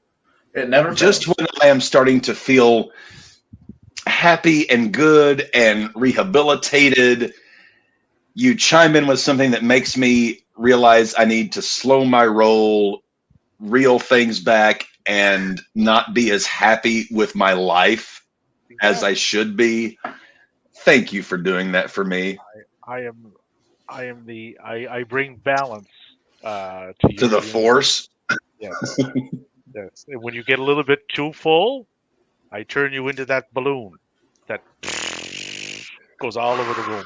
It never just fails. when I am starting to feel happy and good and rehabilitated, you chime in with something that makes me realize I need to slow my roll, reel things back, and not be as happy with my life as I should be. Thank you for doing that for me. I bring balance to To the universe. force. Yes. Yes. And when you get a little bit too full, I turn you into that balloon that goes all over the room.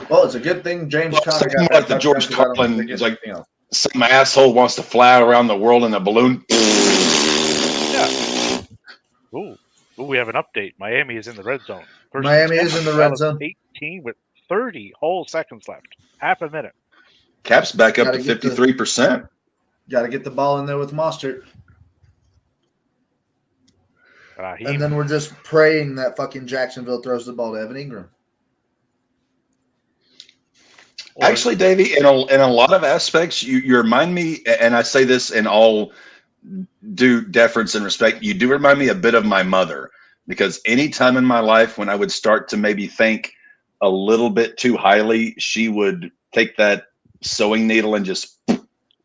Well, it's a good thing James Well, Conner something got like that the George touchdown 'cause I don't Carlin think they is get like anything else. some asshole wants to fly around the world in a balloon. Yeah. Ooh, we have an update. Miami is in the red zone. First Miami and is 10, in the red Dallas zone. 18 with 30 whole seconds left. Half a minute. Cap's back up Gotta to get the- 53%. Got to get the ball in there with Mostert. And then we're just praying that fucking Jacksonville throws the ball to Evan Ingram. Actually, Davey, in a lot of aspects, you remind me, and I say this in all due deference and respect, you do remind me a bit of my mother, because any time in my life when I would start to maybe think a little bit too highly, she would take that sewing needle and just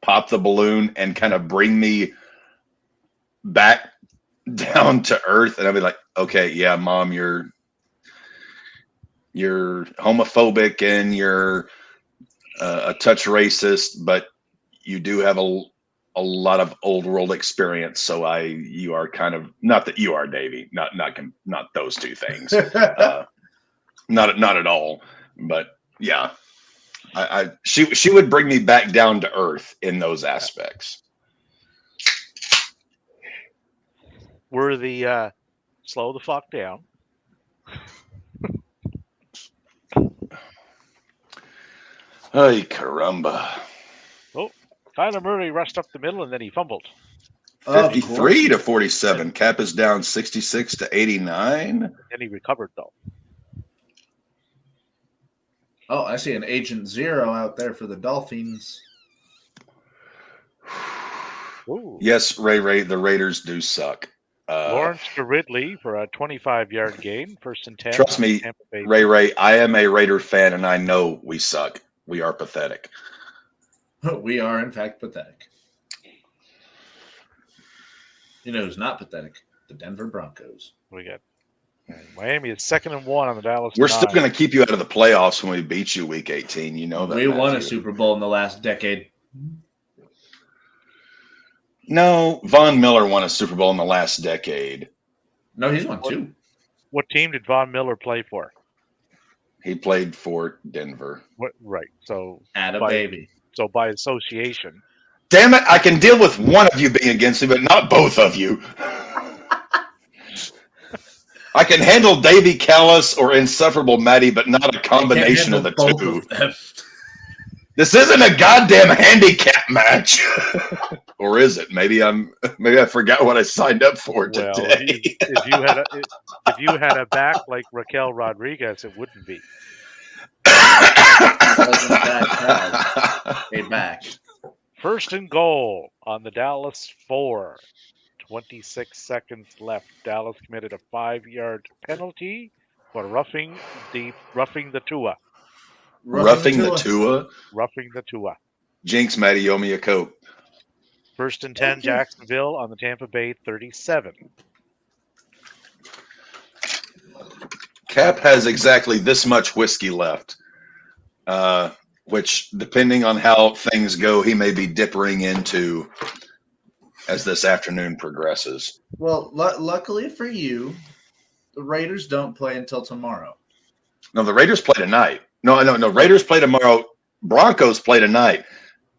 pop the balloon and kind of bring me back down to earth. And I'd be like, okay, yeah, Mom, you're homophobic and you're a touch racist, but you do have a lot of old world experience. So you are kind of, not that you are, Davey, not those two things, not at all. But yeah, she would bring me back down to earth in those aspects. We're the slow the fuck down. Ay, caramba. Oh, Kyler Murray rushed up the middle and then he fumbled. 53 to 47. Cap is down 66 to 89. And he recovered though. Oh, I see an Agent Zero out there for the Dolphins. Ooh. Yes, Ray, the Raiders do suck. Lawrence to Ridley for a 25-yard gain. First and 10. Trust me, Ray, I am a Raider fan, and I know we suck. We are pathetic. We are, in fact, pathetic. You know who's not pathetic? The Denver Broncos. We got Miami is 2nd and 1 on the Dallas. We're still going to keep you out of the playoffs when we beat you week 18. You know that. We won a Super Bowl in the last decade. No, Von Miller won a Super Bowl in the last decade. No, he's won 2. What team did Von Miller play for? He played for Denver. Right. So baby. So by association. Damn it! I can deal with one of you being against me, but not both of you. I can handle Davy Callis or insufferable Matty, but not a combination of the two. This isn't a goddamn handicap match. Or is it? Maybe I forgot what I signed up for today. Well, if you had a back like Raquel Rodriguez, it wouldn't be. A back. First and goal on the Dallas 4. 26 seconds left. Dallas committed a 5-yard penalty for roughing the Tua. Roughing the Tua? Roughing the Tua. Jinx, Matty, you owe me a Coke. First and 10, Jacksonville on the Tampa Bay 37. Cap has exactly this much whiskey left, which, depending on how things go, he may be dippering into as this afternoon progresses. Well, luckily for you, the Raiders don't play until tomorrow. No, the Raiders play tonight. No, Raiders play tomorrow. Broncos play tonight.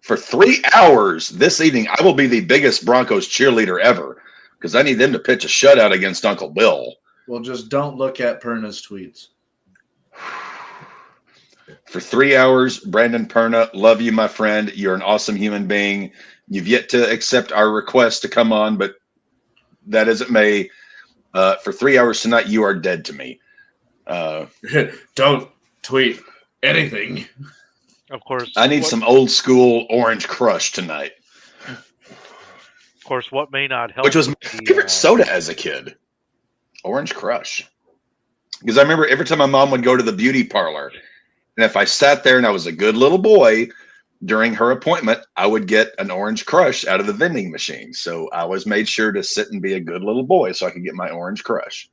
For 3 hours this evening, I will be the biggest Broncos cheerleader ever because I need them to pitch a shutout against Uncle Bill. Well, just don't look at Perna's tweets. For 3 hours, Brandon Perna, love you, my friend. You're an awesome human being. You've yet to accept our request to come on, but that as it may, for 3 hours tonight, you are dead to me. Don't tweet anything. Of course, I need some old school Orange Crush tonight, Of course, what may not help, which was my favorite soda as a kid. Orange Crush. Because I remember every time my mom would go to the beauty parlor, and if I sat there and I was a good little boy during her appointment, I would get an Orange Crush out of the vending machine. So I always made sure to sit and be a good little boy so I could get my Orange Crush.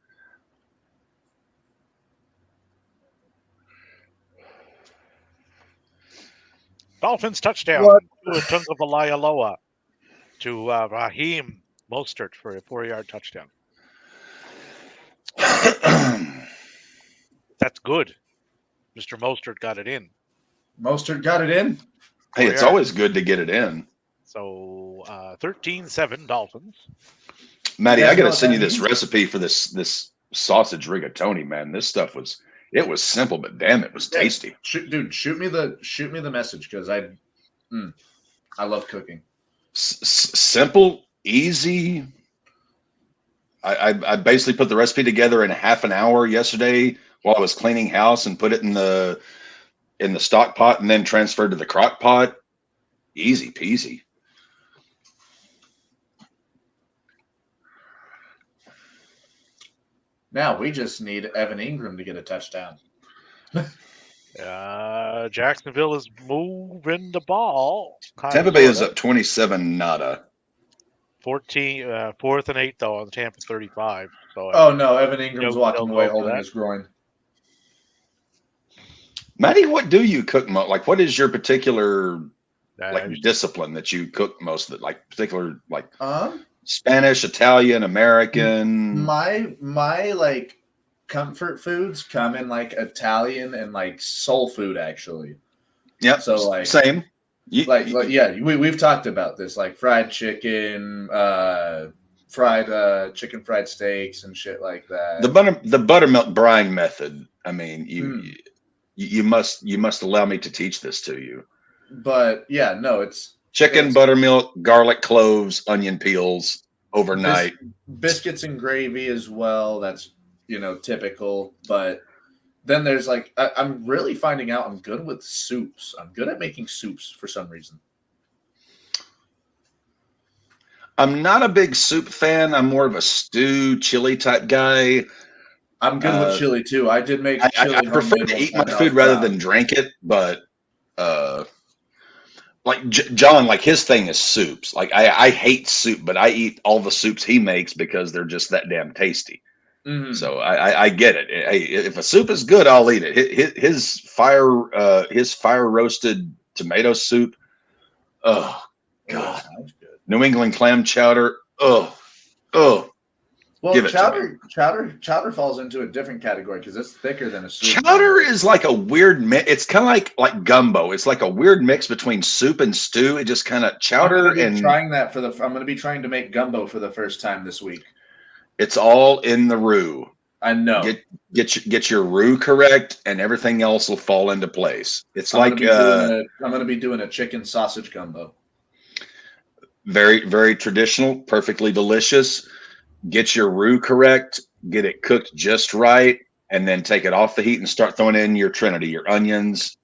Dolphins touchdown What? to Tagovailoa to Raheem Mostert for a 4-yard touchdown. That's good. Mr. Mostert got it in. Mostert got it in. Hey, it's always good to get it in. So 13-7 Dolphins. Maddie, You guys I got know to what send that you this means? recipe for this sausage rigatoni, man. This stuff was simple, but damn, it was tasty. Shoot me the message because I love cooking. Simple, easy. I basically put the recipe together in half an hour yesterday while I was cleaning house and put it in the stock pot and then transferred to the crock pot. Easy peasy. Now we just need Evan Ingram to get a touchdown. Jacksonville is moving the ball. Tampa Bay is up 27 nada. 4th and 8 though on Tampa 35. So Oh no, Evan Ingram's They'll walking go away for holding that. his groin. Maddie, what do you cook most? Like, what is your particular uh, discipline that you cook most? That particular Um, Spanish, Italian, American. my like comfort foods come in like Italian and like soul food actually. Yep. So like same. We've talked about this like fried chicken, fried chicken fried steaks and shit like that. The buttermilk brine method. I mean, you must allow me to teach this to you. But yeah, no, it's Chicken, buttermilk, garlic cloves, onion peels overnight. biscuits and gravy as well. That's typical. But then there's like I'm really finding out I'm good with soups. I'm good at making soups for some reason. I'm not a big soup fan. I'm more of a stew, chili type guy. I'm good with chili too. I did make chili. I prefer homemade to one eat my time. I food was rather proud. than drink it, but like John, like his thing is soups. Like I hate soup, but I eat all the soups he makes because they're just that damn tasty. Mhm. So I get it. If a soup is good, I'll eat it. His fire roasted tomato soup. Oh God. Sounds good. New England clam chowder. Oh. Well, Give it to chowder falls into a different category because it's thicker than a soup. Chowder is like a weird mix. It's kind of like gumbo. It's like a weird mix between soup and stew. It just kind of chowder I'm going to be trying to make gumbo for the first time this week. It's all in the roux. I know. Get your roux correct, and everything else will fall into place. It's I'm going to be doing a chicken sausage gumbo. Very, very traditional, perfectly delicious. Get your roux correct, get it cooked just right, and then take it off the heat and start throwing in your trinity, your onions,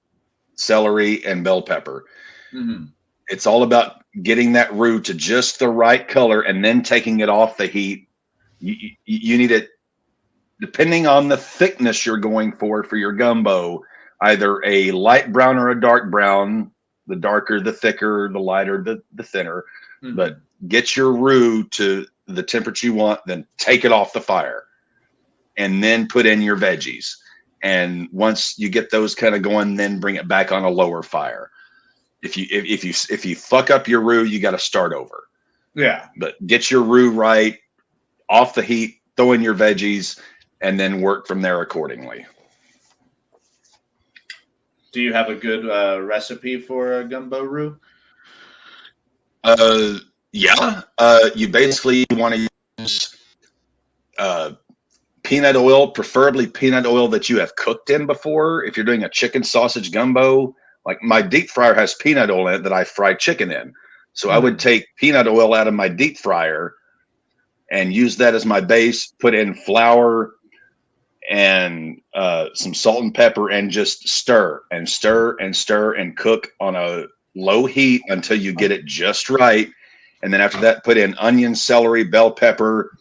celery, and bell pepper. Mm-hmm. It's all about getting that roux to just the right color and then taking it off the heat. You need it, depending on the thickness you're going for your gumbo, either a light brown or a dark brown. The darker, the thicker, the lighter, the thinner. Mm-hmm. But get your roux to the temperature you want, then take it off the fire and then put in your veggies. And once you get those kind of going, then bring it back on a lower fire. If you fuck up your roux, you got to start over. Yeah. But get your roux right, off the heat, throw in your veggies, and then work from there accordingly. Do you have a good recipe for a gumbo roux? Yeah. You basically want to use peanut oil, preferably peanut oil that you have cooked in before. If you're doing a chicken sausage gumbo, like my deep fryer has peanut oil in it that I fry chicken in. So I would take peanut oil out of my deep fryer and use that as my base, put in flour and some salt and pepper and just stir and stir and stir and cook on a low heat until you get it just right. And then after that, put in onion, celery, bell pepper,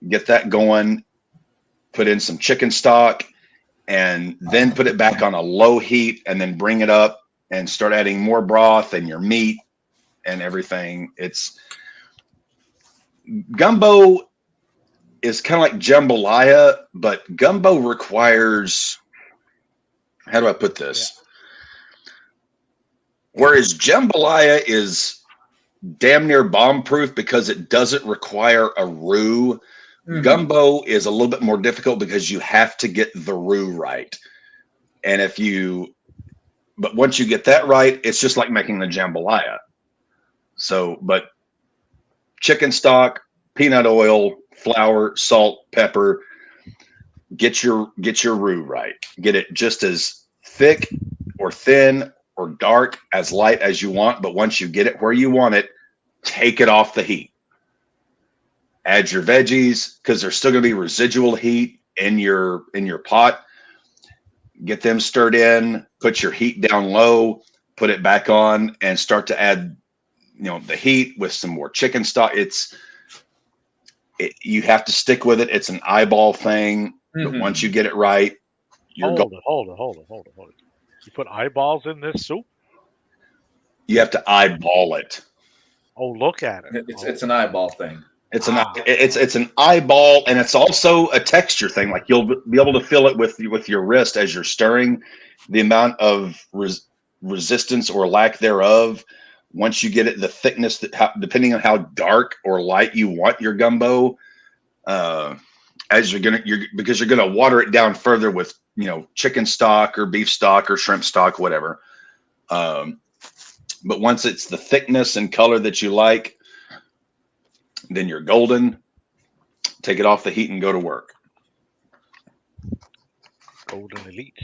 get that going, put in some chicken stock, and then put it back on a low heat and then bring it up and start adding more broth and your meat and everything. It's gumbo is kind of like jambalaya, but gumbo requires, how do I put this? Whereas jambalaya is damn near bomb proof because it doesn't require a roux. Gumbo is a little bit more difficult because you have to get the roux right. And but once you get that right, it's just like making the jambalaya. So, but chicken stock, peanut oil, flour, salt, pepper, get your roux right. Get it just as thick or thin or dark, as light as you want. But once you get it where you want it, take it off the heat. Add your veggies because there's still going to be residual heat in your pot. Get them stirred in, put your heat down low, put it back on, and start to add, the heat with some more chicken stock. You have to stick with it. It's an eyeball thing. But once you get it right, Hold it. You put eyeballs in this soup? You have to eyeball it. Oh, look at it. It's an eyeball thing. It's an eyeball, and it's also a texture thing. Like you'll be able to feel it with your wrist as you're stirring. The amount of resistance or lack thereof. Once you get it, the thickness depending on how dark or light you want your gumbo, because you're gonna water it down further with chicken stock or beef stock or shrimp stock, whatever. But once it's the thickness and color that you like, then you're golden. Take it off the heat and go to work. Golden Elite.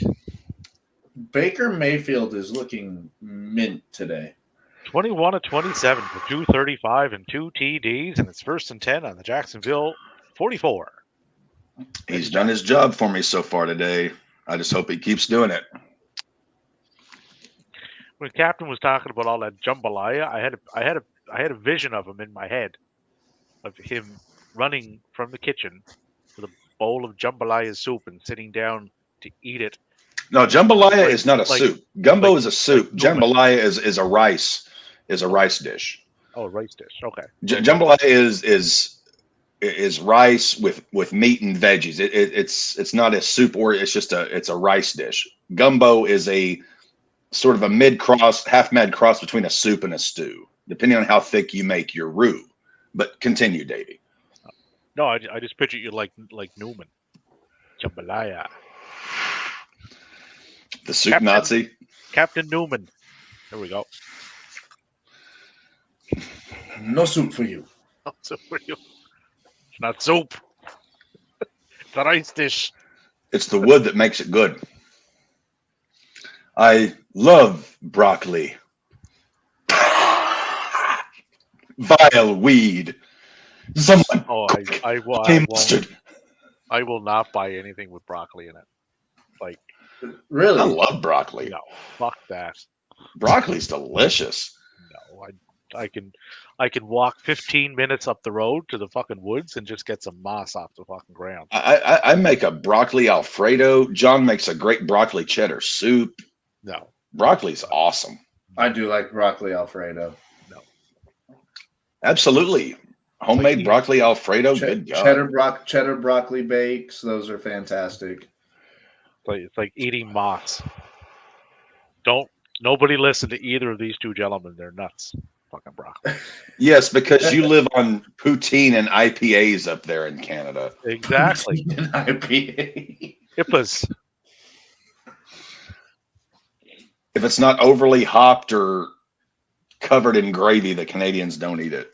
Baker Mayfield is looking mint today. 21-27 for 235 and 2 TDs, and it's 1st and 10 on the Jacksonville 44. He's done his job for me so far today. I just hope he keeps doing it. When Captain was talking about all that jambalaya, I had a vision of him in my head, of him running from the kitchen with a bowl of jambalaya soup and sitting down to eat it. No, jambalaya is not a soup. Gumbo is a soup. Jambalaya is a rice dish. Oh, a rice dish. Okay. Jambalaya is rice with meat and veggies. It's not a soup, or it's a rice dish. Gumbo is a sort of a half mad cross between a soup and a stew, depending on how thick you make your roux. But continue, Davey. No, I just picture you like Newman. Jambalaya. The soup Nazi. Captain Newman. There we go. No soup for you. No soup for you. It's not soup. It's a rice dish. It's the wood that makes it good. I love broccoli. Vile weed. Someone. Oh, I will not buy anything with broccoli in it. Like, really? I love broccoli. No, fuck that. Broccoli's delicious. No, I can walk 15 minutes up the road to the fucking woods and just get some moss off the fucking ground. I make a broccoli Alfredo. John makes a great broccoli cheddar soup. No. Broccoli's awesome. I do like broccoli Alfredo. No. Absolutely. Homemade broccoli Alfredo. Good God. Cheddar broccoli bakes. Those are fantastic. It's like eating moss. Nobody listen to either of these two gentlemen. They're nuts. Fucking broccoli. Yes, because you live on poutine and IPAs up there in Canada. Exactly. Poutine and IPA. IPAs. If it's not overly hopped or covered in gravy, the Canadians don't eat it.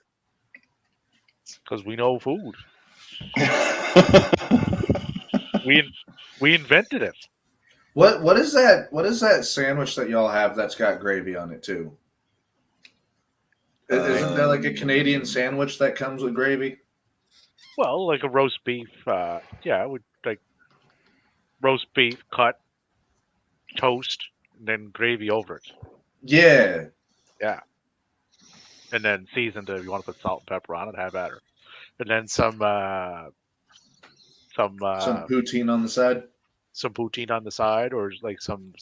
Because we know food. We invented it. What is that? What is that sandwich that y'all have that's got gravy on it too? Isn't there like a Canadian sandwich that comes with gravy? Well, like a roast beef. Yeah, would like roast beef cut, toast, and then gravy over it. Yeah. Yeah. And then seasoned if you want to put salt and pepper on it, have at her. And then some Poutine on the side. some poutine on the side, or like some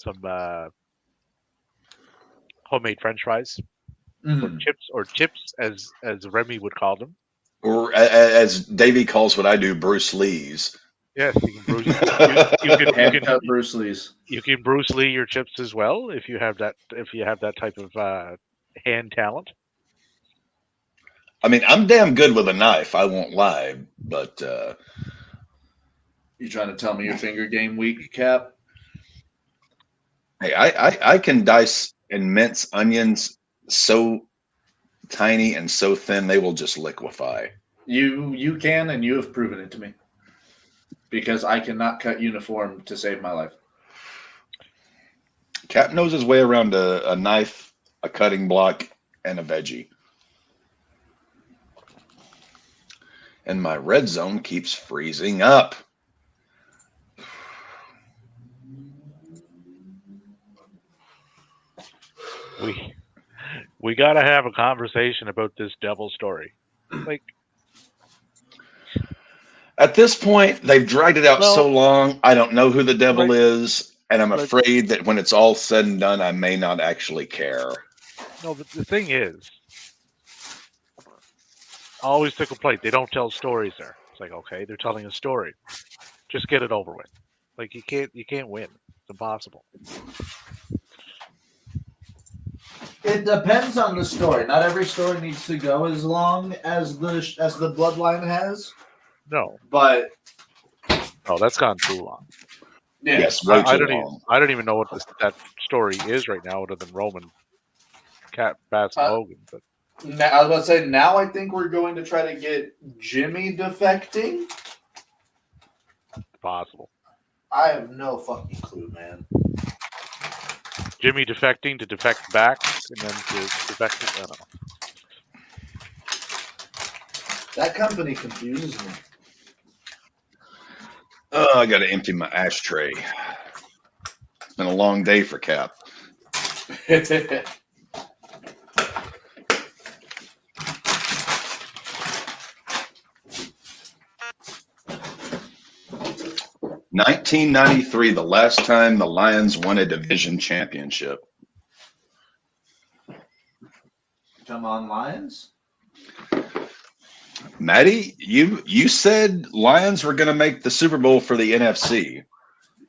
homemade French fries, or chips as Remy would call them. Or as Davey calls what I do, Bruce Lee's. Yes, you can Bruce Lee's. You can Bruce Lee your chips as well if you have that type of hand talent. I mean, I'm damn good with a knife. I won't lie, but You trying to tell me your finger game weak, Cap? hey, I can dice and mince onions so tiny and so thin they will just liquefy. You can, and you have proven it to me. Because I cannot cut uniform to save my life. Cap knows his way around a knife, a cutting block, and a veggie. And my red zone keeps freezing up. We got to have a conversation about this devil story. Like, at this point, they've dragged it out so long, I don't know who the devil is, and I'm Like- afraid that when it's all said and done, I may not actually care. no, but the thing is, I always took a plate. They don't tell stories there. It's like, okay, they're telling a story. Just get it over with. Like you can't win. It's impossible. It depends on the story. Not every story needs to go as long as the bloodline has. No, But that's gone too long. yeah, Yes, way I too don't long. even know what that story is right now, other than Roman, Cat, Bats, and Hogan. But now, I was about to say, now I think we're going to try to get Jimmy defecting. it's possible. I have no fucking clue, man. Jimmy defecting to defect back, and then to defect. I don't know. That company confuses me. Oh, I got to empty my ashtray. It's been a long day for Cap. 1993, the last time the Lions won a division championship. Come on, Lions. Maddie, you said Lions were going to make the Super Bowl for the NFC.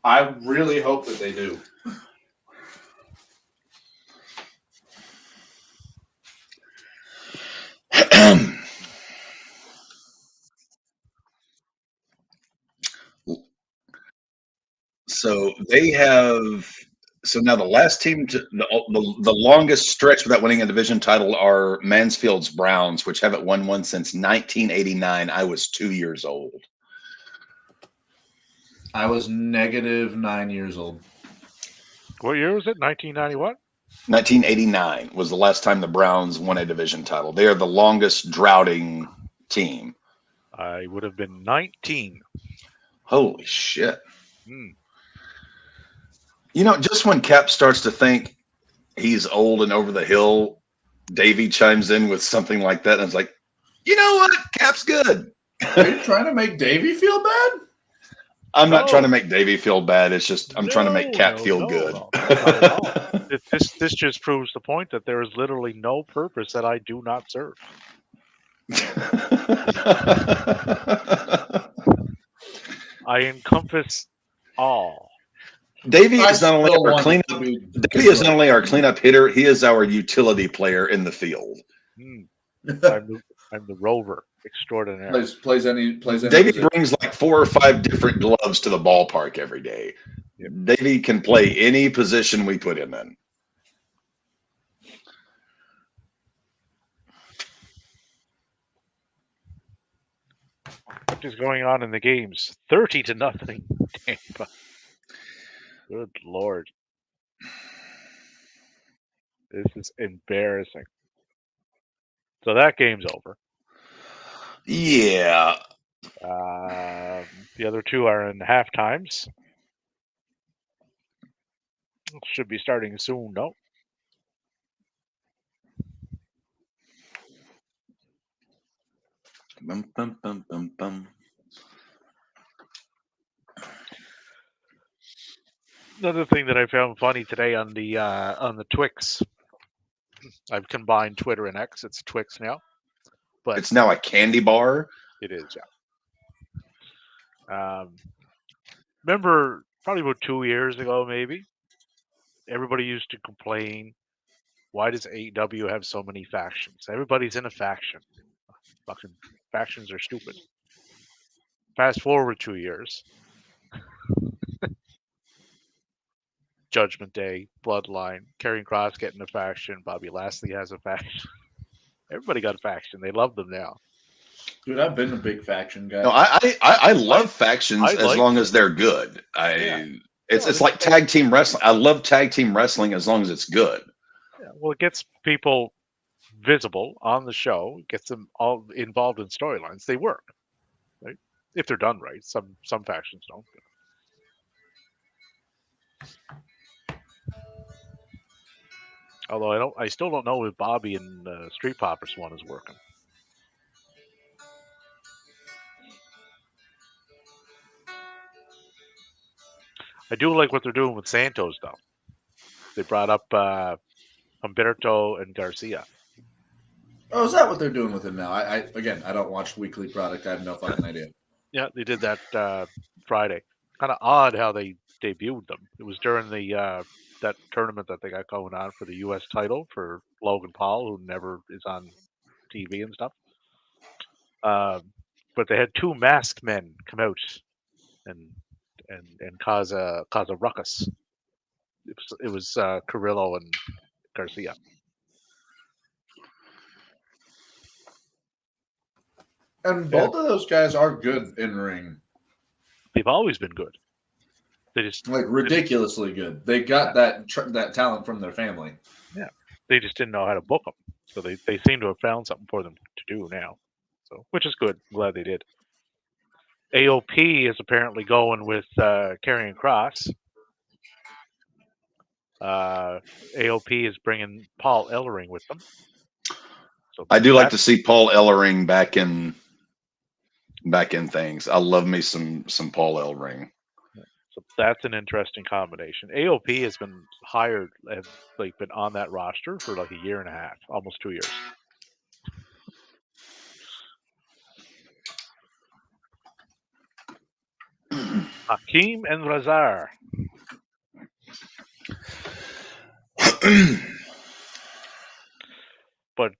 I really hope that they do. So they have. So now the last team, the longest stretch without winning a division title are Mansfield's Browns, which haven't won one since 1989. I was 2 years old. I was -9 years old. What year was it? 1990 what? 1989 was the last time the Browns won a division title. They are the longest droughting team. I would have been 19. Holy shit. Hmm. You know, just when Cap starts to think he's old and over the hill, Davey chimes in with something like that. And I was like, you know what? Cap's good. Are you trying to make Davey feel bad? I'm not No. trying to make Davey feel bad. It's just I'm trying to make Cap feel good. No, not at all. This just proves the point that there is literally no purpose that I do not serve. I encompass all. Davey is not only still our want cleanup. to be- Davey is not only our cleanup hitter. He is our utility player in the field. Hmm. I'm the rover extraordinaire. plays any Davey position. brings like 4 or 5 different gloves to the ballpark every day. Yep. Davey can play any position we put him in. What is going on in the games? 30-0 Tampa. Good Lord. This is embarrassing. So that game's over. Yeah. The other two are in half times. Should be starting soon, no? Bum, bum, bum, bum, bum. Another thing that I found funny today on the Twix. I've combined Twitter and X. It's Twix now. But It's now a candy bar. it is, yeah. Remember, probably about 2 years ago, maybe, everybody used to complain, why does AEW have so many factions? Everybody's in a faction. Fucking factions are stupid. Fast forward 2 years. Judgment Day, Bloodline, Karrion Kross getting a faction, Bobby Lashley has a faction. Everybody got a faction. They love them now. Dude, I've been a big faction guy. No, I love factions I as like long as they're good. Yeah. It's like tag team wrestling. I love tag team wrestling as long as it's good. Yeah, well, it gets people visible on the show, gets them all involved in storylines. They work, right? If they're done right. Some factions don't. Although I still don't know if Bobby and Street Poppers one is working. I do like what they're doing with Santos, though. They brought up Humberto and Garcia. Oh, is that what they're doing with him now? I don't watch weekly product. I have no fucking idea. Yeah, they did that Friday. Kind of odd how they debuted them. It was during the that tournament that they got going on for the U.S. title for Logan Paul, who never is on TV and stuff. But they had two masked men come out and cause a ruckus. It was Carrillo and Garcia. And both of those guys are good in ring. They've always been good. They just like ridiculously good. They got that talent from their family. Yeah, they just didn't know how to book them. So they seem to have found something for them to do now. So which is good. I'm glad they did. AOP is apparently going with Karrion Kross. AOP is bringing Paul Ellering with them. So I do like to see Paul Ellering back in things. I love me some Paul Ellering. So that's an interesting combination. AOP has been hired, have like been on that roster for like a year and a half, almost 2 years. Hakeem and Razar. But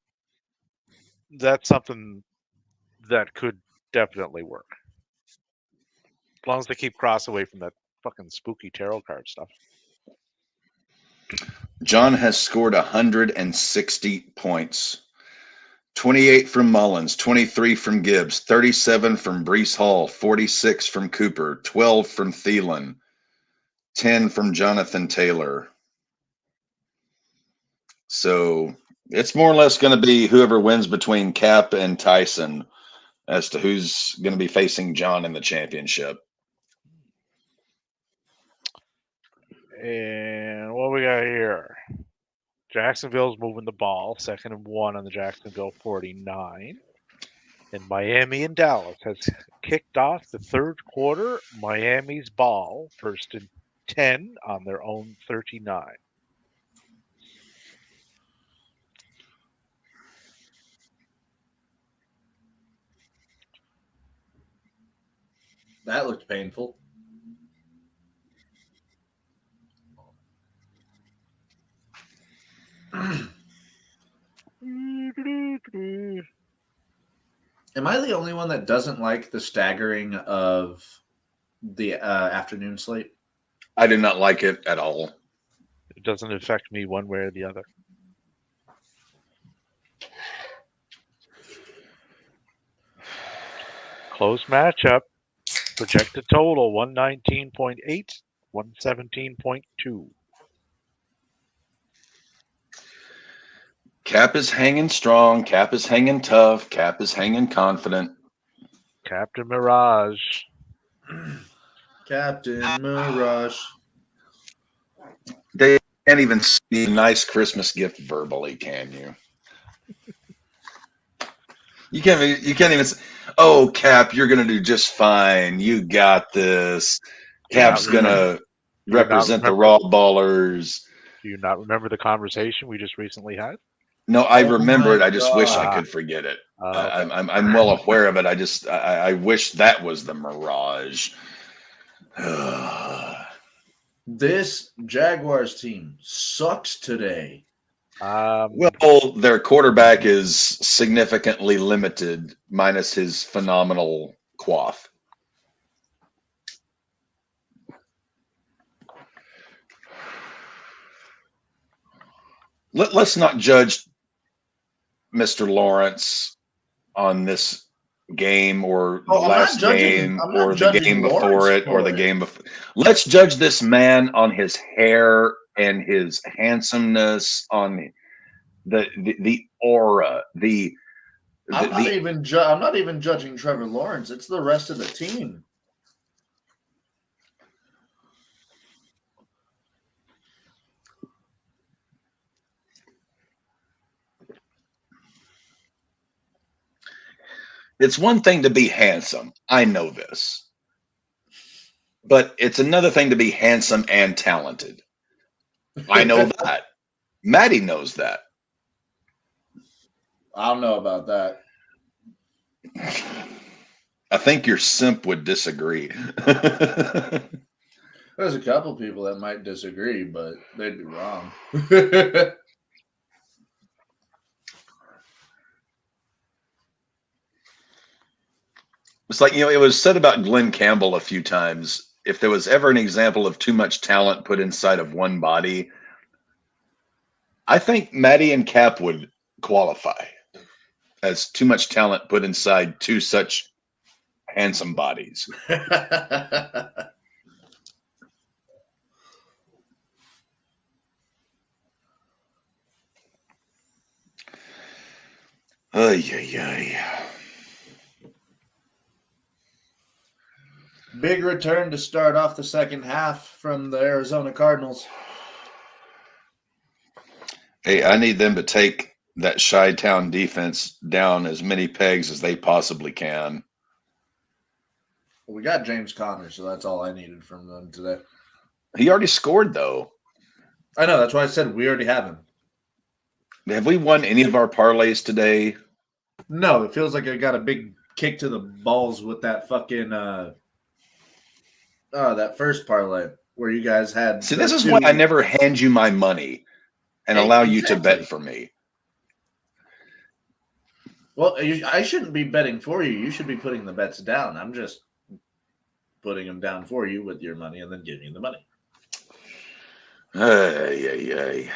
that's something that could definitely work. As long as they keep Cross away from that fucking spooky tarot card stuff. John has scored 160 points. 28 from Mullins, 23 from Gibbs, 37 from Brees Hall, 46 from Cooper, 12 from Thielen, 10 from Jonathan Taylor. So it's more or less going to be whoever wins between Cap and Tyson as to who's going to be facing John in the championship. And what we got here? Jacksonville's moving the ball, 2nd and 1 on the Jacksonville 49. And Miami and Dallas has kicked off the third quarter. Miami's ball, 1st and 10 on their own 39. That looked painful. Am I the only one that doesn't like the staggering of the afternoon slate? I do not like it at all. It doesn't affect me one way or the other. Close matchup. Projected total 119.8, 117.2. Cap is hanging strong. Cap is hanging tough. Cap is hanging confident. Captain Mirage. Captain Mirage. They can't even see a nice Christmas gift verbally, can you? You can't even say, oh, Cap, you're going to do just fine. You got this. Cap's going to represent the raw ballers. Do you not remember the conversation we just recently had? No, I Oh remember my it. I just wish I God. could forget it. Okay. I'm well aware of it. I wish that was the mirage. This Jaguars team sucks today. Well, their quarterback is significantly limited, minus his phenomenal quaff. Let's not judge Mr. Lawrence on this game or the last game or the game before it or the game before. Let's judge this man on his hair and his handsomeness, on the aura, I'm not even judging Trevor Lawrence. It's the rest of the team. It's one thing to be handsome. I know this. But it's another thing to be handsome and talented. I know that. Maddie knows that. I don't know about that. I think your simp would disagree. There's a couple people that might disagree, but they'd be wrong. It's like, it was said about Glenn Campbell a few times. If there was ever an example of too much talent put inside of one body, I think Maddie and Cap would qualify as too much talent put inside two such handsome bodies. Ay. Big return to start off the second half from the Arizona Cardinals. Hey, I need them to take that Chi-Town defense down as many pegs as they possibly can. We got James Conner, so that's all I needed from them today. He already scored, though. I know. That's why I said we already have him. Have we won any of our parlays today? No, it feels like I got a big kick to the balls with that fucking that first parlay where you guys had. See, this is why I never hand you my money and allow you to bet for me. Well, I shouldn't be betting for you. You should be putting the bets down. I'm just putting them down for you with your money and then giving you the money. Ay.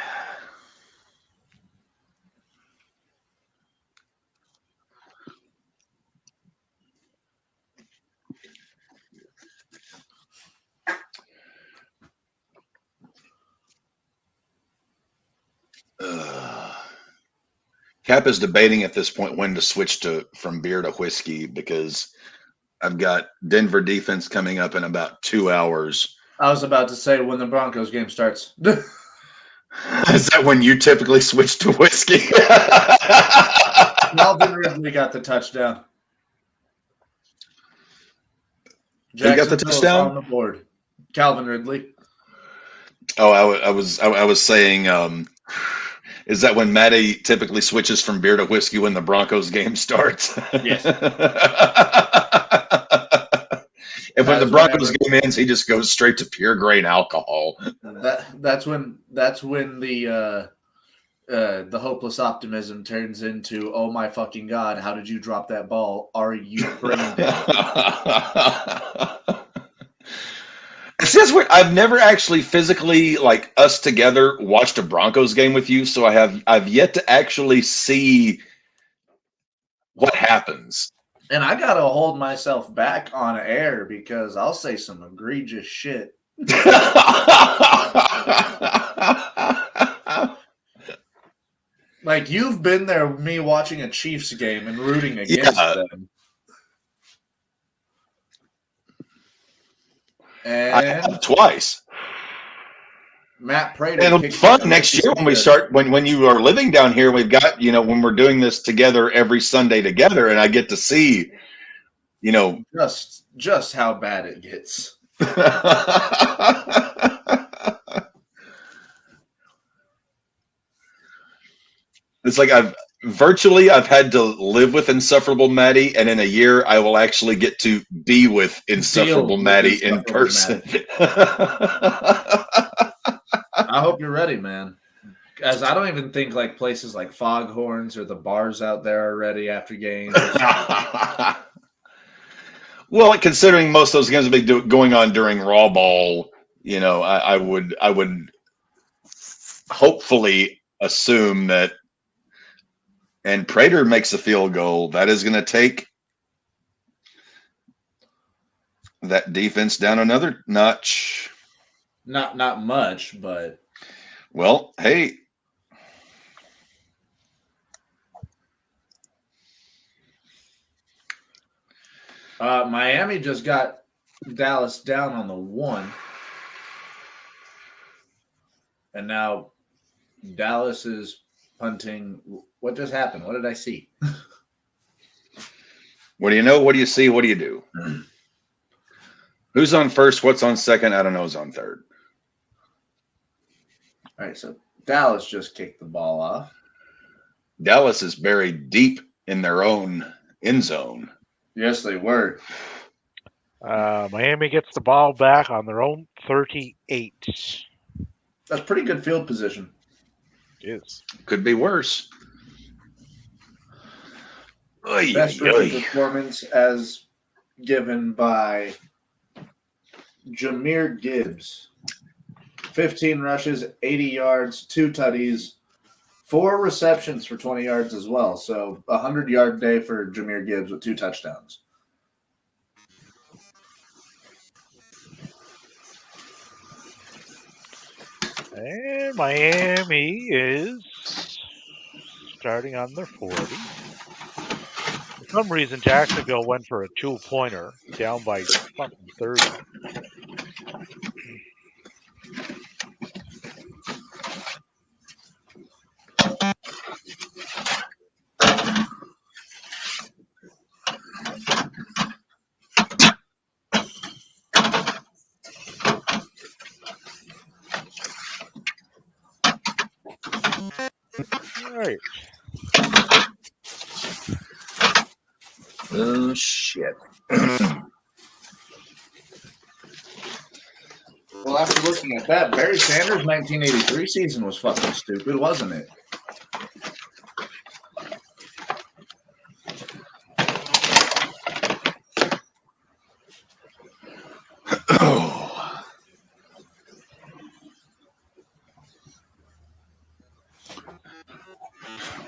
Cap is debating at this point when to switch from beer to whiskey because I've got Denver defense coming up in about 2 hours. I was about to say when the Broncos game starts. Is that when you typically switch to whiskey? Calvin Ridley got the touchdown. Who got the touchdown? On the board. Calvin Ridley. Oh, I was saying, is that when Matty typically switches from beer to whiskey when the Broncos game starts? Yes. And when the Broncos game ends, he just goes straight to pure grain alcohol. That's when the hopeless optimism turns into, oh my fucking God, how did you drop that ball? Are you brain dead? See, that's weird. I've never actually physically, like us together, watched a Broncos game with you, so I've yet to actually see what happens. And I gotta hold myself back on air because I'll say some egregious shit. Like you've been there, me watching a Chiefs game and rooting against them. I And have twice. Matt Prater. It'll be fun next year when we start when you are living down here. We've got when we're doing this together every Sunday together, and I get to see just how bad it gets. It's like I've had to live with insufferable Maddie, and in a year I will actually get to be with insufferable Maddie in person. I hope you're ready, man. As I don't even think like places like Foghorns or the bars out there are ready after games. Well, considering most of those games will be going on during RAWBall, I would hopefully assume that. And Prater makes a field goal. That is going to take that defense down another notch. Not much, but well, hey. Miami just got Dallas down on the 1. And now Dallas is punting. What just happened? What did I see? What do you know? What do you see? What do you do? Who's on first? What's on second? I don't know who's on third. All right, so Dallas just kicked the ball off. Dallas is buried deep in their own end zone. Yes, they were. Miami gets the ball back on their own 38. That's pretty good field position. It is. Could be worse. Best rookie performance as given by Jahmyr Gibbs. 15 rushes, 80 yards, 2 tutties, 4 receptions for 20 yards as well. So 100-yard day for Jahmyr Gibbs with 2 touchdowns. And Miami is starting on their 40. For some reason, Jacksonville went for a 2-pointer, down by fucking 30. All right. Oh, shit. Well, after looking at that, Barry Sanders' 1983 season was fucking stupid, wasn't it?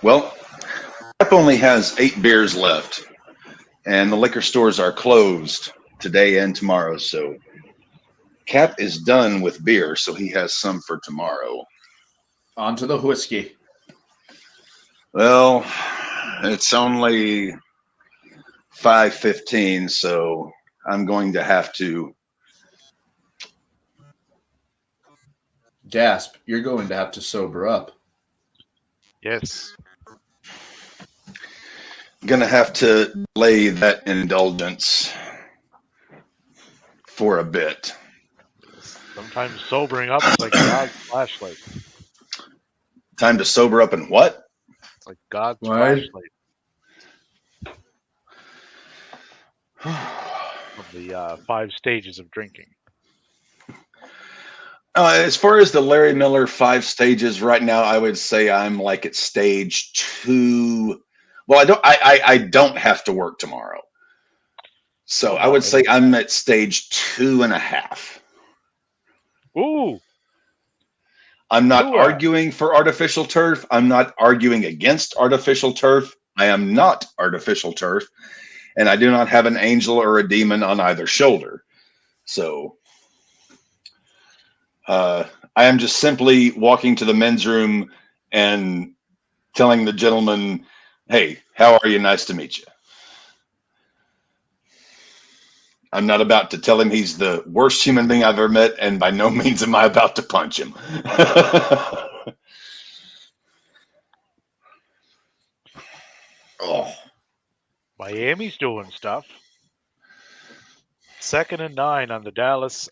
Well, Cap only has 8 beers left, and the liquor stores are closed today and tomorrow. So Cap is done with beer, so he has some for tomorrow. On to the whiskey. Well, it's only 5:15, so I'm going to have to gasp. You're going to have to sober up. Yes. Gonna have to delay that indulgence for a bit. Sometimes sobering up is like God's flashlight. Time to sober up and what? It's like God's flashlight. Of the 5 stages of drinking. As far as the Larry Miller 5 stages right now, I would say I'm like at stage 2. Well, I don't have to work tomorrow. So I would say I'm at stage 2.5. Ooh. I'm not arguing for artificial turf. I'm not arguing against artificial turf. I am not artificial turf. and I do not have an angel or a demon on either shoulder. So I am just simply walking to the men's room and telling the gentleman, "Hey, how are you? Nice to meet you." I'm not about to tell him he's the worst human being I've ever met, and by no means am I about to punch him. Oh, Miami's doing stuff. 2nd and 9 on the Dallas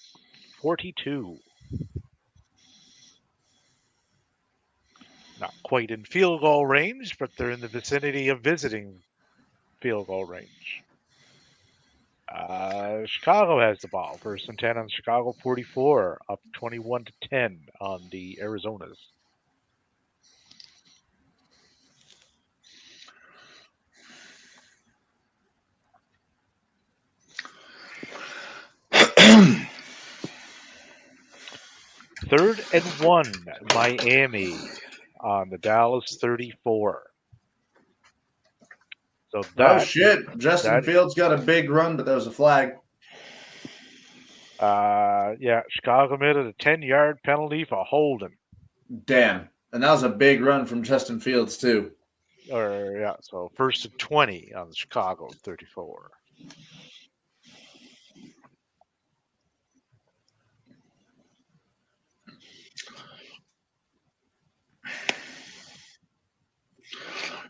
42. Not quite in field goal range, but they're in the vicinity of visiting field goal range. Chicago has the ball. 1st and 10 on Chicago 44, up 21-10 on the Arizonas. Third and 1, Miami on the Dallas 34. So oh shit. Justin that- Fields got a big run, but there was a flag. Chicago made it a 10-yard penalty for holding. Damn. And that was a big run from Justin Fields, too. So 1st and 20 on the Chicago 34.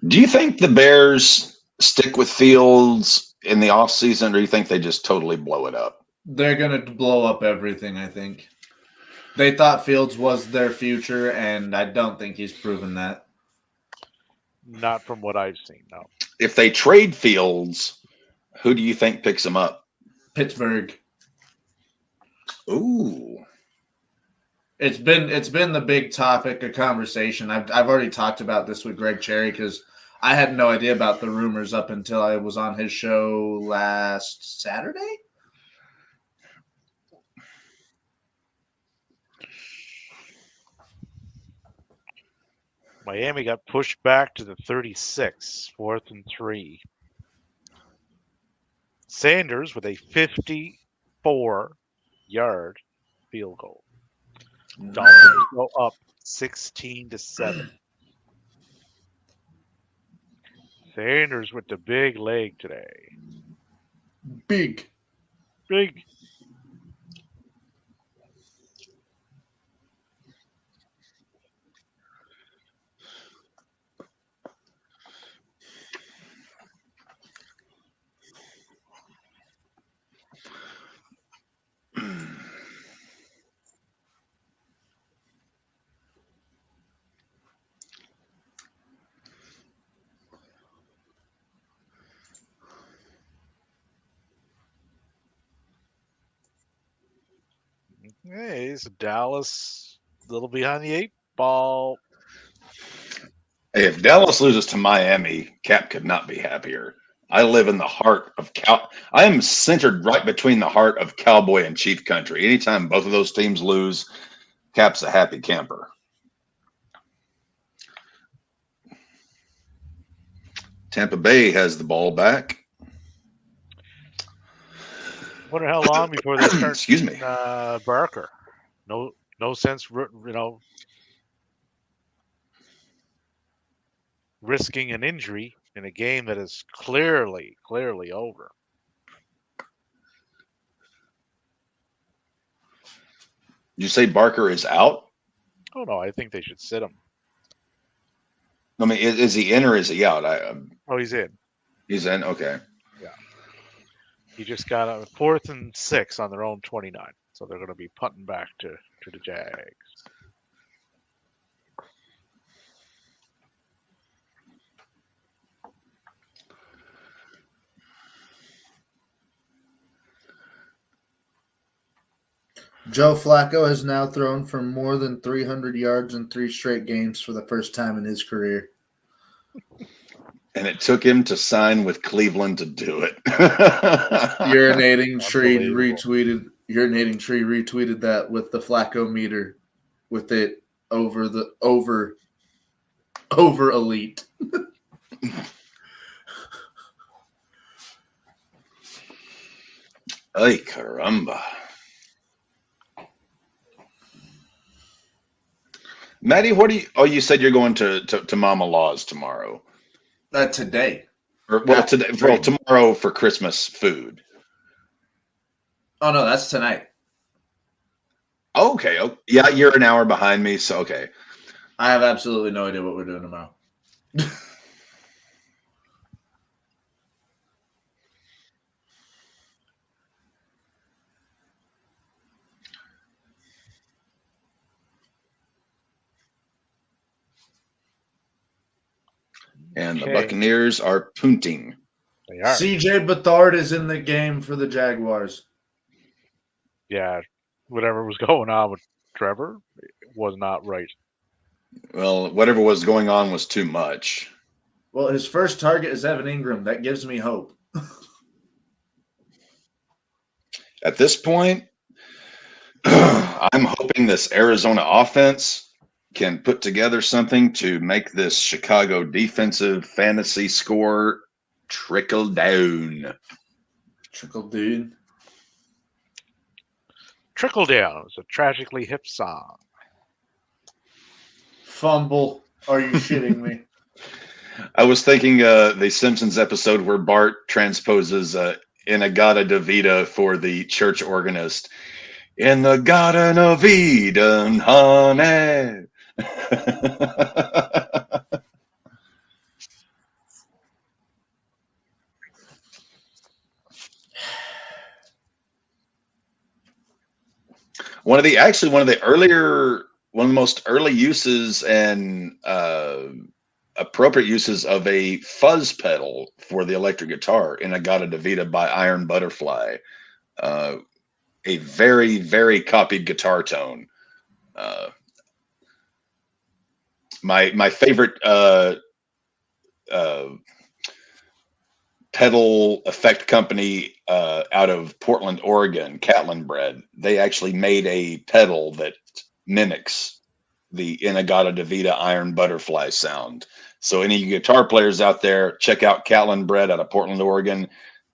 Do you think the Bears stick with Fields in the offseason, or do you think they just totally blow it up? They're going to blow up everything, I think. They thought Fields was their future, and I don't think he's proven that. Not from what I've seen, no. If they trade Fields, who do you think picks him up? Pittsburgh. Ooh. It's been the big topic of conversation. I've already talked about this with Greg Cherry because I had no idea about the rumors up until I was on his show last Saturday. Miami got pushed back to the 36, 4th and 3. Sanders with a 54-yard field goal. Dolphins go up 16-7. Sanders with the big leg today. Big. Big. Hey, it's Dallas, a little behind the 8 ball. Hey, if Dallas loses to Miami, Cap could not be happier. I live in the heart of I am centered right between the heart of Cowboy and Chief country. Anytime both of those teams lose, Cap's a happy camper. Tampa Bay has the ball back. Wonder how long before they start. Excuse me. Barker. No sense, risking an injury in a game that is clearly over. Did you say Barker is out? Oh no, I think they should sit him. I mean, is he in or is he out? Oh, he's in. He's in. Okay. Yeah. He just got a 4th and 6 on their own 29, so they're going to be punting back to the Jags. Joe Flacco has now thrown for more than 300 yards in 3 straight games for the first time in his career. And it took him to sign with Cleveland to do it. Urinating Tree Unbelievable. retweeted that with the Flacco meter, with it over elite. Ay, caramba. Maddie, what do you? Oh, you said you're going to Mama Law's tomorrow. Today. Or, well, After today, the well, dream. tomorrow for Christmas food. Oh no, that's tonight. Okay. Oh, yeah, you're an hour behind me, so okay. I have absolutely no idea what we're doing tomorrow. And the Okay. Buccaneers are punting. They are. CJ Beathard is in the game for the Jaguars. Yeah, whatever was going on with Trevor was not right. Well, whatever was going on was too much. Well, his first target is Evan Ingram. That gives me hope. At this point, I'm hoping this Arizona offense can put together something to make this Chicago defensive fantasy score trickle down. Trickle dude. Trickle Down is a tragically hip song. Fumble. Are you shitting me? I was thinking the Simpsons episode where Bart transposes Inagata Davida for the church organist. Inagata Davida, honey. one of the most early uses and appropriate uses of a fuzz pedal for the electric guitar in Agata Davida by Iron Butterfly. A very, very copied guitar tone. My favorite pedal effect company out of Portland, Oregon, Catlin Bread, they actually made a pedal that mimics the Inagata Davida Iron Butterfly sound. So any guitar players out there, check out Catlin Bread out of Portland, Oregon.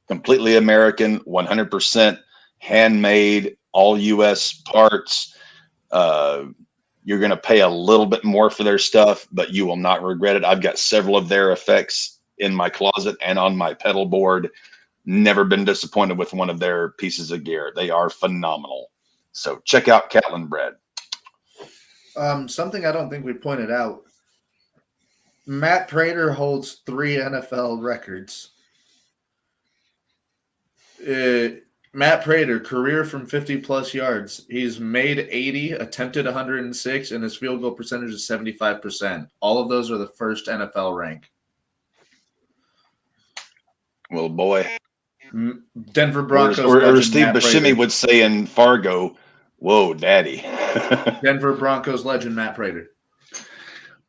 Completely American, 100% handmade, all U.S. parts. You're going to pay a little bit more for their stuff, but you will not regret it. I've got several of their effects in my closet and on my pedal board. Never been disappointed with one of their pieces of gear. They are phenomenal. So check out Catlin Bread. Something I don't think we pointed out. Matt Prater holds 3 NFL records. Matt Prater, career from 50-plus yards. He's made 80, attempted 106, and his field goal percentage is 75%. All of those are the first NFL rank. Well, boy. Denver Broncos Or legend Steve Matt Buscemi Prater. would say in Fargo, whoa, daddy. Denver Broncos legend Matt Prater.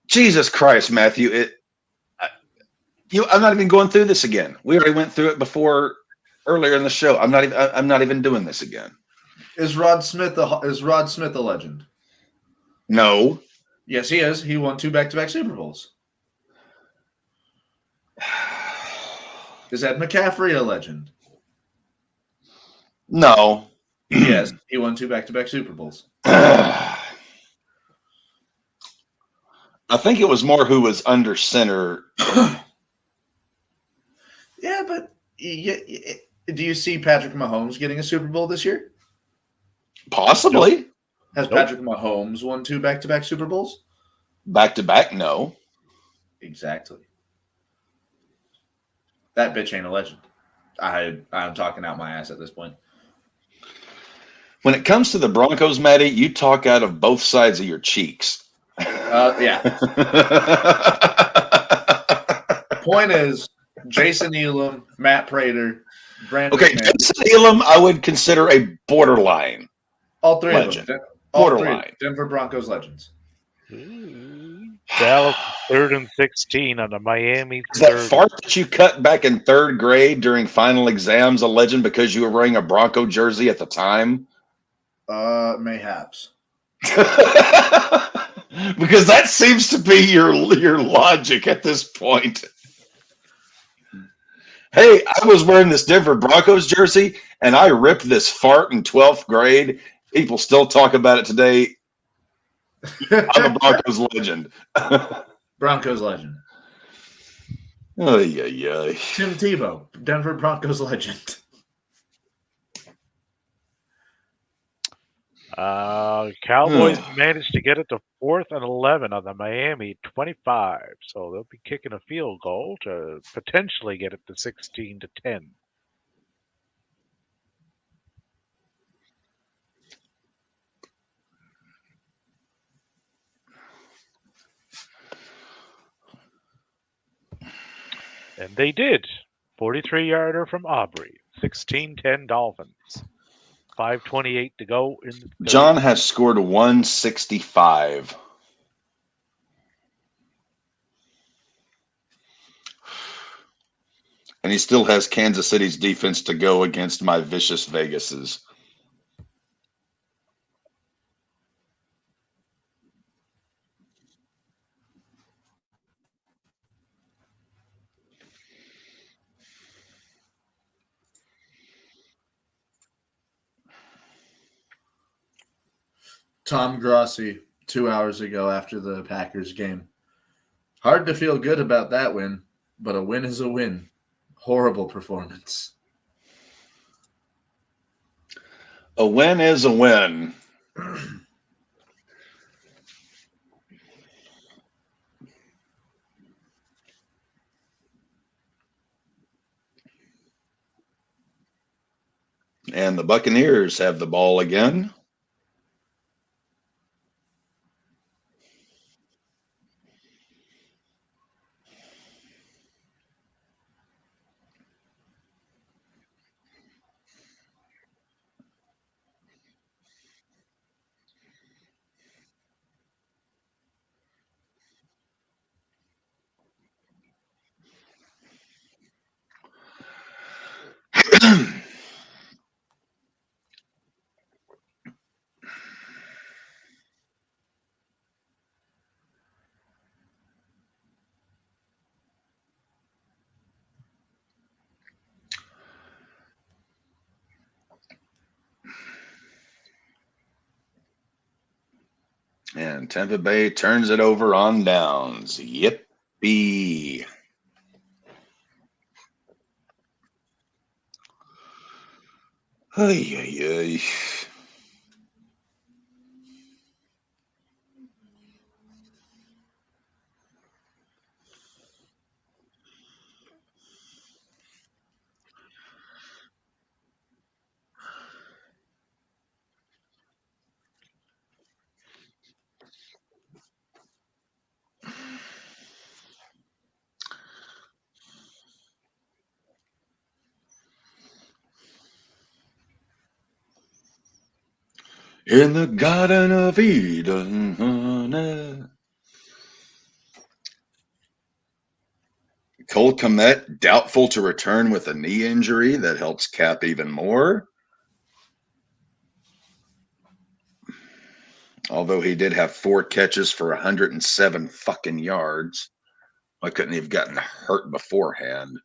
Jesus Christ, Matthew. I'm not even going through this again. We already went through it before earlier in the show. I'm not even doing this again. Is Rod Smith a legend? No. Yes, he is. He won 2 back-to-back Super Bowls. Is Ed McCaffrey a legend? No. Yes, he won 2 back-to-back Super Bowls. I think it was more who was under center. Yeah, but do you see Patrick Mahomes getting a Super Bowl this year? Possibly. Has Patrick Mahomes won 2 back-to-back Super Bowls? Back-to-back, no. Exactly. That bitch ain't a legend. I'm talking out my ass at this point. When it comes to the Broncos, Matty, you talk out of both sides of your cheeks. Yeah. Point is, Jason Elam, Matt Prater, Brandon Okay, Smith, Jason Elam, I would consider a borderline. all 3 legend. of them. All 3 Borderline. Denver Broncos legends. Dallas 3rd and 16 on the Miami Is that 30. fart that you cut back in 3rd grade during final exams a legend because you were wearing a Bronco jersey at the time? Mayhaps. Because that seems to be your logic at this point. Hey, I was wearing this Denver Broncos jersey, and I ripped this fart in 12th grade. People still talk about it today. I'm a Broncos legend. Broncos legend. Ay, ay, ay. Tim Tebow, Denver Broncos legend. Cowboys managed to get it to 4th and 11 on the Miami 25, so they'll be kicking a field goal to potentially get it to 16-10. And they did. 43-yarder from Aubrey. 16-10 Dolphins. 5:28 to go in the third. John has scored 165. And he still has Kansas City's defense to go against my vicious Vegases. Tom Grossi 2 hours ago after the Packers game. Hard to feel good about that win, but a win is a win. Horrible performance. A win is a win. And the Buccaneers have the ball again. And Tampa Bay turns it over on downs. Yippee. Ay, ay, ay. In the Garden of Eden. Cole Kmet, doubtful to return with a knee injury. That helps Cap even more. Although he did have 4 catches for 107 fucking yards. Why couldn't he have gotten hurt beforehand?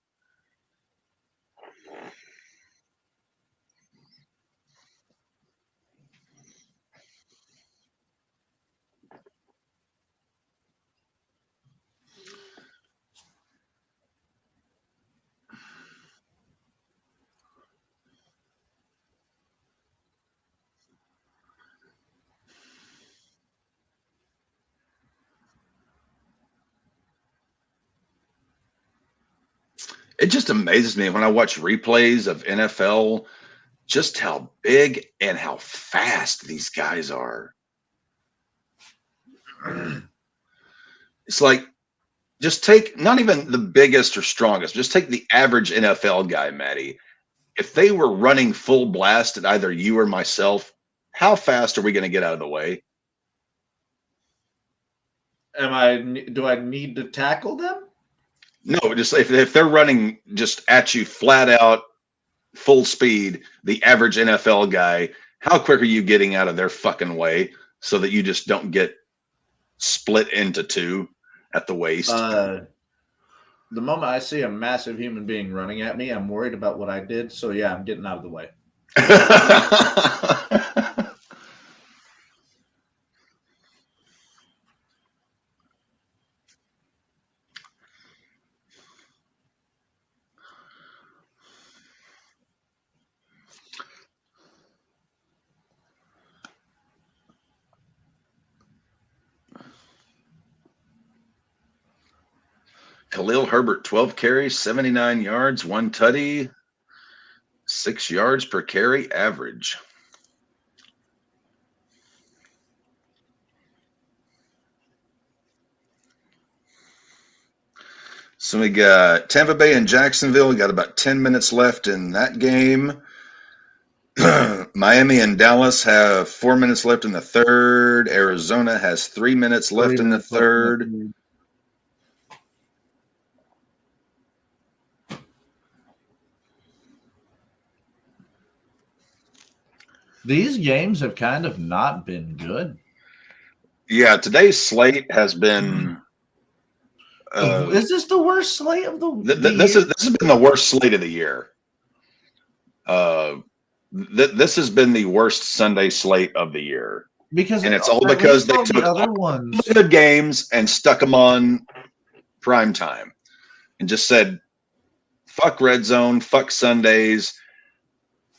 It just amazes me when I watch replays of NFL just how big and how fast these guys are. It's like, just take not even the biggest or strongest, just take the average NFL guy, Matty. If they were running full blast at either you or myself, how fast are we going to get out of the way? Do I need to tackle them? No, just if they're running just at you flat out, full speed, the average NFL guy, how quick are you getting out of their fucking way so that you just don't get split into two at the waist? The moment I see a massive human being running at me, I'm worried about what I did. So yeah, I'm getting out of the way. Khalil Herbert, 12 carries, 79 yards, 1 tutty, 6 yards per carry average. So we got Tampa Bay and Jacksonville. We got about 10 minutes left in that game. Miami and Dallas have 4 minutes left in the third. Arizona has 3 minutes left in the third. These games have kind of not been good. Yeah, today's slate has been. Is this the worst slate of the This has been the worst slate of the year. This has been the worst Sunday slate of the year. Because it's all because they took the other ones good games and stuck them on prime time and just said, fuck RedZone, fuck Sundays.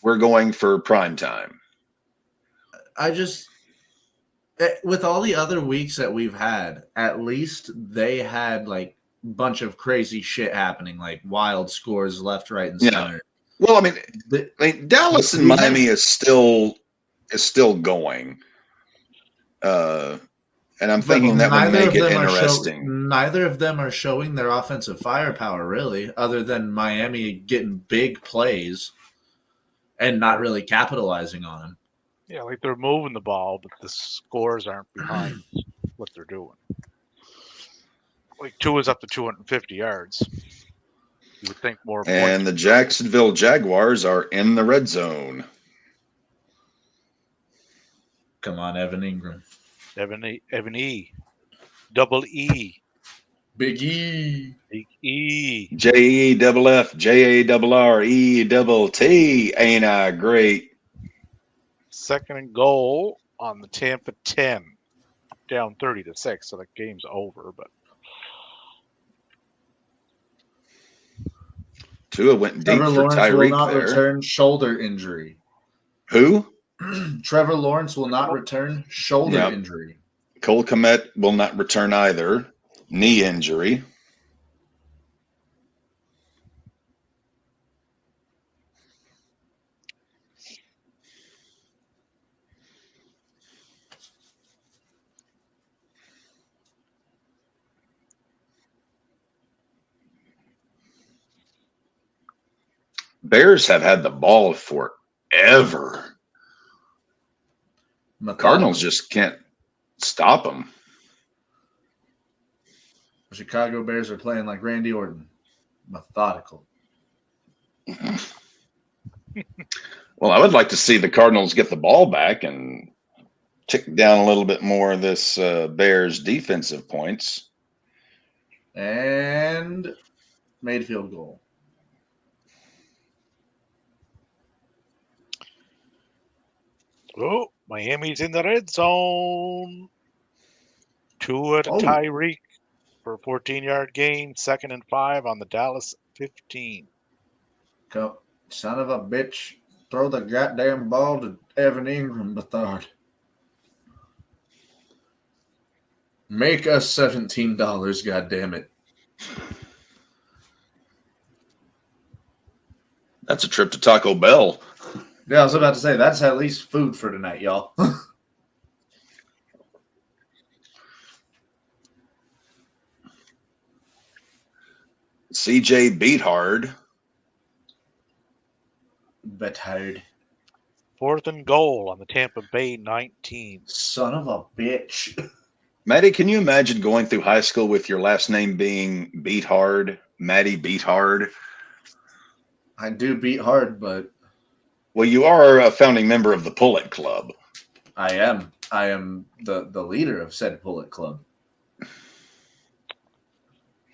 We're going for prime time. With all the other weeks that we've had, at least they had like a bunch of crazy shit happening, like wild scores left, right, and center. Well, I mean, Dallas and Miami is still going. And I'm thinking that would make it interesting. Neither of them are showing their offensive firepower, really, other than Miami getting big plays and not really capitalizing on them. Yeah, like they're moving the ball, but the scores aren't behind what they're doing. Like Tua's up to 250 yards. You would think more. And the Jacksonville Jaguars are in the red zone. Come on, Evan Ingram. Evan E. Double E. Big E. Big E. JEFF, JARRET. Ain't I great? Second and goal on the Tampa 10. Down 30-6, so the game's over. But Tua went deep Trevor for Lawrence Tyreek will not there. return shoulder injury. Who? Trevor Lawrence will not return shoulder injury. Cole Kmet will not return either. Knee injury. Bears have had the ball forever. Cardinals just can't stop them. The Chicago Bears are playing like Randy Orton. Methodical. Well, I would like to see the Cardinals get the ball back and tick down a little bit more of this Bears defensive points. And made field goal. Oh, Miami's in the red zone. Tua to Tyreek for a 14-yard gain. 2nd and 5 on the Dallas 15. Son of a bitch. Throw the goddamn ball to Evan Ingram the third. Make us $17, goddammit. That's a trip to Taco Bell. Yeah, I was about to say, that's at least food for tonight, y'all. CJ beat hard. Bet hard. 4th and goal on the Tampa Bay 19. Son of a bitch. Maddie, can you imagine going through high school with your last name being Beat Hard? Maddie Beat Hard? I do beat hard, but... Well, you are a founding member of the Pull-It Club. I am. I am the leader of said Pull-It Club.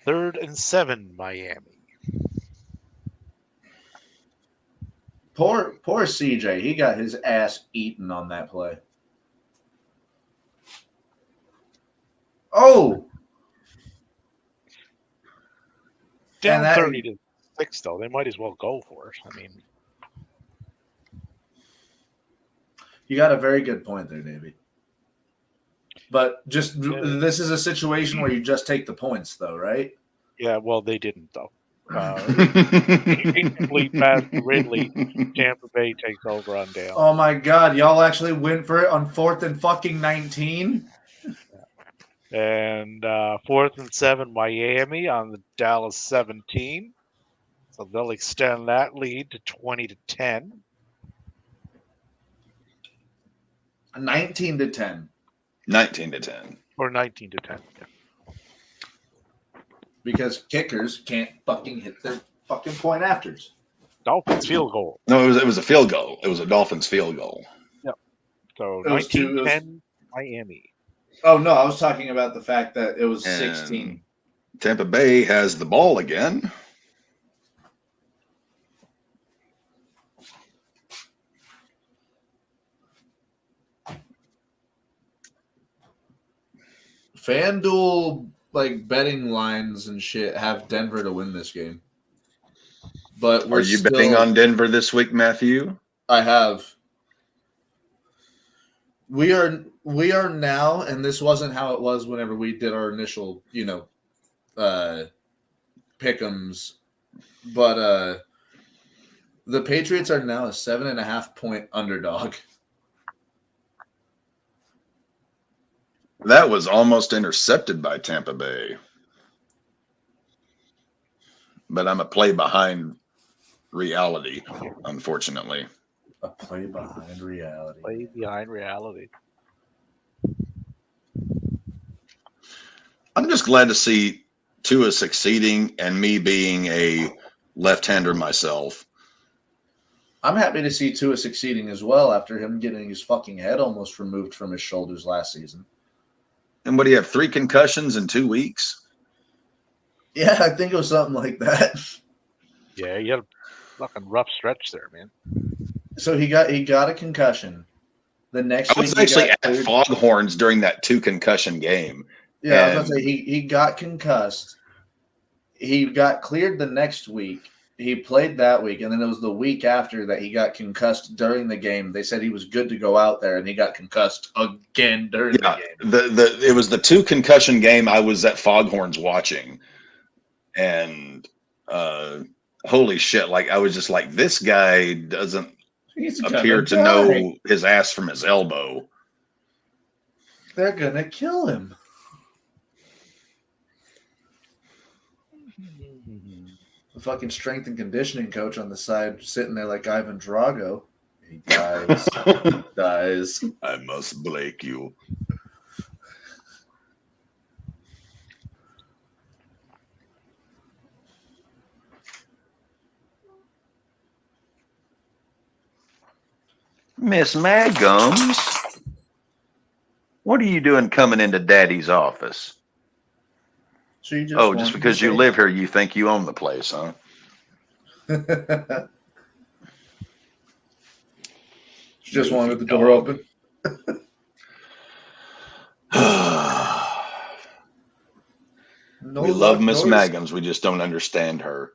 3rd and 7, Miami. Poor CJ. He got his ass eaten on that play. Oh! Down And that- 30 to 6, though. They might as well go for it. I mean, You got a very good point there, Davey. But just Yeah. this is a situation where you just take the points, though, right? yeah, well, they didn't, though. Incomplete pass to Ridley. Tampa Bay takes over on down. Oh my God, y'all actually went for it on 4th and fucking 19? And 4th and 7, Miami on the Dallas 17. So they'll extend that lead to 20 to 10. 19 to 10. 19 to 10. Or 19 to 10. Yeah. Because kickers can't fucking hit their fucking point afters. Dolphins field goal. No, it was a field goal. It was a Dolphins field goal. So It was 19-10 Miami. Oh, no, I was talking about the fact that it was And 16. Tampa Bay has the ball again. FanDuel, like, betting lines and shit have Denver to win this game. But Are you betting on Denver this week, Matthew? I have. We are now, and this wasn't how it was whenever we did our initial, pick'ems. But the Patriots are now a 7.5 point underdog. That was almost intercepted by Tampa Bay. But I'm a play behind reality, unfortunately. A play behind reality. Play behind reality. I'm just glad to see Tua succeeding and me being a left-hander myself. I'm happy to see Tua succeeding as well after him getting his fucking head almost removed from his shoulders last season. And what do you have, 3 concussions in 2 weeks? Yeah, I think it was something like that. Yeah, you had a fucking rough stretch there, man. So he got a concussion. The next I was week he actually got at cleared. Foghorns during that 2 concussion game. Yeah, I was and- gonna say he got concussed. He got cleared the next week. He played that week, and then it was the week after that he got concussed during the game. They said he was good to go out there, and he got concussed again during Yeah, the game. it was the 2 concussion game I was at Foghorns watching. And holy shit, like I was just like, this guy doesn't He's appear gonna to die. know his ass from his elbow. They're gonna kill him. The fucking strength and conditioning coach on the side sitting there like Ivan Drago. He dies. Dies. I must break you. Miss Magums, what are you doing coming into Daddy's office? She just Oh, wanted just to because you say- live here, you think you own the place, huh? She just Goofy wanted the door dog. open. No We love locked Miss doors. Magums. We just don't understand her.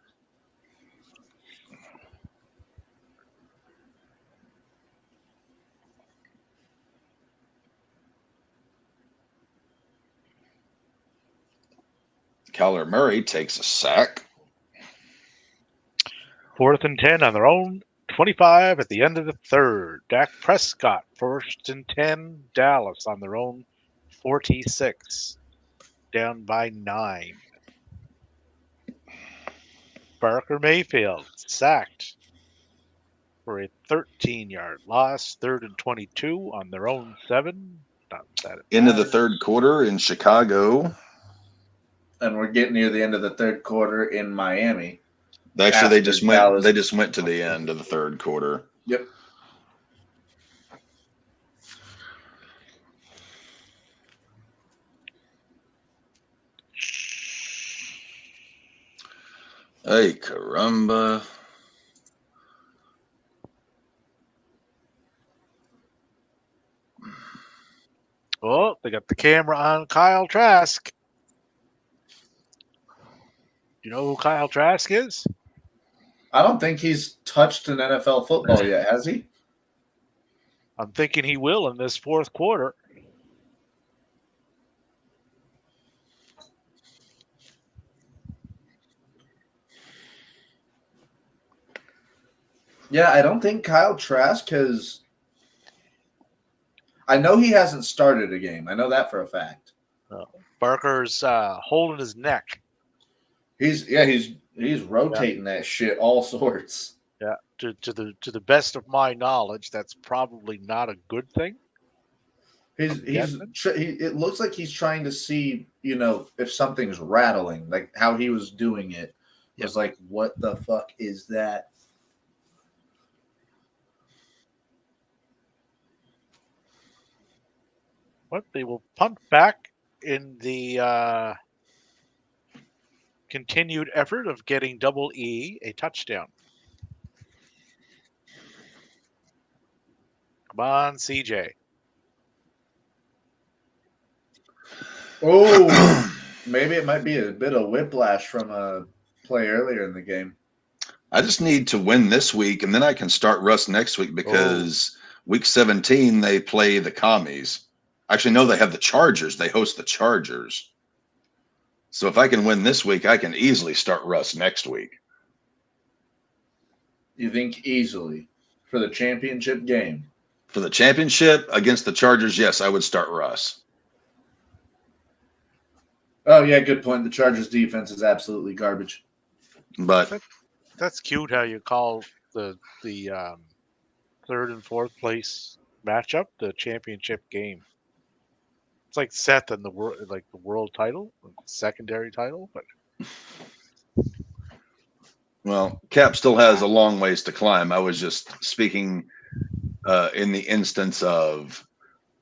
Kyler Murray takes a sack. 4th and 10 on their own 25 at the end of the 3rd. Dak Prescott, 1st and 10. Dallas on their own 46. Down by 9. Barker Mayfield sacked for a 13-yard loss. 3rd and 22 on their own 7. Not that it Into the matters. 3rd quarter in Chicago. And we're getting near the end of the 3rd quarter in Miami. Actually, After they just went. Dallas- They just went to the end of the 3rd quarter. Yep. Hey, caramba. Oh, they got the camera on Kyle Trask. Do you know who Kyle Trask is? I don't think he's touched an NFL football yet, has he? I'm thinking he will in this fourth quarter. Yeah, I don't think Kyle Trask has. I know he hasn't started a game. I know that for a fact. Barker's holding his neck. He's rotating that shit all sorts. Yeah, to the best of my knowledge, that's probably not a good thing. It looks like he's trying to see, if something's rattling, like how he was doing it. It was like, what the fuck is that? What they will punt back in the continued effort of getting Double E a touchdown. Come on, CJ. Oh, maybe it might be a bit of whiplash from a play earlier in the game. I just need to win this week, and then I can start Russ next week because week 17 they play the Commies. Actually, no, they have the Chargers. They host the Chargers. So if I can win this week, I can easily start Russ next week. You think easily for the championship game? For the championship against the Chargers, yes, I would start Russ. Oh, yeah, good point. The Chargers defense is absolutely garbage. But that's cute how you call the third and fourth place matchup the championship game. It's like Seth and the world title, secondary title, but well, Cap still has a long ways to climb. I was just speaking in the instance of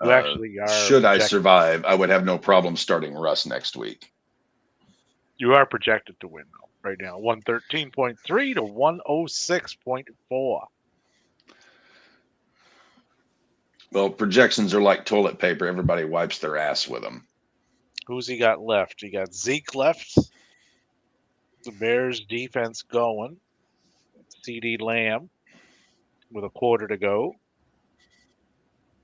you actually are. Should I survive, I would have no problem starting Russ next week. You are projected to win though right now, 113.3 to 106.4. Well, projections are like toilet paper. Everybody wipes their ass with them. Who's he got left? He got Zeke left. The Bears defense going. CD Lamb with a quarter to go.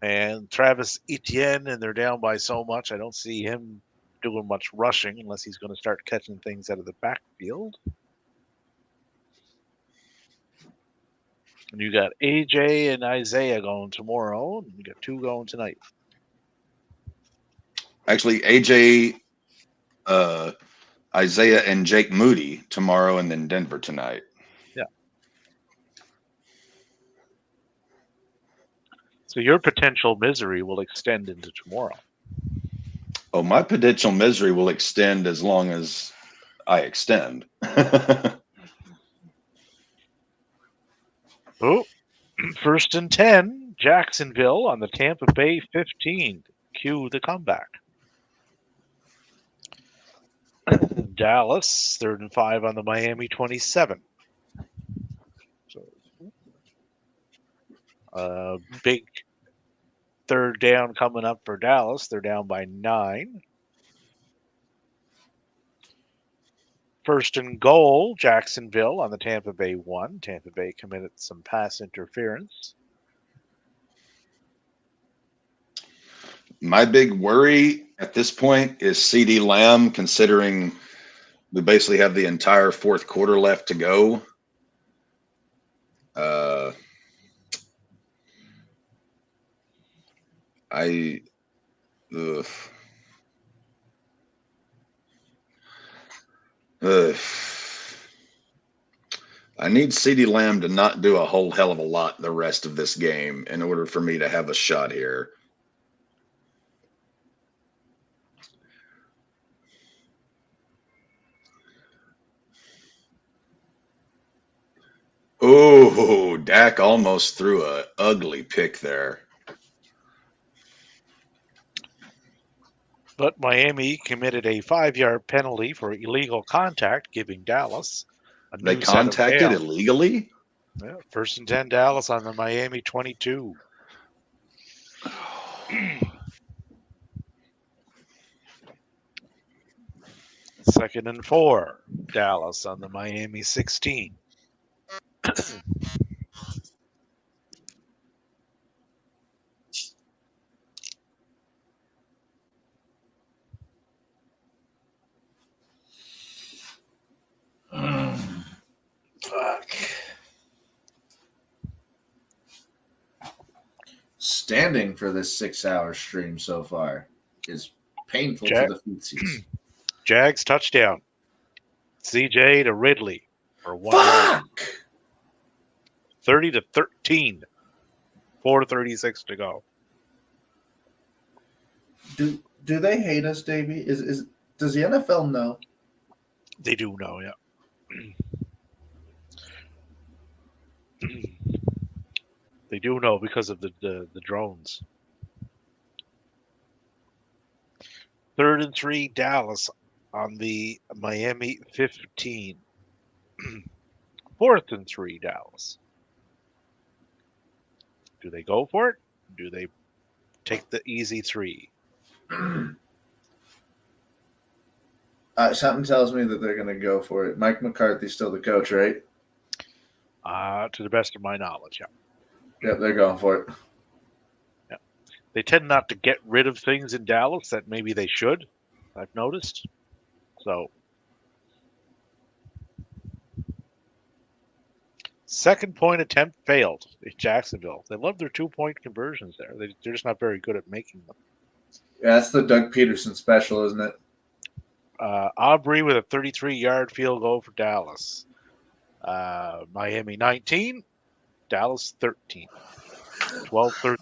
And Travis Etienne, and they're down by so much. I don't see him doing much rushing unless he's going to start catching things out of the backfield. And you got AJ and Isaiah going tomorrow, and you got two going tonight. Actually, AJ, Isaiah, and Jake Moody tomorrow, and then Denver tonight. Yeah. So your potential misery will extend into tomorrow. Oh, my potential misery will extend as long as I extend. Oh, 1st and 10, Jacksonville on the Tampa Bay 15. Cue the comeback. Dallas, 3rd and 5 on the Miami 27. So, big third down coming up for Dallas. They're down by 9. 1st and goal, Jacksonville on the Tampa Bay 1. Tampa Bay committed some pass interference. My big worry at this point is CD Lamb, considering we basically have the entire fourth quarter left to go. I need CD Lamb to not do a whole hell of a lot the rest of this game in order for me to have a shot here. Oh, Dak almost threw a ugly pick there. But Miami committed a 5-yard penalty for illegal contact, giving Dallas A They new set of contacted bail. illegally? Yeah, 1st and 10 Dallas on the Miami 22. Second and 4 Dallas on the Miami 16. Fuck. Standing for this 6-hour stream so far is painful Jack- to the feetsies. Jags touchdown. CJ to Ridley for 1 yard. Fuck! 30-13. 4:36 to go. Do they hate us, Davey? Does the NFL know? They do know, yeah. They do know because of the drones. 3rd and 3 Dallas on the Miami 15. 4th and 3 Dallas. Do they go for it? Do they take the easy 3? Something tells me that they're going to go for it. Mike McCarthy's still the coach, right? To the best of my knowledge, yeah. Yep, they're going for it. They tend not to get rid of things in Dallas that maybe they should, I've noticed. So, second point attempt failed in Jacksonville. They love their 2-point conversions there. They're just not very good at making them. Yeah, that's the Doug Peterson special, isn't it? Aubrey with a 33-yard field goal for Dallas. Miami 19, Dallas 13. 12-13.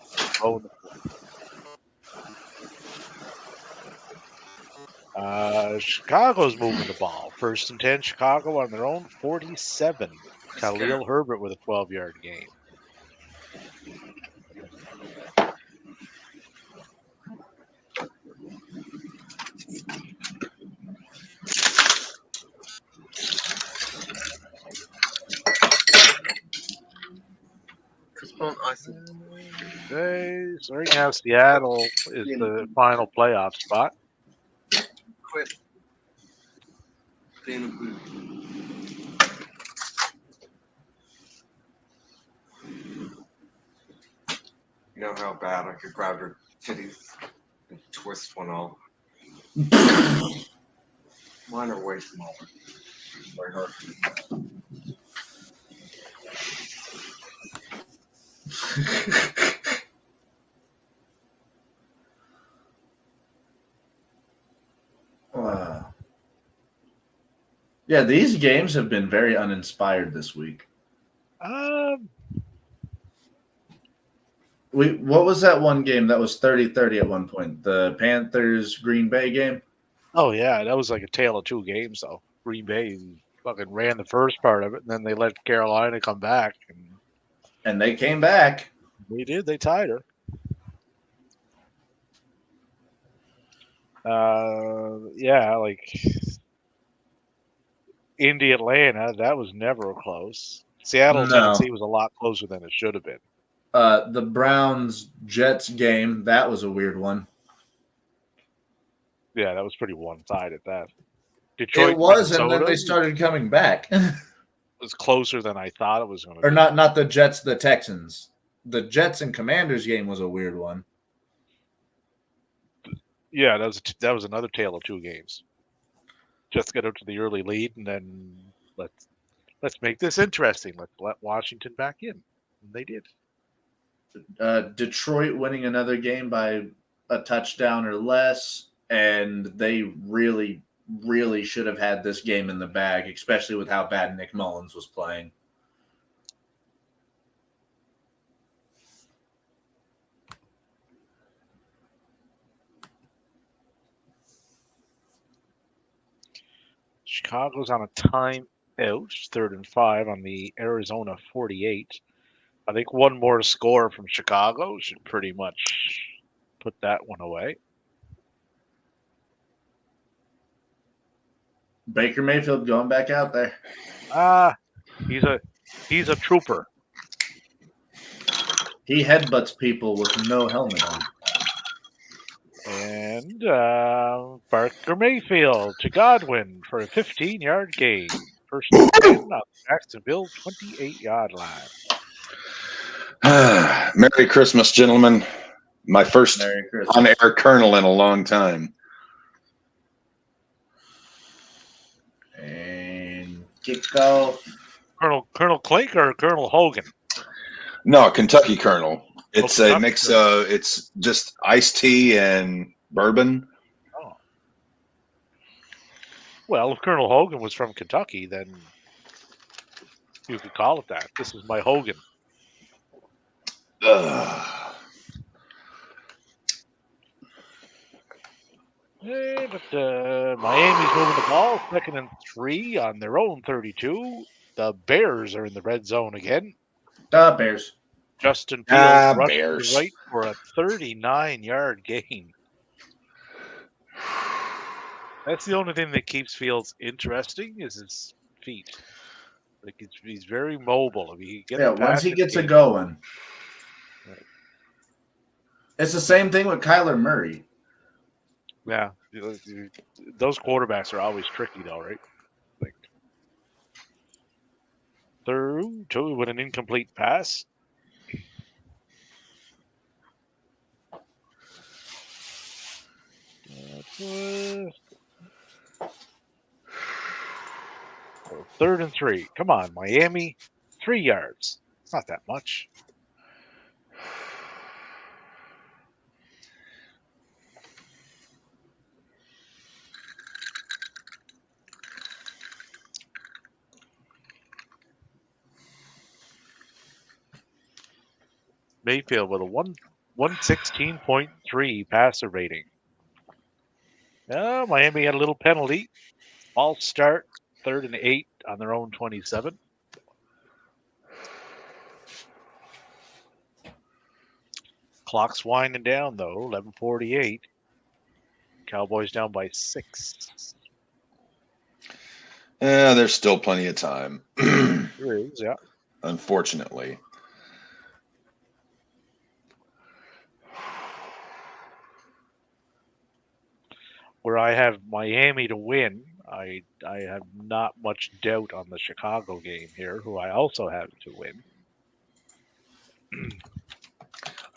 Chicago's moving the ball. 1st and 10, Chicago on their own 47. Khalil Herbert with a 12-yard gain. Okay, so right now Seattle is the final playoff spot. Quit being a boob. You know how bad I could grab her titties and twist one off. Mine are way smaller. Very hard. Yeah, these games have been very uninspired this week. What was that one game that was 30-30 at one point? The Panthers Green Bay game? Oh yeah, that was like a tale of 2 games though. Green Bay fucking ran the first part of it, and then they let Carolina come back, And they came back. They did. They tied her. Yeah, like Indy, Atlanta, that was never close. Seattle, No. Tennessee was a lot closer than it should have been. The Browns-Jets game, that was a weird one. Yeah, that was pretty one-sided. That Detroit, It was, Minnesota, and then they started coming back. was closer than I thought it was going to be. Or not the Jets, the Texans. The Jets and Commanders game was a weird one. Yeah, that was another tale of 2 games. Just get up to the early lead, and then let's make this interesting. Let's let Washington back in. And they did. Detroit winning another game by a touchdown or less, and they really, really should have had this game in the bag, especially with how bad Nick Mullins was playing. Chicago's on a timeout, 3rd and 5 on the Arizona 48. I think one more score from Chicago should pretty much put that one away. Baker Mayfield going back out there. He's a trooper. He headbutts people with no helmet on. And Baker Mayfield to Godwin for a 15-yard gain. First and 10 on the Jacksonville 28-yard line. Merry Christmas, gentlemen. My first Merry Christmas. on-air colonel in a long time. And kick off. Colonel Clink or Colonel Hogan? No, Kentucky Colonel. It's a Kentucky mix. Colonel. It's just iced tea and bourbon. Oh. Well, if Colonel Hogan was from Kentucky, then you could call it that. This is my Hogan. But Miami's moving the ball, 2nd and 3 on their own 32. The Bears are in the red zone again. Bears. Justin Fields rushed Bears. to the right for a 39-yard gain. That's the only thing that keeps Fields interesting is his feet. Like he's very mobile. If he can get the Once pass he in gets game. it going. Right. It's the same thing with Kyler Murray. Yeah, those quarterbacks are always tricky, though, right? Like through to with an incomplete pass. So 3rd and 3. Come on, Miami. 3 yards. It's not that much. Mayfield with a 116.3 passer rating. Miami had a little penalty. False start. 3rd and 8 on their own 27. Clock's winding down, though. 11:48. Cowboys down by 6. Yeah, there's still plenty of time. There is, yeah. Unfortunately. Where I have Miami to win, I have not much doubt on the Chicago game here, who I also have to win.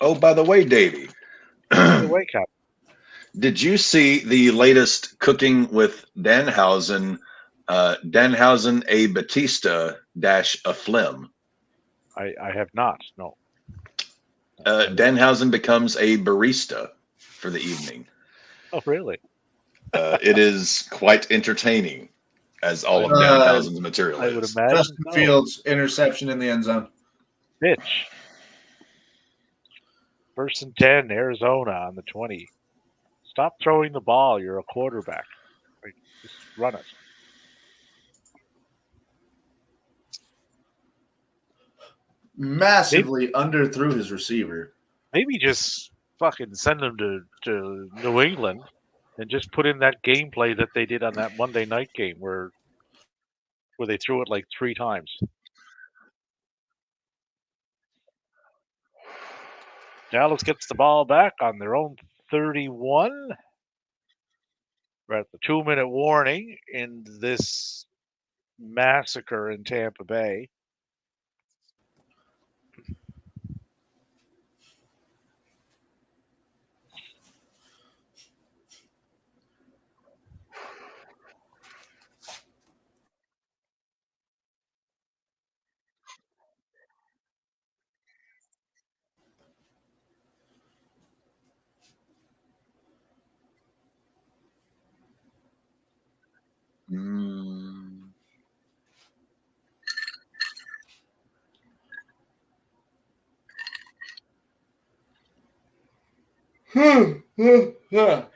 Oh, by the way, Davey, By the way, Cap, did you see the latest Cooking with Danhausen? Danhausen a Batista dash a Flim. I have not. No. Danhausen becomes a barista for the evening. Oh, really? It is quite entertaining, as all of Danhausen's material I would is. imagine. Justin Fields, interception in the end zone. Pitch. 1st and 10, Arizona on the 20. Stop throwing the ball. You're a quarterback. Like, just run it. Massively underthrew his receiver. Maybe just fucking send them to New England and just put in that gameplay that they did on that Monday night game where they threw it like 3 times. Dallas gets the ball back on their own 31. We're at the 2-minute warning in this massacre in Tampa Bay.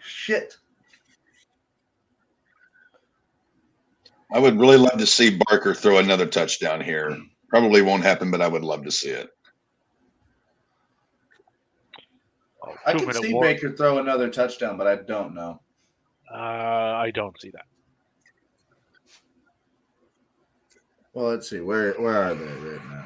Shit. I would really love to see Barker throw another touchdown here. Probably won't happen, but I would love to see it. I can see Baker throw another touchdown, but I don't know. I don't see that. Well, let's see. Where are they right now?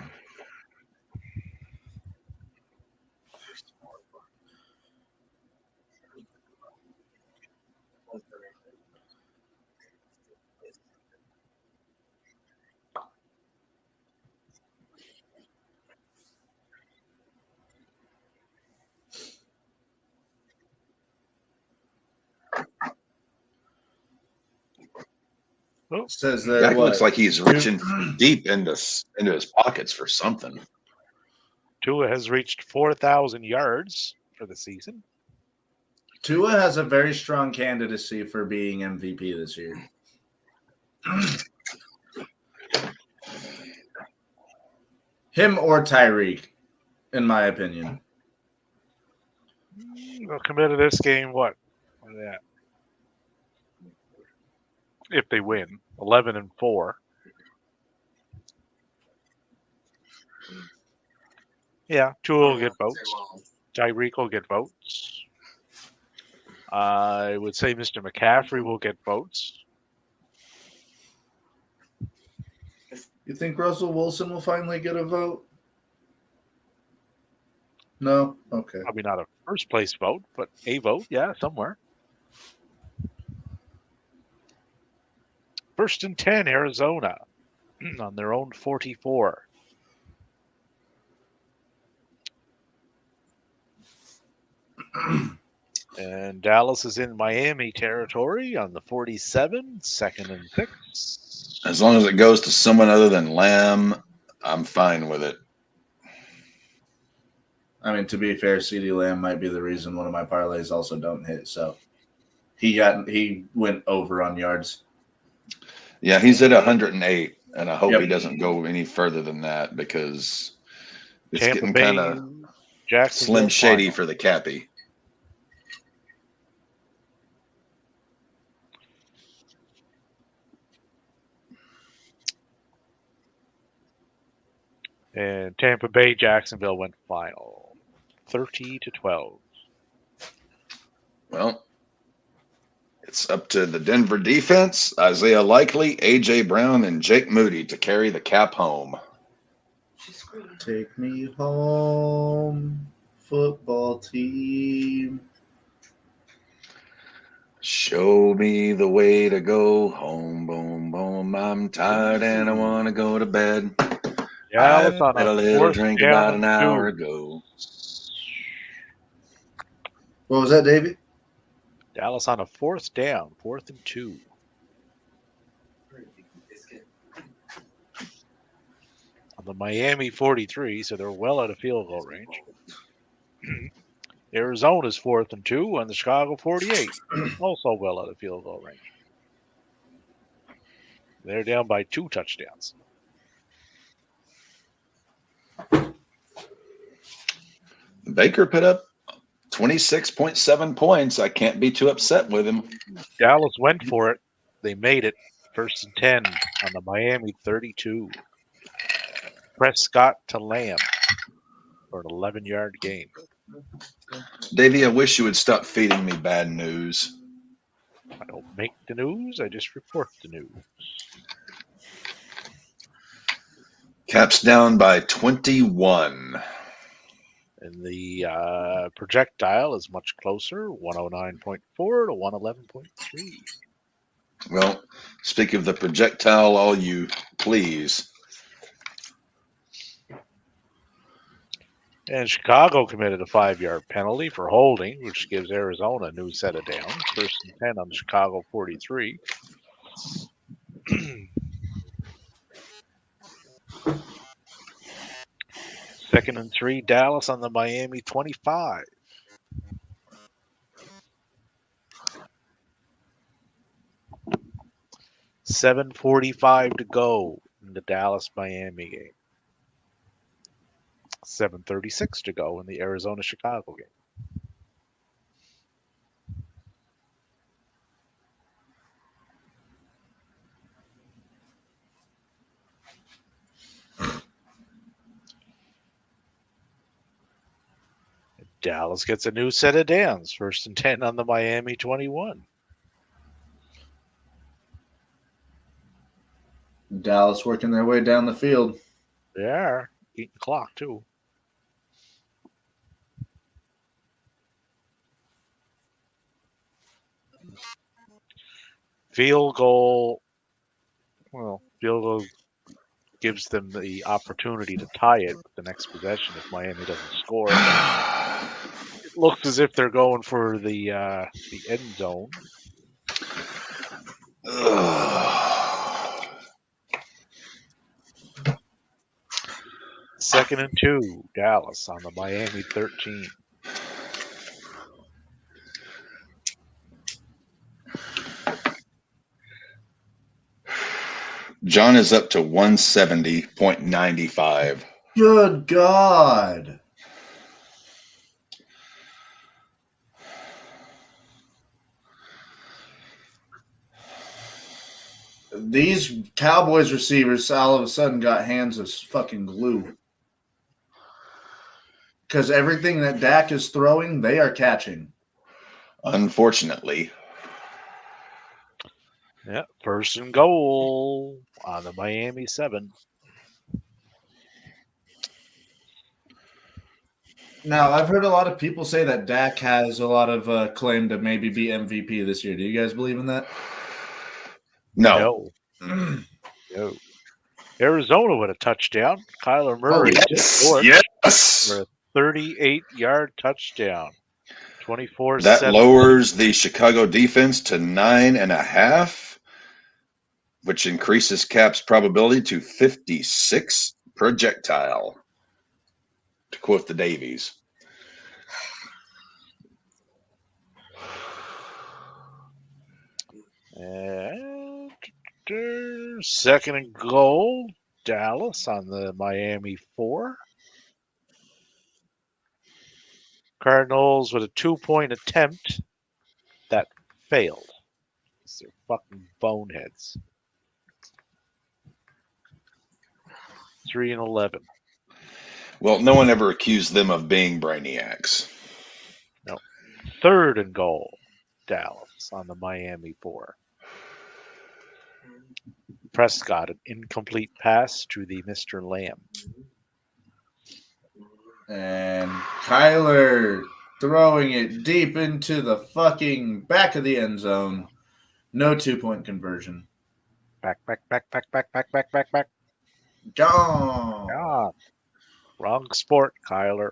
Oh, It says they're Jack what? looks like he's reaching deep into his pockets for something. Tua has reached 4,000 yards for the season. Tua has a very strong candidacy for being MVP this year. Him or Tyreek, in my opinion. They'll come into this game, what? What are they at? If they win, 11-4. Yeah, Tua will get votes. Tyreek will get votes. I would say Mr. McCaffrey will get votes. You think Russell Wilson will finally get a vote? No? Okay. Probably not a first place vote, but a vote, yeah, somewhere. 1st and 10, Arizona on their own 44. And Dallas is in Miami territory on the 47, 2nd and 6. As long as it goes to someone other than Lamb, I'm fine with it. I mean, to be fair, CeeDee Lamb might be the reason one of my parlays also don't hit. So he went over on yards. Yeah, he's at 108, and I hope Yep. he doesn't go any further than that because it's Tampa getting Bay, kind of Jacksonville slim shady final. for the Cappy. And Tampa Bay, Jacksonville went final, 30-12. Well, it's up to the Denver defense, Isaiah Likely, A.J. Brown, and Jake Moody to carry the Cap home. Take me home, football team. Show me the way to go home, boom, boom. I'm tired and I want to go to bed. Dallas I on had a a little 4th drink down about and an hour 2. ago. What was that, Davey? Dallas on a 4th down, 4th and 2. On the Miami 43, so they're well out of field goal range. Arizona's 4th and 2 on the Chicago 48, also well out of field goal range. They're down by 2 touchdowns. Baker put up 26.7 points. I can't be too upset with him. Dallas went for it. They made it. 1st and 10 on the Miami 32. Prescott to Lamb for an 11-yard gain. Davey, I wish you would stop feeding me bad news. I don't make the news. I just report the news. Caps down by 21. And the projectile is much closer, 109.4 to 111.3. Well, speak of the projectile, all you please. And Chicago committed a 5-yard penalty for holding, which gives Arizona a new set of downs. 1st and 10 on the Chicago 43. Second and 3, Dallas on the Miami 25. $7:45 to go in the Dallas-Miami game. 7:36 to go in the Arizona-Chicago game. Dallas gets a new set of downs. 1st and 10 on the Miami 21. Dallas working their way down the field. They are eating clock too. Field goal. Well, field goal gives them the opportunity to tie it with the next possession if Miami doesn't score. It looks as if they're going for the end zone. Second and 2, Dallas on the Miami 13. John is up to 170.95. Good God. These Cowboys receivers all of a sudden got hands of fucking glue. Because everything that Dak is throwing, they are catching. Unfortunately. Yeah, first and goal on the Miami 7. Now, I've heard a lot of people say that Dak has a lot of claim to maybe be MVP this year. Do you guys believe in that? No. No. Arizona with a touchdown. Kyler Murray Oh, yes. for a 38-yard touchdown. 24-7. That lowers the Chicago defense to 9.5, which increases Cap's probability to 56 projectile, to quote the Davies. And second and goal, Dallas on the Miami 4. Cardinals with a 2-point attempt that failed. They're fucking boneheads. 3 and 11. Well, no one ever accused them of being brainiacs. No. Third and goal, Dallas on the Miami 4. Prescott, an incomplete pass to the Mr. Lamb. And Kyler throwing it deep into the fucking back of the end zone. No 2-point conversion. Back. Gone. God. Wrong sport, Kyler.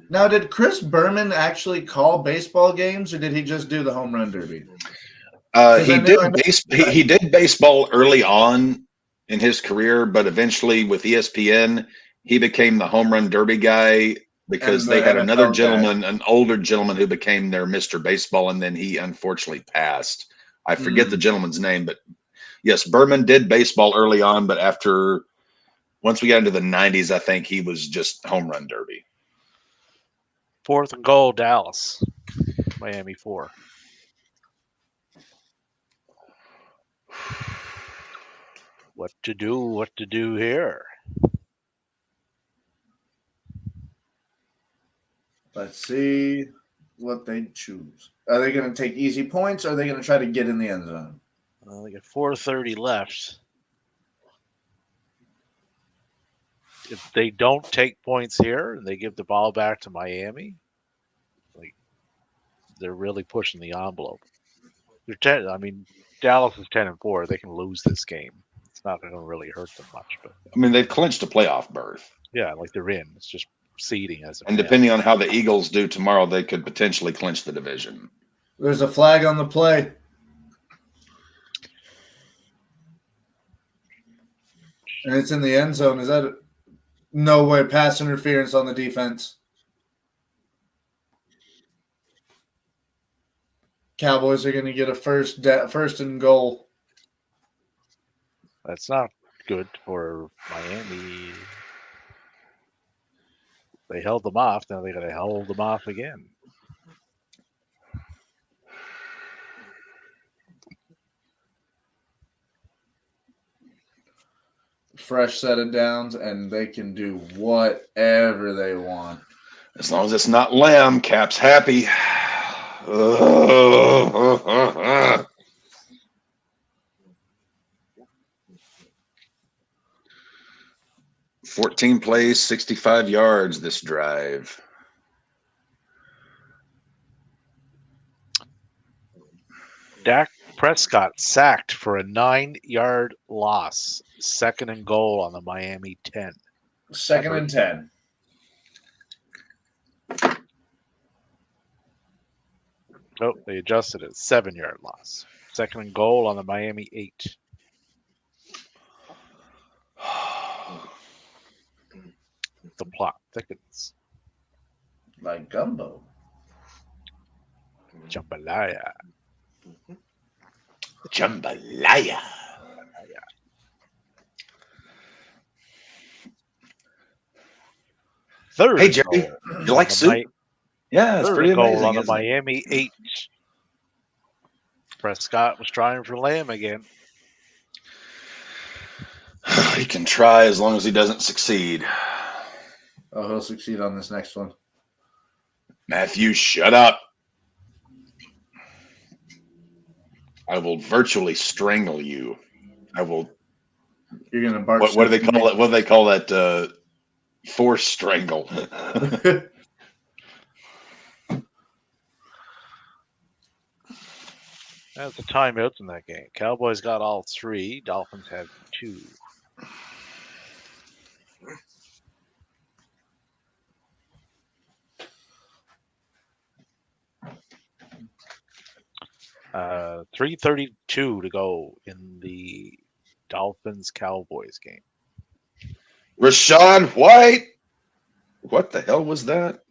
Now, did Chris Berman actually call baseball games, or did he just do the home run derby? He did baseball early on in his career, but eventually with ESPN, he became the home run derby guy because they had another gentleman, an older gentleman, who became their Mr. Baseball, and then he unfortunately passed. I forget the gentleman's name, but yes, Berman did baseball early on, but once we got into the 90s, I think he was just home run derby. Fourth and goal, Dallas. Miami 4. What to do here? Let's see what they choose. Are they going to take easy points, or are they going to try to get in the end zone? Well, they got 4:30 left. If they don't take points here and they give the ball back to Miami, they're really pushing the envelope. Dallas is 10-4. They can lose this game. It's not going to really hurt them much. But they've clinched a playoff berth. Yeah, they're in. It's just seeding as. And depending on how the Eagles do tomorrow, they could potentially clinch the division. There's a flag on the play. And it's in the end zone. Is that no way? Pass interference on the defense. Cowboys are going to get a first and goal. That's not good for Miami. They held them off. Now they got to hold them off again. Fresh set of downs, and they can do whatever they want. As long as it's not lamb, Cap's happy. 14 plays, 65 yards this drive. Dak Prescott sacked for a 9-yard loss. 2nd and goal on the Miami 10. 2nd and 10. Oh, they adjusted it. 7-yard loss. 2nd and goal on the Miami 8. The plot thickens. Like gumbo. Jambalaya. Jambalaya. Third Hey, Jerry, goal you like on the soup? Yeah, it's Third pretty goal amazing. on the Isn't it? Miami 8. Prescott was trying for Lamb again. He can try as long as he doesn't succeed. Oh, he'll succeed on this next one. Matthew, shut up. I will virtually strangle you. I will. You're gonna bark. What do they call it? What do they call that? Force strangle. That's the timeouts in that game. Cowboys got all 3. Dolphins had 2. Uh, 3:32 to go in the Dolphins-Cowboys game. Rashawn White. What the hell was that?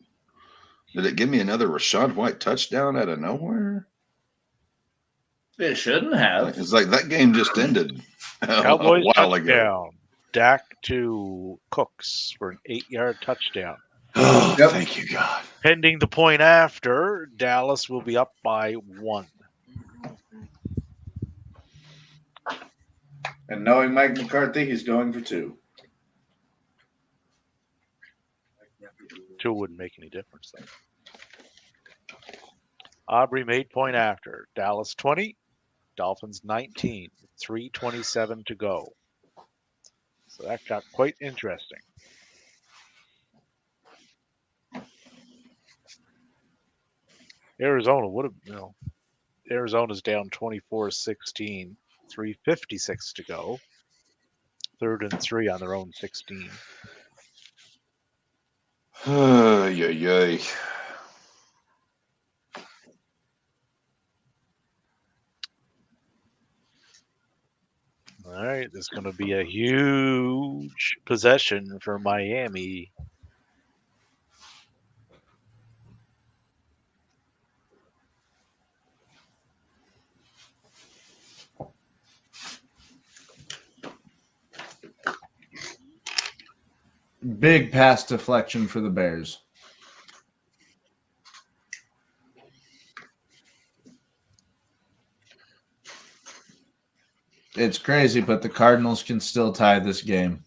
Did it give me another Rashawn White touchdown out of nowhere? It shouldn't have. It's like that game just ended Cowboys a while ago. touchdown. Dak to Cooks for an 8-yard touchdown. Oh, Yep. thank you, God. Pending the point after, Dallas will be up by 1. And knowing Mike McCarthy, he's going for 2. 2 wouldn't make any difference, though. Aubrey made point after. Dallas 20, Dolphins 19. 3:27 to go. So that got quite interesting. Arizona would have, Arizona's down 24-16. 3:56 to go. 3rd and 3 on their own 16. Yay. All right, this is going to be a huge possession for Miami. Big pass deflection for the Bears. It's crazy, but the Cardinals can still tie this game.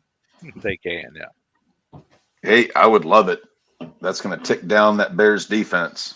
They can, yeah. Hey, I would love it. That's going to tick down that Bears defense.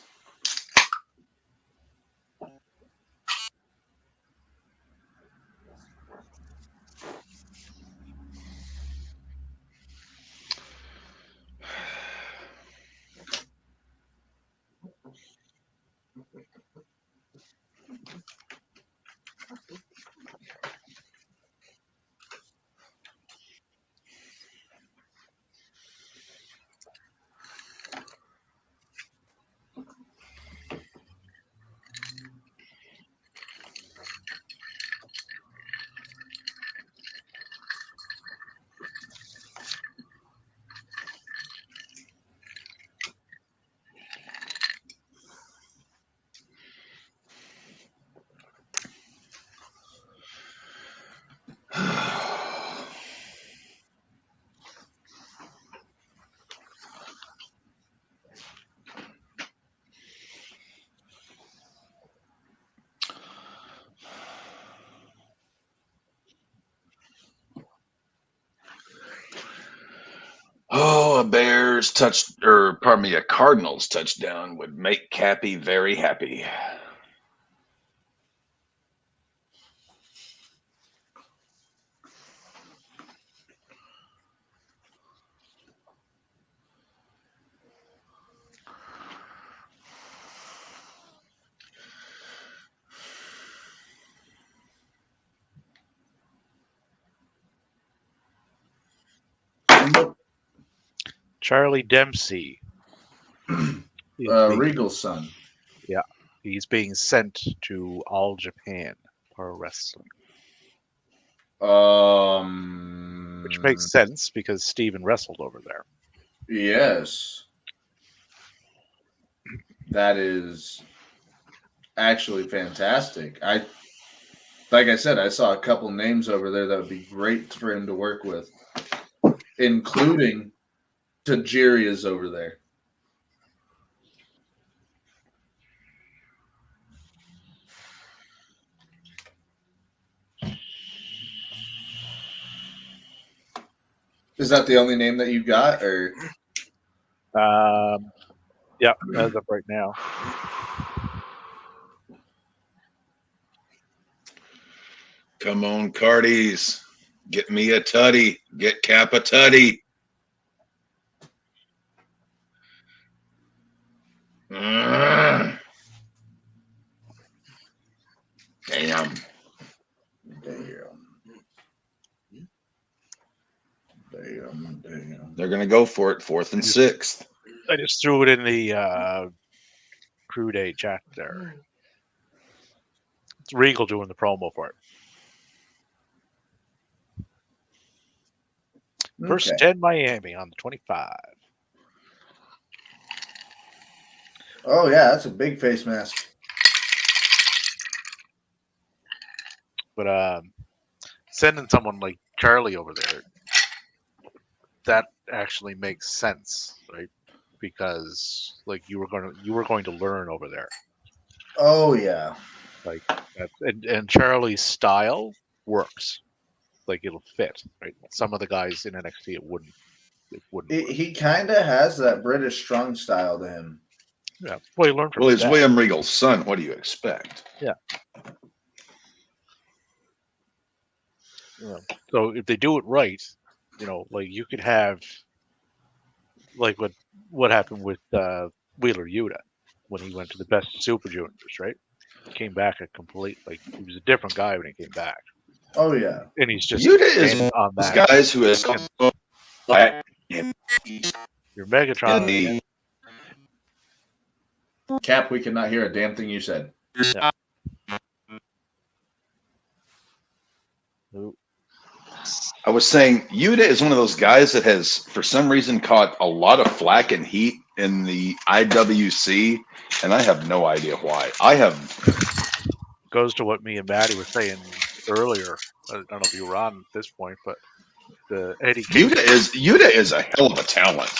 a Cardinals touchdown would make Cappy very happy. Charlie Dempsey. Regal's son. He's being sent to All Japan Pro Wrestling, which makes sense because Steven wrestled over there. Yes. That is actually fantastic. Like I said, I saw a couple names over there that would be great for him to work with, including Tajiria's over there. Is that the only name that you got, or? Yeah, as of right now. Come on, Cardies. Get me a tutty. Get Cap a tutty. Damn. Damn. They're going to go for it, 4th and 6th. I just threw it in the Crew Day chat there. It's Regal doing the promo for it. First 10 Miami on the 25. Oh, yeah, that's a big face mask. But sending someone like Charlie over there, that actually makes sense, right? Because like you were going to learn over there. Oh, yeah. Like and Charlie's style works. Like it'll fit, right? Some of the guys in NXT it wouldn't. He kind of has that British strong style to him. Yeah, well, he learned from. Well, he's William Regal's son. What do you expect? Yeah. So if they do it right, like you could have, like what happened with Wheeler Yuta when he went to the Best of Super Juniors, right? He came back he was a different guy when he came back. Oh yeah, and he's just Yuta is one on of those that. guys who has Your Megatron. Cap, we cannot hear a damn thing you said. Yeah. I was saying Yuta is one of those guys that has, for some reason, caught a lot of flack and heat in the IWC, and I have no idea why. Goes to what me and Maddie were saying earlier. I don't know if you were on at this point, but the Eddie Yuta is a hell of a talent.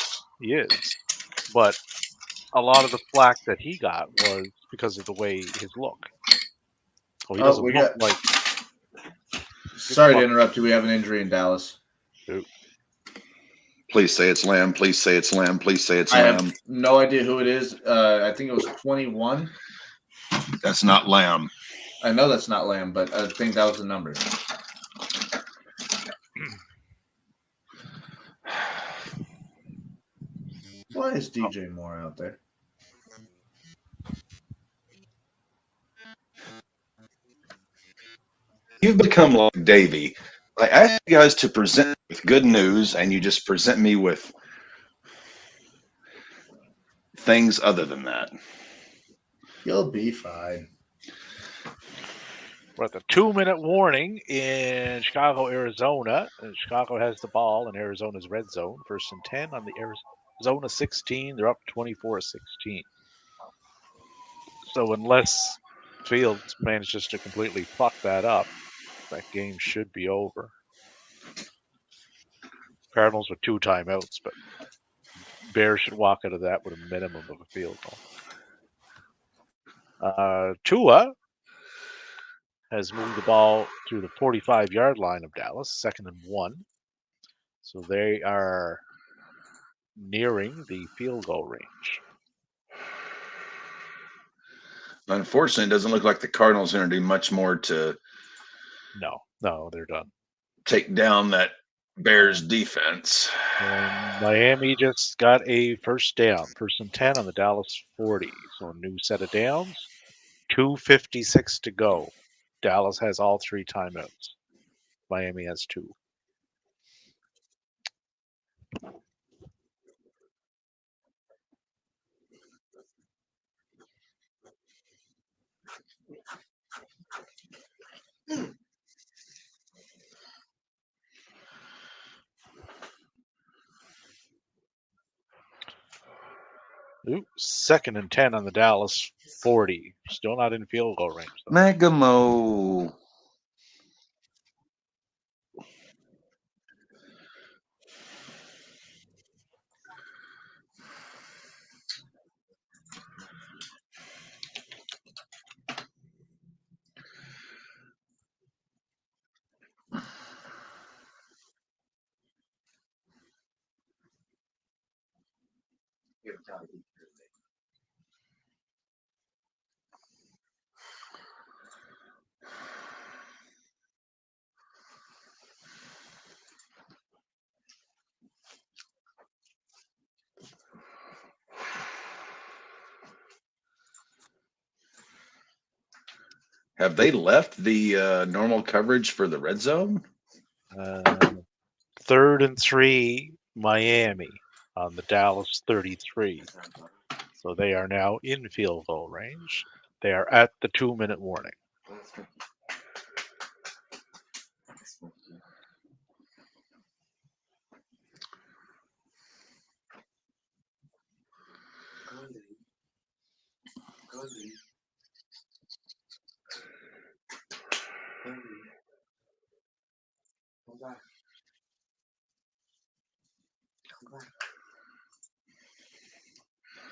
He is, but a lot of the flack that he got was because of the way his look. Well, he doesn't look like. Sorry to interrupt you. We have an injury in Dallas. Please say it's Lamb. Please say it's Lamb. Please say it's I Lamb. have no idea who it is. I think it was 21. That's not Lamb. I know that's not Lamb, but I think that was the number. Why is DJ Moore out there? You've become like Davey. I ask you guys to present with good news, and you just present me with things other than that. You'll be fine. We're at the 2-minute warning in Chicago, Arizona. And Chicago has the ball in Arizona's red zone. 1st and 10 on the Arizona 16. They're up 24-16. So unless Fields manages to completely fuck that up, that game should be over. Cardinals with 2 timeouts, but Bears should walk out of that with a minimum of a field goal. Tua has moved the ball to the 45-yard line of Dallas, 2nd and 1. So they are nearing the field goal range. Unfortunately, it doesn't look like the Cardinals are going to do much more to No, they're done. take down that Bears defense. And Miami just got a first down, 1st and 10 on the Dallas 40. So a new set of downs, 2:56 to go. Dallas has all 3 timeouts. Miami has 2. Ooh, 2nd and 10 on the Dallas 40. Still not in field goal range, though. Megamo. Have they left the normal coverage for the red zone? 3rd and 3, Miami on the Dallas 33. So they are now in field goal range. They are at the 2-minute warning.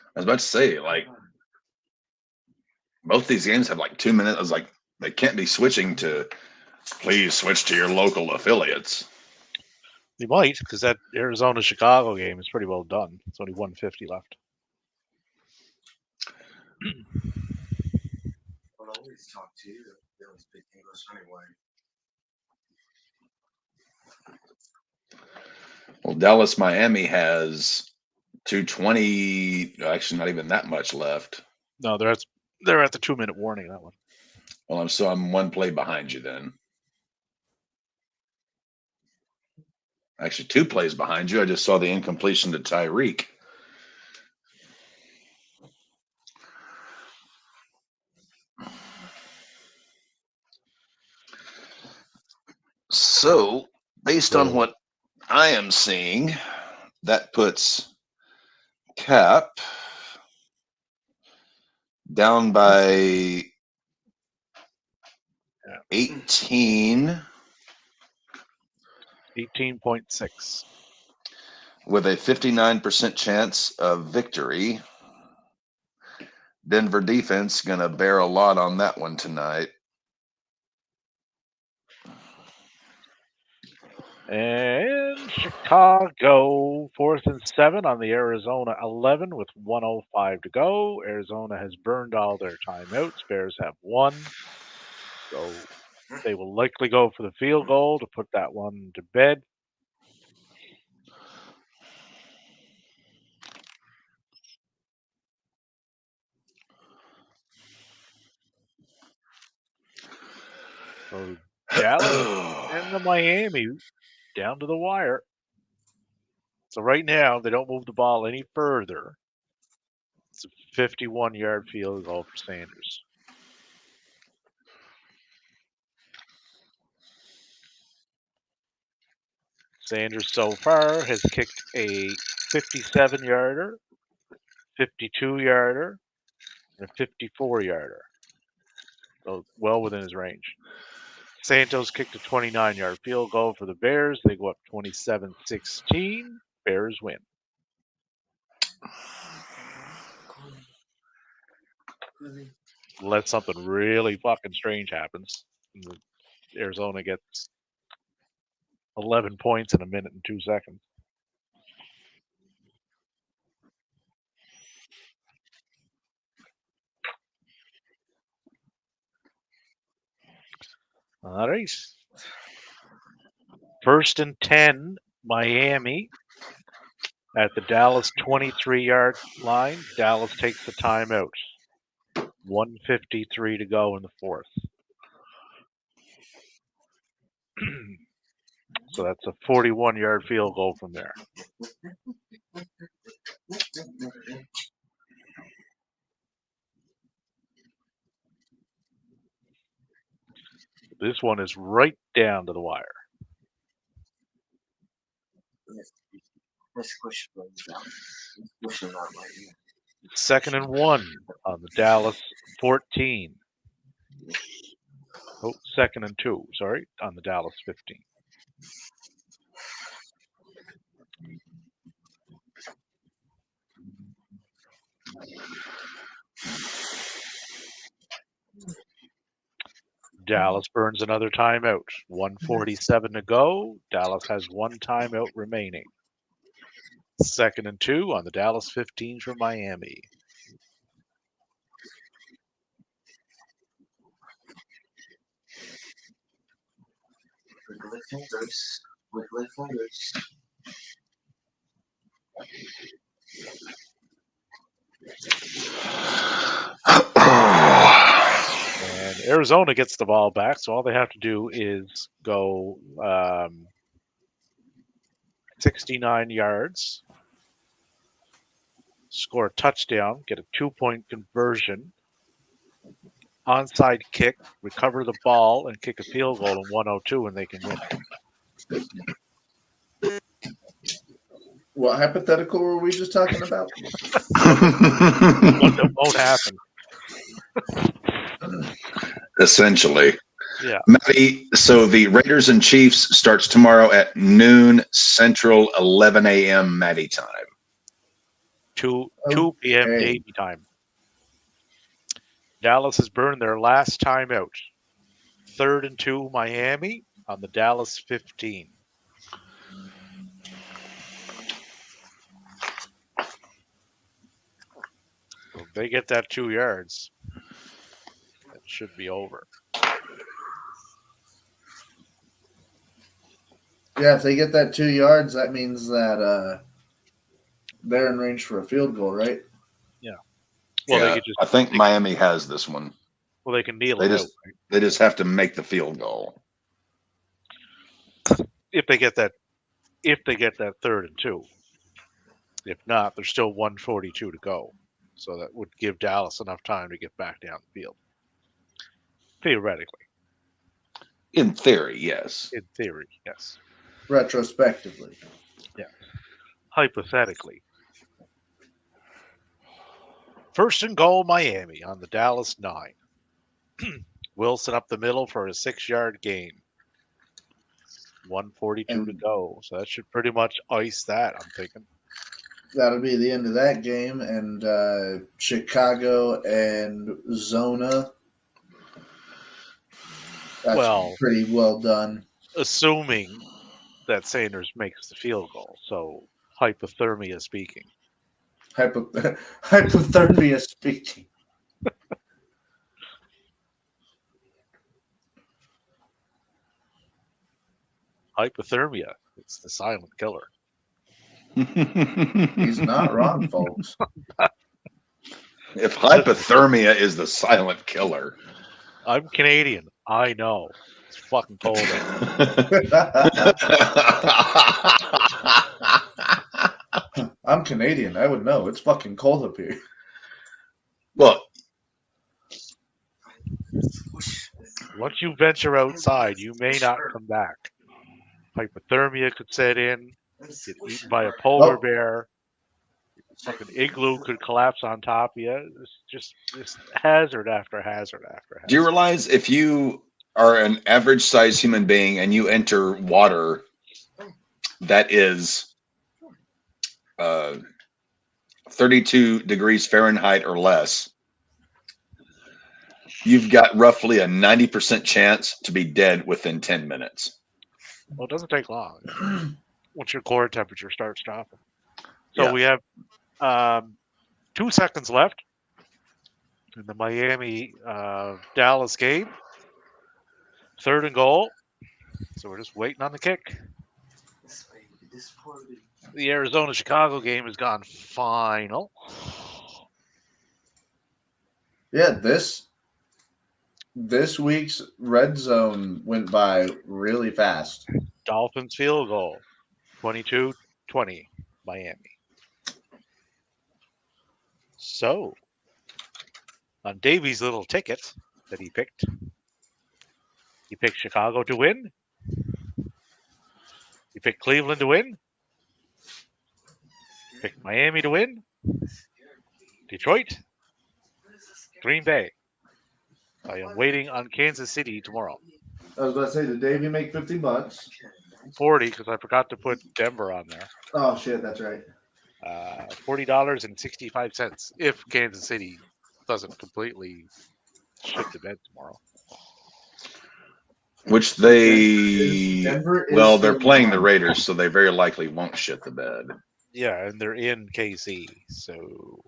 I was about to say, like, both these games have like 2 minutes. I was like, they can't be switching to, please switch to your local affiliates. They might, because that Arizona-Chicago game is pretty well done. It's only 150 left. I'll always talk to you. They don't speak English anyway. Well, Dallas Miami has 220, actually not even that much left. No, they're at the 2-minute warning, that one. Well, I'm 1 play behind you then. Actually, 2 plays behind you. I just saw the incompletion to Tyreek. So, based on what I am seeing, that puts Cap down by 18 18.6. with a 59% chance of victory. Denver defense going to bear a lot on that one tonight. And Chicago, 4th and 7 on the Arizona 11 with 1:05 to go. Arizona has burned all their timeouts. Bears have 1. So they will likely go for the field goal to put that one to bed. So Dallas and the Miami down to the wire. So right now, they don't move the ball any further. It's a 51-yard field goal for Sanders. Sanders so far has kicked a 57-yarder, 52-yarder, and a 54-yarder. So well within his range. Santos kicked a 29-yard field goal for the Bears. They go up 27-16. Bears win. Unless something really fucking strange happens. Arizona gets 11 points in a minute and 2 seconds. All right. 1st and 10, Miami at the Dallas 23-yard line. Dallas takes the timeout. 1:53 to go in the fourth. So that's a 41-yard field goal from there. This one is right down to the wire. Let's push them down. Let's push them out right here. 2nd and 1 on the Dallas 14. Oh, 2nd and 2, sorry, on the Dallas 15. Dallas burns another timeout. 1:47 to go. Dallas has one timeout remaining. 2nd and 2 on the Dallas 15 for Miami. Wiggly fingers. Wiggly fingers. And Arizona gets the ball back, so all they have to do is go 69 yards, score a touchdown, get a 2-point conversion, onside kick, recover the ball, and kick a field goal in 1:02, and they can win. What hypothetical were we just talking about? What won't happen. Essentially. Yeah. Matty, so the Raiders and Chiefs starts tomorrow at noon Central, 11 a.m. Matty time. 2 p.m. Okay. Davy time. Dallas has burned their last timeout. 3rd and 2 Miami on the Dallas 15. So if they get that 2 yards, it should be over. Yeah, if they get that 2 yards, that means that they're in range for a field goal, right? Well, Yeah, they could just. I think Miami has this one. Well, they can kneel They it just out. Right? they just have to make the field goal. If they get that 3rd and 2. If not, there's still 1:42 to go. So that would give Dallas enough time to get back down the field. Theoretically. In theory, yes. In theory, yes. Retrospectively. Hypothetically. 1st and goal, Miami on the Dallas 9. Wilson up the middle for a 6-yard gain. 1:42 to go. So that should pretty much ice that, I'm thinking. That'll be the end of that game. And Chicago and Zona. That's Well, pretty well done. assuming that Sanders makes the field goal. So hypothermia speaking. Hypothermia speaking. Hypothermia. It's the silent killer. He's not wrong, folks. If hypothermia is the silent killer. I'm Canadian. I know. It's fucking cold. I'm Canadian. I would know. It's fucking cold up here. Look, Once you venture outside, you may not come back. Hypothermia could set in. Get eaten by a polar bear. Fucking igloo could collapse on top of you. It's just hazard after hazard after hazard. do you realize if you are an average sized human being and you enter water that is 32 degrees Fahrenheit or less, you've got roughly a 90% chance to be dead within 10 minutes. Well, it doesn't take long once your core temperature starts dropping. So Yeah. we have 2 seconds left in the Miami Dallas game. 3rd and goal. So we're just waiting on the kick. This baby, this poor baby. The Arizona-Chicago game has gone final. Yeah, this week's red zone went by really fast. Dolphins field goal. 22-20, Miami. So, on Davy's little ticket that he picked Chicago to win. He picked Cleveland to win. Picked Miami to win. Detroit. Green Bay. I am waiting on Kansas City tomorrow. I was about to say, did Davey make $50? 40 because I forgot to put Denver on there. Oh shit, that's right. $40.65 if Kansas City doesn't completely shit the bed tomorrow. Which they, Denver is well, they're still playing the on. Raiders, so they very likely won't shit the bed. Yeah, and they're in KC, so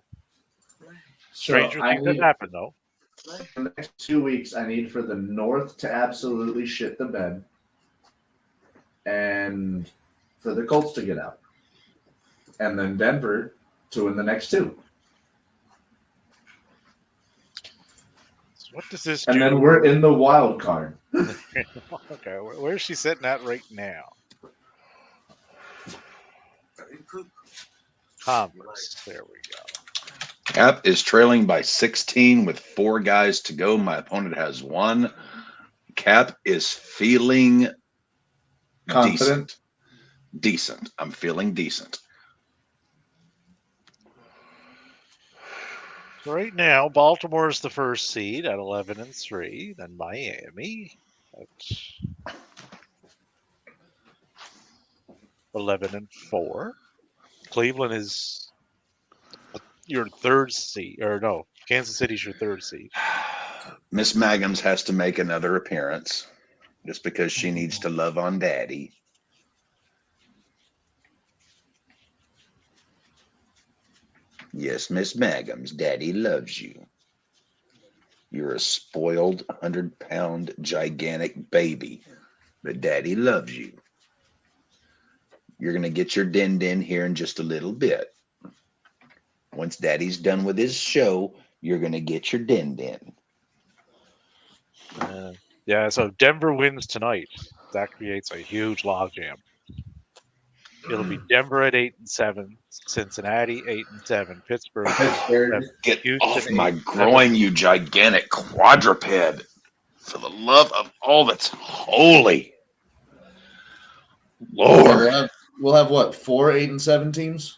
So stranger I things have need, happened though. for the next 2 weeks, I need for the North to absolutely shit the bed, and for the Colts to get out, and then Denver to win the next 2. So what does this And do? then we're in the wild card. Okay, where's she sitting at right now? Converse. There we go. Cap is trailing by 16 with 4 guys to go. My opponent has 1. Cap is feeling Confident. Decent. I'm feeling decent. So right now, Baltimore is the first seed at 11-3. Then Miami at 11-4. Cleveland is your 3rd seed, or no, Kansas City's your 3rd seed. Miss Maggams has to make another appearance just because she needs to love on Daddy. Yes, Miss Maggams, Daddy loves you. You're a spoiled 100-pound gigantic baby, but Daddy loves you. You're going to get your din-din here in just a little bit. Once Daddy's done with his show, you're going to get your din-din. Yeah, so if Denver wins tonight, that creates a huge logjam. It'll be Denver at 8-7, Cincinnati 8-7, Pittsburgh. Get Houston, off my 8-7. groin, you gigantic quadruped. For the love of all that's holy. Lord. We'll have what, 4 8-7 teams?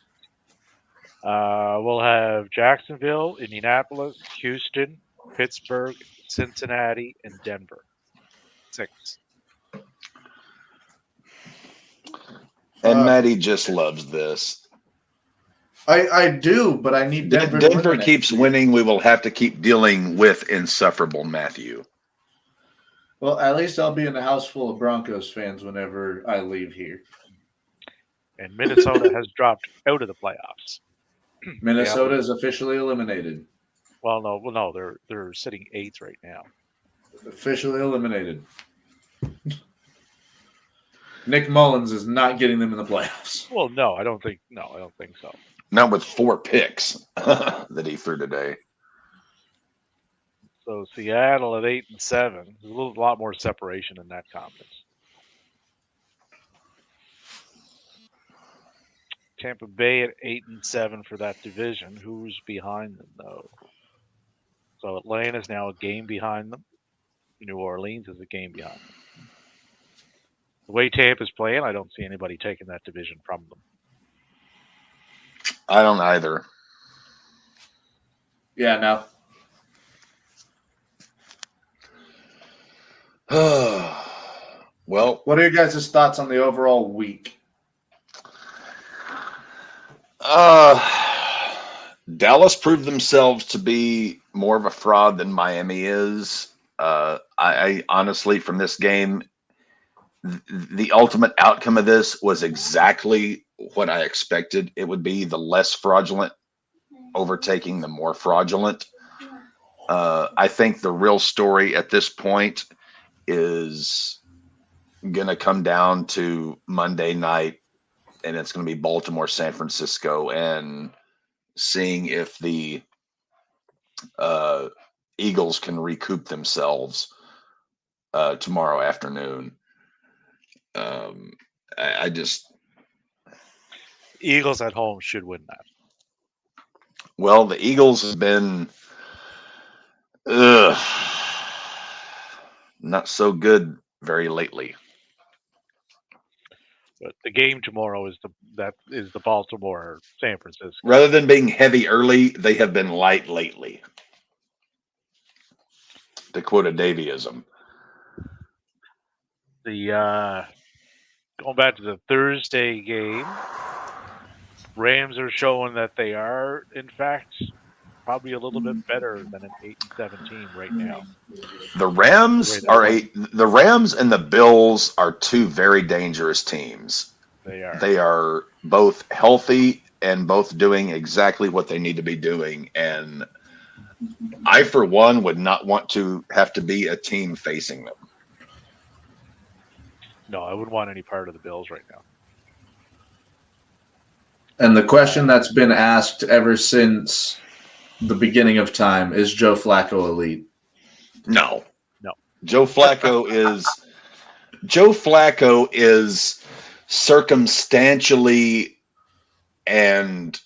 We'll have Jacksonville, Indianapolis, Houston, Pittsburgh, Cincinnati, and Denver. 6. And Maddie just loves this. I do, but I need Denver. Denver keeps winning. We will have to keep dealing with insufferable Matthew. Well, at least I'll be in a house full of Broncos fans whenever I leave here. And Minnesota has dropped out of the playoffs. Minnesota is officially eliminated. Well, no, they're sitting 8th right now. Officially eliminated. Nick Mullins is not getting them in the playoffs. Well, no, I don't think so. Not with 4 picks that he threw today. So Seattle at 8-7. There's a lot more separation in that conference. Tampa Bay at 8-7 for that division. Who's behind them though? So Atlanta's now a game behind them. New Orleans is a game behind them. The way Tampa's playing, I don't see anybody taking that division from them. I don't either. Yeah, no. Well, what are your guys' thoughts on the overall week? Dallas proved themselves to be more of a fraud than Miami is. I honestly, from this game, the ultimate outcome of this was exactly what I expected it would be. The less fraudulent overtaking the more fraudulent. I think the real story at this point is going to come down to Monday night, and it's going to be Baltimore, San Francisco, and seeing if the Eagles can recoup themselves tomorrow afternoon. I just Eagles at home should win that. Well, the Eagles have been not so good very lately. But the game tomorrow is the Baltimore San Francisco. Rather than being heavy early, they have been light lately. To quote a Davyism. The going back to the Thursday game, Rams are showing that they are, in fact, probably a little bit better than an 8-17 right now. The Rams and the Bills are two very dangerous teams. They are. They are both healthy and both doing exactly what they need to be doing. And I, for one, would not want to have to be a team facing them. No, I wouldn't want any part of the Bills right now. And the question that's been asked ever since the beginning of time is Joe Flacco elite? No. Joe Flacco is circumstantially and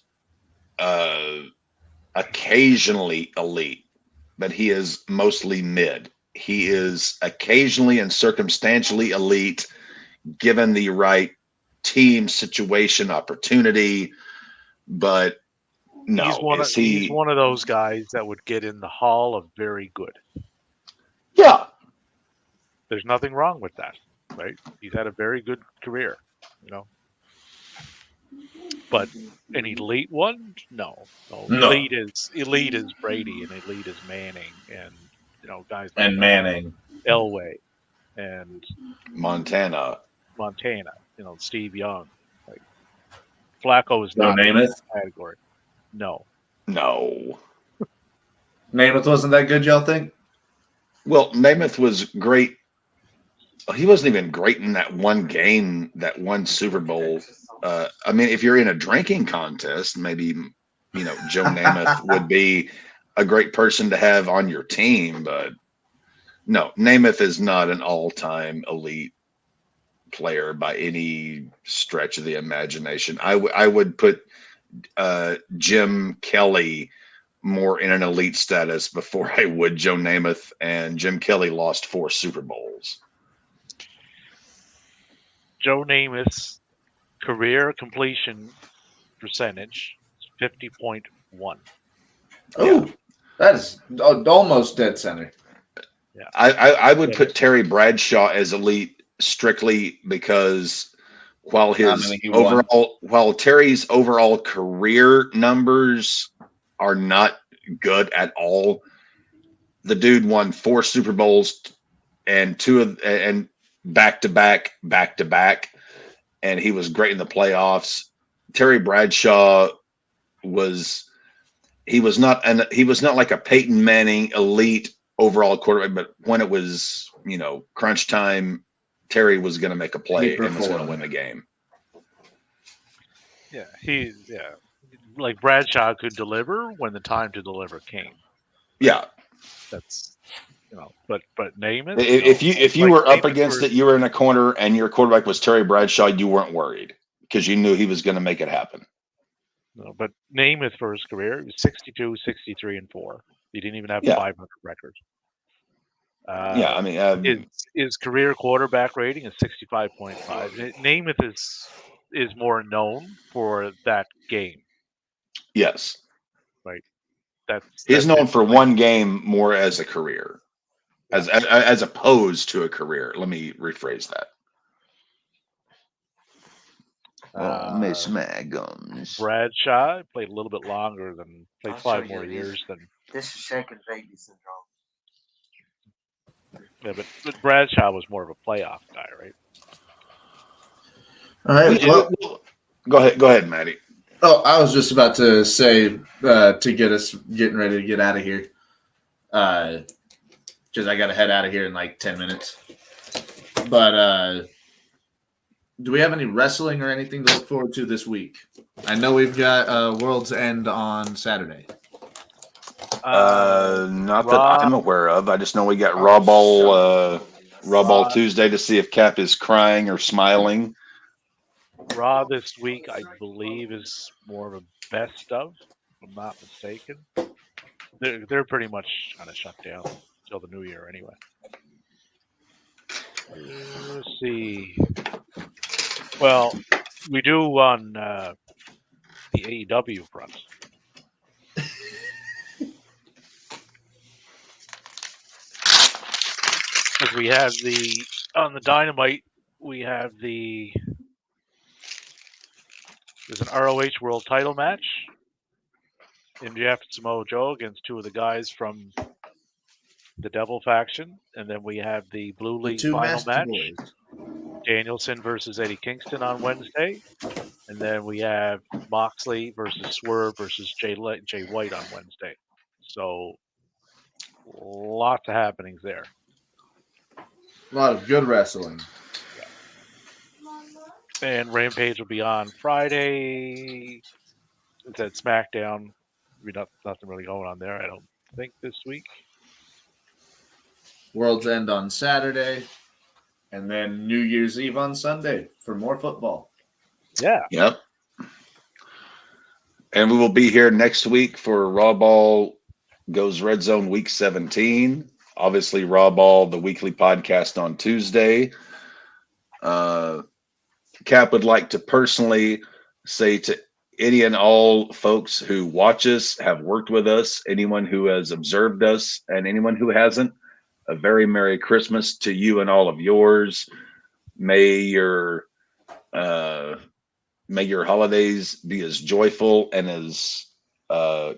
occasionally elite, but he is mostly mid. He is occasionally and circumstantially elite given the right team, situation, opportunity, but no. He's one of those guys that would get in the Hall of Very Good. Yeah. There's nothing wrong with that, right? He's had a very good career, But an elite one? No. Elite is Brady, and elite is Manning, and guys like and Manning, Elway, and Montana, Steve Young. Like Flacco is no not in Namath that category. No. Namath wasn't that good, y'all think? Well, Namath was great. He wasn't even great in that one game, that one Super Bowl. I mean, if you're in a drinking contest, maybe Joe Namath would be a great person to have on your team, but no, Namath is not an all-time elite player by any stretch of the imagination. I would put Jim Kelly more in an elite status before I would Joe Namath, and Jim Kelly lost 4 Super Bowls. Joe Namath's career completion percentage is 50.1. Oh, that is almost dead center. Yeah, I would put Terry Bradshaw as elite strictly because while Terry's overall career numbers are not good at all, the dude won 4 Super Bowls and back to back, and he was great in the playoffs. Terry Bradshaw was not like a Peyton Manning elite overall quarterback, but when it was crunch time, Terry was going to make a play and was going to win the game. Yeah, like Bradshaw could deliver when the time to deliver came. Yeah, that's but Namath. If you were up against it, you were in a corner, and your quarterback was Terry Bradshaw, you weren't worried because you knew he was going to make it happen. No, but Namath for his career, he was 62, 63, and 4. He didn't even have 500 records. His career quarterback rating is 65.5. Namath is more known for that game. Yes, right. He's known for one game more as a career, as opposed to a career. Let me rephrase that. Miss Maggums. Bradshaw played a little bit longer played 5 more years than. This is second baby syndrome. Yeah, but Bradshaw was more of a playoff guy, right? All right. Well, go ahead, Matty. Oh, I was just about to say to get us getting ready to get out of here. because I got to head out of here in like 10 minutes. But do we have any wrestling or anything to look forward to this week? I know we've got World's End on Saturday. Not that I'm aware of. I just know we got Raw Ball Tuesday to see if Cap is crying or smiling. Raw this week, I believe, is more of a best of, if I'm not mistaken. They're pretty much kind of shut down until the new year anyway. Let's see. Well, we do on the AEW front. Because we have on the Dynamite, we have there's an ROH World Title match. MJF and Samoa Joe against two of the guys from the Devil faction, and then we have the Blue League final match. Danielson versus Eddie Kingston on Wednesday, and then we have Moxley versus Swerve versus Jay White on Wednesday. So lots of happenings there. A lot of good wrestling. And Rampage will be on Friday. It's at SmackDown. Nothing really going on there, I don't think, this week. World's End on Saturday. And then New Year's Eve on Sunday for more football. Yeah. Yep. And we will be here next week for RAWBall Goes RedZone Week 17. Obviously, RAWBall, the weekly podcast on Tuesday. Cap would like to personally say to any and all folks who watch us, have worked with us, anyone who has observed us, and anyone who hasn't, a very Merry Christmas to you and all of yours. May your holidays be as joyful and as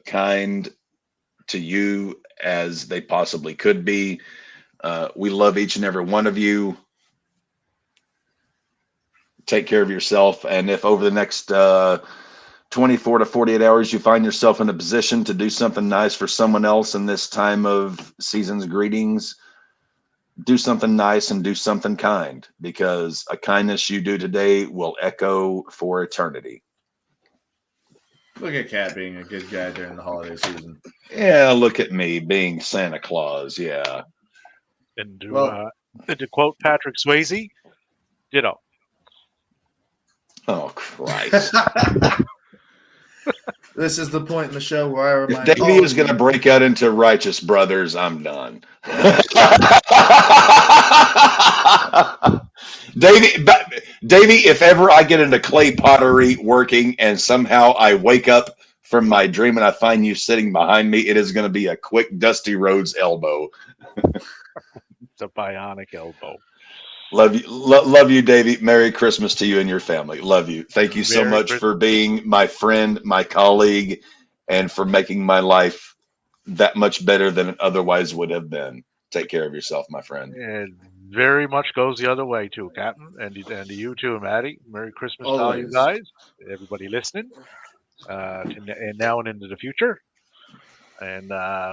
kind to you as they possibly could be. We love each and every one of you. Take care of yourself. And if over the next 24 to 48 hours you find yourself in a position to do something nice for someone else in this time of season's greetings, do something nice and do something kind, because a kindness you do today will echo for eternity. Look at Cat being a good guy during the holiday season. Yeah, look at me being Santa Claus. Yeah. And to quote Patrick Swayze, ditto. Oh, Christ. This is the point in the show where I remind If Davey is going to break out into Righteous Brothers, I'm done. Davey, if ever I get into clay pottery working and somehow I wake up from my dream and I find you sitting behind me, it is going to be a quick Dusty Rhodes elbow. It's a bionic elbow. Love you, Davey. Merry Christmas to you and your family. Love you. Thank you so much for being my friend, my colleague, and for making my life that much better than it otherwise would have been. Take care of yourself, my friend. And very much goes the other way too, Captain, and to you too, Maddie. Merry Christmas to all you guys, everybody listening, and now and into the future. And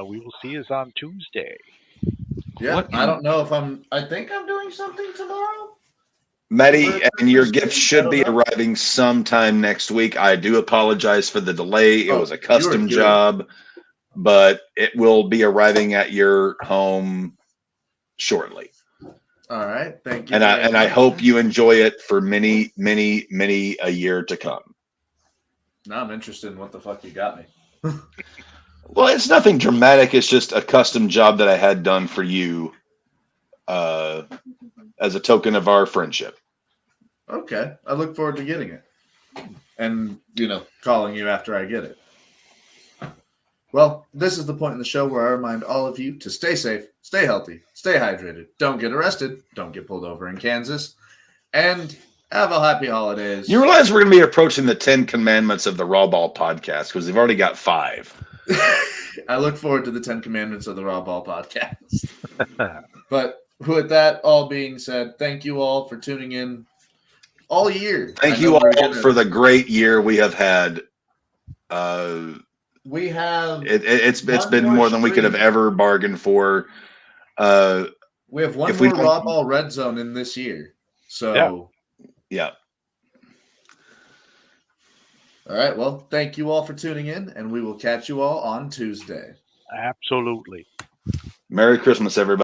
we will see us on Tuesday. Yeah, I don't know if I think I'm doing something tomorrow. Maddie, and your gift should be arriving sometime next week. I do apologize for the delay. It was a custom job, but it will be arriving at your home shortly. All right, thank you. And I hope you enjoy it for many, many, many a year to come. Now I'm interested in what the fuck you got me. Well, it's nothing dramatic. It's just a custom job that I had done for you as a token of our friendship. Okay. I look forward to getting it. And, calling you after I get it. Well, this is the point in the show where I remind all of you to stay safe, stay healthy, stay hydrated, don't get arrested, don't get pulled over in Kansas, and have a happy holidays. You realize we're going to be approaching the 10 commandments of the RAWBall podcast because they've already got 5. I look forward to the 10 commandments of the RAWBall podcast. But with that all being said, thank you all for tuning in all year. Thank you all for the great year we have had. We have it's been more than we could have ever bargained for. We have one If we more don't- Raw Ball Red Zone in this year. So, Yeah. all right. Well, thank you all for tuning in, and we will catch you all on Tuesday. Absolutely. Merry Christmas, everybody.